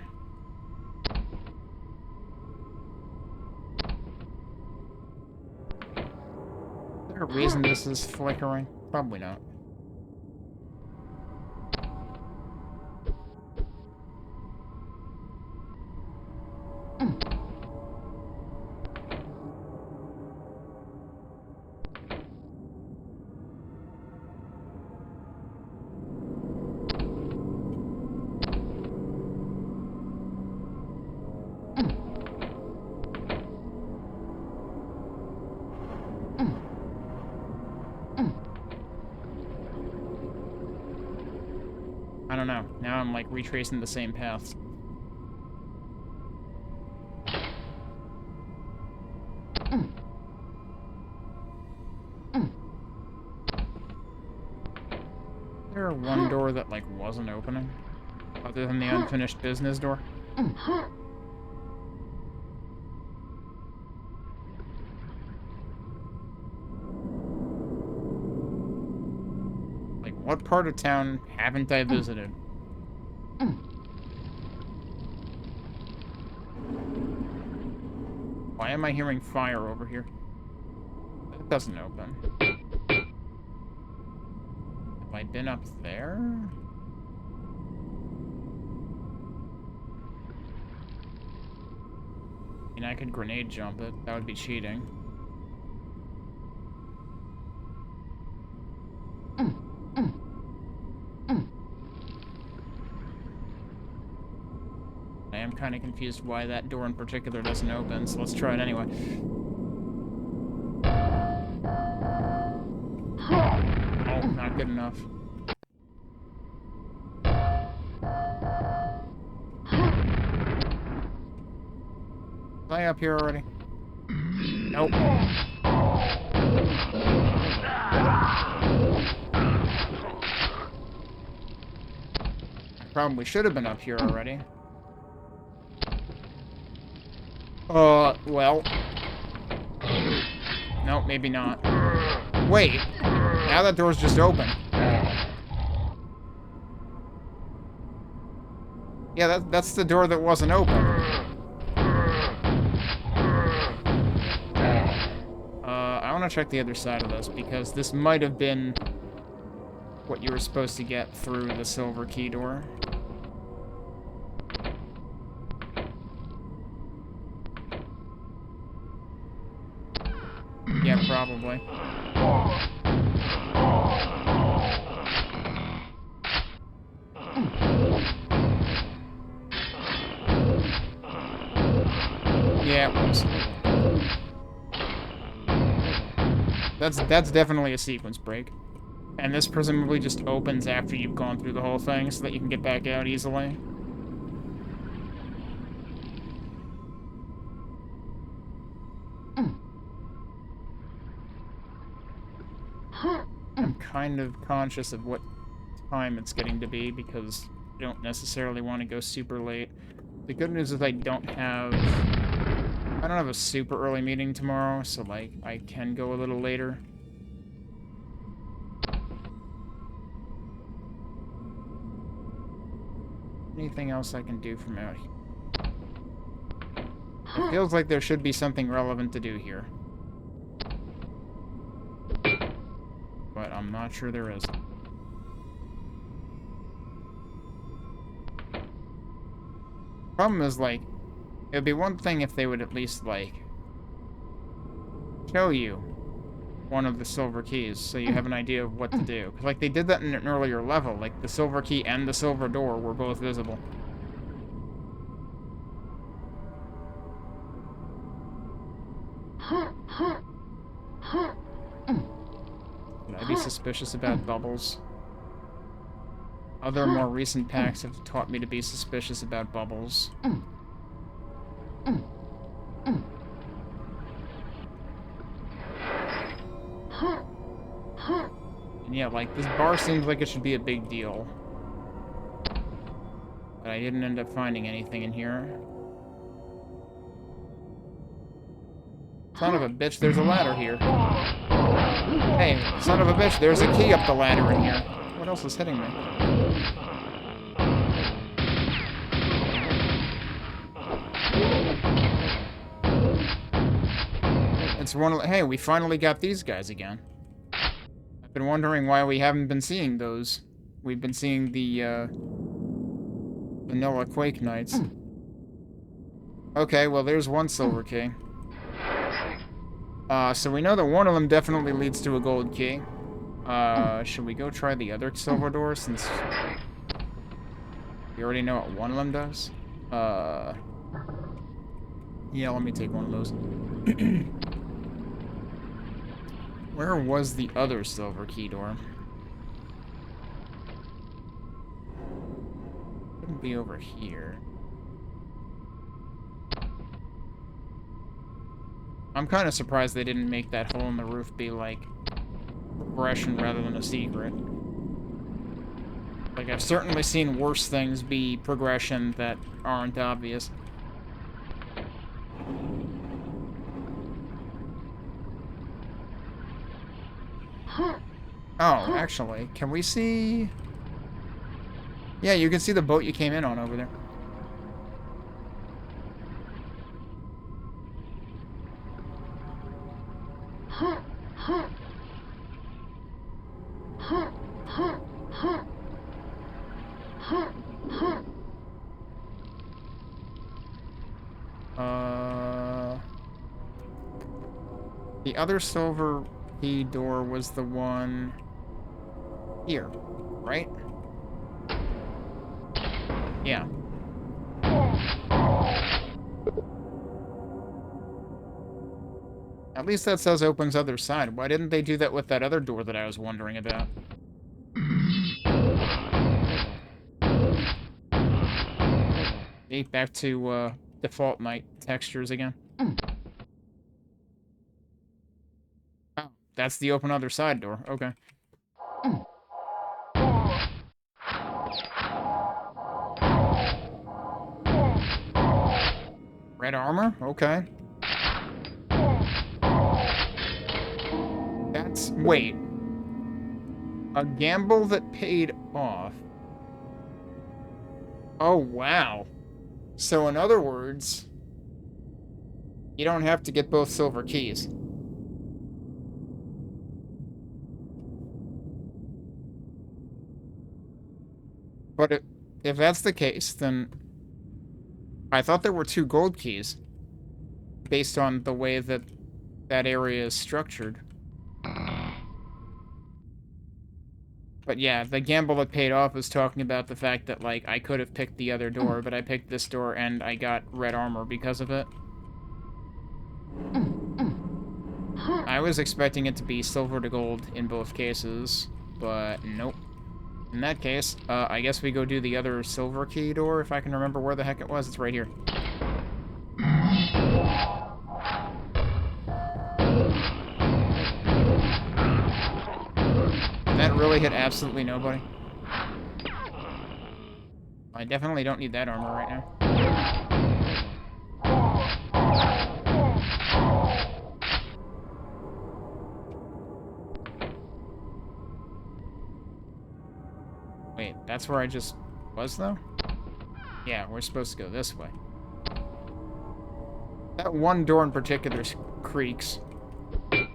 Is there a reason this is flickering? Probably not. I don't know. Now I'm like retracing the same paths. Is there one door that like wasn't opening? Other than the unfinished business door? What part of town haven't I visited? Why am I hearing fire over here? It doesn't open. Have I been up there? I mean, I could grenade jump it. That would be cheating. I am kind of confused why that door in particular doesn't open, so let's try it anyway. Oh, not good enough. Was I up here already? Nope. I probably should have been up here already. Well. Nope, maybe not. Wait. Now that door's just open. Yeah, that's the door that wasn't open. I want to check the other side of this, because this might have been what you were supposed to get through the silver key door. Yeah, probably. Yeah, it was. That's definitely a sequence break. And this presumably just opens after you've gone through the whole thing so that you can get back out easily. I'm kind of conscious of what time it's getting to be because I don't necessarily want to go super late. The good news is I don't have a super early meeting tomorrow, so like I can go a little later. Anything else I can do from out here? It feels like there should be something relevant to do here. But I'm not sure there is. Problem is, like, it would be one thing if they would at least, like, show you one of the silver keys so you have an idea of what to do. 'Cause, like, they did that in an earlier level. Like, the silver key and the silver door were both visible. suspicious about bubbles. Other more recent packs have taught me to be suspicious about bubbles. And yeah, like, this bar seems like it should be a big deal. But I didn't end up finding anything in here. Son of a bitch, there's a ladder here. Hey, son of a bitch, there's a key up the ladder in here. What else is hitting me? It's one of, hey, we finally got these guys again. I've been wondering why we haven't been seeing those. We've been seeing the, vanilla Quake Knights. Okay, well, there's one silver key. So we know that one of them definitely leads to a gold key. Should we go try the other silver door, since we already know what one of them does? Yeah, let me take one of those. Where was the other silver key door? Couldn't be over here. I'm kind of surprised they didn't make that hole in the roof be, like, progression rather than a secret. Like, I've certainly seen worse things be progression that aren't obvious. Oh, actually, can we see... Yeah, you can see the boat you came in on over there. The other silver key door was the one here, right? Yeah. At least that says opens other side. Why didn't they do that with that other door that I was wondering about? Okay, back to default night textures again. Oh, that's the open other side door. Okay. Red armor? Okay. That's... Wait. A gamble that paid off. Oh, wow. So, in other words, you don't have to get both silver keys. But if that's the case, then I thought there were 2 gold keys based on the way that that area is structured. But yeah, the gamble that paid off was talking about the fact that, like, I could have picked the other door, but I picked this door and I got red armor because of it. I was expecting it to be silver to gold in both cases, but nope. In that case, I guess we go do the other silver key door, if I can remember where the heck it was. It's right here. That really hit absolutely nobody. I definitely don't need that armor right now. Wait, that's where I just was, though? Yeah, we're supposed to go this way. That one door in particular creaks. I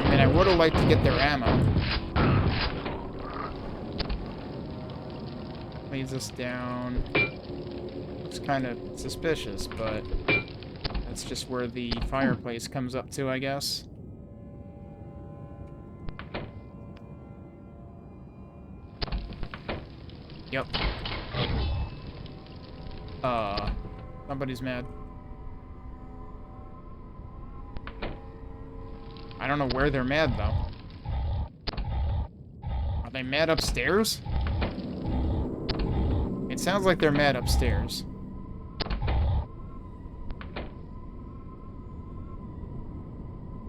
mean, I would have liked to get their ammo. Leads us down. Looks kind of suspicious, but that's just where the fireplace comes up to, I guess. Yep. Somebody's mad. I don't know where they're mad, though. Are they mad upstairs? It sounds like they're mad upstairs.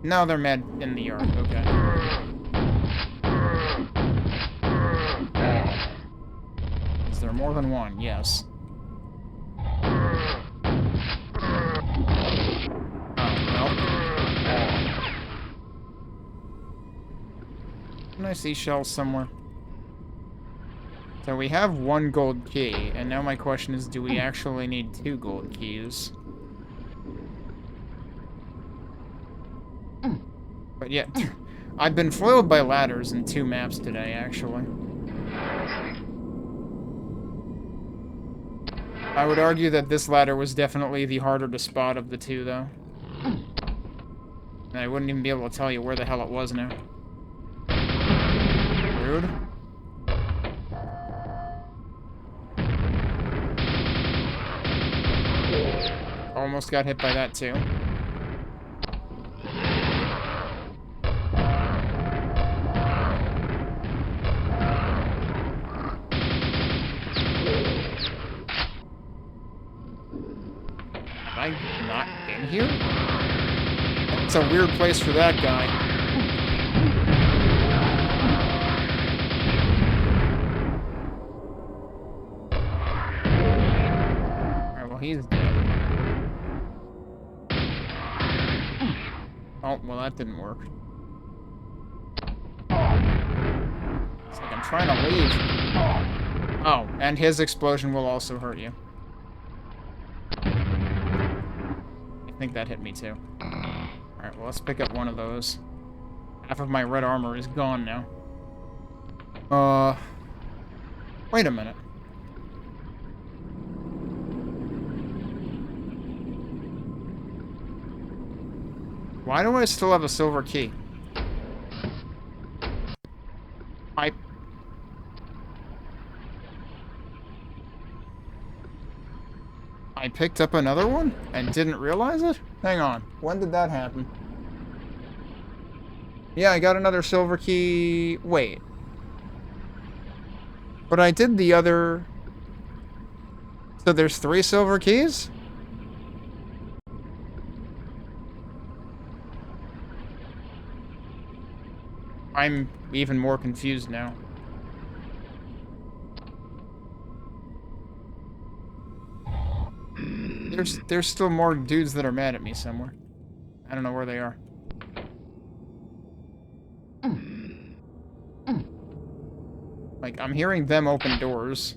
No, they're mad in the yard. Okay. Is there more than one? Yes. Can I see shells somewhere? So we have one gold key, and now my question is, do we actually need 2 gold keys? But yeah, I've been foiled by ladders in 2 maps today, actually. I would argue that this ladder was definitely the harder to spot of the 2, though. And I wouldn't even be able to tell you where the hell it was now. Rude. Almost got hit by that, too. Have I not been here? It's a weird place for that guy. He's dead. Oh, well, that didn't work. It's like I'm trying to leave. Oh, and his explosion will also hurt you. I think that hit me too. Alright, well, let's pick up one of those. Half of my red armor is gone now. Wait a minute. Why do I still have a silver key? I picked up another one and didn't realize it? Hang on. When did that happen? Yeah, I got another silver key. Wait. But I did the other... So there's 3 silver keys? I'm even more confused now. There's still more dudes that are mad at me somewhere. I don't know where they are. Like, I'm hearing them open doors.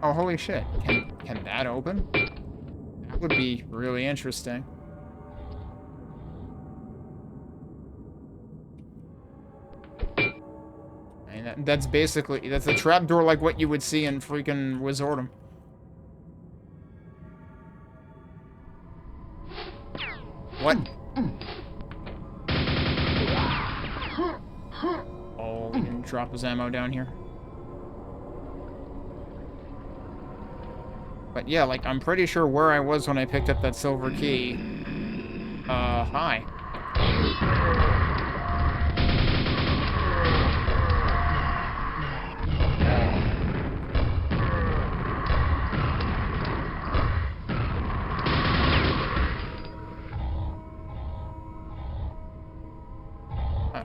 Oh, holy shit. Can that open? That would be really interesting. That's basically, that's a trapdoor like what you would see in freaking Wizardom. What? Oh, he didn't drop his ammo down here. But yeah, like, I'm pretty sure where I was when I picked up that silver key. Hi.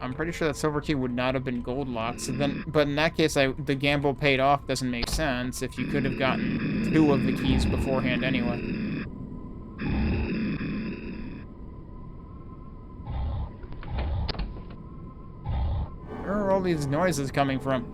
I'm pretty sure that silver key would not have been gold locked. So then, but in that case, the gamble paid off. Doesn't make sense if you could have gotten 2 of the keys beforehand anyway. Where are all these noises coming from?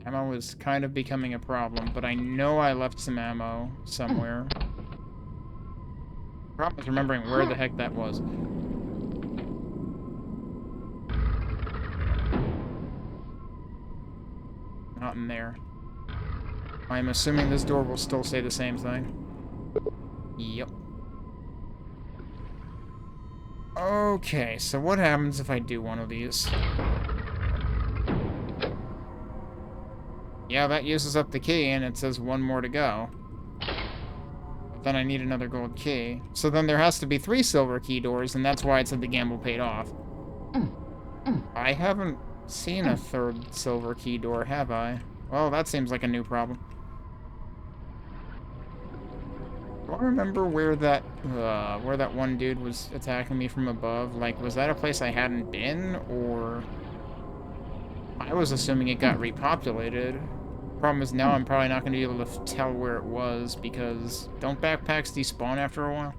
Ammo is kind of becoming a problem, but I know I left some ammo somewhere. Problem is remembering where the heck that was. not in there. I'm assuming this door will still say the same thing. Yep. Okay, so what happens if I do one of these? Yeah, that uses up the key, and it says one more to go. But then I need another gold key. So then there has to be 3 silver key doors, and that's why it said the gamble paid off. I haven't seen a 3rd silver key door, have I? Well, that seems like a new problem. Do I remember where that one dude was attacking me from above? Like, was that a place I hadn't been, or... I was assuming it got repopulated. Problem is now I'm probably not going to be able to tell where it was, because don't backpacks despawn after a while?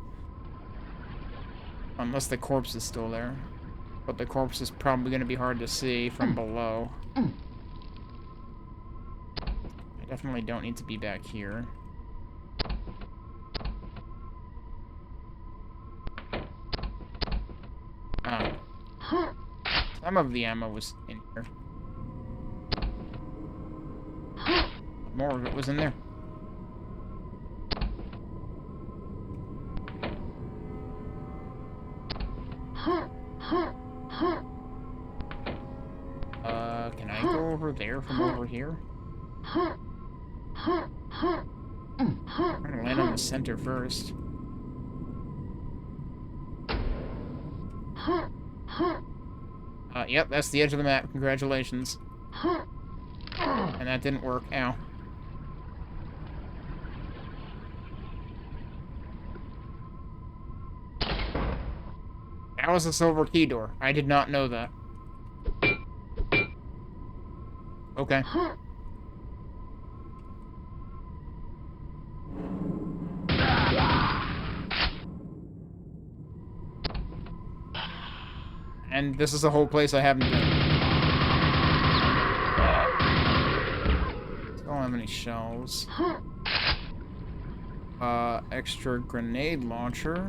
Unless the corpse is still there. But the corpse is probably going to be hard to see from below. I definitely don't need to be back here. Ah. Some of the ammo was in here. More of it was in there. Can I go over there from over here? I'm gonna land on the center first. Yep, that's the edge of the map. Congratulations. And that didn't work. Ow. That was a silver key door. I did not know that. Okay. And this is a whole place I haven't been. I don't have any shells. Extra grenade launcher.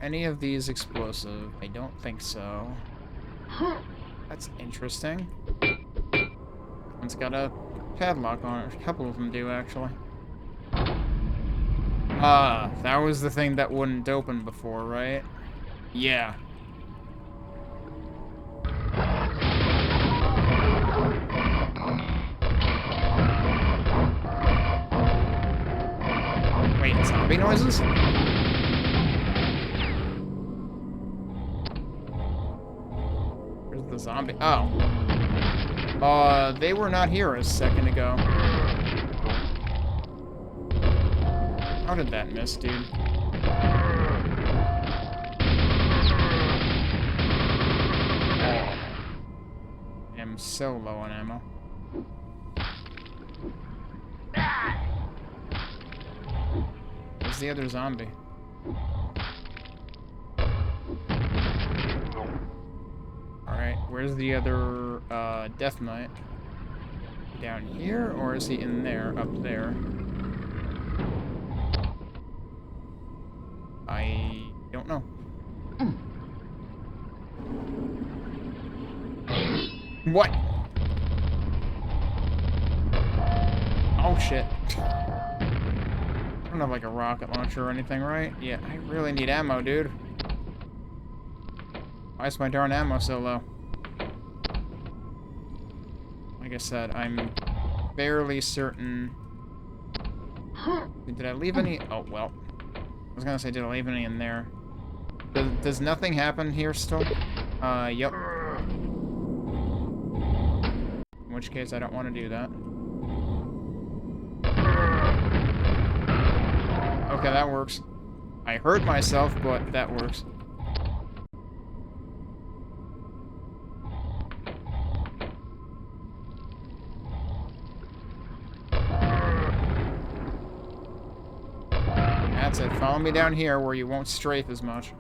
Any of these explosive? I don't think so. That's interesting. One's got a padlock on it. A couple of them do, actually. That was the thing that wouldn't open before, right? Yeah. Wait, zombie noises? Where's the zombie? Oh. They were not here a second ago. How did that miss, dude? I'm so low on ammo. Where's the other zombie? Alright, where's the other, Death Knight? Down here, or is he in there, up there? I don't know. What? Oh shit. I don't have like a rocket launcher or anything, right? Yeah, I really need ammo, dude. Why is my darn ammo so low? Like I said, I'm fairly certain. Did I leave any? Oh, well. I was gonna say, did I leave any in there? Does nothing happen here still? Yep. In which case, I don't want to do that. Okay, that works. I hurt myself, but that works. That's it. Follow me down here where you won't strafe as much.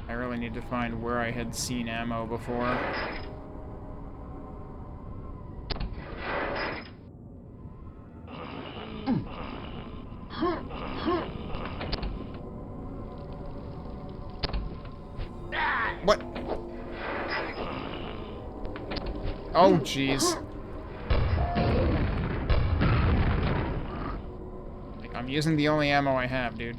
I really need to find where I had seen ammo before. What? Oh, jeez. Like, I'm using the only ammo I have, dude.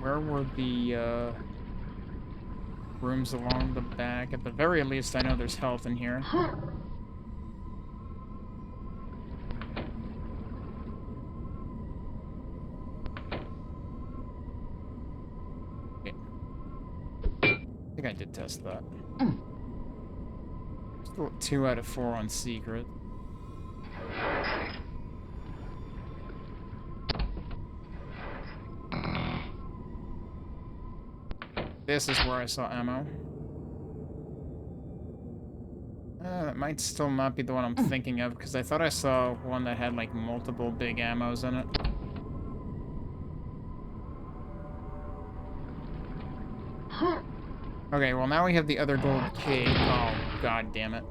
Where were the rooms along the back? At the very least, I know there's health in here. Okay. I think I did test that. Still 2 out of 4 on secret. This is where I saw ammo. That might still not be the one I'm thinking of, because I thought I saw one that had, like, multiple big ammos in it. Okay, well now we have the other gold key. Oh, god damn it.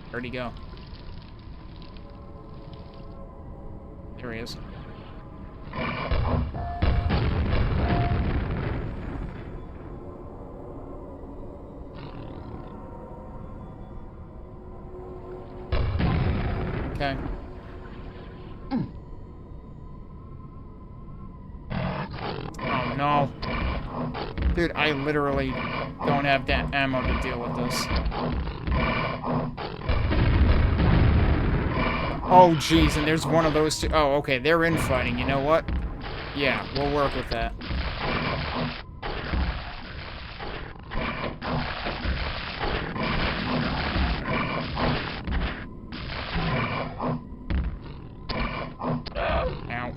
Where'd he go? There he is. Okay. Oh no. Dude, I literally don't have that ammo to deal with this. Oh, jeez, and there's one of those two. Oh, okay, they're infighting. You know what? Yeah, we'll work with that. Ow.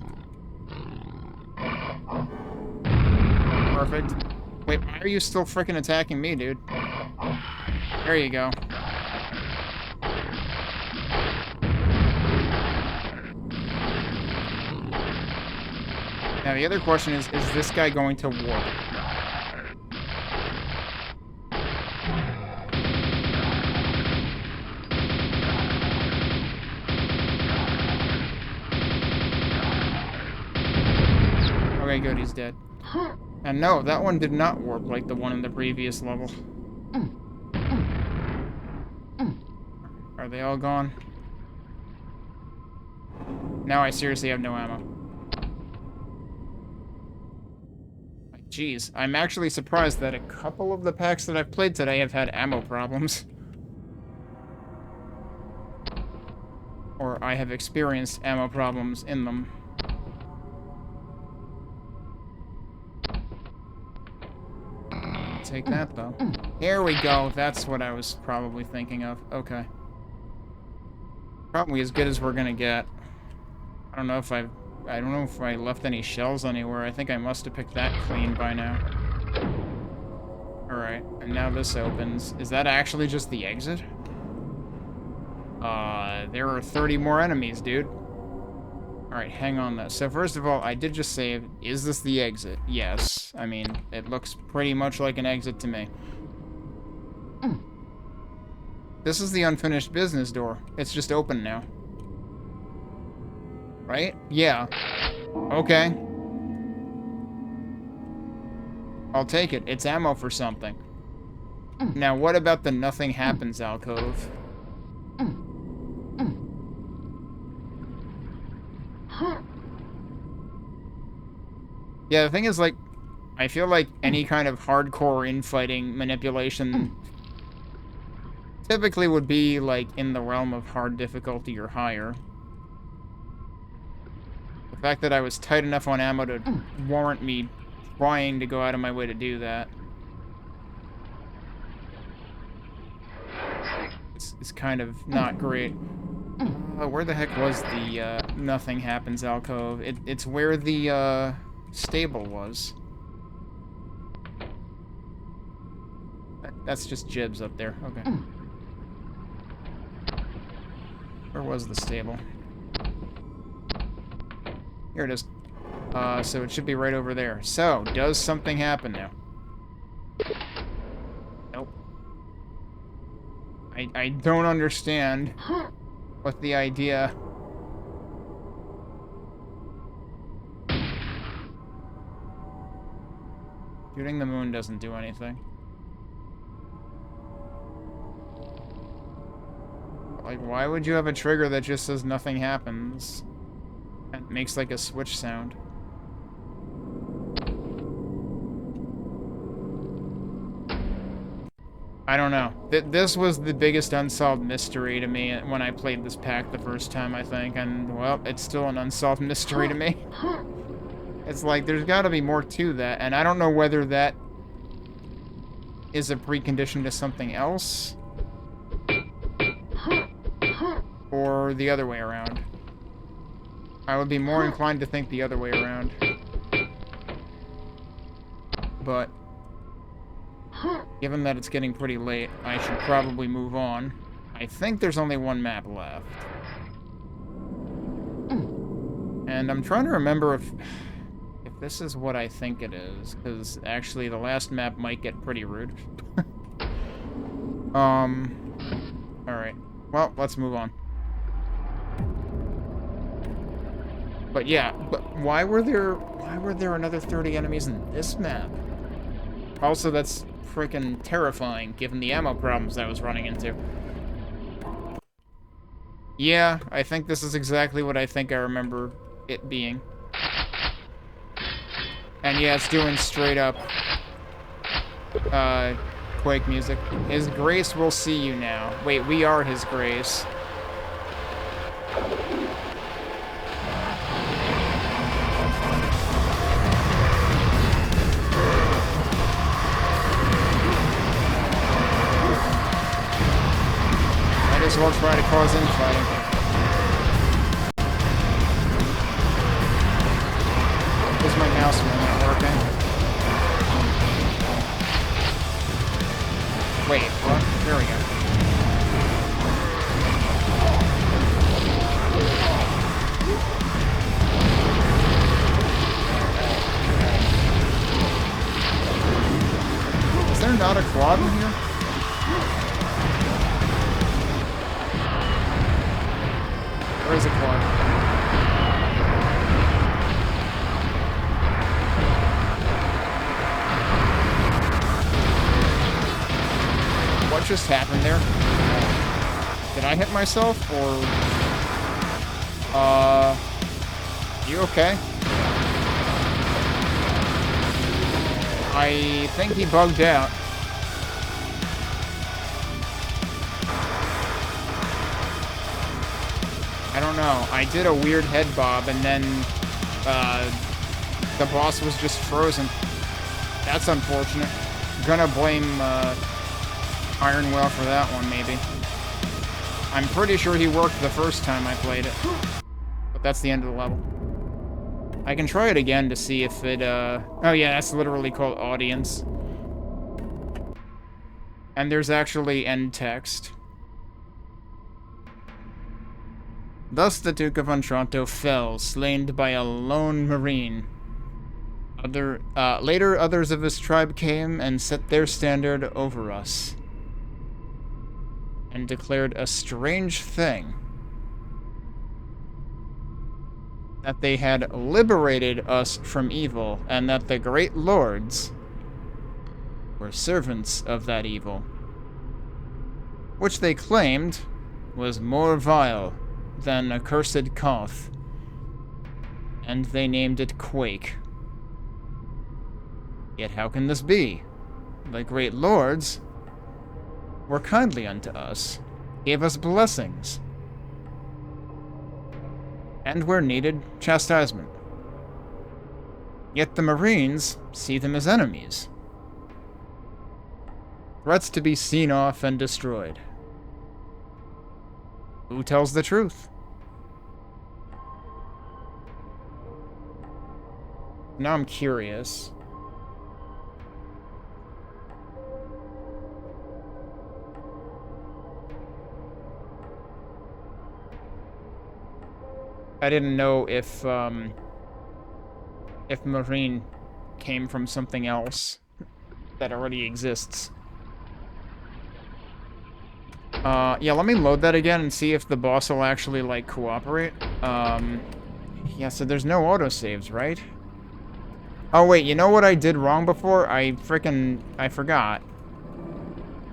Perfect. Wait, why are you still freaking attacking me, dude? There you go. Now, the other question is this guy going to warp? Okay, good, he's dead. And no, that one did not warp like the one in the previous level. Are they all gone? Now I seriously have no ammo. Jeez, I'm actually surprised that a couple of the packs that I've played today have had ammo problems. Or I have experienced ammo problems in them. Take that, though. Here we go. That's what I was probably thinking of. Okay. Probably as good as we're gonna get. I don't know if I left any shells anywhere. I think I must have picked that clean by now. Alright, and now this opens. Is that actually just the exit? There are 30 more enemies, dude. Alright, hang on though. So first of all, I did just save. Is this the exit? Yes. I mean, it looks pretty much like an exit to me. This is the unfinished business door. It's just open now. Right? Yeah. Okay. I'll take it. It's ammo for something. Now, what about the nothing happens alcove? Yeah, the thing is, like, I feel like any kind of hardcore infighting manipulation typically would be, like, in the realm of hard difficulty or higher. fact that I was tight enough on ammo to warrant me trying to go out of my way to do that. It's kind of not great. Where the heck was the nothing happens alcove? It's where the stable was. That's just Jibs up there. Okay. Where was the stable? Here it is. So it should be right over there. So, does something happen now? Nope. I don't understand what the idea... Shooting the moon doesn't do anything. Like, why would you have a trigger that just says nothing happens? It makes like a switch sound. I don't know. This was the biggest unsolved mystery to me when I played this pack the first time, I think. And, well, it's still an unsolved mystery to me. It's like, there's got to be more to that. And I don't know whether that is a precondition to something else. Or the other way around. I would be more inclined to think the other way around. But... given that it's getting pretty late, I should probably move on. I think there's only one map left. And I'm trying to remember if this is what I think it is, because actually the last map might get pretty rude. Alright. Well, let's move on. But yeah, why were there another 30 enemies in this map? Also, that's freaking terrifying, given the ammo problems I was running into. Yeah, I think this is exactly what I think I remember it being. And yeah, it's doing straight up Quake music. His Grace will see you now. Wait, we are His Grace. Might as well try to cause infighting. Is my mouse wheel not working? Wait, what? There we go. Is there not a quad in here? Where is a quad? What just happened there? Did I hit myself, or... You okay? I think he bugged out. I don't know. I did a weird head bob, and then, the boss was just frozen. That's unfortunate. Gonna blame, Iron Well for that one, maybe. I'm pretty sure he worked the first time I played it. But that's the end of the level. I can try it again to see if it, oh yeah, that's literally called audience. And there's actually end text. Thus the Duke of Ontranto fell, slain by a lone marine. Later, others of his tribe came and set their standard over us, and declared a strange thing. That they had liberated us from evil, and that the great lords were servants of that evil, which they claimed was more vile than accursed Quoth, and they named it Quake. Yet how can this be? The great lords were kindly unto us, gave us blessings. and where needed, chastisement. Yet the Marines see them as enemies. Threats to be seen off and destroyed. Who tells the truth? Now I'm curious. I didn't know if Marine came from something else that already exists. Yeah, let me load that again and see if the boss will actually, like, cooperate. Yeah, so there's no autosaves, right? Oh, wait, you know what I did wrong before? I forgot.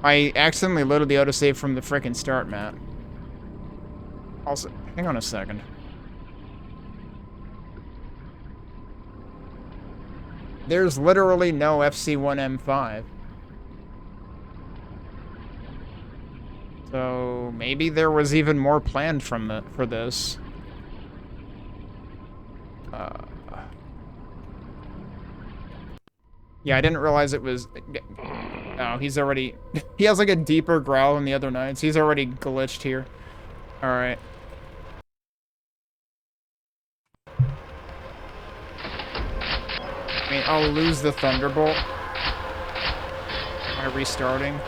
I accidentally loaded the autosave from the frickin' start map. Also, hang on a second. There's literally no FC1M5. So maybe there was even more planned for this. Yeah, I didn't realize it was... Oh, he's already... He has like a deeper growl than the other knights. He's already glitched here. Alright. I mean, I'll lose the Thunderbolt by restarting.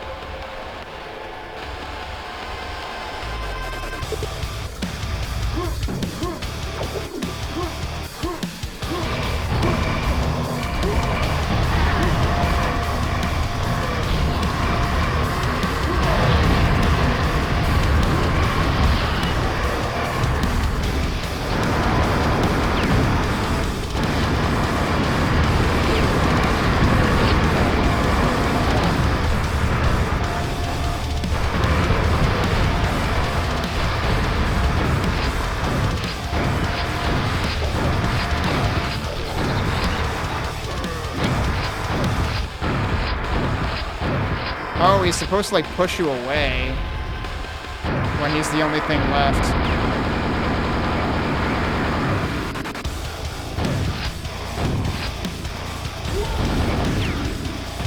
Oh, he's supposed to, like, push you away when he's the only thing left.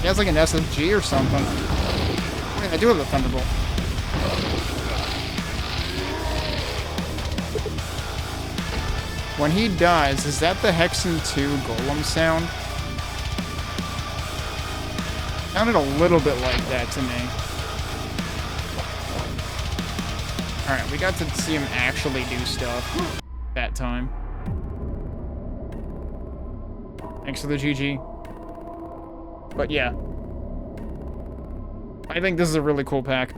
He has, like, an SMG or something. Wait, I do have a Thunderbolt. When he dies, is that the Hexen 2 Golem sound? Sounded a little bit like that to me. Alright, we got to see him actually do stuff that time. Thanks for the GG. But yeah. I think this is a really cool pack.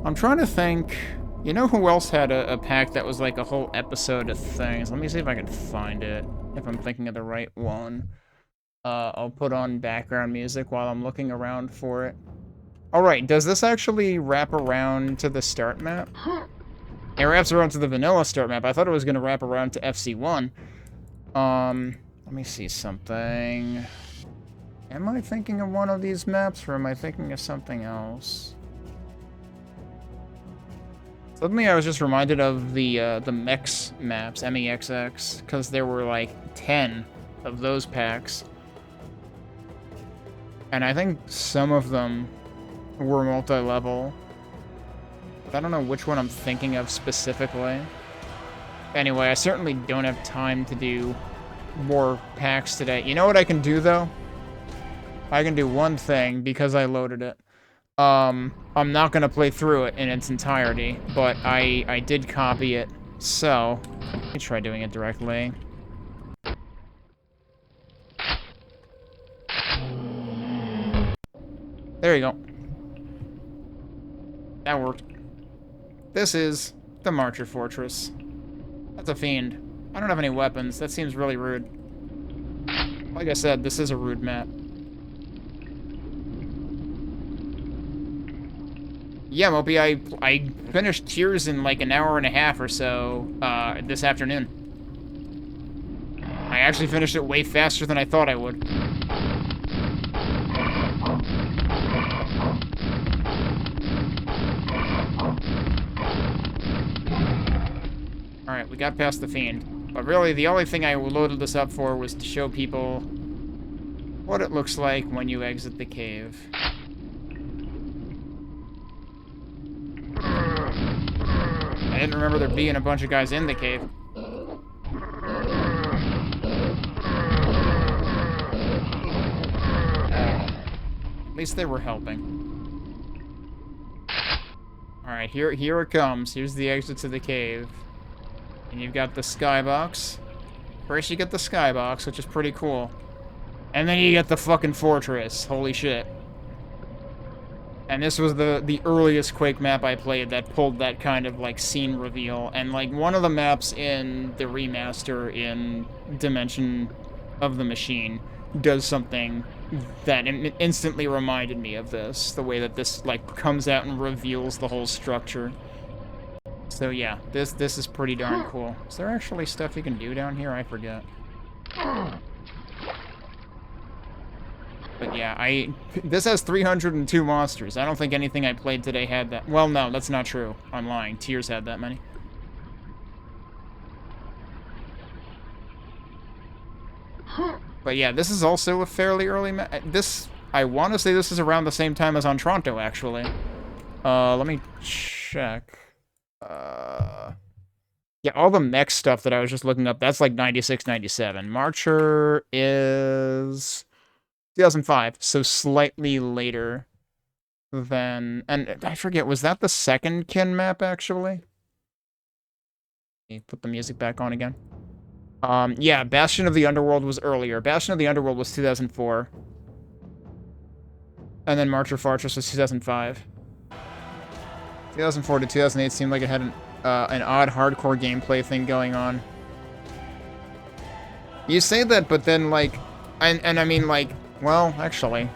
I'm trying to think... You know who else had a pack that was like a whole episode of things? Let me see if I can find it. If I'm thinking of the right one. I'll put on background music while I'm looking around for it. Alright, does this actually wrap around to the start map? It wraps around to the vanilla start map. I thought it was going to wrap around to FC1. Let me see something. Am I thinking of one of these maps, or am I thinking of something else? Suddenly I was just reminded of the MEX maps, MEXX, because there were like 10 of those packs. And I think some of them were multi-level. But I don't know which one I'm thinking of specifically. Anyway, I certainly don't have time to do more packs today. You know what I can do, though? I can do one thing, because I loaded it. I'm not going to play through it in its entirety, but I did copy it. So, let me try doing it directly. There you go. That worked. This is the Marcher Fortress. That's a fiend. I don't have any weapons. That seems really rude. Like I said, this is a rude map. Yeah, Mopi, I finished Tears in like an hour and a half or so this afternoon. I actually finished it way faster than I thought I would. Alright, we got past the Fiend. But really, the only thing I loaded this up for was to show people what it looks like when you exit the cave. I didn't remember there being a bunch of guys in the cave. At least they were helping. Alright, here it comes. Here's the exit to the cave. And you've got the skybox. First you get the skybox, which is pretty cool. And then you get the fucking fortress. Holy shit. And this was the earliest Quake map I played that pulled that kind of, like, scene reveal. And, like, one of the maps in the remaster in Dimension of the Machine does something that instantly reminded me of this. The way that this, like, comes out and reveals the whole structure. So, yeah, this is pretty darn cool. Is there actually stuff you can do down here? I forget. But yeah, this has 302 monsters. I don't think anything I played today had that. Well, no, that's not true. I'm lying. Tears had that many. But yeah, this is also a fairly early map. I want to say this is around the same time as Ontranto, actually. Let me check. Yeah, all the mech stuff that I was just looking up, that's like 96, 97. Marcher is 2005, so slightly later than... And I forget, was that the second Kin map, actually? Let me put the music back on again. Yeah, Bastion of the Underworld was earlier. Bastion of the Underworld was 2004. And then Marcher Fortress was 2005. 2004 to 2008 seemed like it had an odd hardcore gameplay thing going on. You say that, but then, like... And I mean, like... Well, actually...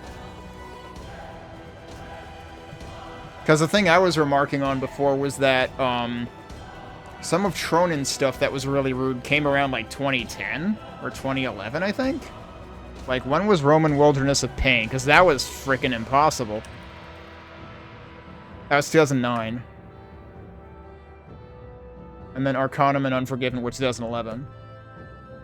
Because the thing I was remarking on before was that, some of Tronin's stuff that was really rude came around, like, 2010? Or 2011, I think? Like, when was Roman Wilderness of Pain? Because that was frickin' impossible. That was 2009. And then Arcanum and Unforgiven were 2011.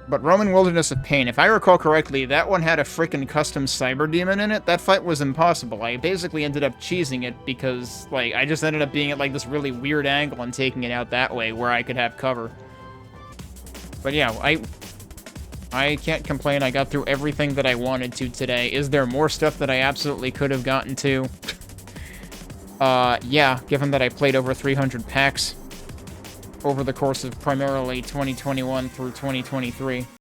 But Roman Wilderness of Pain, if I recall correctly, that one had a frickin' custom cyber demon in it. That fight was impossible. I basically ended up cheesing it because, like, I just ended up being at, like, this really weird angle and taking it out that way where I could have cover. But yeah, I can't complain. I got through everything that I wanted to today. Is there more stuff that I absolutely could have gotten to? Yeah, given that I played over 300 paks over the course of primarily 2021 through 2023.